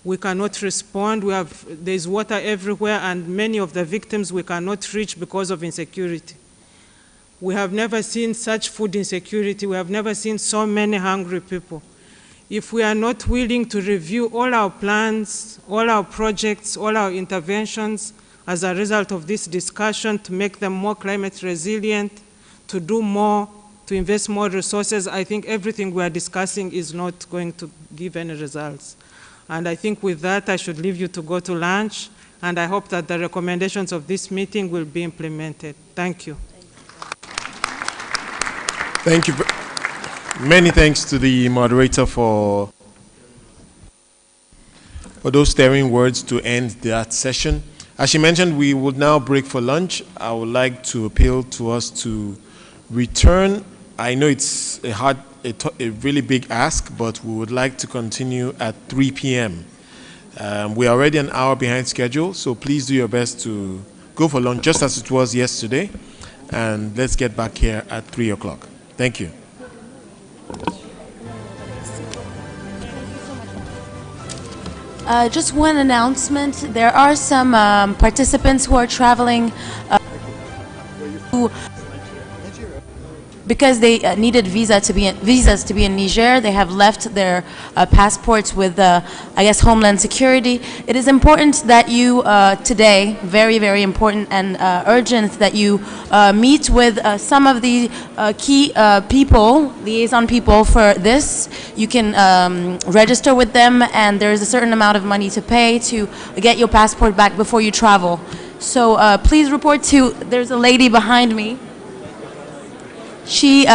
we cannot respond. There's water everywhere, and many of the victims we cannot reach because of insecurity. We have never seen such food insecurity. We have never seen so many hungry people. If we are not willing to review all our plans, all our projects, all our interventions as a result of this discussion to make them more climate resilient, to do more, to invest more resources, I think everything we are discussing is not going to give any results. And I think with that, I should leave you to go to lunch, and I hope that the recommendations of this meeting will be implemented. Thank you.
Thank you. Many thanks to the moderator for those stirring words to end that session. As she mentioned, we would now break for lunch. I would like to appeal to us to return. I know it's a really big ask, but we would like to continue at 3 p.m. We're already an hour behind schedule, so please do your best to go for lunch just as it was yesterday, and let's get back here at 3 o'clock. Thank you.
Just one announcement. There are some participants who are traveling to because they needed visas to be in Niger, they have left their passports with, I guess, Homeland Security. It is important that you today, very, very important and urgent, that you meet with some of the key people, liaison people for this. You can register with them, and there is a certain amount of money to pay to get your passport back before you travel. So please report to, there's a lady behind me. She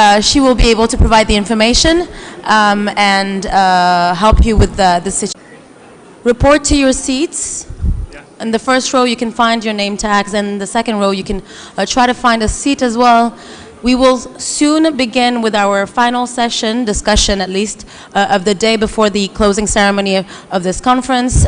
will be able to provide the information and help you with the situation. Report to your seats. In the first row, you can find your name tags, and in the second row, you can try to find a seat as well. We will soon begin with our final session, discussion at least, of the day before the closing ceremony of this conference.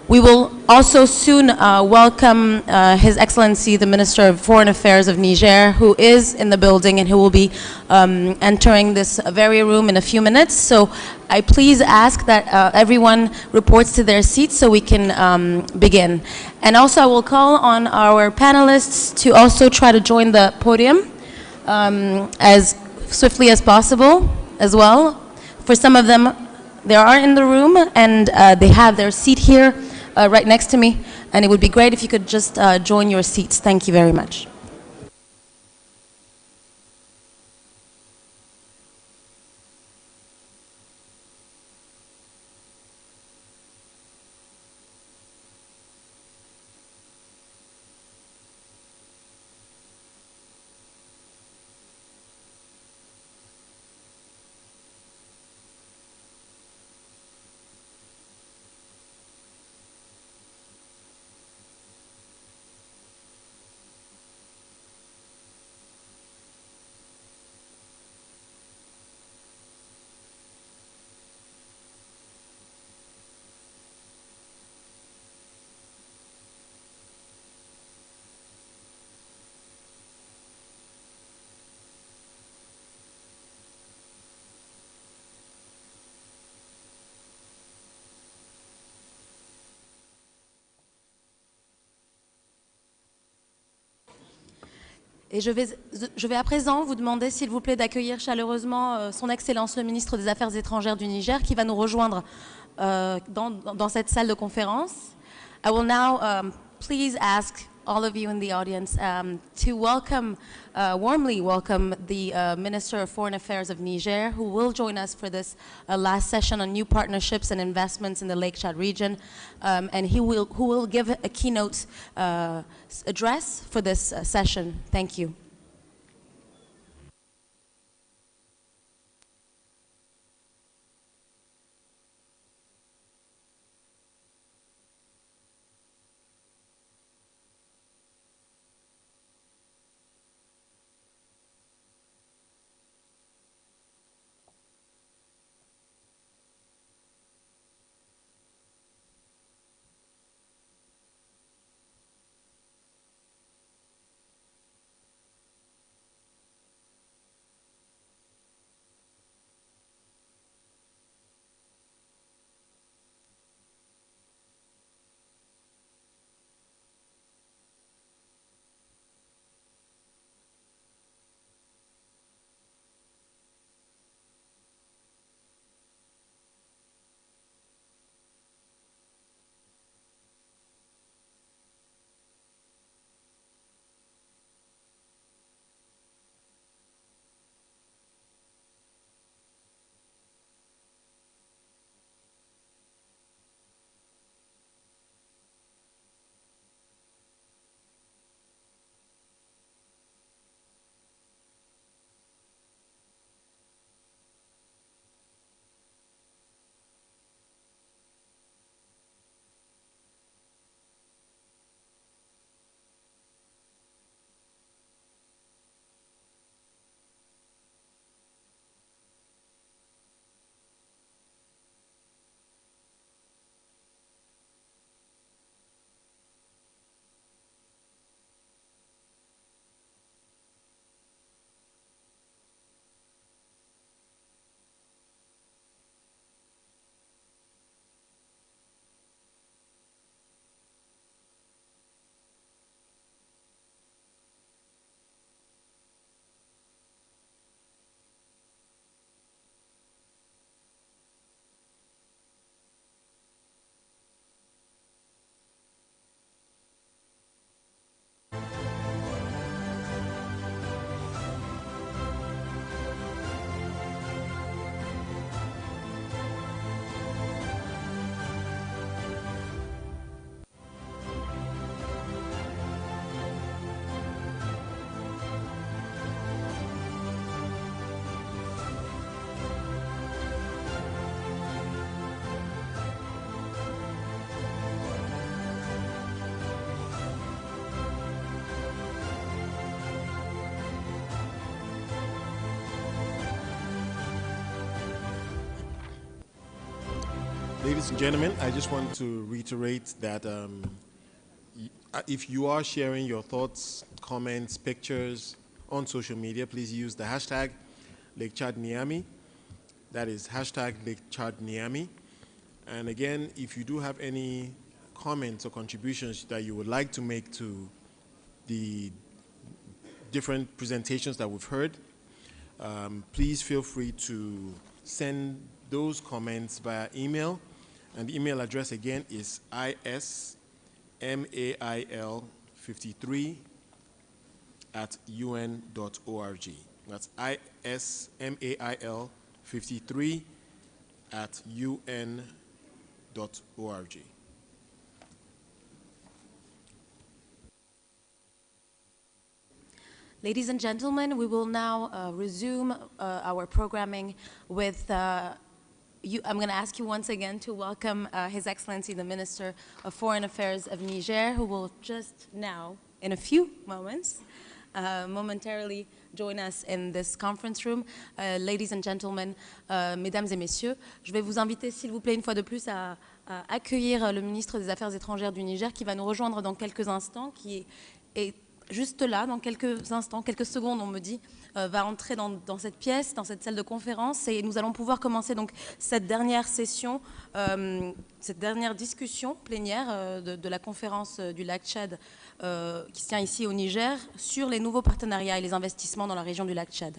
We will also soon welcome His Excellency, the Minister of Foreign Affairs of Niger, who is in the building and who will be entering this very room in a few minutes. So I please ask that everyone reports to their seats so we can begin. And also I will call on our panelists to also try to join the podium as swiftly as possible as well. For some of them, they are in the room and they have their seat here right next to me, and it would be great if you could just join your seats. Thank you very much. Et je vais à présent vous demander, s'il vous plaît, d'accueillir chaleureusement son Excellence le ministre des Affaires étrangères du Niger, qui va nous rejoindre dans cette salle de conférence. I will now please ask all of you in the audience to welcome, warmly welcome the Minister of Foreign Affairs of Niger, who will join us for this last session on new partnerships and investments in the Lake Chad region, and who will give a keynote address for this session. Thank you.
Ladies and gentlemen, I just want to reiterate that if you are sharing your thoughts, comments, pictures on social media, please use the hashtag Lake Chad Niami. That is hashtag Lake Chad Niami. And again, if you do have any comments or contributions that you would like to make to the different presentations that we've heard, please feel free to send those comments via email. And the email address again is ismail53@un.org. That's ismail53@un.org.
Ladies and gentlemen, we will now resume our programming with I'm going to ask you once again to welcome His Excellency the Minister of Foreign Affairs of Niger, who will just now, in a few moments, momentarily join us in this conference room. Ladies and gentlemen, mesdames et messieurs, je vais vous inviter, s'il vous plaît, une fois de plus, à accueillir le ministre des Affaires étrangères du Niger, qui va nous rejoindre dans quelques instants, qui est juste là, dans quelques instants, quelques secondes, on me dit, va entrer dans cette pièce, dans cette salle de conférence, et nous allons pouvoir commencer donc cette dernière session, cette dernière discussion plénière de la conférence du lac Tchad qui se tient ici au Niger sur les nouveaux partenariats et les investissements dans la région du lac Tchad.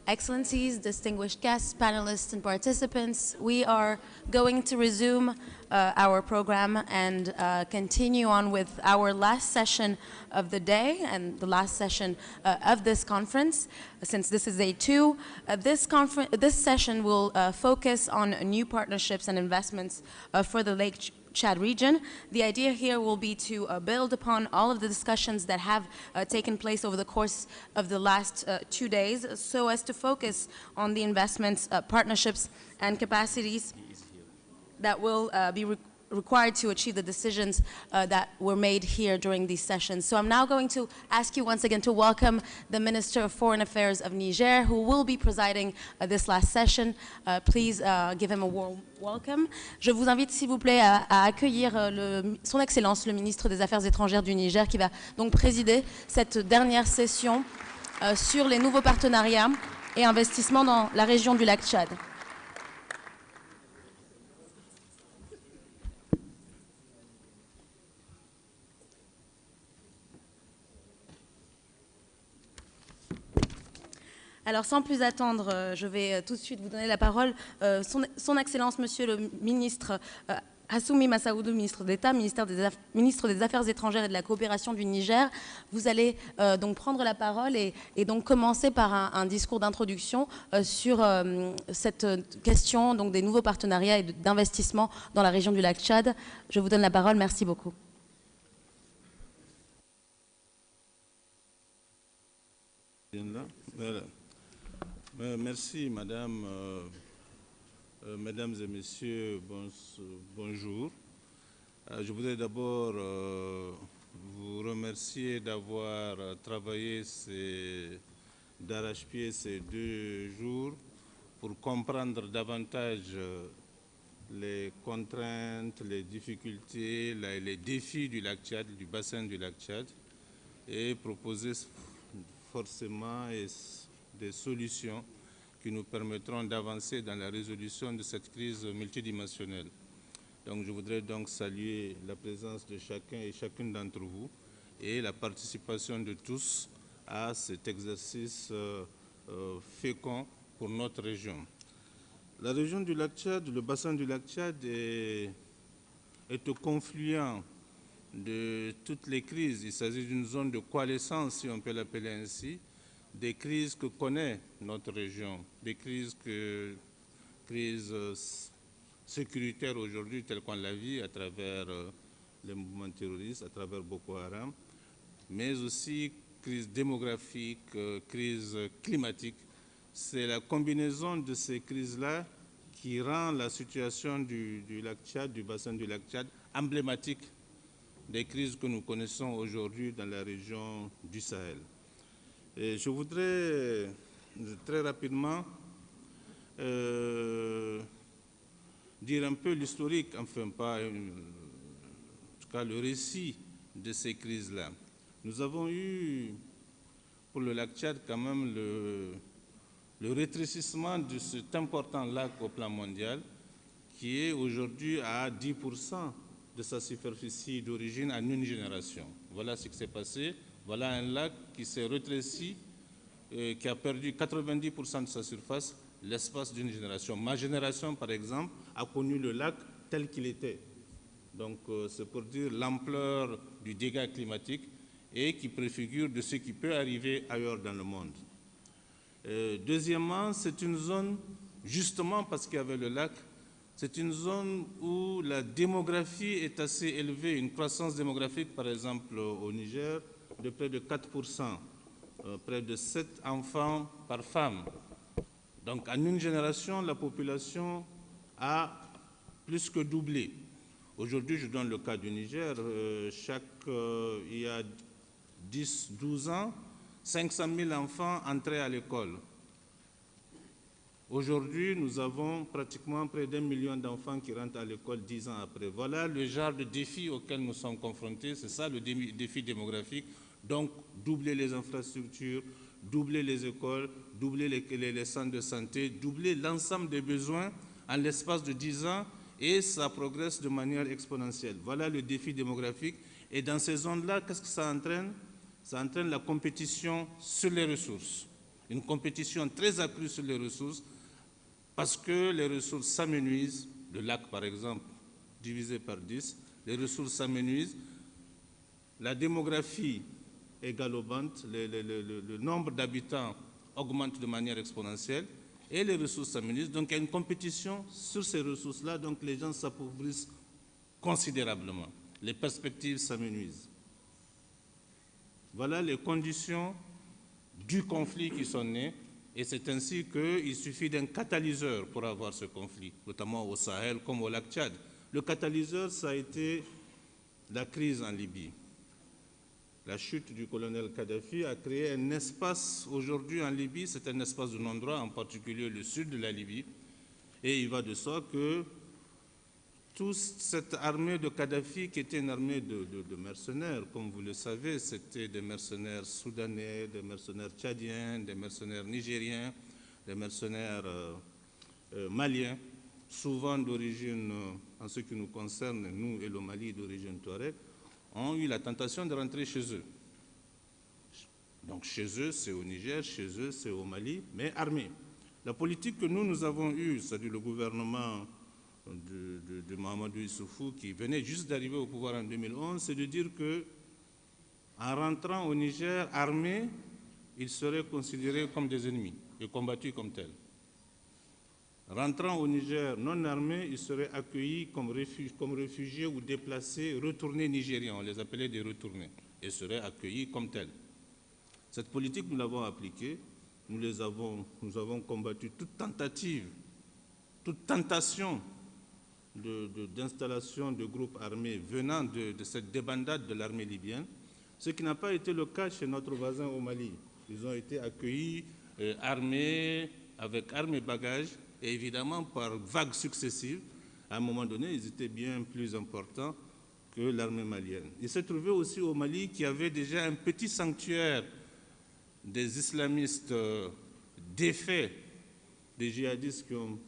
Excellencies, distinguished guests, panelists, and participants, we are going to resume our program and continue on with our last session of the day and the last session of this conference. Since this is day 2, this session will focus on new partnerships and investments for the Lake Chad region. The idea here will be to build upon all of the discussions that have taken place over the course of the last 2 days, so as to focus on the investments, partnerships, and capacities that will be required to achieve the decisions that were made here during these sessions. So I'm now going to ask you once again to welcome the Minister of Foreign Affairs of Niger, who will be presiding this last session. Please give him a warm welcome. Je vous invite, s'il vous plaît, à accueillir Son Excellence, le ministre des Affaires étrangères du Niger, qui va donc présider cette dernière session sur les nouveaux partenariats et investissements dans la région du lac Tchad. Alors, sans plus attendre, je vais tout de suite vous donner la parole. Son Excellence, Monsieur le ministre Hassoumi Massaoudou, ministre d'État, ministre des Affaires étrangères et de la coopération du Niger, vous allez donc prendre la parole et donc commencer par un discours d'introduction sur cette question donc, des nouveaux partenariats et d'investissement dans la région du lac Tchad. Je vous donne la parole. Merci beaucoup.
Voilà. Merci, Madame. Mesdames et Messieurs, bonjour. Je voudrais d'abord vous remercier d'avoir travaillé d'arrache-pied ces 2 jours pour comprendre davantage les contraintes, les difficultés, les défis du lac Tchad, du bassin du lac Tchad, et proposer forcément des solutions qui nous permettront d'avancer dans la résolution de cette crise multidimensionnelle. Donc je voudrais donc saluer la présence de chacun et chacune d'entre vous et la participation de tous à cet exercice fécond pour notre région. La région du lac Tchad, le bassin du lac Tchad est au confluent de toutes les crises. Il s'agit d'une zone de coalescence, si on peut l'appeler ainsi, des crises que connaît notre région, des crises sécuritaires aujourd'hui telles qu'on la vit à travers les mouvements terroristes, à travers Boko Haram, mais aussi crise démographique, crise climatique. C'est la combinaison de ces crises-là qui rend la situation du lac Tchad, du bassin du lac Tchad, emblématique des crises que nous connaissons aujourd'hui dans la région du Sahel. Et je voudrais très rapidement dire un peu l'historique, enfin pas, en tout cas le récit de ces crises-là. Nous avons eu pour le lac Tchad quand même le rétrécissement de cet important lac au plan mondial qui est aujourd'hui à 10% de sa superficie d'origine en une génération. Voilà ce qui s'est passé. Voilà un lac qui s'est rétréci, qui a perdu 90% de sa surface l'espace d'une génération. Ma génération, par exemple, a connu le lac tel qu'il était. Donc, c'est pour dire l'ampleur du dégât climatique et qui préfigure de ce qui peut arriver ailleurs dans le monde. Deuxièmement, c'est une zone, justement parce qu'il y avait le lac, c'est une zone où la démographie est assez élevée, une croissance démographique, par exemple, au Niger, de près de 4%, près de 7 enfants par femme. Donc, en une génération, la population a plus que doublé. Aujourd'hui, je donne le cas du Niger, il y a 10-12 ans, 500 000 enfants entraient à l'école. Aujourd'hui, nous avons pratiquement près d'1 million d'enfants qui rentrent à l'école 10 ans après. Voilà le genre de défi auquel nous sommes confrontés, c'est ça le défi démographique. Donc, doubler les infrastructures, doubler les écoles, doubler les centres de santé, doubler l'ensemble des besoins en l'espace de 10 ans et ça progresse de manière exponentielle. Voilà le défi démographique. Et dans ces zones-là, qu'est-ce que ça entraîne? Ça entraîne la compétition sur les ressources. une compétition très accrue sur les ressources, parce que les ressources s'amenuisent, le lac par exemple, divisé par 10, les ressources s'amenuisent, la démographie est galopante, le nombre d'habitants augmente de manière exponentielle, et les ressources s'amenuisent. Donc il y a une compétition sur ces ressources-là, donc les gens s'appauvrissent considérablement. Les perspectives s'amenuisent. Voilà les conditions du conflit qui sont nées, et c'est ainsi qu'il suffit d'un catalyseur pour avoir ce conflit, notamment au Sahel comme au lac Tchad. Le catalyseur, ça a été la crise en Libye. La chute du colonel Kadhafi a créé un espace aujourd'hui en Libye, c'est un espace de non-droit, en particulier le sud de la Libye. Et il va de soi que toute cette armée de Kadhafi, qui était une armée de mercenaires, comme vous le savez, c'était des mercenaires soudanais, des mercenaires tchadiens, des mercenaires nigériens, des mercenaires maliens, souvent d'origine, en ce qui nous concerne, nous et le Mali d'origine touareg, ont eu la tentation de rentrer chez eux. Donc chez eux, c'est au Niger, chez eux, c'est au Mali, mais armés. La politique que nous avons eue, c'est-à-dire le gouvernement de Mahamadou Issoufou, qui venait juste d'arriver au pouvoir en 2011, c'est de dire que en rentrant au Niger armés, ils seraient considérés comme des ennemis et combattus comme tels. Rentrant au Niger non armés, ils seraient accueillis comme réfugiés ou déplacés, retournés nigériens, on les appelait des retournés, et seraient accueillis comme tels. Cette politique, nous l'avons appliquée, nous avons combattu toute tentative, toute tentation d'installation de groupes armés venant de cette débandade de l'armée libyenne, ce qui n'a pas été le cas chez notre voisin au Mali. Ils ont été accueillis, armés, avec armes et bagages, et évidemment par vagues successives. À un moment donné, ils étaient bien plus importants que l'armée malienne. Il s'est trouvé aussi au Mali qu'il y avait déjà un petit sanctuaire des islamistes défaits, des djihadistes qui ont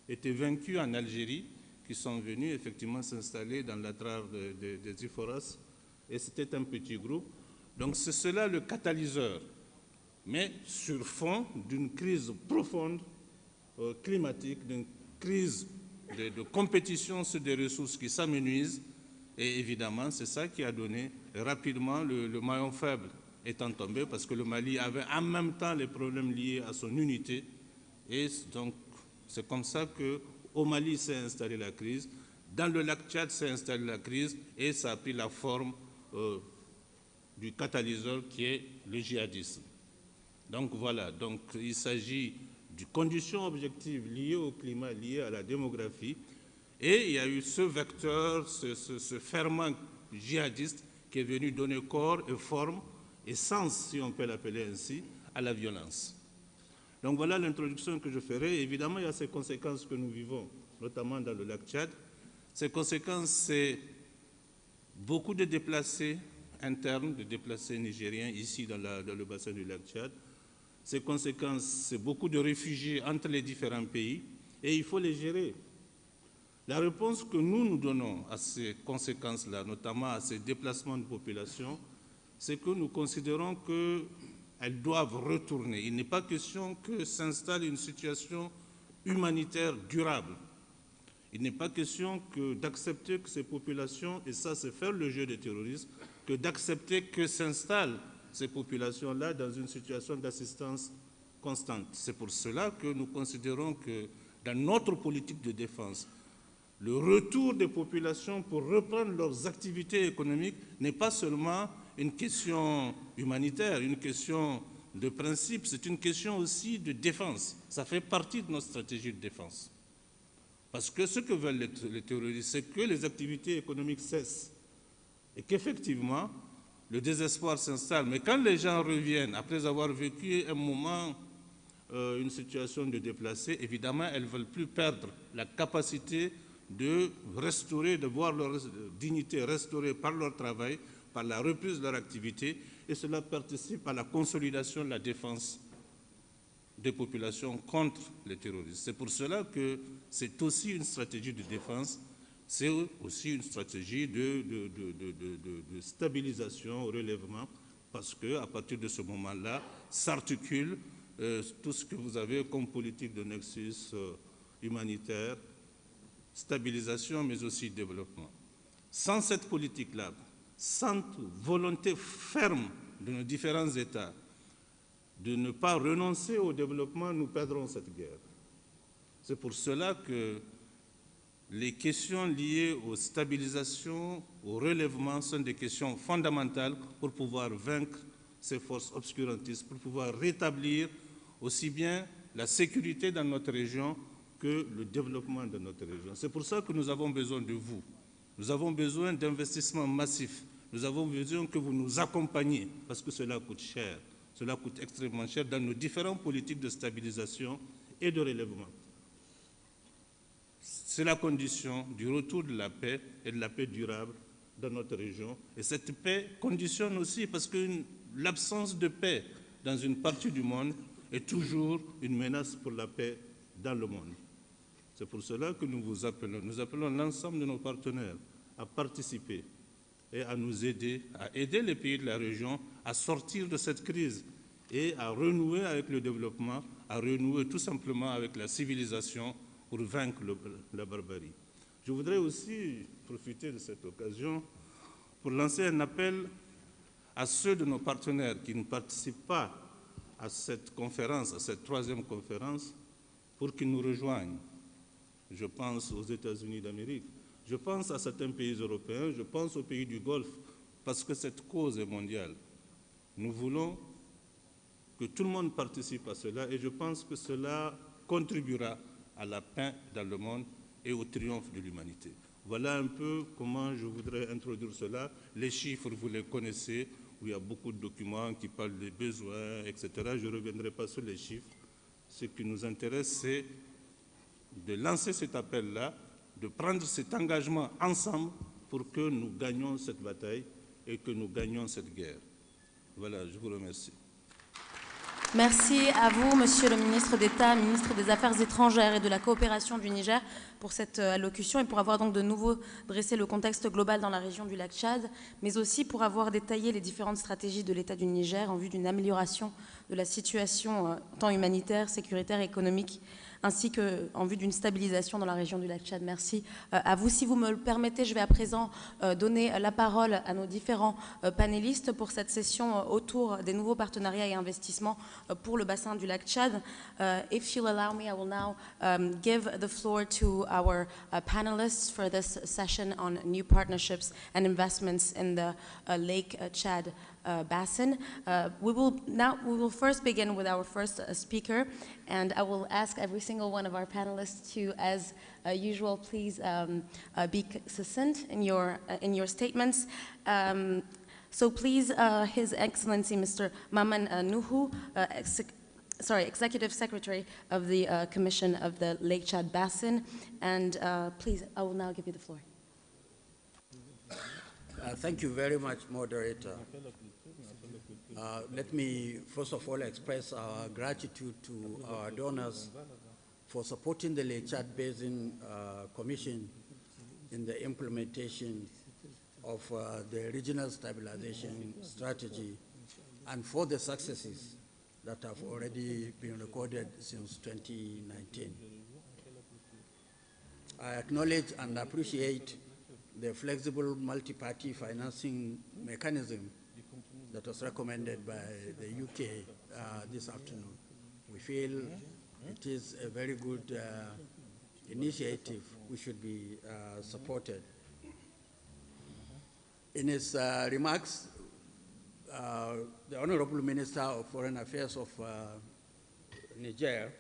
été vaincus en Algérie, qui sont venus effectivement s'installer dans l'adrar des Iforas, et c'était un petit groupe. Donc c'est cela le catalyseur, mais sur fond d'une crise profonde climatique, d'une crise de compétition sur des ressources qui s'amenuisent, et évidemment c'est ça qui a donné rapidement le maillon faible étant tombé, parce que le Mali avait en même temps les problèmes liés à son unité, et donc c'est comme ça qu'au Mali s'est installée la crise, dans le lac Tchad s'est installée la crise, et ça a pris la forme du catalyseur qui est le djihadisme. Donc voilà, donc il s'agit de conditions objectives liées au climat, liées à la démographie, et il y a eu ce vecteur, ce ferment djihadiste qui est venu donner corps et forme et sens, si on peut l'appeler ainsi, à la violence. Donc voilà l'introduction que je ferai. Évidemment, il y a ces conséquences que nous vivons, notamment dans le lac Tchad. Ces conséquences, c'est beaucoup de déplacés internes, de déplacés nigériens ici dans le bassin du lac Tchad. Ces conséquences, c'est beaucoup de réfugiés entre les différents pays, et il faut les gérer. La réponse que nous donnons à ces conséquences-là, notamment à ces déplacements de population, c'est que nous considérons qu'elles doivent retourner. Il n'est pas question que s'installe une situation humanitaire durable. Il n'est pas question d'accepter que ces populations, et ça c'est faire le jeu des terroristes, que d'accepter que s'installent ces populations-là dans une situation d'assistance constante. C'est pour cela que nous considérons que dans notre politique de défense, le retour des populations pour reprendre leurs activités économiques n'est pas seulement une question humanitaire, une question de principe, c'est une question aussi de défense. Ça fait partie de notre stratégie de défense. Parce que ce que veulent les terroristes, c'est que les activités économiques cessent et qu'effectivement, le désespoir s'installe. Mais quand les gens reviennent, après avoir vécu un moment, une situation de déplacés, évidemment, elles ne veulent plus perdre la capacité de restaurer, de voir leur dignité restaurée par leur travail, par la reprise de leur activité, et cela participe à la consolidation de la défense des populations contre les terroristes. C'est pour cela que c'est aussi une stratégie de défense, c'est aussi une stratégie de stabilisation, relèvement, parce qu'à partir de ce moment-là, s'articule tout ce que vous avez comme politique de nexus humanitaire, stabilisation, mais aussi développement. Sans cette politique-là, sans volonté ferme de nos différents États de ne pas renoncer au développement, nous perdrons cette guerre. C'est pour cela que les questions liées aux stabilisations, au relèvement sont des questions fondamentales pour pouvoir vaincre ces forces obscurantistes, pour pouvoir rétablir aussi bien la sécurité dans notre région que le développement de notre région. C'est pour ça que nous avons besoin de vous. Nous avons besoin d'investissements massifs. Nous avons besoin que vous nous accompagniez, parce que cela coûte cher. Cela coûte extrêmement cher dans nos différentes politiques de stabilisation et de relèvement. C'est la condition du retour de la paix et de la paix durable dans notre région. Et cette paix conditionne aussi parce que l'absence de paix dans une partie du monde est toujours une menace pour la paix dans le monde. C'est pour cela que nous vous appelons. Nous appelons l'ensemble de nos partenaires à participer et à nous aider, à aider les pays de la région à sortir de cette crise et à renouer avec le développement, à renouer tout simplement avec la civilisation pour vaincre la barbarie. Je voudrais aussi profiter de cette occasion pour lancer un appel à ceux de nos partenaires qui ne participent pas à cette conférence, à cette troisième conférence, pour qu'ils nous rejoignent. Je pense aux États-Unis d'Amérique, je pense à certains pays européens, je pense aux pays du Golfe, parce que cette cause est mondiale. Nous voulons que tout le monde participe à cela et je pense que cela contribuera à la paix dans le monde et au triomphe de l'humanité. Voilà un peu comment je voudrais introduire cela. Les chiffres, vous les connaissez, où il y a beaucoup de documents qui parlent des besoins, etc. Je ne reviendrai pas sur les chiffres. Ce qui nous intéresse, c'est de lancer cet appel-là, de prendre cet engagement ensemble pour que nous gagnions cette bataille et que nous gagnions cette guerre. Voilà, je vous remercie.
Merci à vous, Monsieur le ministre d'État, ministre des Affaires étrangères et de la coopération du Niger, pour cette allocution et pour avoir donc de nouveau dressé le contexte global dans la région du lac Tchad, mais aussi pour avoir détaillé les différentes stratégies de l'État du Niger en vue d'une amélioration de la situation tant humanitaire, sécuritaire et économique, ainsi qu'en vue d'une stabilisation dans la région du lac Tchad. Merci à vous. Si vous me le permettez, je vais à présent donner la parole à nos différents panélistes pour cette session autour des nouveaux partenariats et investissements pour le bassin du lac Tchad. If you'll allow me, I will now give the floor to our panelists for this session on new partnerships and investments in the Lake Chad basin. We will first begin with our first speaker, and I will ask every single one of our panelists to, as usual, please be succinct in your statements. So please, His Excellency Mr. Maman Nuhu, Executive Secretary of the Commission of the Lake Chad Basin, and please, I will now give you the floor.
Thank you very much, Moderator. Let me first of all express our gratitude to our donors for supporting the Lake Chad Basin Commission in the implementation of the regional stabilization strategy and for the successes that have already been recorded since 2019. I acknowledge and appreciate the flexible multi-party financing mechanism that was recommended by the UK this afternoon. We feel it is a very good initiative which should be supported. In his remarks, the Honorable Minister of Foreign Affairs of Niger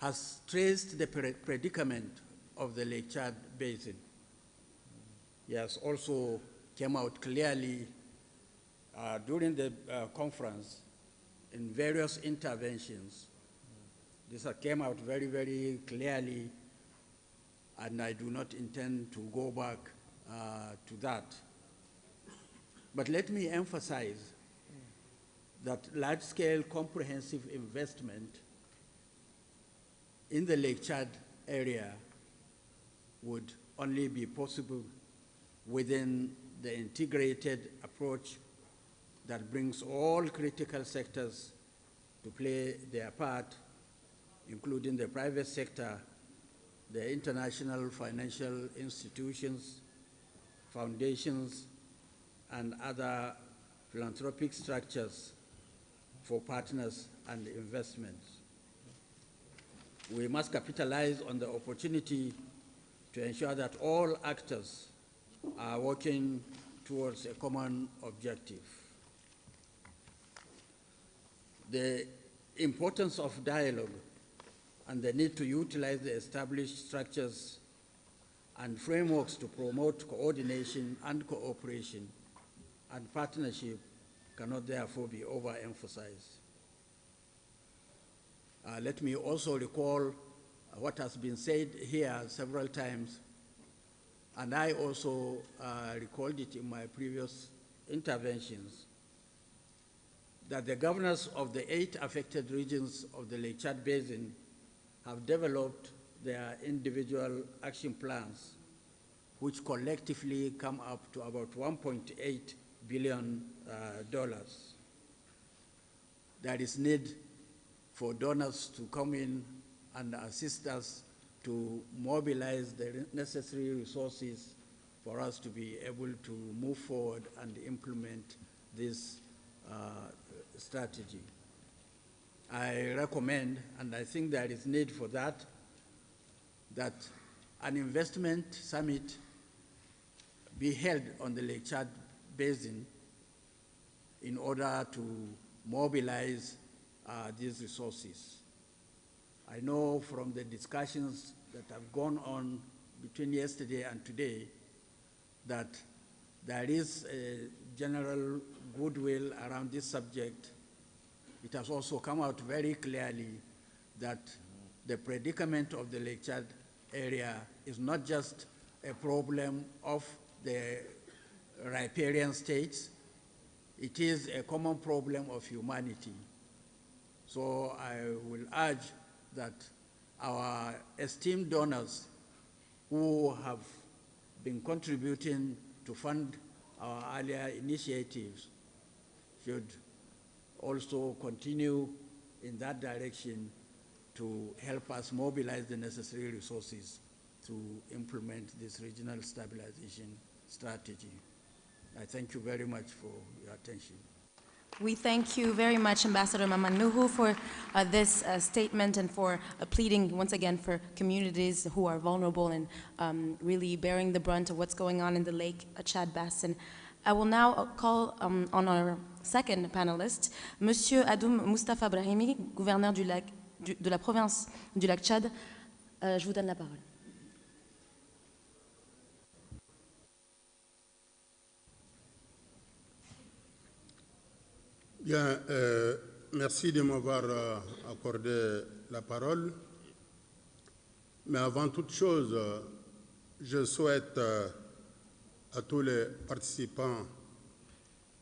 has traced the predicament of the Lake Chad Basin. He has also came out clearly during the conference in various interventions. This came out very, very clearly, and I do not intend to go back to that. But let me emphasize that large-scale comprehensive investment in the Lake Chad area would only be possible within the integrated approach that brings all critical sectors to play their part, including the private sector, the international financial institutions, foundations, and other philanthropic structures for partners and investments. We must capitalize on the opportunity to ensure that all actors are working towards a common objective. The importance of dialogue and the need to utilize the established structures and frameworks to promote coordination and cooperation and partnership cannot therefore be overemphasized. Let me also recall what has been said here several times, and I also recalled it in my previous interventions, that the governors of the 8 affected regions of the Lake Chad Basin have developed their individual action plans, which collectively come up to about $1.8 billion. There is need for donors to come in and assist us to mobilize the necessary resources for us to be able to move forward and implement this strategy. I recommend, and I think there is need for that, that an investment summit be held on the Lake Chad Basin in order to mobilize these resources. I know from the discussions that have gone on between yesterday and today that there is a general goodwill around this subject. It has also come out very clearly that the predicament of the Lake Chad area is not just a problem of the riparian states, it is a common problem of humanity. So I will urge that our esteemed donors who have been contributing to fund our earlier initiatives should also continue in that direction to help us mobilize the necessary resources to implement this regional stabilization strategy. I thank you very much for your attention.
We thank you very much, Ambassador Mamanuhu, for this statement and for pleading once again for communities who are vulnerable and really bearing the brunt of what's going on in the Lake Chad Basin. I will now call on our second panelist, Monsieur Adoum Mustafa Brahimi, gouverneur de la province du lac Tchad. Je vous donne la parole.
Bien, merci de m'avoir accordé la parole. Mais avant toute chose, je souhaite à tous les participants,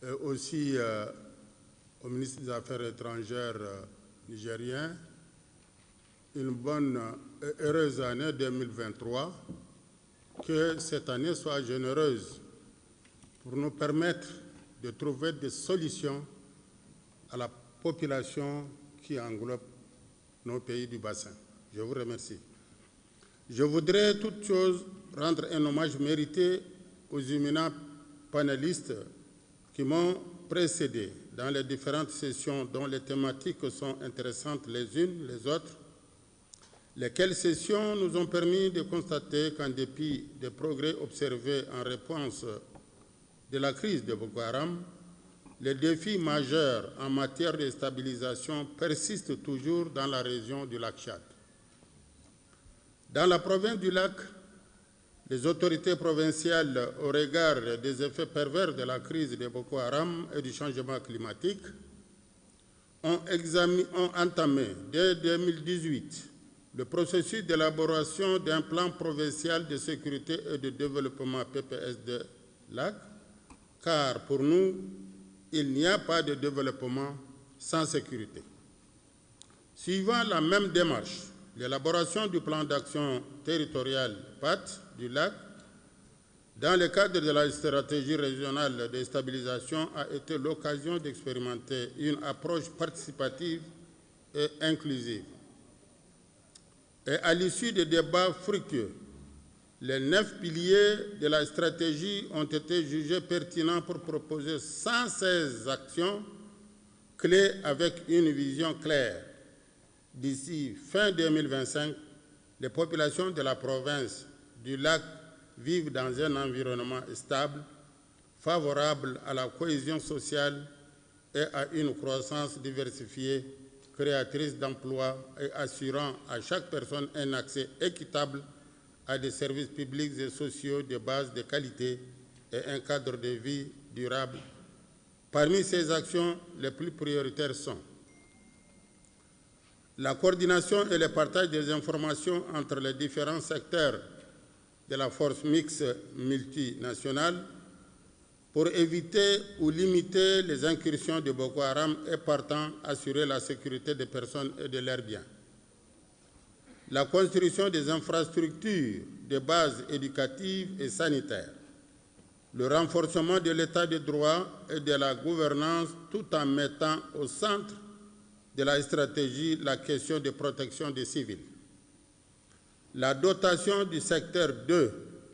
et aussi au ministre des Affaires étrangères nigérien, une bonne et heureuse année 2023, que cette année soit généreuse pour nous permettre de trouver des solutions à la population qui englobe nos pays du bassin. Je vous remercie. Je voudrais toute chose rendre un hommage mérité aux éminents panélistes qui m'ont précédé dans les différentes sessions dont les thématiques sont intéressantes les unes les autres, lesquelles sessions nous ont permis de constater qu'en dépit des progrès observés en réponse de la crise de Boko Haram, les défis majeurs en matière de stabilisation persistent toujours dans la région du lac Tchad. Dans la province du lac, les autorités provinciales, au regard des effets pervers de la crise de Boko Haram et du changement climatique, ont entamé dès 2018 le processus d'élaboration d'un plan provincial de sécurité et de développement PPS de lac, car pour nous, il n'y a pas de développement sans sécurité. Suivant la même démarche, l'élaboration du plan d'action territorial PAT du lac, dans le cadre de la stratégie régionale de stabilisation, a été l'occasion d'expérimenter une approche participative et inclusive. Et à l'issue des débats fructueux, les 9 piliers de la stratégie ont été jugés pertinents pour proposer 116 actions clés avec une vision claire. D'ici fin 2025, les populations de la province du lac vivent dans un environnement stable, favorable à la cohésion sociale et à une croissance diversifiée, créatrice d'emplois et assurant à chaque personne un accès équitable à des services publics et sociaux de base de qualité et un cadre de vie durable. Parmi ces actions, les plus prioritaires sont la coordination et le partage des informations entre les différents secteurs de la force mixte multinationale pour éviter ou limiter les incursions de Boko Haram et partant assurer la sécurité des personnes et de leurs biens. La construction des infrastructures de base éducatives et sanitaires, le renforcement de l'état de droit et de la gouvernance tout en mettant au centre de la stratégie la question de protection des civils. La dotation du secteur 2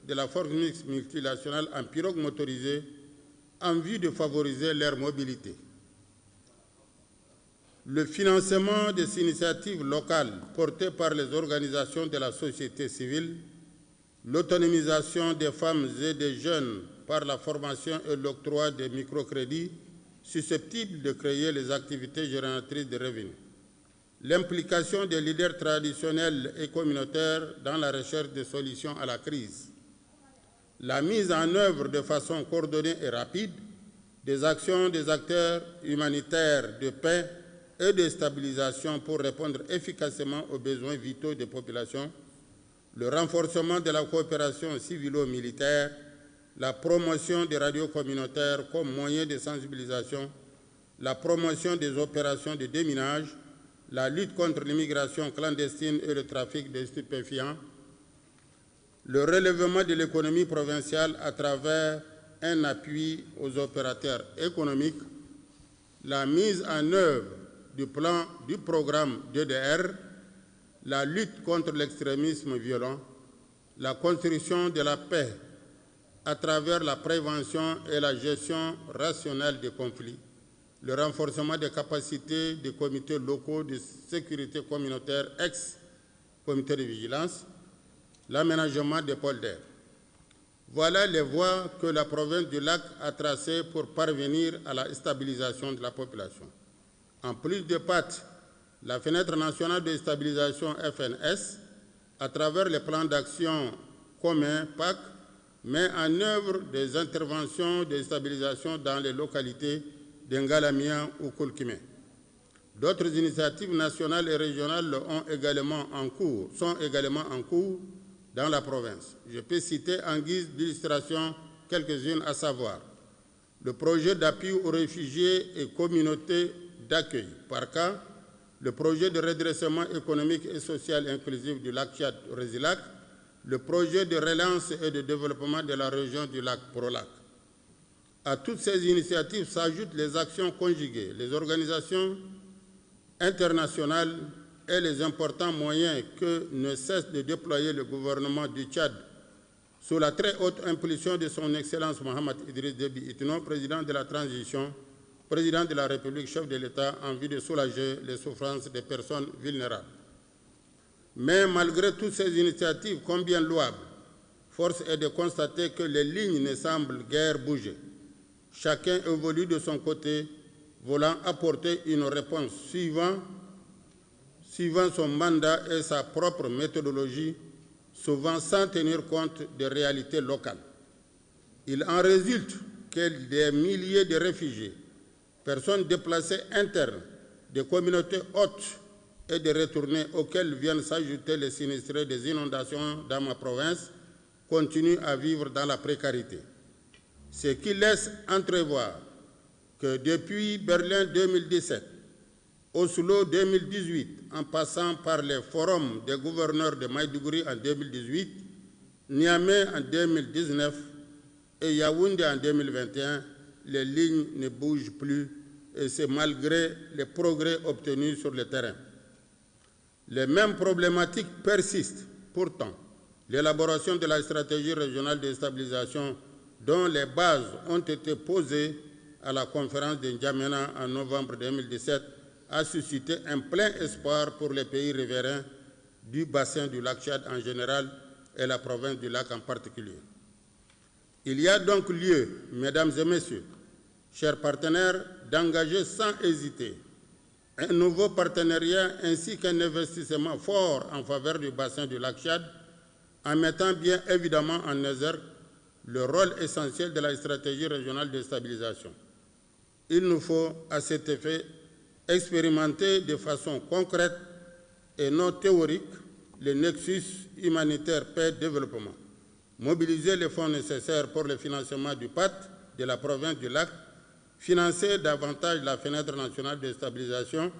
de la force mixte multinationale en pirogue motorisée en vue de favoriser leur mobilité. Le financement des initiatives locales portées par les organisations de la société civile, l'autonomisation des femmes et des jeunes par la formation et l'octroi des microcrédits susceptibles de créer les activités génératrices de revenus, l'implication des leaders traditionnels et communautaires dans la recherche de solutions à la crise, la mise en œuvre de façon coordonnée et rapide des actions des acteurs humanitaires de paix et de stabilisation pour répondre efficacement aux besoins vitaux des populations, le renforcement de la coopération civilo-militaire, la promotion des radios communautaires comme moyen de sensibilisation, la promotion des opérations de déminage, la lutte contre l'immigration clandestine et le trafic de stupéfiants, le relèvement de l'économie provinciale à travers un appui aux opérateurs économiques, la mise en œuvre du programme DDR, la lutte contre l'extrémisme violent, la construction de la paix à travers la prévention et la gestion rationnelle des conflits, le renforcement des capacités des comités locaux de sécurité communautaire ex-comité de vigilance, l'aménagement des pôles d'air. Voilà les voies que la province du lac a tracées pour parvenir à la stabilisation de la population. En plus de PAT, la fenêtre nationale de stabilisation FNS, à travers les plans d'action communs PAC, met en œuvre des interventions de stabilisation dans les localités d'Ngalamia ou Koulkime. D'autres initiatives nationales et régionales sont également en cours dans la province. Je peux citer en guise d'illustration quelques-unes, à savoir le projet d'appui aux réfugiés et communautés d'accueil par cas, le projet de redressement économique et social inclusif du lac Tchad Résilac, le projet de relance et de développement de la région du lac Prolac. À toutes ces initiatives s'ajoutent les actions conjuguées, les organisations internationales et les importants moyens que ne cesse de déployer le gouvernement du Tchad sous la très haute impulsion de son Excellence Mohamed Idriss Déby Itno, président de la transition, président de la République, chef de l'État, en vue de soulager les souffrances des personnes vulnérables. Mais malgré toutes ces initiatives combien louables, force est de constater que les lignes ne semblent guère bouger. Chacun évolue de son côté, voulant apporter une réponse suivant son mandat et sa propre méthodologie, souvent sans tenir compte des réalités locales. Il en résulte que des milliers de réfugiés, personnes déplacées internes, des communautés hautes et des retournés auxquels viennent s'ajouter les sinistrés des inondations dans ma province, continuent à vivre dans la précarité. Ce qui laisse entrevoir que depuis Berlin 2017, Oslo 2018, en passant par les forums des gouverneurs de Maïdougouri en 2018, Niamey en 2019 et Yaoundé en 2021, les lignes ne bougent plus et c'est malgré les progrès obtenus sur le terrain. Les mêmes problématiques persistent. Pourtant, l'élaboration de la stratégie régionale de stabilisation dont les bases ont été posées à la conférence de N'Djamena en novembre 2017 a suscité un plein espoir pour les pays riverains du bassin du lac Tchad en général et la province du lac en particulier. Il y a donc lieu, mesdames et messieurs, chers partenaires, d'engager sans hésiter un nouveau partenariat ainsi qu'un investissement fort en faveur du bassin du lac Tchad, en mettant bien évidemment en exergue le rôle essentiel de la stratégie régionale de stabilisation. Il nous faut à cet effet expérimenter de façon concrète et non théorique le nexus humanitaire paix-développement, mobiliser les fonds nécessaires pour le financement du PAT de la province du lac, financer davantage la fenêtre nationale de stabilisation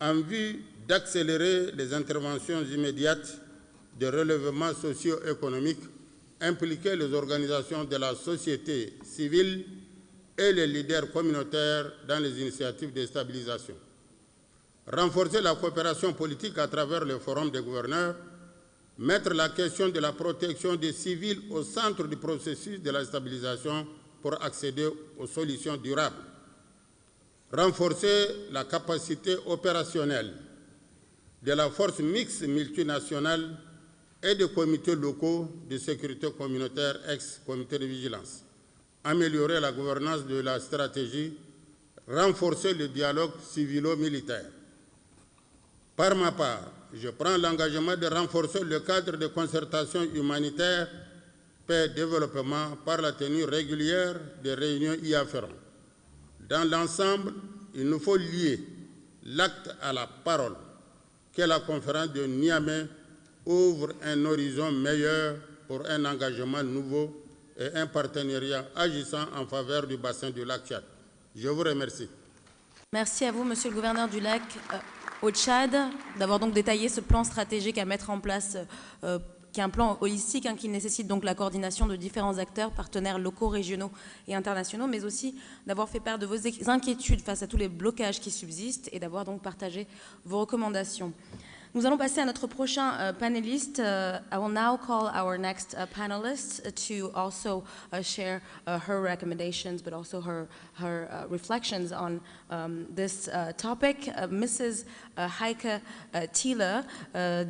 en vue d'accélérer les interventions immédiates de relèvement socio-économique, impliquer les organisations de la société civile et les leaders communautaires dans les initiatives de stabilisation. Renforcer la coopération politique à travers le forum des gouverneurs, mettre la question de la protection des civils au centre du processus de la stabilisation pour accéder aux solutions durables. Renforcer la capacité opérationnelle de la force mixte multinationale et des comités locaux de sécurité communautaire ex-comité de vigilance. Améliorer la gouvernance de la stratégie, renforcer le dialogue civilo-militaire. Par ma part, je prends l'engagement de renforcer le cadre de concertation humanitaire, paix et développement par la tenue régulière des réunions y afférentes. Dans l'ensemble, il nous faut lier l'acte à la parole, que la conférence de Niamey ouvre un horizon meilleur pour un engagement nouveau et un partenariat agissant en faveur du bassin du lac Tchad. Je vous remercie.
Merci à vous, Monsieur le gouverneur du lac au Tchad, d'avoir donc détaillé ce plan stratégique à mettre en place, qui est un plan holistique, qui nécessite donc la coordination de différents acteurs, partenaires locaux, régionaux et internationaux, mais aussi d'avoir fait part de vos inquiétudes face à tous les blocages qui subsistent et d'avoir donc partagé vos recommandations. Nous allons passer à notre prochain panéliste. I will now call our next panelist to also share her recommendations, but also her reflections on this topic. Mrs. Heike Thiele,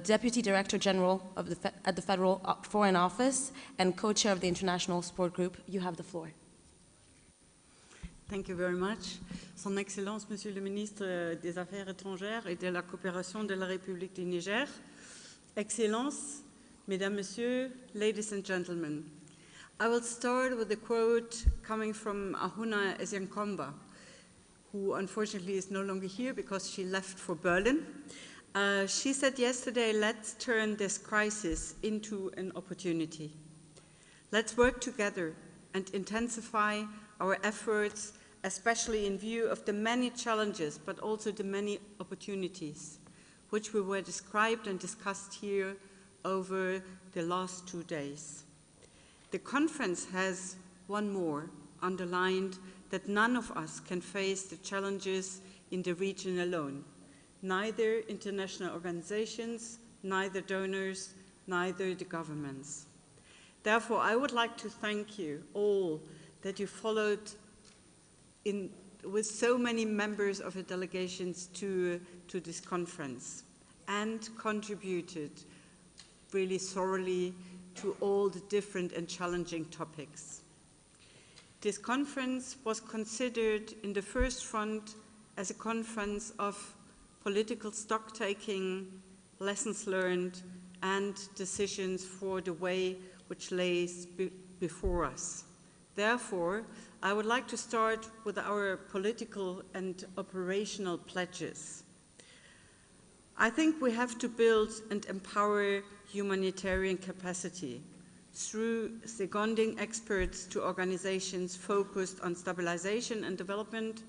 Deputy Director General of at the Federal Foreign Office and co-chair of the International Sport Group. You have the floor.
Thank you very much. Son Excellence, Monsieur le Ministre des Affaires étrangères et de la coopération de la République du Niger, Excellences, Mesdames, Messieurs, ladies and gentlemen. I will start with a quote coming from Ahuna Eziankomba, who unfortunately is no longer here because she left for Berlin. She said yesterday, let's turn this crisis into an opportunity. Let's work together and intensify our efforts, especially in view of the many challenges, but also the many opportunities, which we were described and discussed here over the last 2 days. The conference has, one more, underlined that none of us can face the challenges in the region alone, neither international organizations, neither donors, neither the governments. Therefore, I would like to thank you all that you followed with so many members of the delegations to this conference and contributed really thoroughly to all the different and challenging topics. This conference was considered in the first front as a conference of political stock-taking, lessons learned, and decisions for the way which lays before us. Therefore, I would like to start with our political and operational pledges. I think we have to build and empower humanitarian capacity through seconding experts to organizations focused on stabilization and development,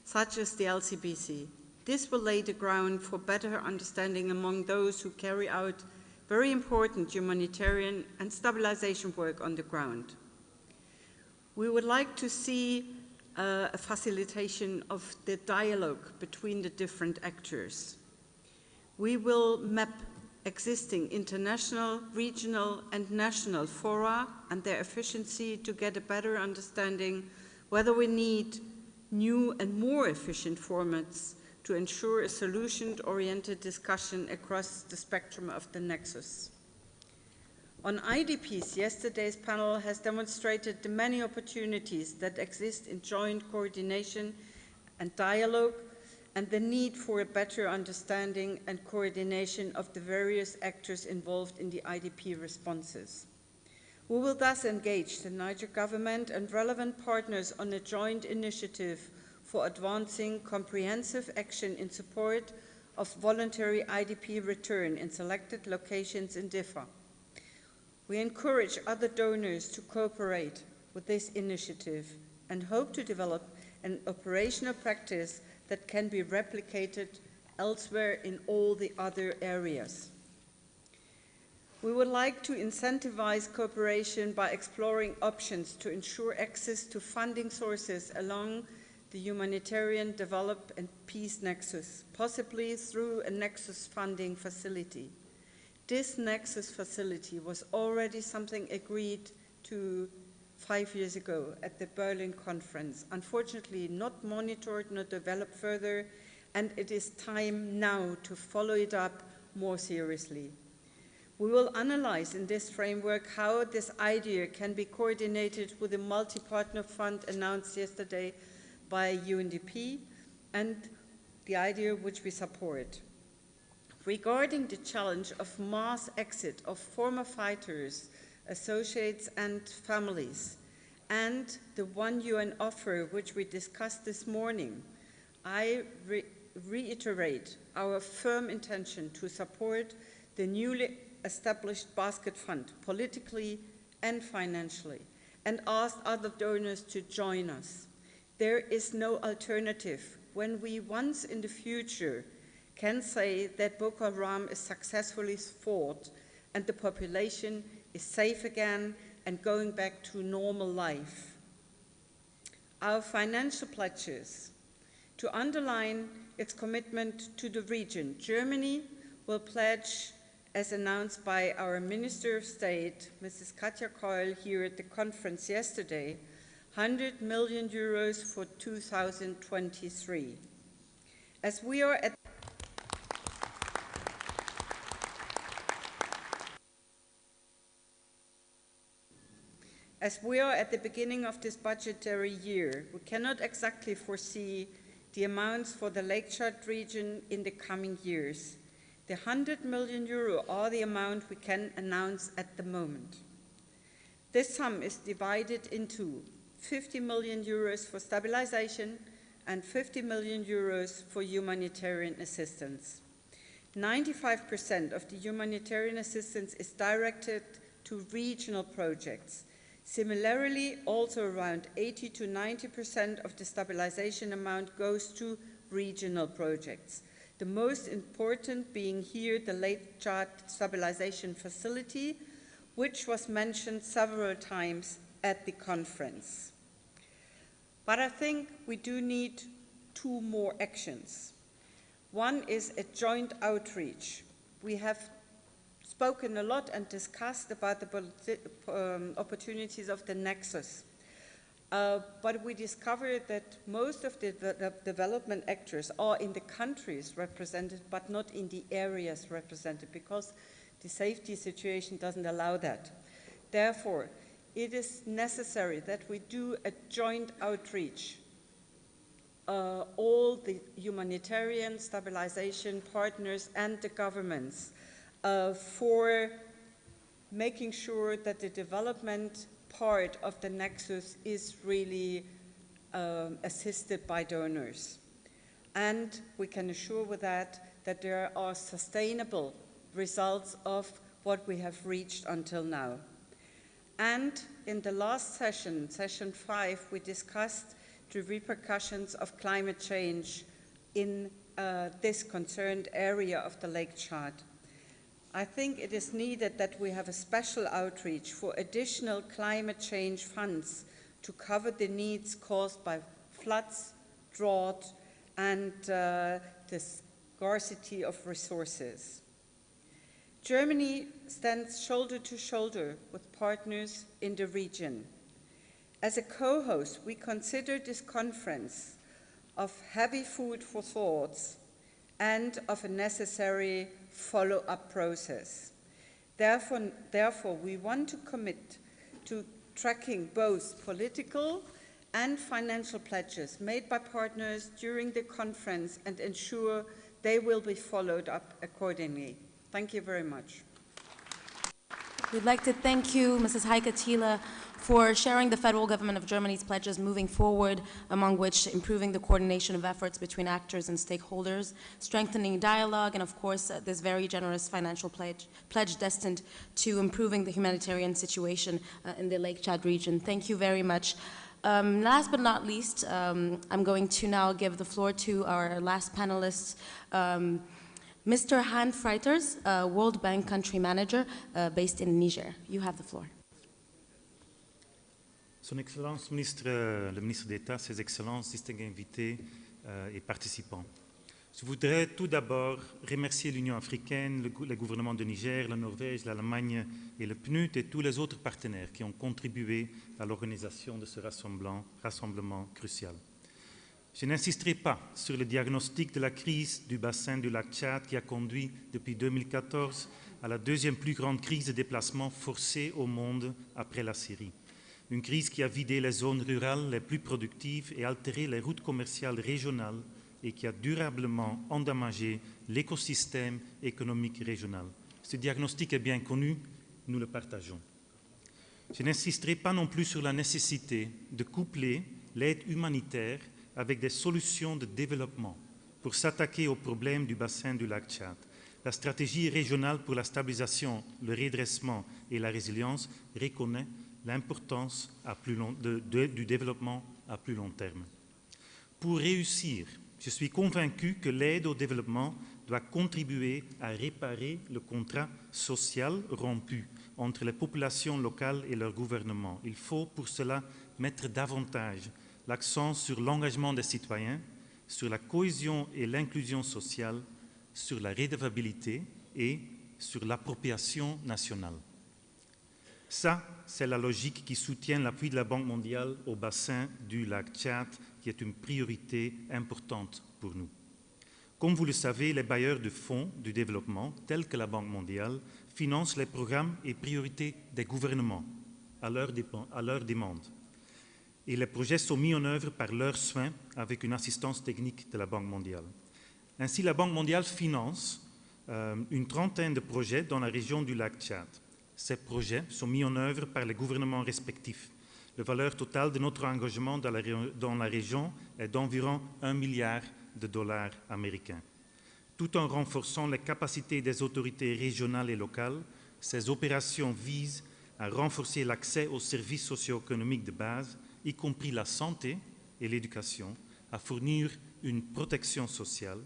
such as the LCBC. This will lay the ground for better understanding among those who carry out very important humanitarian and stabilization work on the ground. We would like to see a facilitation of the dialogue between the different actors. We will map existing international, regional, and national fora and their efficiency to get a better understanding whether we need new and more efficient formats to ensure a solution-oriented discussion across the spectrum of the nexus. On IDPs, yesterday's panel has demonstrated the many opportunities that exist in joint coordination and dialogue, and the need for a better understanding and coordination of the various actors involved in the IDP responses. We will thus engage the Niger government and relevant partners on a joint initiative for advancing comprehensive action in support of voluntary IDP return in selected locations in Diffa. We encourage other donors to cooperate with this initiative and hope to develop an operational practice that can be replicated elsewhere in all the other areas. We would like to incentivize cooperation by exploring options to ensure access to funding sources along the humanitarian, develop, and peace nexus, possibly through a nexus funding facility. This nexus facility was already something agreed to 5 years ago at the Berlin conference, unfortunately not monitored nor developed further, and it is time now to follow it up more seriously. We will analyze in this framework how this idea can be coordinated with the multi-partner fund announced yesterday by UNDP and the idea which we support. Regarding the challenge of mass exit of former fighters, associates and families, and the One UN offer which we discussed this morning, I reiterate our firm intention to support the newly established basket fund politically and financially, and ask other donors to join us. There is no alternative when we once in the future can say that Boko Haram is successfully fought and the population is safe again and going back to normal life. Our financial pledges to underline its commitment to the region. Germany will pledge, as announced by our Minister of State, Mrs. Katja Keul, here at the conference yesterday, 100 million euros for 2023. As we are at the beginning of this budgetary year, we cannot exactly foresee the amounts for the Lake Chad region in the coming years. The 100 million euro are the amount we can announce at the moment. This sum is divided into 50 million euros for stabilization and 50 million euros for humanitarian assistance. 95% of the humanitarian assistance is directed to regional projects. Similarly, also around 80 to 90% of the stabilization amount goes to regional projects. The most important being here the Lake Chad Stabilization Facility, which was mentioned several times at the conference. But I think we do need two more actions. One is a joint outreach. We have spoken a lot and discussed about the opportunities of the nexus. But we discovered that most of the development actors are in the countries represented, but not in the areas represented, because the safety situation doesn't allow that. Therefore, it is necessary that we do a joint outreach. All the humanitarian stabilization partners and the governments for making sure that the development part of the nexus is really assisted by donors. And we can assure with that there are sustainable results of what we have reached until now. And in the last session, session 5, we discussed the repercussions of climate change in this concerned area of the Lake Chad. I think it is needed that we have a special outreach for additional climate change funds to cover the needs caused by floods, drought, and the scarcity of resources. Germany stands shoulder to shoulder with partners in the region. As a co-host, we consider this conference of heavy food for thoughts and of a necessary follow-up process. Therefore, we want to commit to tracking both political and financial pledges made by partners during the conference and ensure they will be followed up accordingly. Thank you very much.
We'd like to thank you, Mrs. Heike Thiele, for sharing the federal government of Germany's pledges moving forward, among which improving the coordination of efforts between actors and stakeholders, strengthening dialogue, and of course this very generous financial pledge destined to improving the humanitarian situation in the Lake Chad region. Thank you very much. Last but not least, I'm going to now give the floor to our last panelist, Mr. Han Freiters, World Bank Country Manager based in Niger. You have the floor.
Son Excellence le ministre d'État, Ses Excellences, distingués invités et participants. Je voudrais tout d'abord remercier l'Union africaine, le gouvernement de Niger, la Norvège, l'Allemagne et le PNUD et tous les autres partenaires qui ont contribué à l'organisation de ce rassemblement crucial. Je n'insisterai pas sur le diagnostic de la crise du bassin du lac Tchad qui a conduit depuis 2014 à la deuxième plus grande crise de déplacement forcé au monde après la Syrie. Une crise qui a vidé les zones rurales les plus productives et altéré les routes commerciales régionales et qui a durablement endommagé l'écosystème économique régional. Ce diagnostic est bien connu, nous le partageons. Je n'insisterai pas non plus sur la nécessité de coupler l'aide humanitaire avec des solutions de développement pour s'attaquer aux problèmes du bassin du lac Tchad. La stratégie régionale pour la stabilisation, le redressement et la résilience reconnaît l'importance du développement à plus long terme. Pour réussir, je suis convaincu que l'aide au développement doit contribuer à réparer le contrat social rompu entre les populations locales et leur gouvernement. Il faut pour cela mettre davantage l'accent sur l'engagement des citoyens, sur la cohésion et l'inclusion sociale, sur la redevabilité et sur l'appropriation nationale. Ça, c'est la logique qui soutient l'appui de la Banque mondiale au bassin du lac Tchad, qui est une priorité importante pour nous. Comme vous le savez, les bailleurs de fonds du développement, tels que la Banque mondiale, financent les programmes et priorités des gouvernements à leur demande. Et les projets sont mis en œuvre par leurs soins avec une assistance technique de la Banque mondiale. Ainsi, la Banque mondiale finance une trentaine de projets dans la région du lac Tchad. Ces projets sont mis en œuvre par les gouvernements respectifs. La valeur totale de notre engagement dans la région est d'environ $1 milliard américains. Tout en renforçant les capacités des autorités régionales et locales, ces opérations visent à renforcer l'accès aux services socio-économiques de base, y compris la santé et l'éducation, à fournir une protection sociale,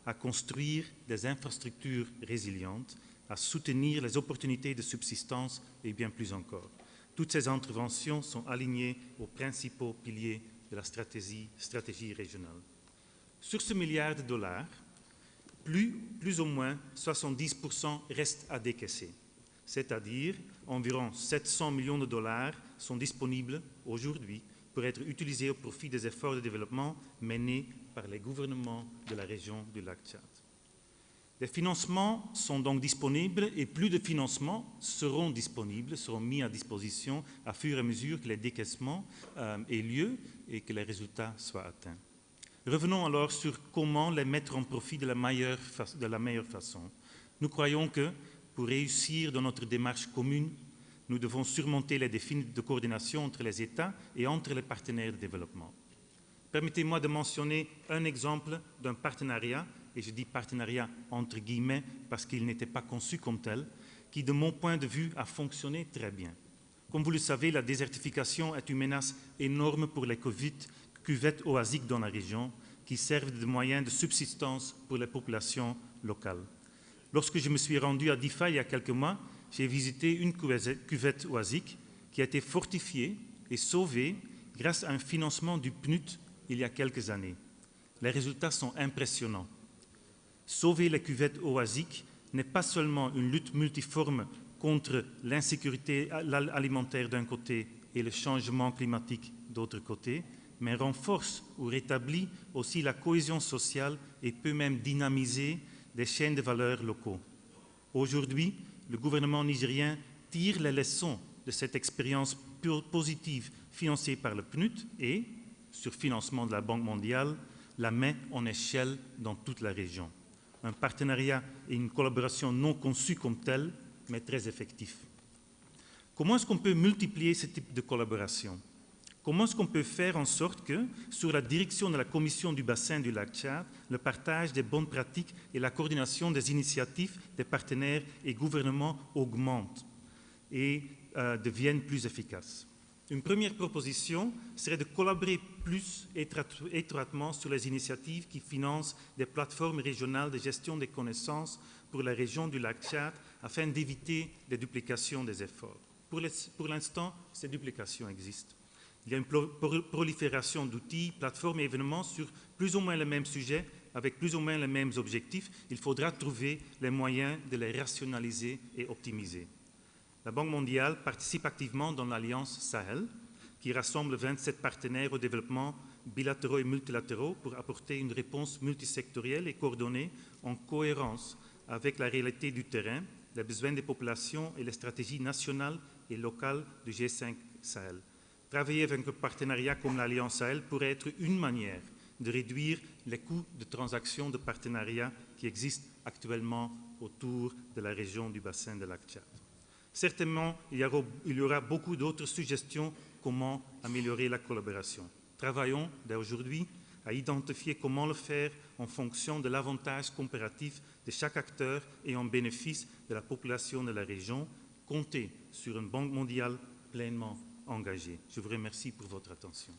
à construire des infrastructures résilientes, à soutenir les opportunités de subsistance et bien plus encore. Toutes ces interventions sont alignées aux principaux piliers de la stratégie régionale. Sur ce $1 milliard, plus ou moins 70% restent à décaisser, c'est-à-dire environ $700 millions sont disponibles aujourd'hui pour être utilisés au profit des efforts de développement menés par les gouvernements de la région du lac Tchad. Les financements sont donc disponibles et plus de financements seront mis à disposition à fur et à mesure que les décaissements aient lieu et que les résultats soient atteints. Revenons alors sur comment les mettre en profit de la meilleure façon. Nous croyons que pour réussir dans notre démarche commune, nous devons surmonter les défis de coordination entre les États et entre les partenaires de développement. Permettez-moi de mentionner un exemple d'un partenariat, et je dis partenariat entre guillemets parce qu'il n'était pas conçu comme tel, qui de mon point de vue a fonctionné très bien. Comme vous le savez, la désertification est une menace énorme pour les cuvettes oasiques dans la région qui servent de moyen de subsistance pour les populations locales. Lorsque je me suis rendu à Difa il y a quelques mois, j'ai visité une cuvette oasique qui a été fortifiée et sauvée grâce à un financement du PNUD il y a quelques années. Les résultats sont impressionnants. Sauver les cuvettes oasiques n'est pas seulement une lutte multiforme contre l'insécurité alimentaire d'un côté et le changement climatique d'autre côté, mais renforce ou rétablit aussi la cohésion sociale et peut même dynamiser des chaînes de valeur locaux. Aujourd'hui, le gouvernement nigérien tire les leçons de cette expérience positive financée par le PNUD et, sur financement de la Banque mondiale, la met en échelle dans toute la région. Un partenariat et une collaboration non conçus comme tels, mais très effectifs. Comment est-ce qu'on peut multiplier ce type de collaboration? Comment est-ce qu'on peut faire en sorte que, sous la direction de la Commission du bassin du lac Tchad, le partage des bonnes pratiques et la coordination des initiatives des partenaires et gouvernements augmentent et deviennent plus efficaces? Une première proposition serait de collaborer plus étroitement sur les initiatives qui financent des plateformes régionales de gestion des connaissances pour la région du lac Tchad afin d'éviter les duplications des efforts. Pour l'instant, ces duplications existent. Il y a une prolifération d'outils, plateformes et événements sur plus ou moins les mêmes sujets, avec plus ou moins les mêmes objectifs. Il faudra trouver les moyens de les rationaliser et optimiser. La Banque mondiale participe activement dans l'Alliance Sahel, qui rassemble 27 partenaires au développement bilatéraux et multilatéraux pour apporter une réponse multisectorielle et coordonnée en cohérence avec la réalité du terrain, les besoins des populations et les stratégies nationales et locales du G5 Sahel. Travailler avec un partenariat comme l'Alliance Sahel pourrait être une manière de réduire les coûts de transactions de partenariat qui existent actuellement autour de la région du bassin de lac Tchad. Certainement, il y aura beaucoup d'autres suggestions comment améliorer la collaboration. Travaillons dès aujourd'hui à identifier comment le faire en fonction de l'avantage comparatif de chaque acteur et en bénéfice de la population de la région. Comptez sur une Banque mondiale pleinement engagée. Je vous remercie pour votre attention.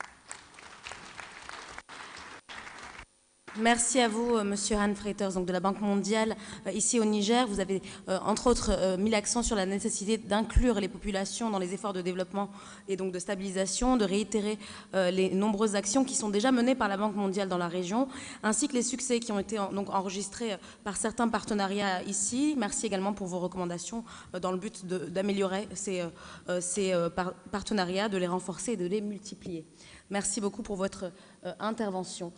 Merci à vous, Monsieur Han Freiters, donc de la Banque mondiale. Ici au Niger, vous avez entre autres mis l'accent sur la nécessité d'inclure les populations dans les efforts de développement et donc de stabilisation, de réitérer les nombreuses actions qui sont déjà menées par la Banque mondiale dans la région, ainsi que les succès qui ont été donc enregistrés par certains partenariats ici. Merci également pour vos recommandations dans le but d'améliorer ces partenariats, de les renforcer et de les multiplier. Merci beaucoup pour votre intervention.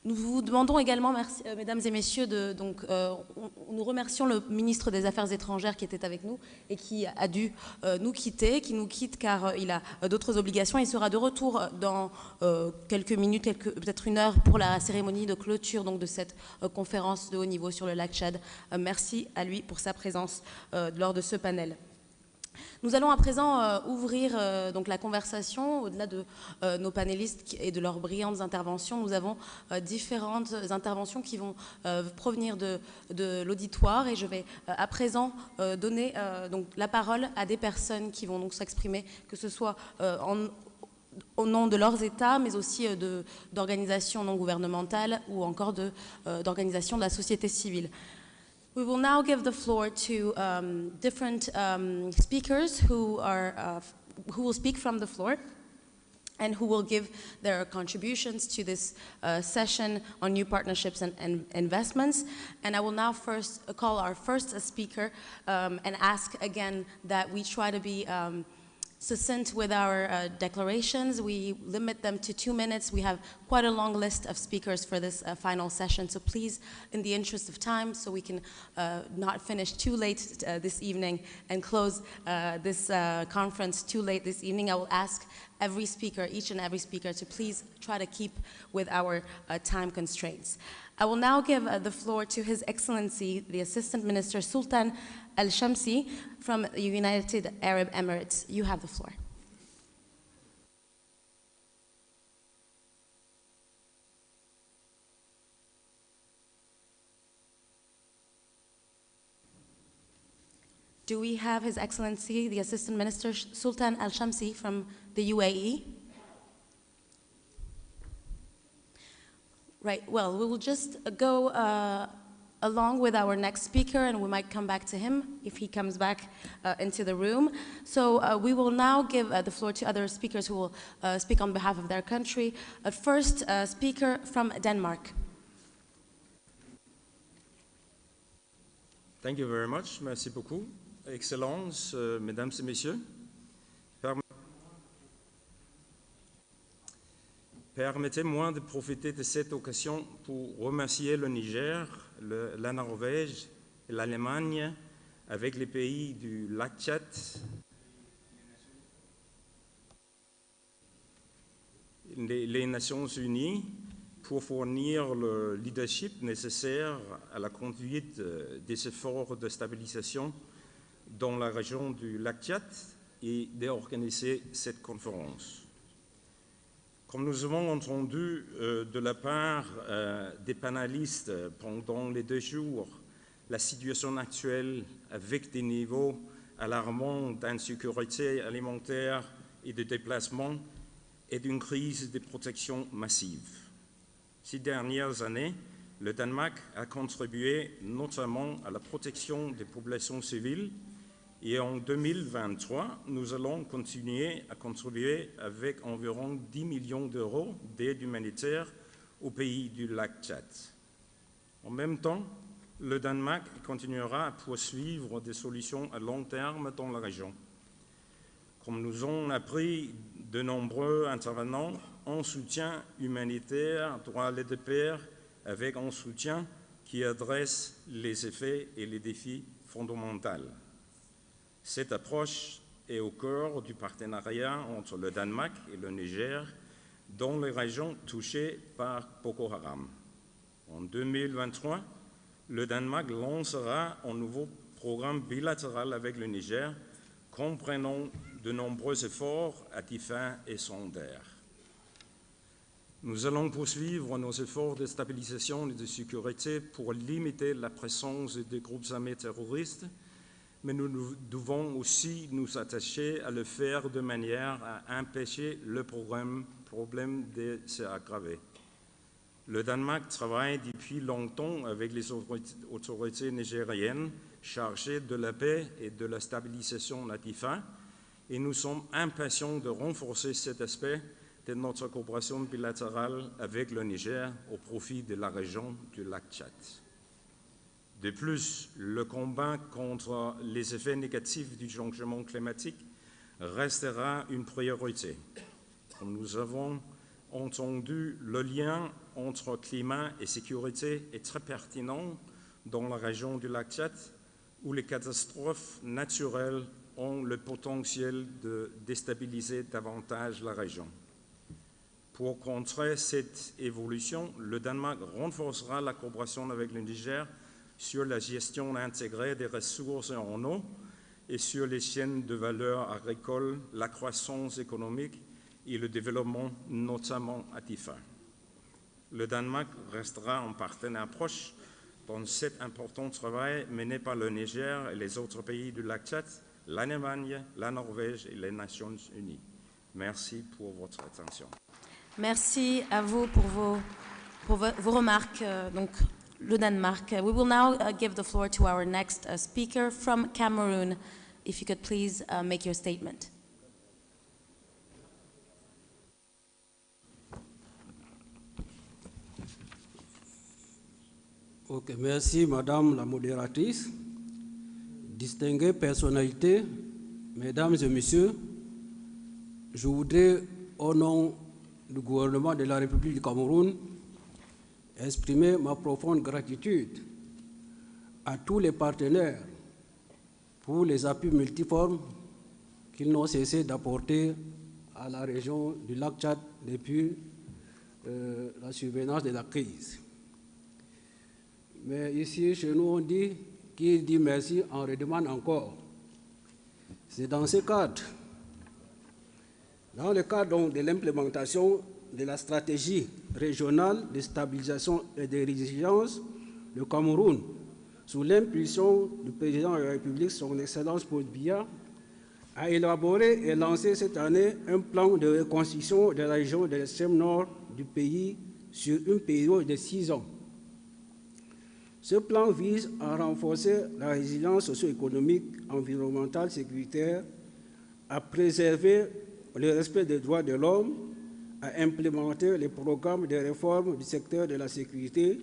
Nous vous demandons également, merci, mesdames et messieurs, nous remercions le ministre des Affaires étrangères qui était avec nous et qui a dû nous quitte car il a d'autres obligations. Il sera de retour dans quelques minutes, peut-être une heure, pour la cérémonie de clôture donc, de cette conférence de haut niveau sur le lac Tchad. Merci à lui pour sa présence lors de ce panel. Nous allons à présent ouvrir donc la conversation. Au-delà de nos panélistes et de leurs brillantes interventions, nous avons différentes interventions qui vont provenir de l'auditoire et je vais à présent donner donc la parole à des personnes qui vont donc s'exprimer, que ce soit au nom de leurs États, mais aussi d'organisations non gouvernementales ou encore d'organisations de la société civile. We will now give the floor to different speakers who will speak from the floor and who will give their contributions to this session on new partnerships and investments. And I will now first call our first speaker and ask again that we try to be succinct with our declarations. We limit them to 2 minutes. We have quite a long list of speakers for this final session, so please, in the interest of time, so we can not finish too late this evening and close this conference too late this evening, I will ask every speaker, each and every speaker, to please try to keep with our time constraints. I will now give the floor to His Excellency, the Assistant Minister Sultan Al-Shamsi from the United Arab Emirates. You have the floor. Do we have His Excellency, the Assistant Minister Sultan Al-Shamsi from the UAE? Right, well, we will just go along with our next speaker and we might come back to him if he comes back into the room. So we will now give the floor to other speakers who will speak on behalf of their country. First speaker from Denmark.
Thank you very much. Merci beaucoup. Excellences, mesdames et messieurs. Permettez-moi de profiter de cette occasion pour remercier le Niger, la Norvège et l'Allemagne, avec les pays du lac Tchad, les Nations Unies, pour fournir le leadership nécessaire à la conduite des efforts de stabilisation dans la région du lac Tchad et d'organiser cette conférence. Comme nous avons entendu de la part des panélistes pendant les 2 jours, la situation actuelle avec des niveaux alarmants d'insécurité alimentaire et de déplacement est une crise de protection massive. Ces dernières années, le Danemark a contribué notamment à la protection des populations civiles et en 2023, nous allons continuer à contribuer avec environ 10 millions d'euros d'aide humanitaire aux pays du lac Tchad. En même temps, le Danemark continuera à poursuivre des solutions à long terme dans la région. Comme nous ont appris de nombreux intervenants, un soutien humanitaire doit aller de pair avec un soutien qui adresse les effets et les défis fondamentaux. Cette approche est au cœur du partenariat entre le Danemark et le Niger dans les régions touchées par Boko Haram. En 2023, le Danemark lancera un nouveau programme bilatéral avec le Niger, comprenant de nombreux efforts à fins et secondaires. Nous allons poursuivre nos efforts de stabilisation et de sécurité pour limiter la présence des groupes armés terroristes, mais nous devons aussi nous attacher à le faire de manière à empêcher le problème de s'aggraver. Le Danemark travaille depuis longtemps avec les autorités nigériennes chargées de la paix et de la stabilisation à fins, et nous sommes impatients de renforcer cet aspect de notre coopération bilatérale avec le Niger au profit de la région du lac Tchad. De plus, le combat contre les effets négatifs du changement climatique restera une priorité. Comme nous avons entendu, le lien entre climat et sécurité est très pertinent dans la région du lac Tchad, où les catastrophes naturelles ont le potentiel de déstabiliser davantage la région. Pour contrer cette évolution, le Danemark renforcera la coopération avec le Niger sur la gestion intégrée des ressources en eau et sur les chaînes de valeur agricoles, la croissance économique et le développement, notamment à Tifa. Le Danemark restera un partenaire proche dans cet important travail mené par le Niger et les autres pays du lac Tchad, l'Allemagne, la Norvège et les Nations Unies. Merci pour votre attention.
Merci à vous pour vos remarques. Donc, le Danemark. We will now give the floor to our next speaker from Cameroon. If you could please make your statement.
Ok, merci Madame la modératrice, distinguées personnalités, Mesdames et Messieurs, je voudrais, au nom du gouvernement de la République du Cameroun, exprimer ma profonde gratitude à tous les partenaires pour les appuis multiformes qu'ils n'ont cessé d'apporter à la région du lac Tchad depuis la survenance de la crise. Mais ici, chez nous, on dit qui dit merci en redemande encore. C'est dans ce cadre, dans le cadre de l'implémentation de la stratégie régionale de stabilisation et de résilience, le Cameroun, sous l'impulsion du président de la République, son Excellence Paul Biya, a élaboré et lancé cette année un plan de reconstruction de la région de l'extrême nord du pays sur une période de 6 ans. Ce plan vise à renforcer la résilience socio-économique, environnementale, sécuritaire, à préserver le respect des droits de l'homme, à implémenter les programmes de réforme du secteur de la sécurité.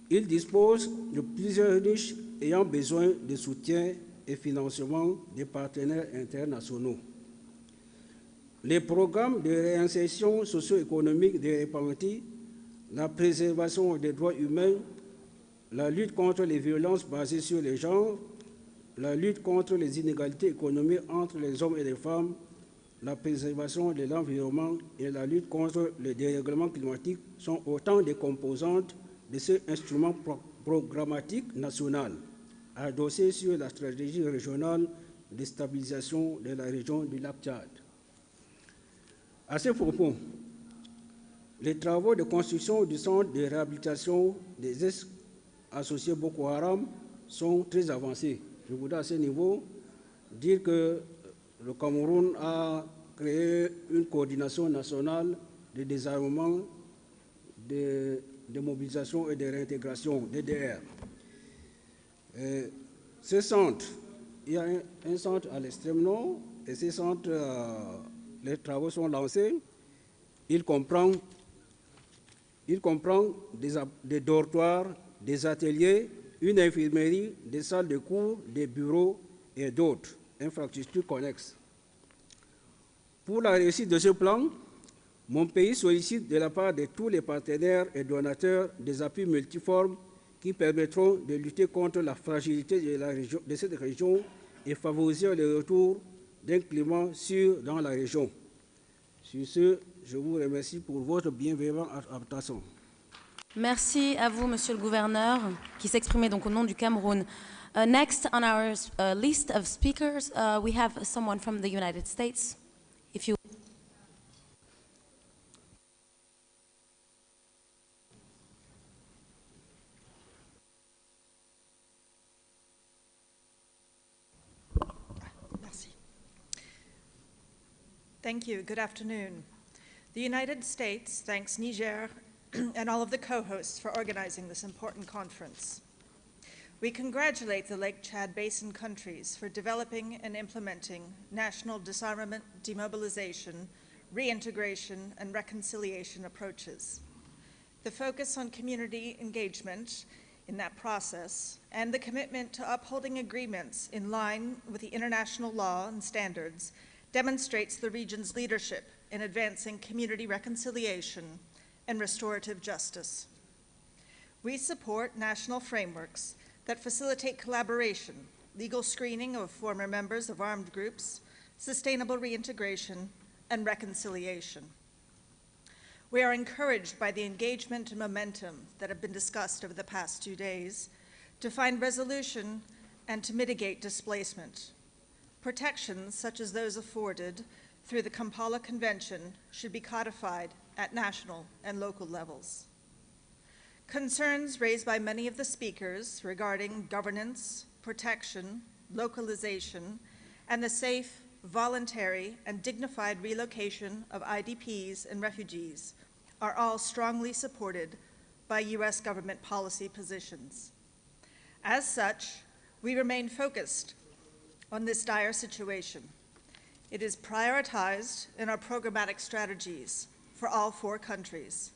Il dispose de plusieurs niches ayant besoin de soutien et financement des partenaires internationaux. Les programmes de réinsertion socio-économique des repentis, la préservation des droits humains, la lutte contre les violences basées sur les genres, la lutte contre les inégalités économiques entre les hommes et les femmes, la préservation de l'environnement et la lutte contre le dérèglement climatique sont autant de composantes de ce instrument programmatique national, adossé sur la stratégie régionale de stabilisation de la région du lac Tchad. À ce propos, les travaux de construction du centre de réhabilitation des ex-associés Boko Haram sont très avancés. Je voudrais à ce niveau dire que le Cameroun a créé une coordination nationale de désarmement, de mobilisation et de réintégration, DDR. Ce centre, il y a un centre à l'extrême nord, et ce centre, les travaux sont lancés. Il comprend des dortoirs, des ateliers, une infirmerie, des salles de cours, des bureaux et d'autres infrastructures connexes. Pour la réussite de ce plan, mon pays sollicite de la part de tous les partenaires et donateurs des appuis multiformes qui permettront de lutter contre la fragilité de cette région et favoriser le retour d'un climat sûr dans la région. Sur ce, je vous remercie pour votre bienveillante attention.
Merci à vous, Monsieur le Gouverneur, qui s'exprimait donc au nom du Cameroun. Next on our list of speakers, we have someone from the United States. If you
Merci. Thank you. Good afternoon. The United States thanks Niger and all of the co-hosts for organizing this important conference. We congratulate the Lake Chad Basin countries for developing and implementing national disarmament, demobilization, reintegration, and reconciliation approaches. The focus on community engagement in that process and the commitment to upholding agreements in line with the international law and standards demonstrates the region's leadership in advancing community reconciliation and restorative justice. We support national frameworks that facilitate collaboration, legal screening of former members of armed groups, sustainable reintegration, and reconciliation. We are encouraged by the engagement and momentum that have been discussed over the past 2 days to find resolution and to mitigate displacement. Protections such as those afforded through the Kampala Convention should be codified at national and local levels. Concerns raised by many of the speakers regarding governance, protection, localization, and the safe, voluntary, and dignified relocation of IDPs and refugees are all strongly supported by U.S. government policy positions. As such, we remain focused on this dire situation. It is prioritized in our programmatic strategies for all 4 countries.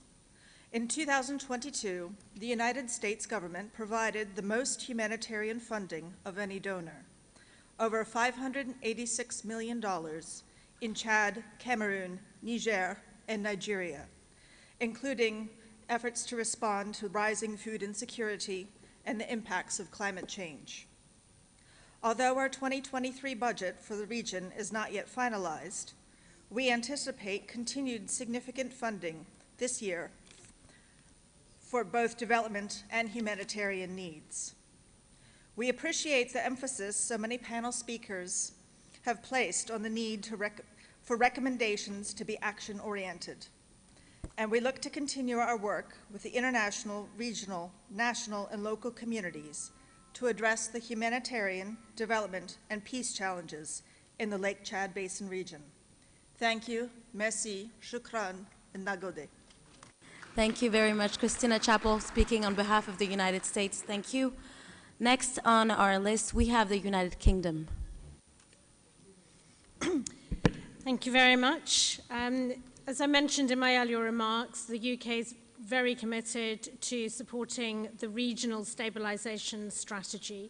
In 2022, the United States government provided the most humanitarian funding of any donor, over $586 million in Chad, Cameroon, Niger, and Nigeria, including efforts to respond to rising food insecurity and the impacts of climate change. Although our 2023 budget for the region is not yet finalized, we anticipate continued significant funding this year for both development and humanitarian needs. We appreciate the emphasis so many panel speakers have placed on the need for recommendations to be action-oriented, and we look to continue our work with the international, regional, national, and local communities to address the humanitarian, development, and peace challenges in the Lake Chad Basin region. Thank you, merci, shukran, and nagode.
Thank you very much, Christina Chappell, speaking on behalf of the United States. Thank you. Next on our list, we have the United Kingdom.
Thank you very much. As I mentioned in my earlier remarks, the UK is very committed to supporting the regional stabilization strategy.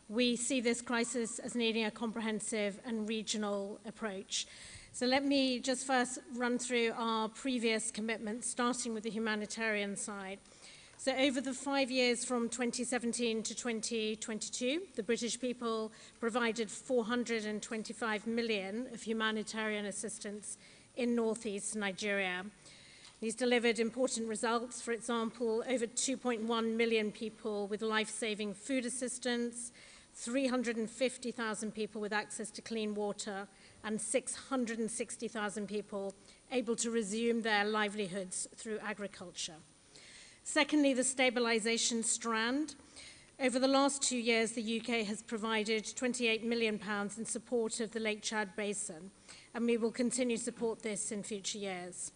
We see this crisis as needing a comprehensive and regional approach. So let me just first run through our previous commitments, starting with the humanitarian side. So over the 5 years from 2017 to 2022, the British people provided 425 million of humanitarian assistance in northeast Nigeria. These delivered important results. For example, over 2.1 million people with life-saving food assistance, 350,000 people with access to clean water, and 660,000 people able to resume their livelihoods through agriculture. Secondly, the stabilization strand. Over the last 2 years, the UK has provided £28 million in support of the Lake Chad Basin, and we will continue to support this in future years.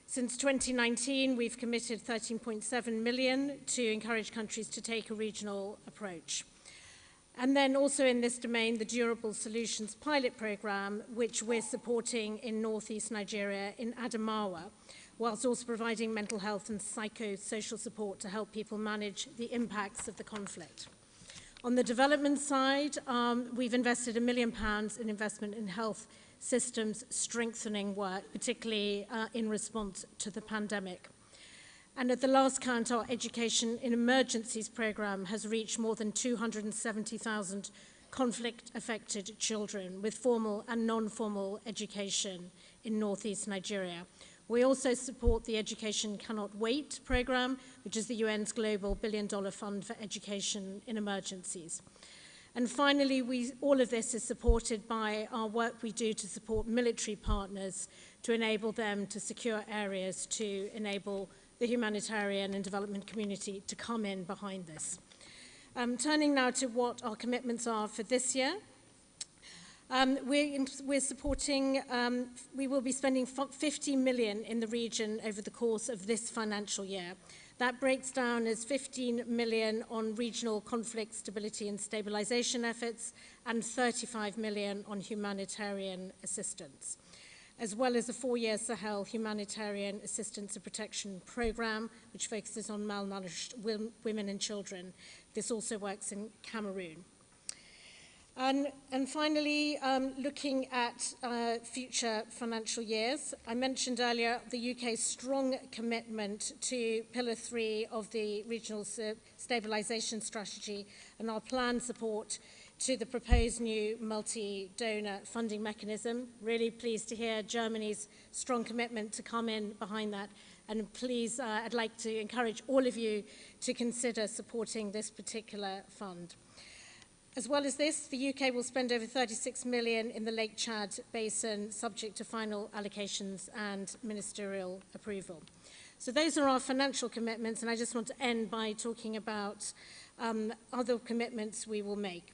Since 2019, we've committed £13.7 million to encourage countries to take a regional approach. And then also in this domain, the Durable Solutions Pilot Programme, which we're supporting in northeast Nigeria in Adamawa, whilst also providing mental health and psychosocial support to help people manage the impacts of the conflict. On the development side, we've invested £1 million in investment in health systems strengthening work, particularly in response to the pandemic. And at the last count, our Education in Emergencies programme has reached more than 270,000 conflict-affected children with formal and non-formal education in northeast Nigeria. We also support the Education Cannot Wait programme, which is the UN's global $1 billion fund for education in emergencies. And finally, all of this is supported by our work we do to support military partners to enable them to secure areas to enable the humanitarian and development community to come in behind this. Turning now to what our commitments are for this year. We're supporting, we will be spending 50 million in the region over the course of this financial year. That breaks down as 15 million on regional conflict stability and stabilization efforts and 35 million on humanitarian assistance, as well as a 4-year Sahel Humanitarian Assistance and Protection Programme, which focuses on malnourished women and children. This also works in Cameroon. And finally, looking at future financial years, I mentioned earlier the UK's strong commitment to Pillar 3 of the Regional Stabilisation Strategy and our planned support to the proposed new multi-donor funding mechanism. Really pleased to hear Germany's strong commitment to come in behind that. And please, I'd like to encourage all of you to consider supporting this particular fund. As well as this, the UK will spend over 36 million in the Lake Chad Basin, subject to final allocations and ministerial approval. So those are our financial commitments, and I just want to end by talking about other commitments we will make.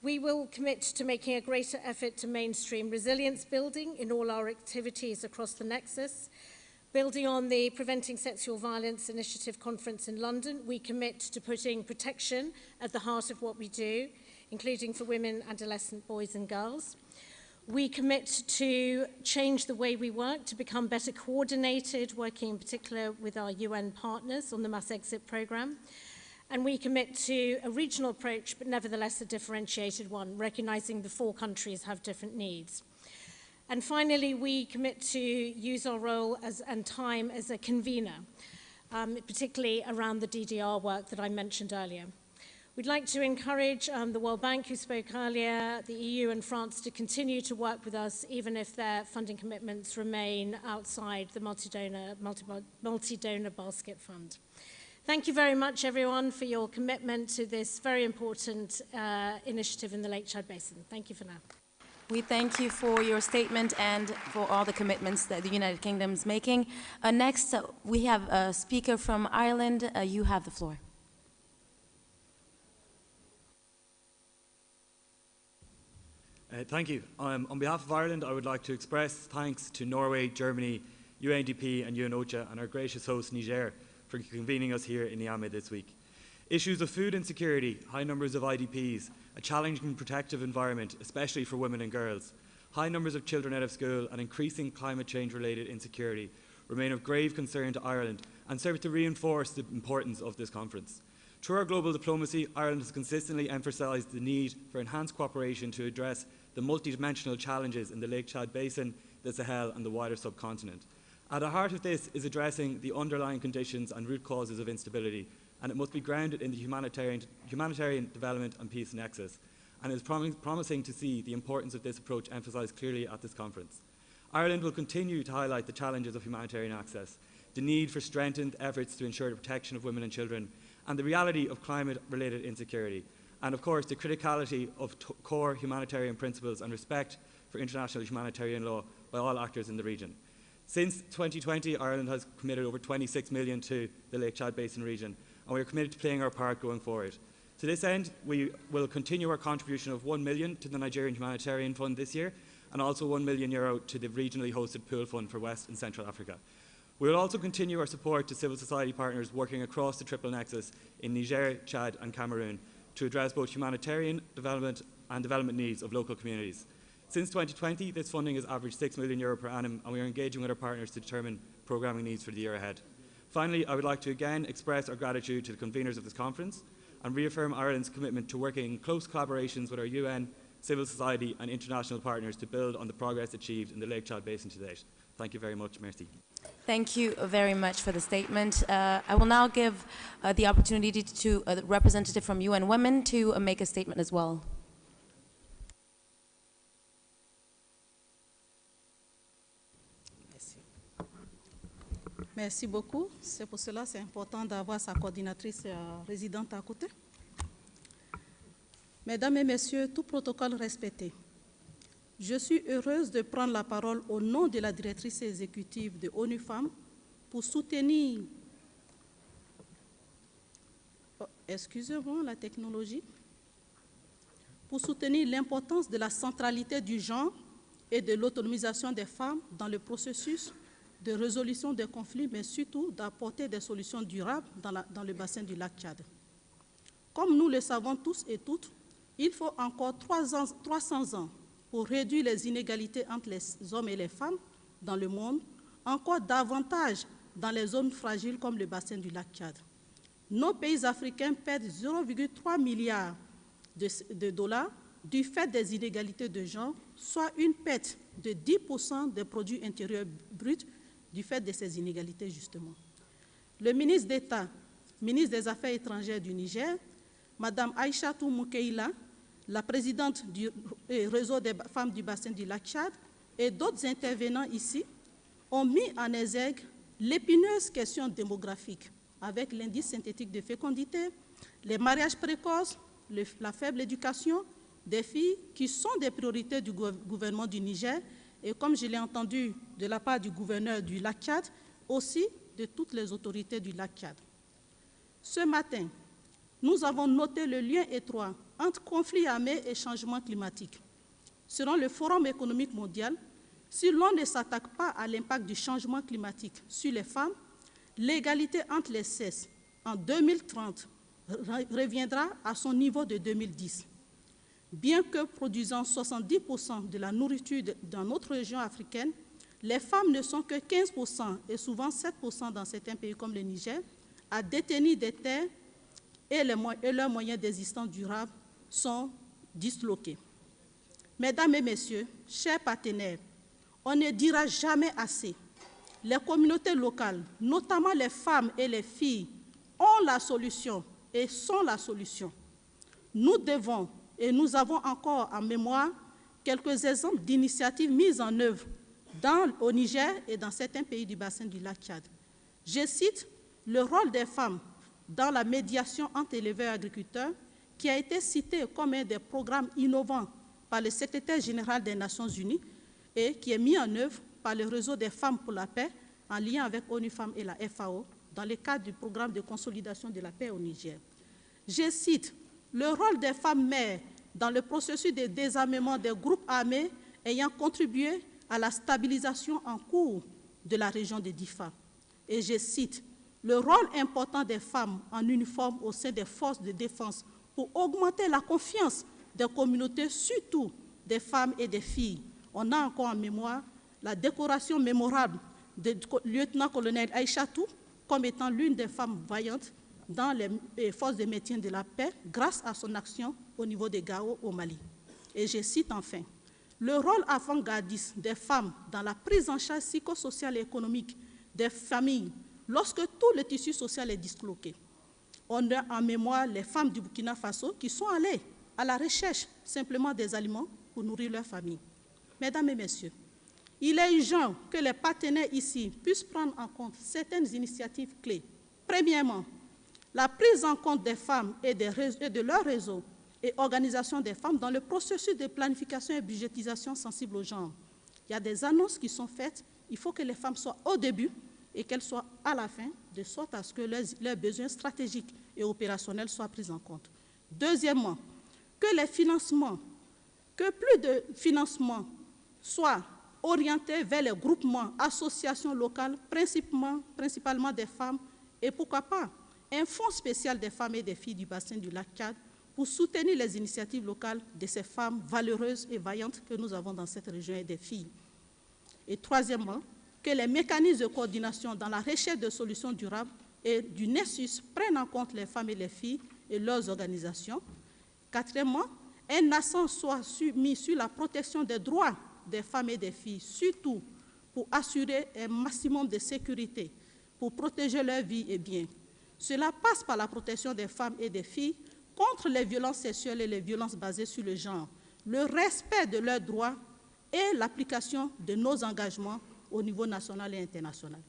We will commit to making a greater effort to mainstream resilience building in all our activities across the Nexus. Building on the Preventing Sexual Violence Initiative conference in London, we commit to putting protection at the heart of what we do, including for women, adolescent boys and girls. We commit to change the way we work to become better coordinated, working in particular with our UN partners on the mass exit programme. And we commit to a regional approach, but nevertheless a differentiated one, recognising the 4 countries have different needs. And finally, we commit to use our role and time as a convener, particularly around the DDR work that I mentioned earlier. We'd like to encourage the World Bank, who spoke earlier, the EU and France to continue to work with us, even if their funding commitments remain outside the multi-donor basket fund. Thank you very much, everyone, for your commitment to this very important initiative in the Lake Chad Basin. Thank you for now.
We thank you for your statement and for all the commitments that the United Kingdom is making. Next, we have a speaker from Ireland. You have the floor.
Thank you. On behalf of Ireland, I would like to express thanks to Norway, Germany, UNDP and UNOCHA and our gracious host Niger for convening us here in Niamey this week. Issues of food insecurity, high numbers of IDPs, a challenging protective environment, especially for women and girls, high numbers of children out of school and increasing climate change related insecurity remain of grave concern to Ireland and serve to reinforce the importance of this conference. Through our global diplomacy, Ireland has consistently emphasised the need for enhanced cooperation to address the multidimensional challenges in the Lake Chad Basin, the Sahel and the wider subcontinent. At the heart of this is addressing the underlying conditions and root causes of instability, and it must be grounded in the humanitarian development and peace nexus, and is promising to see the importance of this approach emphasised clearly at this conference. Ireland will continue to highlight the challenges of humanitarian access, the need for strengthened efforts to ensure the protection of women and children, and the reality of climate-related insecurity, and of course the criticality of core humanitarian principles and respect for international humanitarian law by all actors in the region. Since 2020, Ireland has committed over 26 million to the Lake Chad Basin region, and we are committed to playing our part going forward. To this end, we will continue our contribution of 1 million to the Nigerian Humanitarian Fund this year, and also €1 million to the regionally hosted pool fund for West and Central Africa. We will also continue our support to civil society partners working across the triple nexus in Niger, Chad and Cameroon to address both humanitarian development and development needs of local communities. Since 2020, this funding has averaged €6 million per annum, and we are engaging with our partners to determine programming needs for the year ahead. Finally, I would like to again express our gratitude to the conveners of this conference and reaffirm Ireland's commitment to working in close collaborations with our UN, civil society and international partners to build on the progress achieved in the Lake Chad Basin to date. Thank you very much. Merci.
Thank you very much for the statement. I will now give the opportunity to a representative from UN Women to make a statement as well.
Merci beaucoup. C'est pour cela que c'est important d'avoir sa coordinatrice résidente à côté. Mesdames et messieurs, tout protocole respecté, je suis heureuse de prendre la parole au nom de la directrice exécutive de ONU Femmes pour soutenir, excusez-moi la technologie, pour soutenir l'importance de la centralité du genre et de l'autonomisation des femmes dans le processus de résolution des conflits, mais surtout d'apporter des solutions durables dans le bassin du lac Tchad. Comme nous le savons tous et toutes, il faut encore 300 ans pour réduire les inégalités entre les hommes et les femmes dans le monde, encore davantage dans les zones fragiles comme le bassin du lac Tchad. Nos pays africains perdent 0,3 milliard de dollars du fait des inégalités de genre, soit une perte de 10% des produits intérieurs bruts du fait de ces inégalités, justement. Le ministre d'État, ministre des Affaires étrangères du Niger, Mme Aïchatou Moukeïla, la présidente du réseau des femmes du bassin du lac Tchad et d'autres intervenants ici ont mis en exergue l'épineuse question démographique avec l'indice synthétique de fécondité, les mariages précoces, la faible éducation des filles qui sont des priorités du gouvernement du Niger et comme je l'ai entendu de la part du gouverneur du lac Tchad, aussi de toutes les autorités du lac Tchad. Ce matin, nous avons noté le lien étroit entre conflits armés et changement climatique. Selon le Forum économique mondial, si l'on ne s'attaque pas à l'impact du changement climatique sur les femmes, l'égalité entre les sexes en 2030 reviendra à son niveau de 2010. Bien que produisant 70% de la nourriture dans notre région africaine, les femmes ne sont que 15% et souvent 7% dans certains pays comme le Niger à détenir des terres et leurs moyens d'existence durable sont disloqués. Mesdames et messieurs, chers partenaires, on ne dira jamais assez. Les communautés locales, notamment les femmes et les filles, ont la solution et sont la solution. Nous devons et nous avons encore en mémoire quelques exemples d'initiatives mises en œuvre au Niger et dans certains pays du bassin du lac Tchad. Je cite le rôle des femmes dans la médiation entre éleveurs et agriculteurs, qui a été cité comme un des programmes innovants par le secrétaire général des Nations Unies et qui est mis en œuvre par le réseau des femmes pour la paix en lien avec ONU Femmes et la FAO dans le cadre du programme de consolidation de la paix au Niger. Je cite le rôle des femmes mères dans le processus de désarmement des groupes armés ayant contribué à la stabilisation en cours de la région de Difa. Et je cite le rôle important des femmes en uniforme au sein des forces de défense pour augmenter la confiance des communautés, surtout des femmes et des filles. On a encore en mémoire la décoration mémorable du lieutenant-colonel Aïchatou comme étant l'une des femmes vaillantes dans les forces de maintien de la paix grâce à son action au niveau des Gao au Mali. Et je cite enfin, le rôle avant-gardiste des femmes dans la prise en charge psychosociale et économique des familles lorsque tout le tissu social est disloqué. On a en mémoire les femmes du Burkina Faso qui sont allées à la recherche simplement des aliments pour nourrir leur famille. Mesdames et messieurs, il est urgent que les partenaires ici puissent prendre en compte certaines initiatives clés. Premièrement, la prise en compte des femmes et de leurs réseaux et organisations des femmes dans le processus de planification et budgétisation sensible au genre. Il y a des annonces qui sont faites, il faut que les femmes soient au début et qu'elles soient à la fin, de sorte à ce que leurs besoins stratégiques et opérationnels soient pris en compte. Deuxièmement, que plus de financements soient orientés vers les groupements, associations locales, principalement des femmes, et pourquoi pas un fonds spécial des femmes et des filles du bassin du lac Tchad pour soutenir les initiatives locales de ces femmes valeureuses et vaillantes que nous avons dans cette région et des filles. Et troisièmement, que les mécanismes de coordination dans la recherche de solutions durables et du Nessus prennent en compte les femmes et les filles et leurs organisations. Quatrièmement, un accent soit mis sur la protection des droits des femmes et des filles, surtout pour assurer un maximum de sécurité, pour protéger leur vie et biens. Cela passe par la protection des femmes et des filles contre les violences sexuelles et les violences basées sur le genre, le respect de leurs droits et l'application de nos engagements au niveau national et international.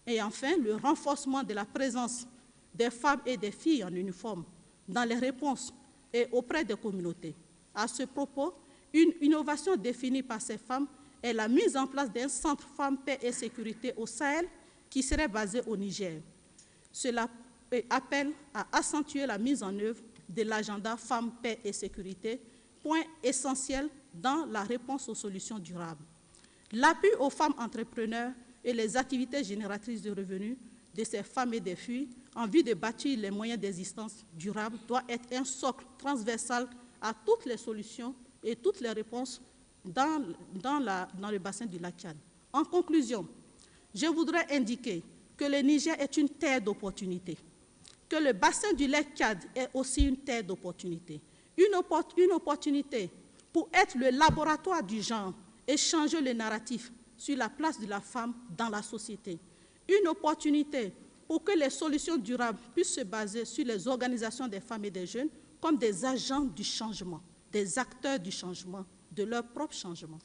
Et enfin, le renforcement de la présence des femmes et des filles en uniforme dans les réponses et auprès des communautés. À ce propos, une innovation définie par ces femmes est la mise en place d'un centre femmes, paix et sécurité au Sahel qui serait basé au Niger. Cela appelle à accentuer la mise en œuvre de l'agenda femmes, paix et sécurité, point essentiel dans la réponse aux solutions durables. L'appui aux femmes entrepreneurs et les activités génératrices de revenus de ces femmes et des filles en vue de bâtir les moyens d'existence durables doit être un socle transversal à toutes les solutions et toutes les réponses dans le bassin du lac Tchad. En conclusion, je voudrais indiquer que le Niger est une terre d'opportunités, que le bassin du lac Tchad est aussi une terre d'opportunités, une opportunité pour être le laboratoire du genre et changer le narratif sur la place de la femme dans la société, une opportunité pour que les solutions durables puissent se baser sur les organisations des femmes et des jeunes comme des agents du changement, des acteurs du changement, de leur propre changement,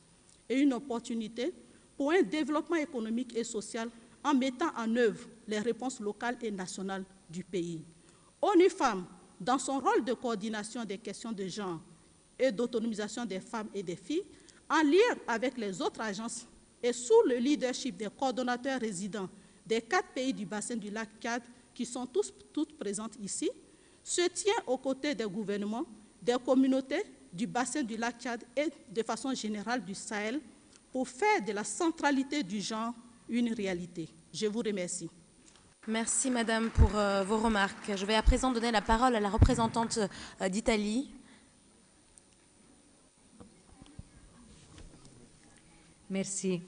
et une opportunité pour un développement économique et social en mettant en œuvre les réponses locales et nationales du pays. ONU Femmes, dans son rôle de coordination des questions de genre et d'autonomisation des femmes et des filles, en lien avec les autres agences et sous le leadership des coordonnateurs résidents des 4 pays du bassin du lac Tchad, qui sont toutes présentes ici, se tient aux côtés des gouvernements, des communautés du bassin du lac Tchad et de façon générale du Sahel pour faire de la centralité du genre une réalité. Je vous remercie.
Merci, Madame, pour vos remarques. Je vais à présent donner la parole à la représentante d'Italie.
Merci.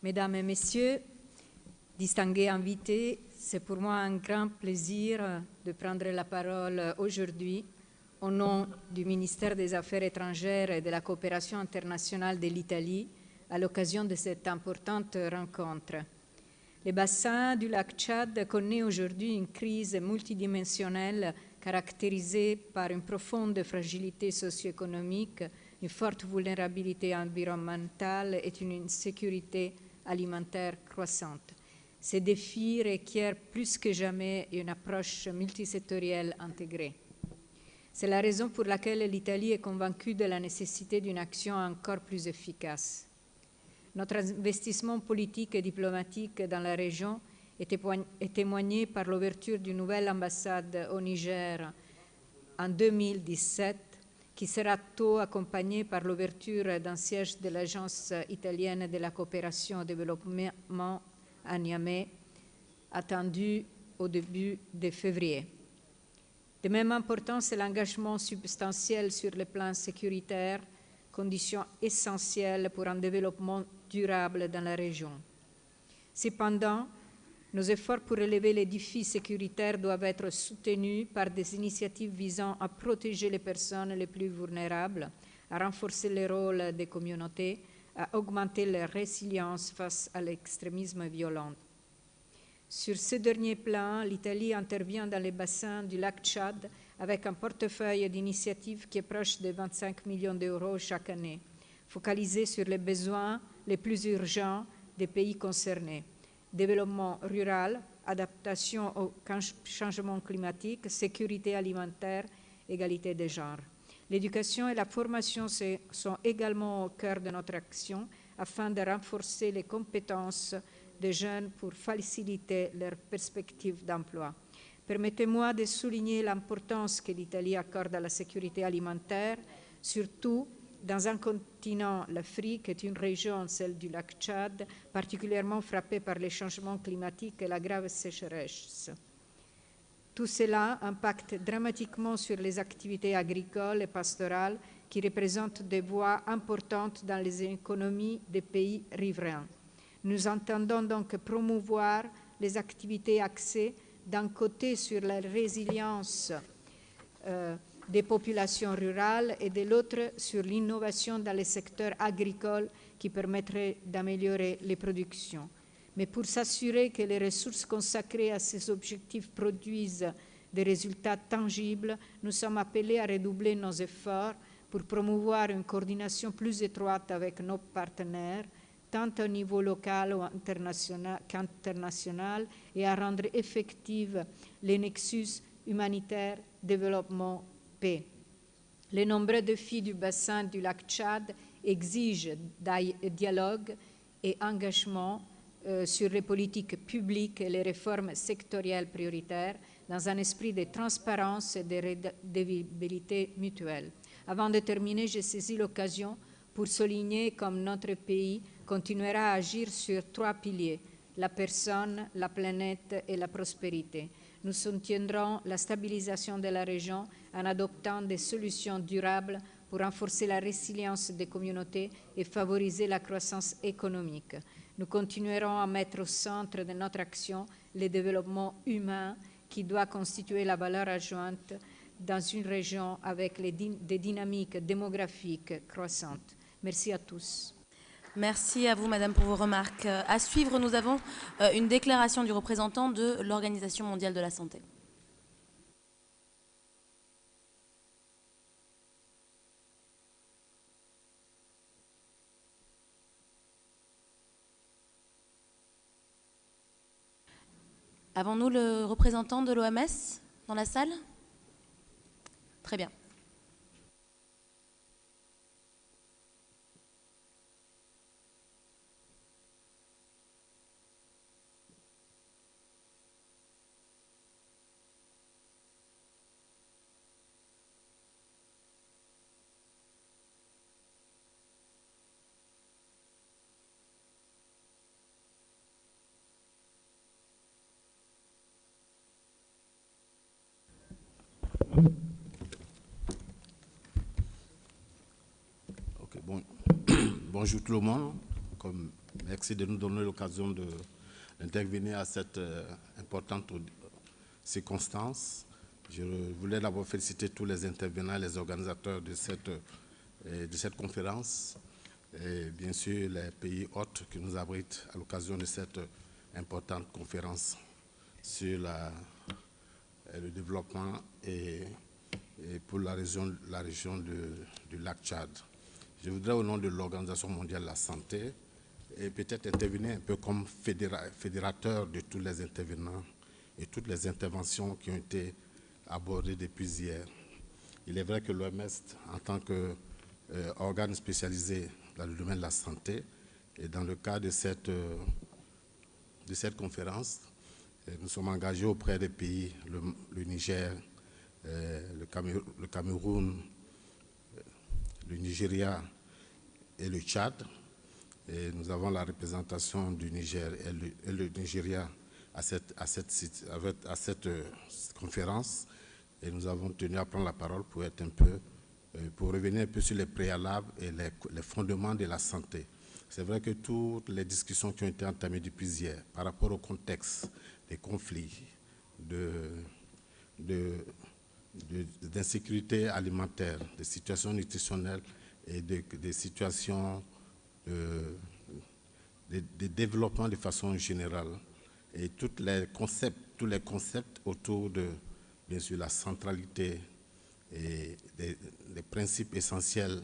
Mesdames et Messieurs, distingués invités, c'est pour moi un grand plaisir de prendre la parole aujourd'hui au nom du ministère des Affaires étrangères et de la coopération internationale de l'Italie à l'occasion de cette importante rencontre. Le bassin du lac Tchad connaît aujourd'hui une crise multidimensionnelle caractérisée par une profonde fragilité socio-économique, une forte vulnérabilité environnementale et une insécurité alimentaire croissante. Ces défis requièrent plus que jamais une approche multisectorielle intégrée. C'est la raison pour laquelle l'Italie est convaincue de la nécessité d'une action encore plus efficace. Notre investissement politique et diplomatique dans la région est témoigné par l'ouverture d'une nouvelle ambassade au Niger en 2017, qui sera tôt accompagnée par l'ouverture d'un siège de l'Agence italienne de la coopération au développement à Niamey, attendu au début de février. De même importance est l'engagement substantiel sur le plan sécuritaire, condition essentielle pour un développement durable dans la région. Cependant, nos efforts pour relever les défis sécuritaires doivent être soutenus par des initiatives visant à protéger les personnes les plus vulnérables, à renforcer le rôle des communautés, à augmenter leur résilience face à l'extrémisme violent. Sur ce dernier plan, l'Italie intervient dans les bassins du lac Tchad avec un portefeuille d'initiatives qui est proche de 25 millions d'euros chaque année, focalisé sur les besoins les plus urgents des pays concernés. Développement rural, adaptation au changement climatique, sécurité alimentaire, égalité des genres. L'éducation et la formation sont également au cœur de notre action afin de renforcer les compétences des jeunes pour faciliter leurs perspectives d'emploi. Permettez-moi de souligner l'importance que l'Italie accorde à la sécurité alimentaire, surtout dans un continent, l'Afrique est une région, celle du lac Tchad, particulièrement frappée par les changements climatiques et la grave sécheresse. Tout cela impacte dramatiquement sur les activités agricoles et pastorales qui représentent des voies importantes dans les économies des pays riverains. Nous entendons donc promouvoir les activités axées d'un côté sur la résilience des populations rurales et de l'autre sur l'innovation dans les secteurs agricoles qui permettrait d'améliorer les productions. Mais pour s'assurer que les ressources consacrées à ces objectifs produisent des résultats tangibles, nous sommes appelés à redoubler nos efforts pour promouvoir une coordination plus étroite avec nos partenaires, tant au niveau local qu'international, et à rendre effectifs les nexus humanitaire, développement, paix. Les nombreux défis du bassin du lac Tchad exigent dialogue et engagement sur les politiques publiques et les réformes sectorielles prioritaires dans un esprit de transparence et de redevabilité mutuelle. Avant de terminer, j'ai saisi l'occasion pour souligner comme notre pays continuera à agir sur 3 piliers, la personne, la planète et la prospérité. Nous soutiendrons la stabilisation de la région en adoptant des solutions durables pour renforcer la résilience des communautés et favoriser la croissance économique. Nous continuerons à mettre au centre de notre action le développement humain qui doit constituer la valeur adjointe dans une région avec des dynamiques démographiques croissantes. Merci à tous.
Merci à vous, Madame, pour vos remarques. À suivre, nous avons une déclaration du représentant de l'Organisation mondiale de la santé. Avons-nous le représentant de l'OMS dans la salle? Très bien.
Okay, bonjour tout le monde. Merci de nous donner l'occasion d'intervenir à cette importante circonstance. Je voulais d'abord féliciter tous les intervenants et les organisateurs de cette conférence, et bien sûr les pays hôtes qui nous abritent à l'occasion de cette importante conférence sur le développement et pour la région du lac Tchad. Je voudrais, au nom de l'Organisation mondiale de la santé, et peut-être intervenir un peu comme fédérateur de tous les intervenants et toutes les interventions qui ont été abordées depuis hier. Il est vrai que l'OMS, en tant qu'organe spécialisé dans le domaine de la santé, et dans le cadre de cette conférence, nous sommes engagés auprès des pays, le Niger, le Cameroun, le Nigeria et le Tchad. Et nous avons la représentation du Niger et le Nigeria à cette conférence. Et nous avons tenu à prendre la parole pour revenir un peu sur les préalables et les fondements de la santé. C'est vrai que toutes les discussions qui ont été entamées depuis hier par rapport au contexte des conflits, d'insécurité alimentaire, des situations nutritionnelles et des situations de développement de façon générale, et tous les concepts autour de, bien sûr, la centralité et des principes essentiels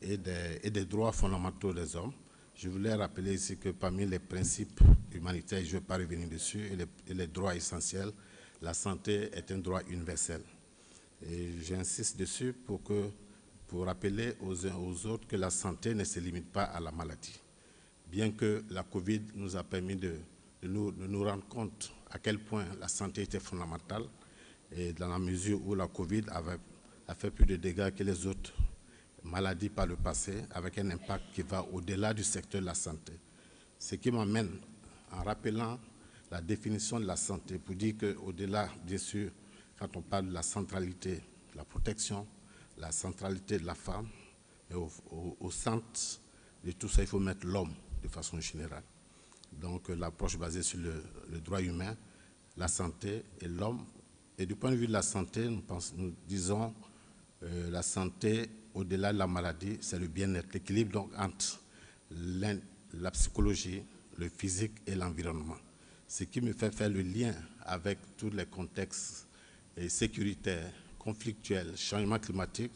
et des droits fondamentaux des hommes. Je voulais rappeler ici que parmi les principes humanitaires, je ne vais pas revenir dessus, et les droits essentiels, la santé est un droit universel. Et j'insiste dessus pour rappeler aux uns aux autres que la santé ne se limite pas à la maladie. Bien que la Covid nous a permis de nous rendre compte à quel point la santé était fondamentale, et dans la mesure où la Covid a fait plus de dégâts que les autres maladies par le passé, avec un impact qui va au-delà du secteur de la santé. Ce qui m'amène, en rappelant la définition de la santé, pour dire qu'au-delà, bien sûr, quand on parle de la centralité, de la protection, la centralité de la femme, et au centre de tout ça, il faut mettre l'homme de façon générale. Donc l'approche basée sur le droit humain, la santé et l'homme. Et du point de vue de la santé, nous disons la santé, au-delà de la maladie, c'est le bien-être, l'équilibre donc entre la psychologie, le physique et l'environnement. Ce qui me fait faire le lien avec tous les contextes sécuritaires, conflictuels, changement climatique,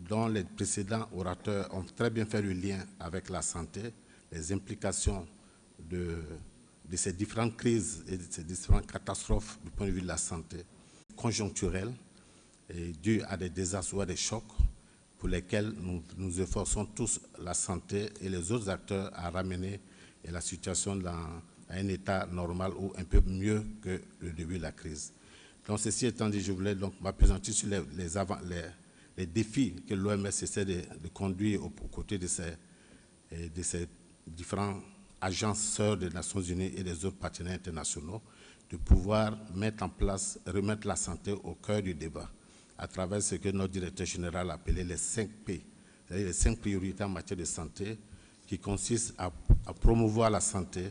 dont les précédents orateurs ont très bien fait le lien avec la santé, les implications de ces différentes crises et de ces différentes catastrophes du point de vue de la santé conjoncturelle, dues à des désastres ou à des chocs, pour lesquels nous efforçons tous la santé et les autres acteurs à ramener la situation à un état normal ou un peu mieux que le début de la crise. Donc, ceci étant dit, je voulais donc m'appesantir sur les défis que l'OMS essaie de conduire aux côtés de ces différentes agences sœurs des Nations Unies et des autres partenaires internationaux, de pouvoir mettre en place, remettre la santé au cœur du débat, à travers ce que notre directeur général a appelé les 5 P, c'est-à-dire les 5 priorités en matière de santé, qui consistent à promouvoir la santé,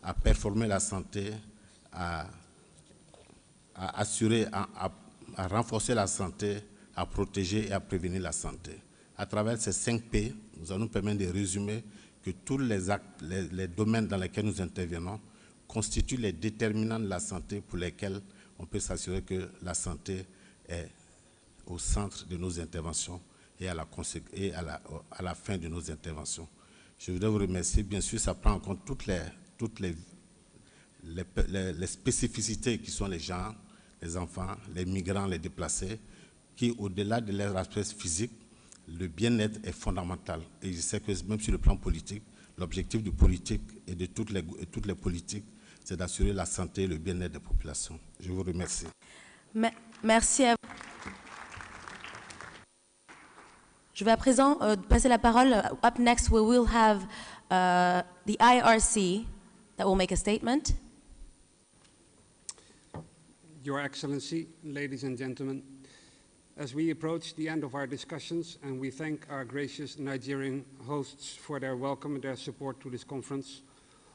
à performer la santé, à assurer, à renforcer la santé, à protéger et à prévenir la santé. À travers ces 5 P, nous allons nous permettre de résumer que tous les actes, les domaines dans lesquels nous intervenons constituent les déterminants de la santé pour lesquels on peut s'assurer que la santé est au centre de nos interventions et à la fin de nos interventions. Je voudrais vous remercier. Bien sûr, ça prend en compte toutes les spécificités qui sont les gens, les enfants, les migrants, les déplacés, qui, au-delà de leur aspect physique, le bien-être est fondamental. Et je sais que même sur le plan politique, l'objectif du politique et de toutes les politiques, c'est d'assurer la santé et le bien-être des populations. Je vous remercie.
Merci à vous. Je vais à présent passer la parole. Up next, we will have the IRC that will make a statement.
Your Excellency, ladies and gentlemen, as we approach the end of our discussions, and we thank our gracious Nigerian hosts for their welcome and their support to this conference,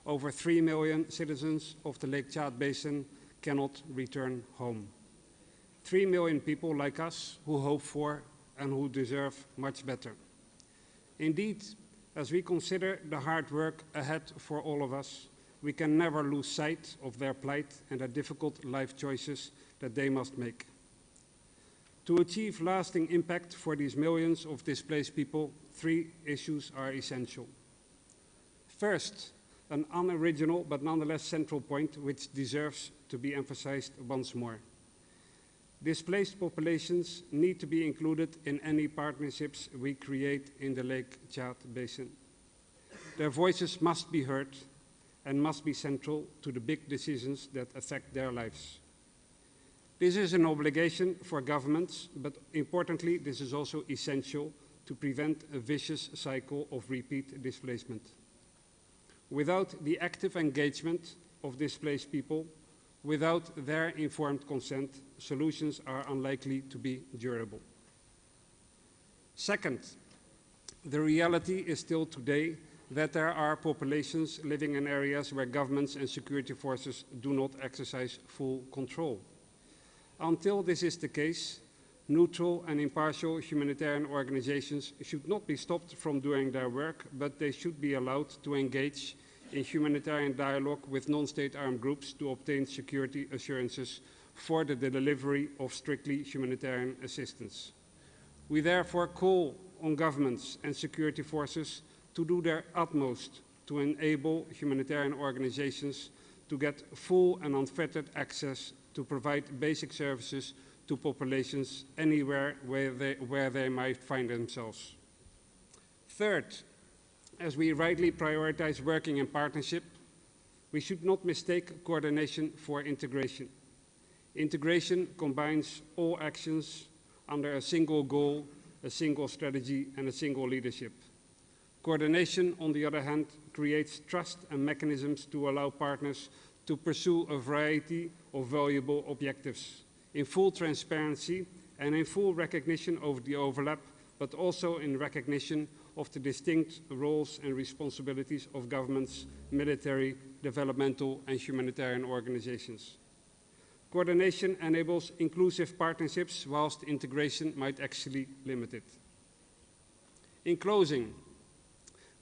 over 3 million citizens of the Lake Chad Basin cannot return home. 3 million people like us who hope for and who deserve much better. Indeed, as we consider the hard work ahead for all of us, we can never lose sight of their plight and the difficult life choices that they must make. To achieve lasting impact for these millions of displaced people, 3 issues are essential. First, an unoriginal but nonetheless central point which deserves to be emphasized once more. Displaced populations need to be included in any partnerships we create in the Lake Chad Basin. Their voices must be heard and must be central to the big decisions that affect their lives. This is an obligation for governments, but importantly, this is also essential to prevent a vicious cycle of repeat displacement. Without the active engagement of displaced people, without their informed consent, solutions are unlikely to be durable. Second, the reality is still today that there are populations living in areas where governments and security forces do not exercise full control. Until this is the case, neutral and impartial humanitarian organizations should not be stopped from doing their work, but they should be allowed to engage in humanitarian dialogue with non-state armed groups to obtain security assurances for the delivery of strictly humanitarian assistance. We therefore call on governments and security forces to do their utmost to enable humanitarian organizations to get full and unfettered access to provide basic services to populations anywhere where they might find themselves. Third, as we rightly prioritize working in partnership, we should not mistake coordination for integration. Integration combines all actions under a single goal, a single strategy, and a single leadership. Coordination, on the other hand, creates trust and mechanisms to allow partners to pursue a variety of valuable objectives in full transparency and in full recognition of the overlap, but also in recognition of the distinct roles and responsibilities of governments, military, developmental, and humanitarian organizations. Coordination enables inclusive partnerships, whilst integration might actually limit it. In closing,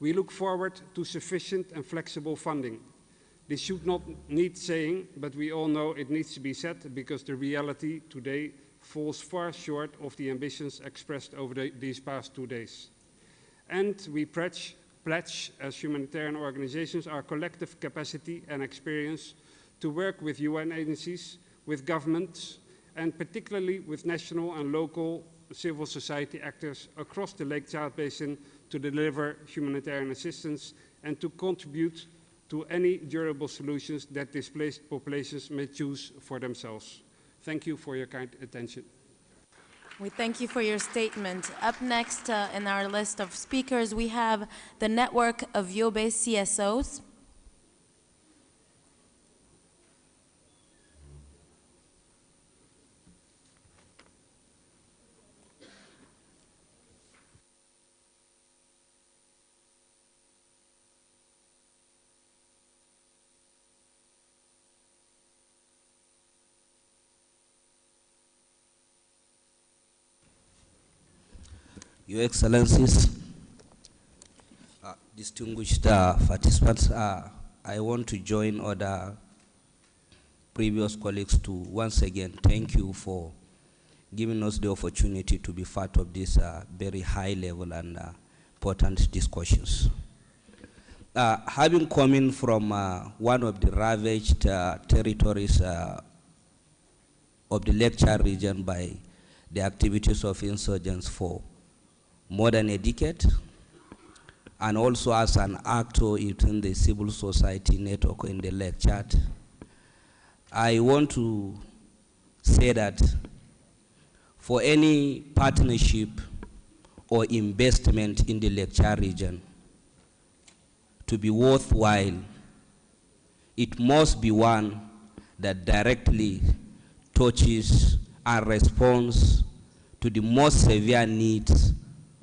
we look forward to sufficient and flexible funding. This should not need saying, but we all know it needs to be said because the reality today falls far short of the ambitions expressed over these past 2 days. And we pledge as humanitarian organizations our collective capacity and experience to work with UN agencies, with governments, and particularly with national and local civil society actors across the Lake Chad Basin to deliver humanitarian assistance and to contribute to any durable solutions that displaced populations may choose for themselves. Thank you for your kind attention.
We thank you for your statement. Up next in our list of speakers, we have the network of Yobe CSOs.
Your Excellencies, distinguished participants, I want to join other previous colleagues to once again thank you for giving us the opportunity to be part of this very high level and important discussions. Having come in from one of the ravaged territories of the Lake Chad region by the activities of insurgents for more than a decade, and also as an actor within the civil society network in the Lake Chad, I want to say that for any partnership or investment in the Lake Chad region to be worthwhile, it must be one that directly touches and responds to the most severe needs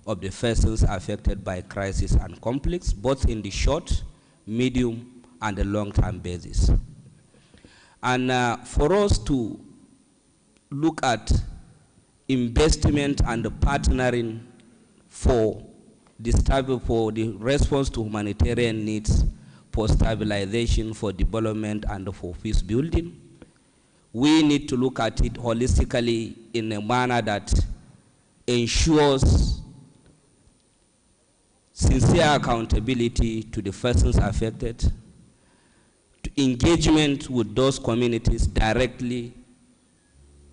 of the persons affected by crisis and conflicts, both in the short, medium, and the long-term basis. And for us to look at investment and partnering for the response to humanitarian needs, for stabilization, for development, and for peace building, we need to look at it holistically in a manner that ensures sincere accountability to the persons affected, to engagement with those communities directly,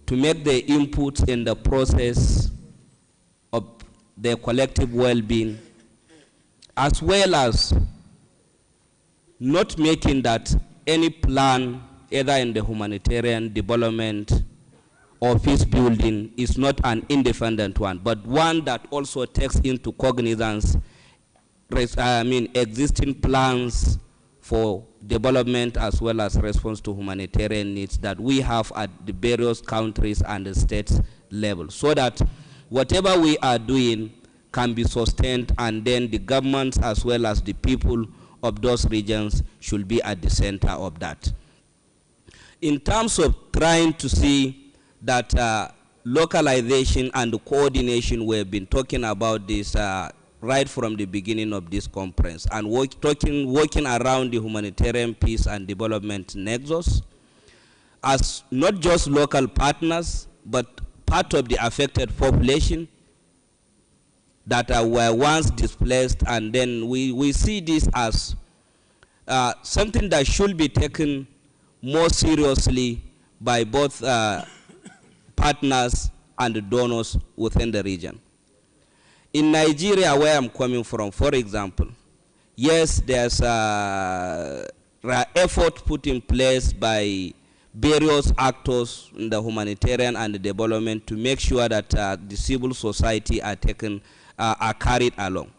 to make the input in the process of their collective well-being, as well as not making that any plan, either in the humanitarian development or peace building, is not an independent one, but one that also takes into cognizance existing plans for development as well as response to humanitarian needs that we have at the various countries and the states level, so that whatever we are doing can be sustained, and then the governments as well as the people of those regions should be at the center of that. In terms of trying to see that localization and coordination, we've been talking about this right from the beginning of this conference, and working around the humanitarian peace and development nexus as not just local partners, but part of the affected population that were once displaced, and then we see this as something that should be taken more seriously by both partners and donors within the region. In Nigeria, where I'm coming from, for example, yes, there's effort put in place by various actors in the humanitarian and the development to make sure that the civil society are carried along.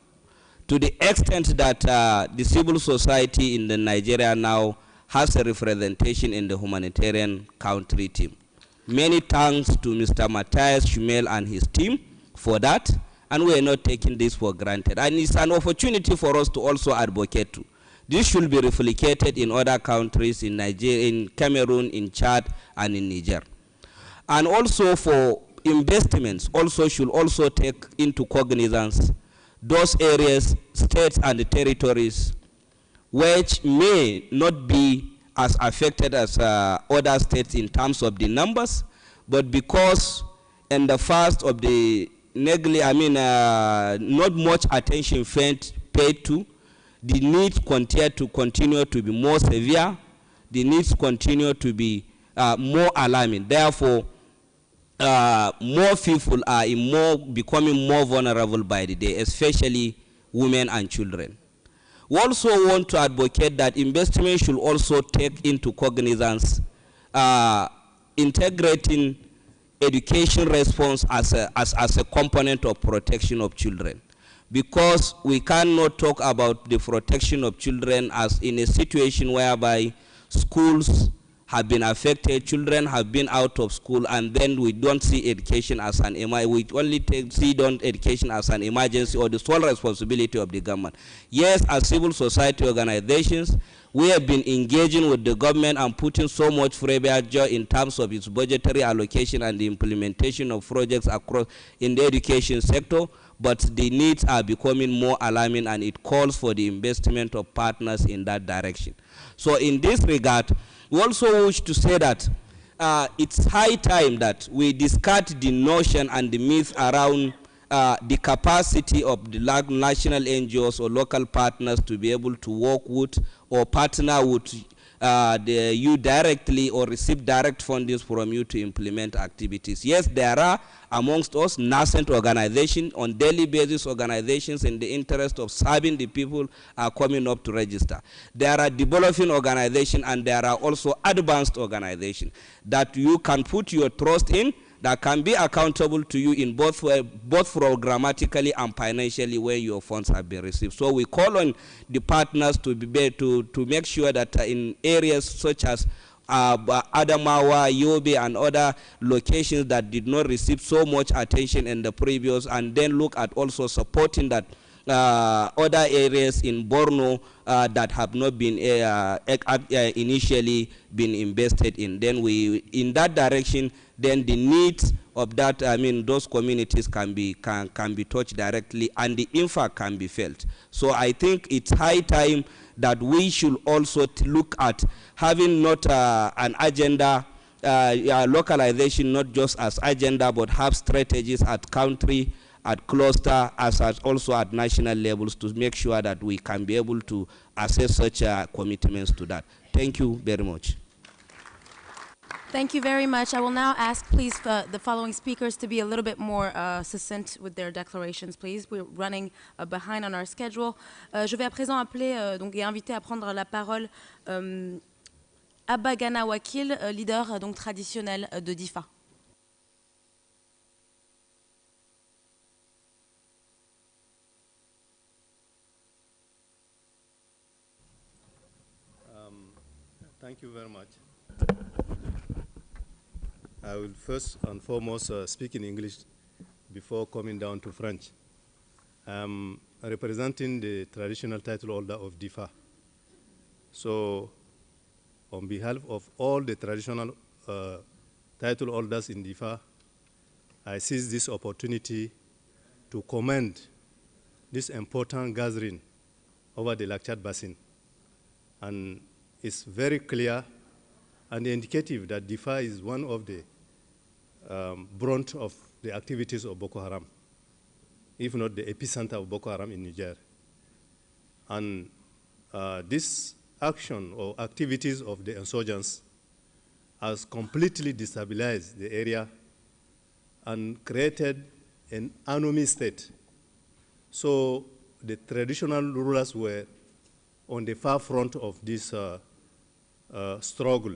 To the extent that the civil society in the Nigeria now has a representation in the humanitarian country team. Many thanks to Mr. Matthias Schumel and his team for that, and we are not taking this for granted. And it's an opportunity for us to also advocate to. This should be replicated in other countries, in Nigeria, in Cameroon, in Chad, and in Niger. And also for investments, also should also take into cognizance those areas, states, and territories which may not be as affected as other states in terms of the numbers, but because in the first of the not much attention paid to, the needs continue to be more severe, the needs continue to be more alarming. Therefore, more people are becoming more vulnerable by the day, especially women and children. We also want to advocate that investment should also take into cognizance integrating education response as a component of protection of children. Because we cannot talk about the protection of children as in a situation whereby schools have been affected, children have been out of school, and then we don't see education as an we only see education as an emergency or the sole responsibility of the government. Yes, as civil society organizations, we have been engaging with the government and putting so much pressure in terms of its budgetary allocation and the implementation of projects across in the education sector, but the needs are becoming more alarming, and it calls for the investment of partners in that direction. So in this regard, we also wish to say that it's high time that we discard the notion and the myth around the capacity of the national NGOs or local partners to be able to work with or partner with you directly or receive direct funding from you to implement activities. Yes, there are amongst us nascent organizations, on daily basis organizations in the interest of serving the people are coming up to register. There are developing organizations, and there are also advanced organizations that you can put your trust in, that can be accountable to you in both programmatically and financially when your funds have been received. So we call on the partners to make sure that in areas such as Adamawa, Yobe, and other locations that did not receive so much attention in the previous, and then look at also supporting that other areas in Borno that have not been initially been invested in. Then in that direction, then the needs of that, those communities can be touched directly, and the impact can be felt. So I think it's high time that we should also look at having not an agenda, localization not just as agenda, but have strategies at country, at cluster, as also at national levels to make sure that we can be able to assess such commitments to that. Thank you very much.
Thank you very much. I will now ask, please, the following speakers to be a little bit more succinct with their declarations, please. We're running behind on our schedule. Je vais à présent appeler et inviter à prendre la parole Abba Gana Wakil, leader traditionnel de DIFA.
Thank you very much. I will first and foremost speak in English before coming down to French. I'm representing the traditional title holder of DIFA. So on behalf of all the traditional title holders in DIFA, I seize this opportunity to commend this important gathering over the Lake Chad Basin. And it's very clear and indicative that DIFA is one of the brunt of the activities of Boko Haram, if not the epicenter of Boko Haram in Niger. And this action or activities of the insurgents has completely destabilized the area and created an enemy state. So the traditional rulers were on the far front of this struggle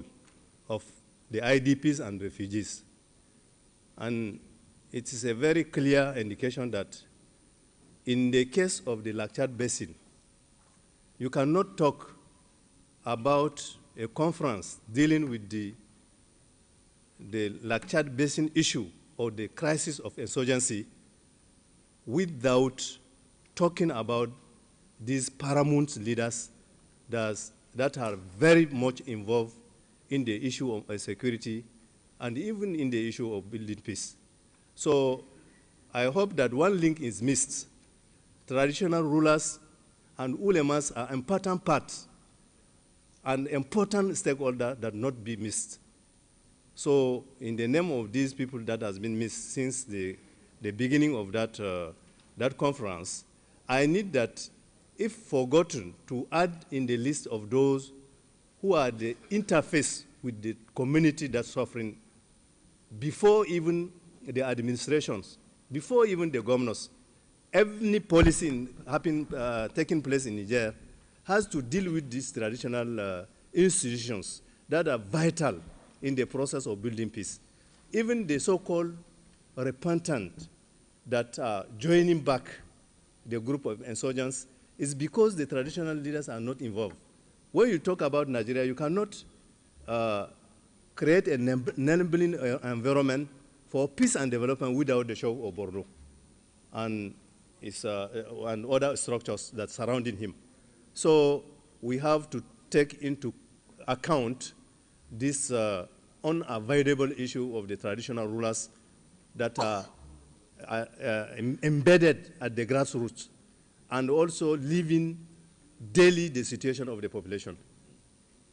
of the IDPs and refugees. And it is a very clear indication that in the case of the Lake Chad Basin, you cannot talk about a conference dealing with the Lake Chad Basin issue or the crisis of insurgency without talking about these paramount leaders that are very much involved in the issue of security and even in the issue of building peace. So I hope that one link is missed. Traditional rulers and ulemas are important parts and important stakeholder that not be missed. So in the name of these people that has been missed since the beginning of that conference, I need that, if forgotten, to add in the list of those who are the interface with the community that's suffering before even the administrations, before even the governors. Every policy taking place in Niger has to deal with these traditional institutions that are vital in the process of building peace. Even the so-called repentant that are joining back the group of insurgents is because the traditional leaders are not involved. When you talk about Nigeria, you cannot create an enabling environment for peace and development without the show of Bordeaux and other structures that surrounding him. So we have to take into account this unavoidable issue of the traditional rulers that are embedded at the grassroots and also living daily the situation of the population.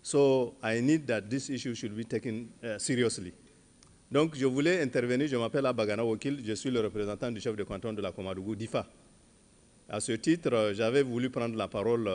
So I need that this issue should be taken seriously. Donc je voulais intervenir, je m'appelle Abagana Wokil, je suis le représentant du chef de canton de la Komadougou, DIFA. À ce titre, j'avais voulu prendre la parole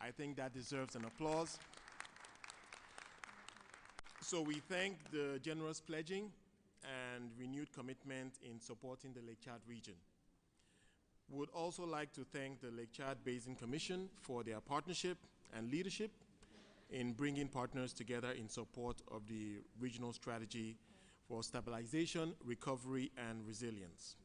I think that deserves an applause. So we thank the generous pledging and renewed commitment in supporting the Lake Chad region. We would also like to thank the Lake Chad Basin Commission for their partnership and leadership in bringing partners together in support of the regional strategy for stabilization, recovery, and resilience.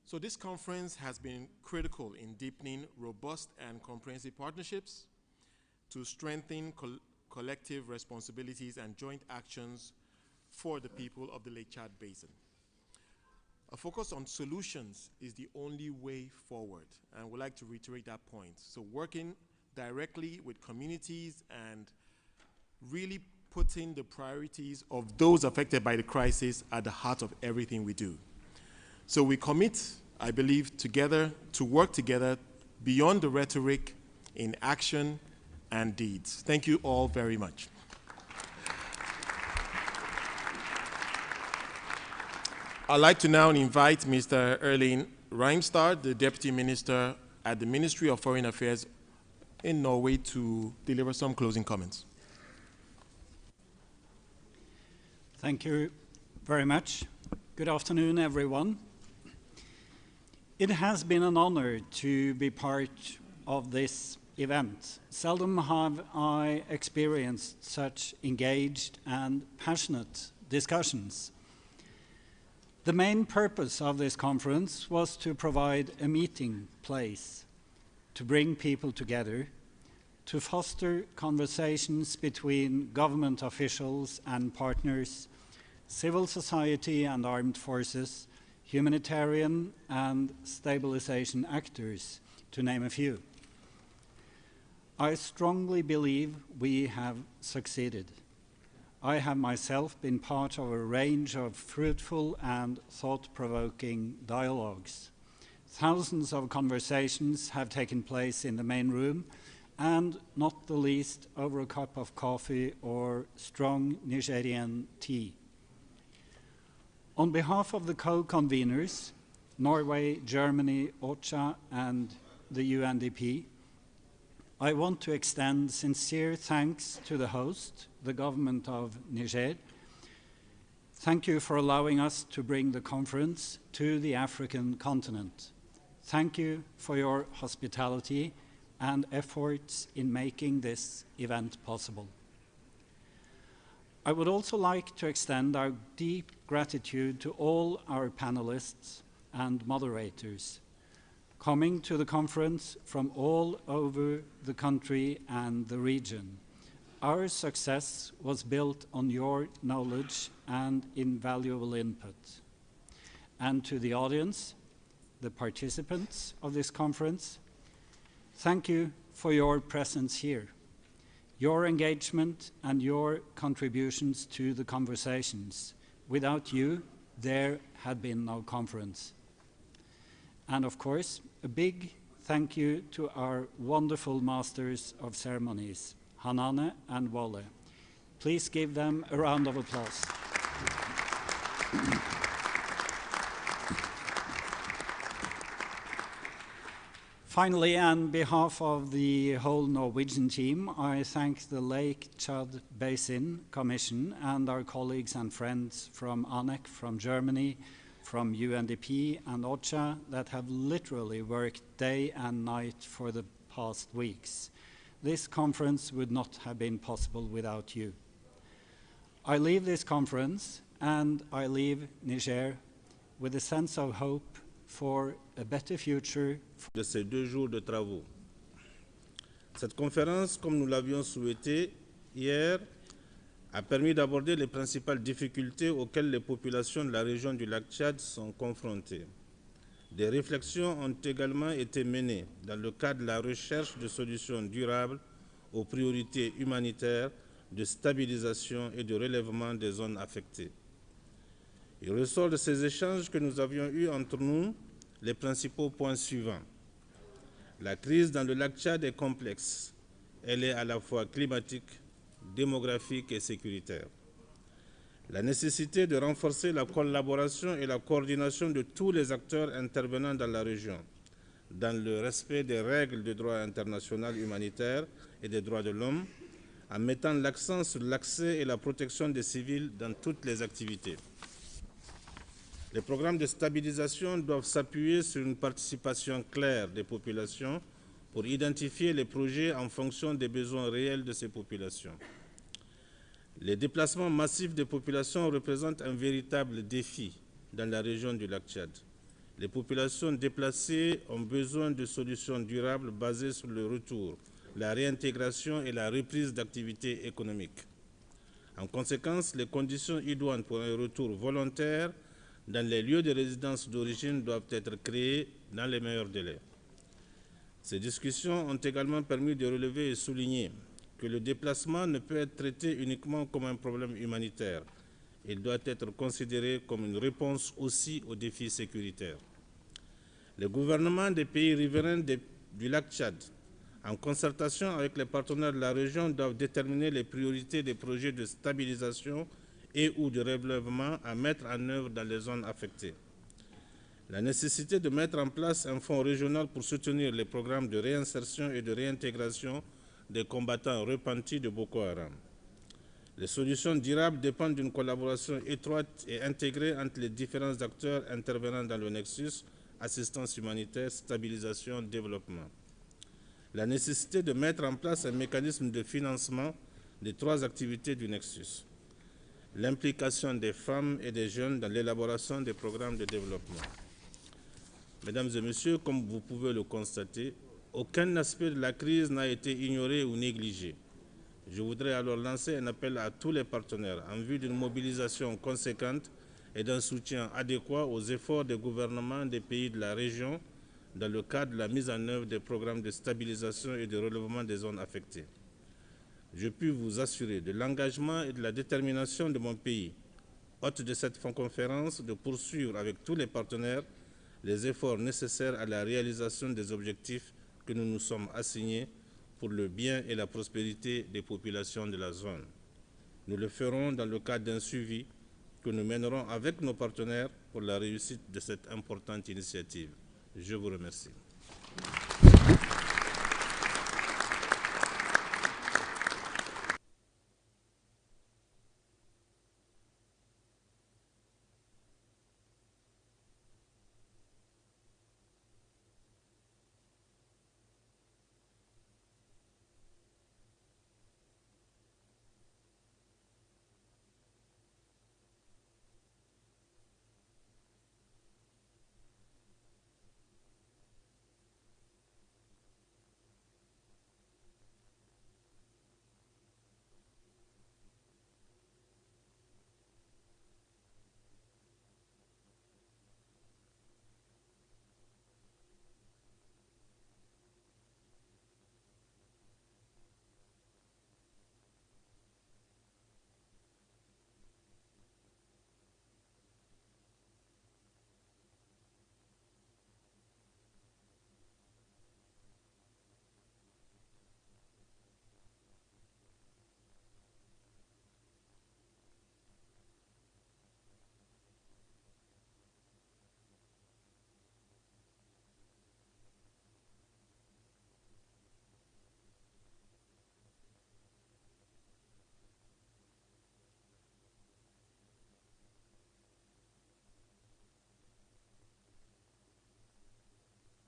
So this conference has been critical in deepening robust and comprehensive partnerships to strengthen collective responsibilities and joint actions for the people of the Lake Chad Basin. A focus on solutions is the only way forward, and we'd like to reiterate that point. So working directly with communities and really putting the priorities of those affected by the crisis at the heart of everything we do. So we commit, I believe, together to work together beyond the rhetoric in action and deeds. Thank you all very much. I'd like to now invite Mr. Erling Reimstad, the Deputy Minister at the Ministry of Foreign Affairs in Norway, to deliver some closing comments.
Thank you very much. Good afternoon, everyone. It has been an honor to be part of this event. Seldom have I experienced such engaged and passionate discussions. The main purpose of this conference was to provide a meeting place, to bring people together, to foster conversations between government officials and partners, civil society and armed forces, humanitarian and stabilization actors, to name a few. I strongly believe we have succeeded. I have myself been part of a range of fruitful and thought-provoking dialogues. Thousands of conversations have taken place in the main room, and not the least over a cup of coffee or strong Nigerian tea. On behalf of the co-conveners, Norway, Germany, OCHA, and the UNDP, I want to extend sincere thanks to the host, the government of Niger. Thank you for allowing us to bring the conference to the African continent. Thank you for your hospitality and efforts in making this event possible. I would also like to extend our deep gratitude to all our panelists and moderators coming to the conference from all over the country and the region. Our success was built on your knowledge and invaluable input. And to the audience, the participants of this conference, thank you for your presence here, your engagement and your contributions to the conversations. Without you, there had been no conference. And of course, a big thank you to our wonderful masters of ceremonies, Hanane and Wale. Please give them a round of applause. Finally, on behalf of the whole Norwegian team, I thank the Lake Chad Basin Commission and our colleagues and friends from ANEC, from Germany, from UNDP and OCHA that have literally worked day and night for the past weeks. This conference would not have been possible without you. I leave this conference and I leave Niger with a sense of hope for a better future.
De ces 2 jours de travaux. Cette conférence, comme nous l'avions souhaité hier, a permis d'aborder les principales difficultés auxquelles les populations de la région du lac Tchad sont confrontées. Des réflexions ont également été menées dans le cadre de la recherche de solutions durables aux priorités humanitaires, de stabilisation et de relèvement des zones affectées. Il ressort de ces échanges que nous avions eus entre nous les principaux points suivants. La crise dans le lac Tchad est complexe. Elle est à la fois climatique, démographique et sécuritaire. La nécessité de renforcer la collaboration et la coordination de tous les acteurs intervenant dans la région, dans le respect des règles du droit international humanitaire et des droits de l'homme, en mettant l'accent sur l'accès et la protection des civils dans toutes les activités. Les programmes de stabilisation doivent s'appuyer sur une participation claire des populations pour identifier les projets en fonction des besoins réels de ces populations. Les déplacements massifs des populations représentent un véritable défi dans la région du lac Tchad. Les populations déplacées ont besoin de solutions durables basées sur le retour, la réintégration et la reprise d'activités économiques. En conséquence, les conditions idoines pour un retour volontaire dans les lieux de résidence d'origine doivent être créées dans les meilleurs délais. Ces discussions ont également permis de relever et souligner que le déplacement ne peut être traité uniquement comme un problème humanitaire. Il doit être considéré comme une réponse aussi aux défis sécuritaires. Les gouvernements des pays riverains du lac Tchad, en concertation avec les partenaires de la région, doivent déterminer les priorités des projets de stabilisation et ou de relèvement à mettre en œuvre dans les zones affectées. La nécessité de mettre en place un fonds régional pour soutenir les programmes de réinsertion et de réintégration des combattants repentis de Boko Haram. Les solutions durables dépendent d'une collaboration étroite et intégrée entre les différents acteurs intervenant dans le nexus assistance humanitaire, stabilisation, développement. La nécessité de mettre en place un mécanisme de financement des 3 activités du nexus. L'implication des femmes et des jeunes dans l'élaboration des programmes de développement. Mesdames et messieurs, comme vous pouvez le constater, aucun aspect de la crise n'a été ignoré ou négligé. Je voudrais alors lancer un appel à tous les partenaires en vue d'une mobilisation conséquente et d'un soutien adéquat aux efforts des gouvernements des pays de la région dans le cadre de la mise en œuvre des programmes de stabilisation et de relèvement des zones affectées. Je puis vous assurer de l'engagement et de la détermination de mon pays, hôte de cette conférence, de poursuivre avec tous les partenaires les efforts nécessaires à la réalisation des objectifs que nous nous sommes assignés pour le bien et la prospérité des populations de la zone. Nous le ferons dans le cadre d'un suivi que nous mènerons avec nos partenaires pour la réussite de cette importante initiative. Je vous remercie.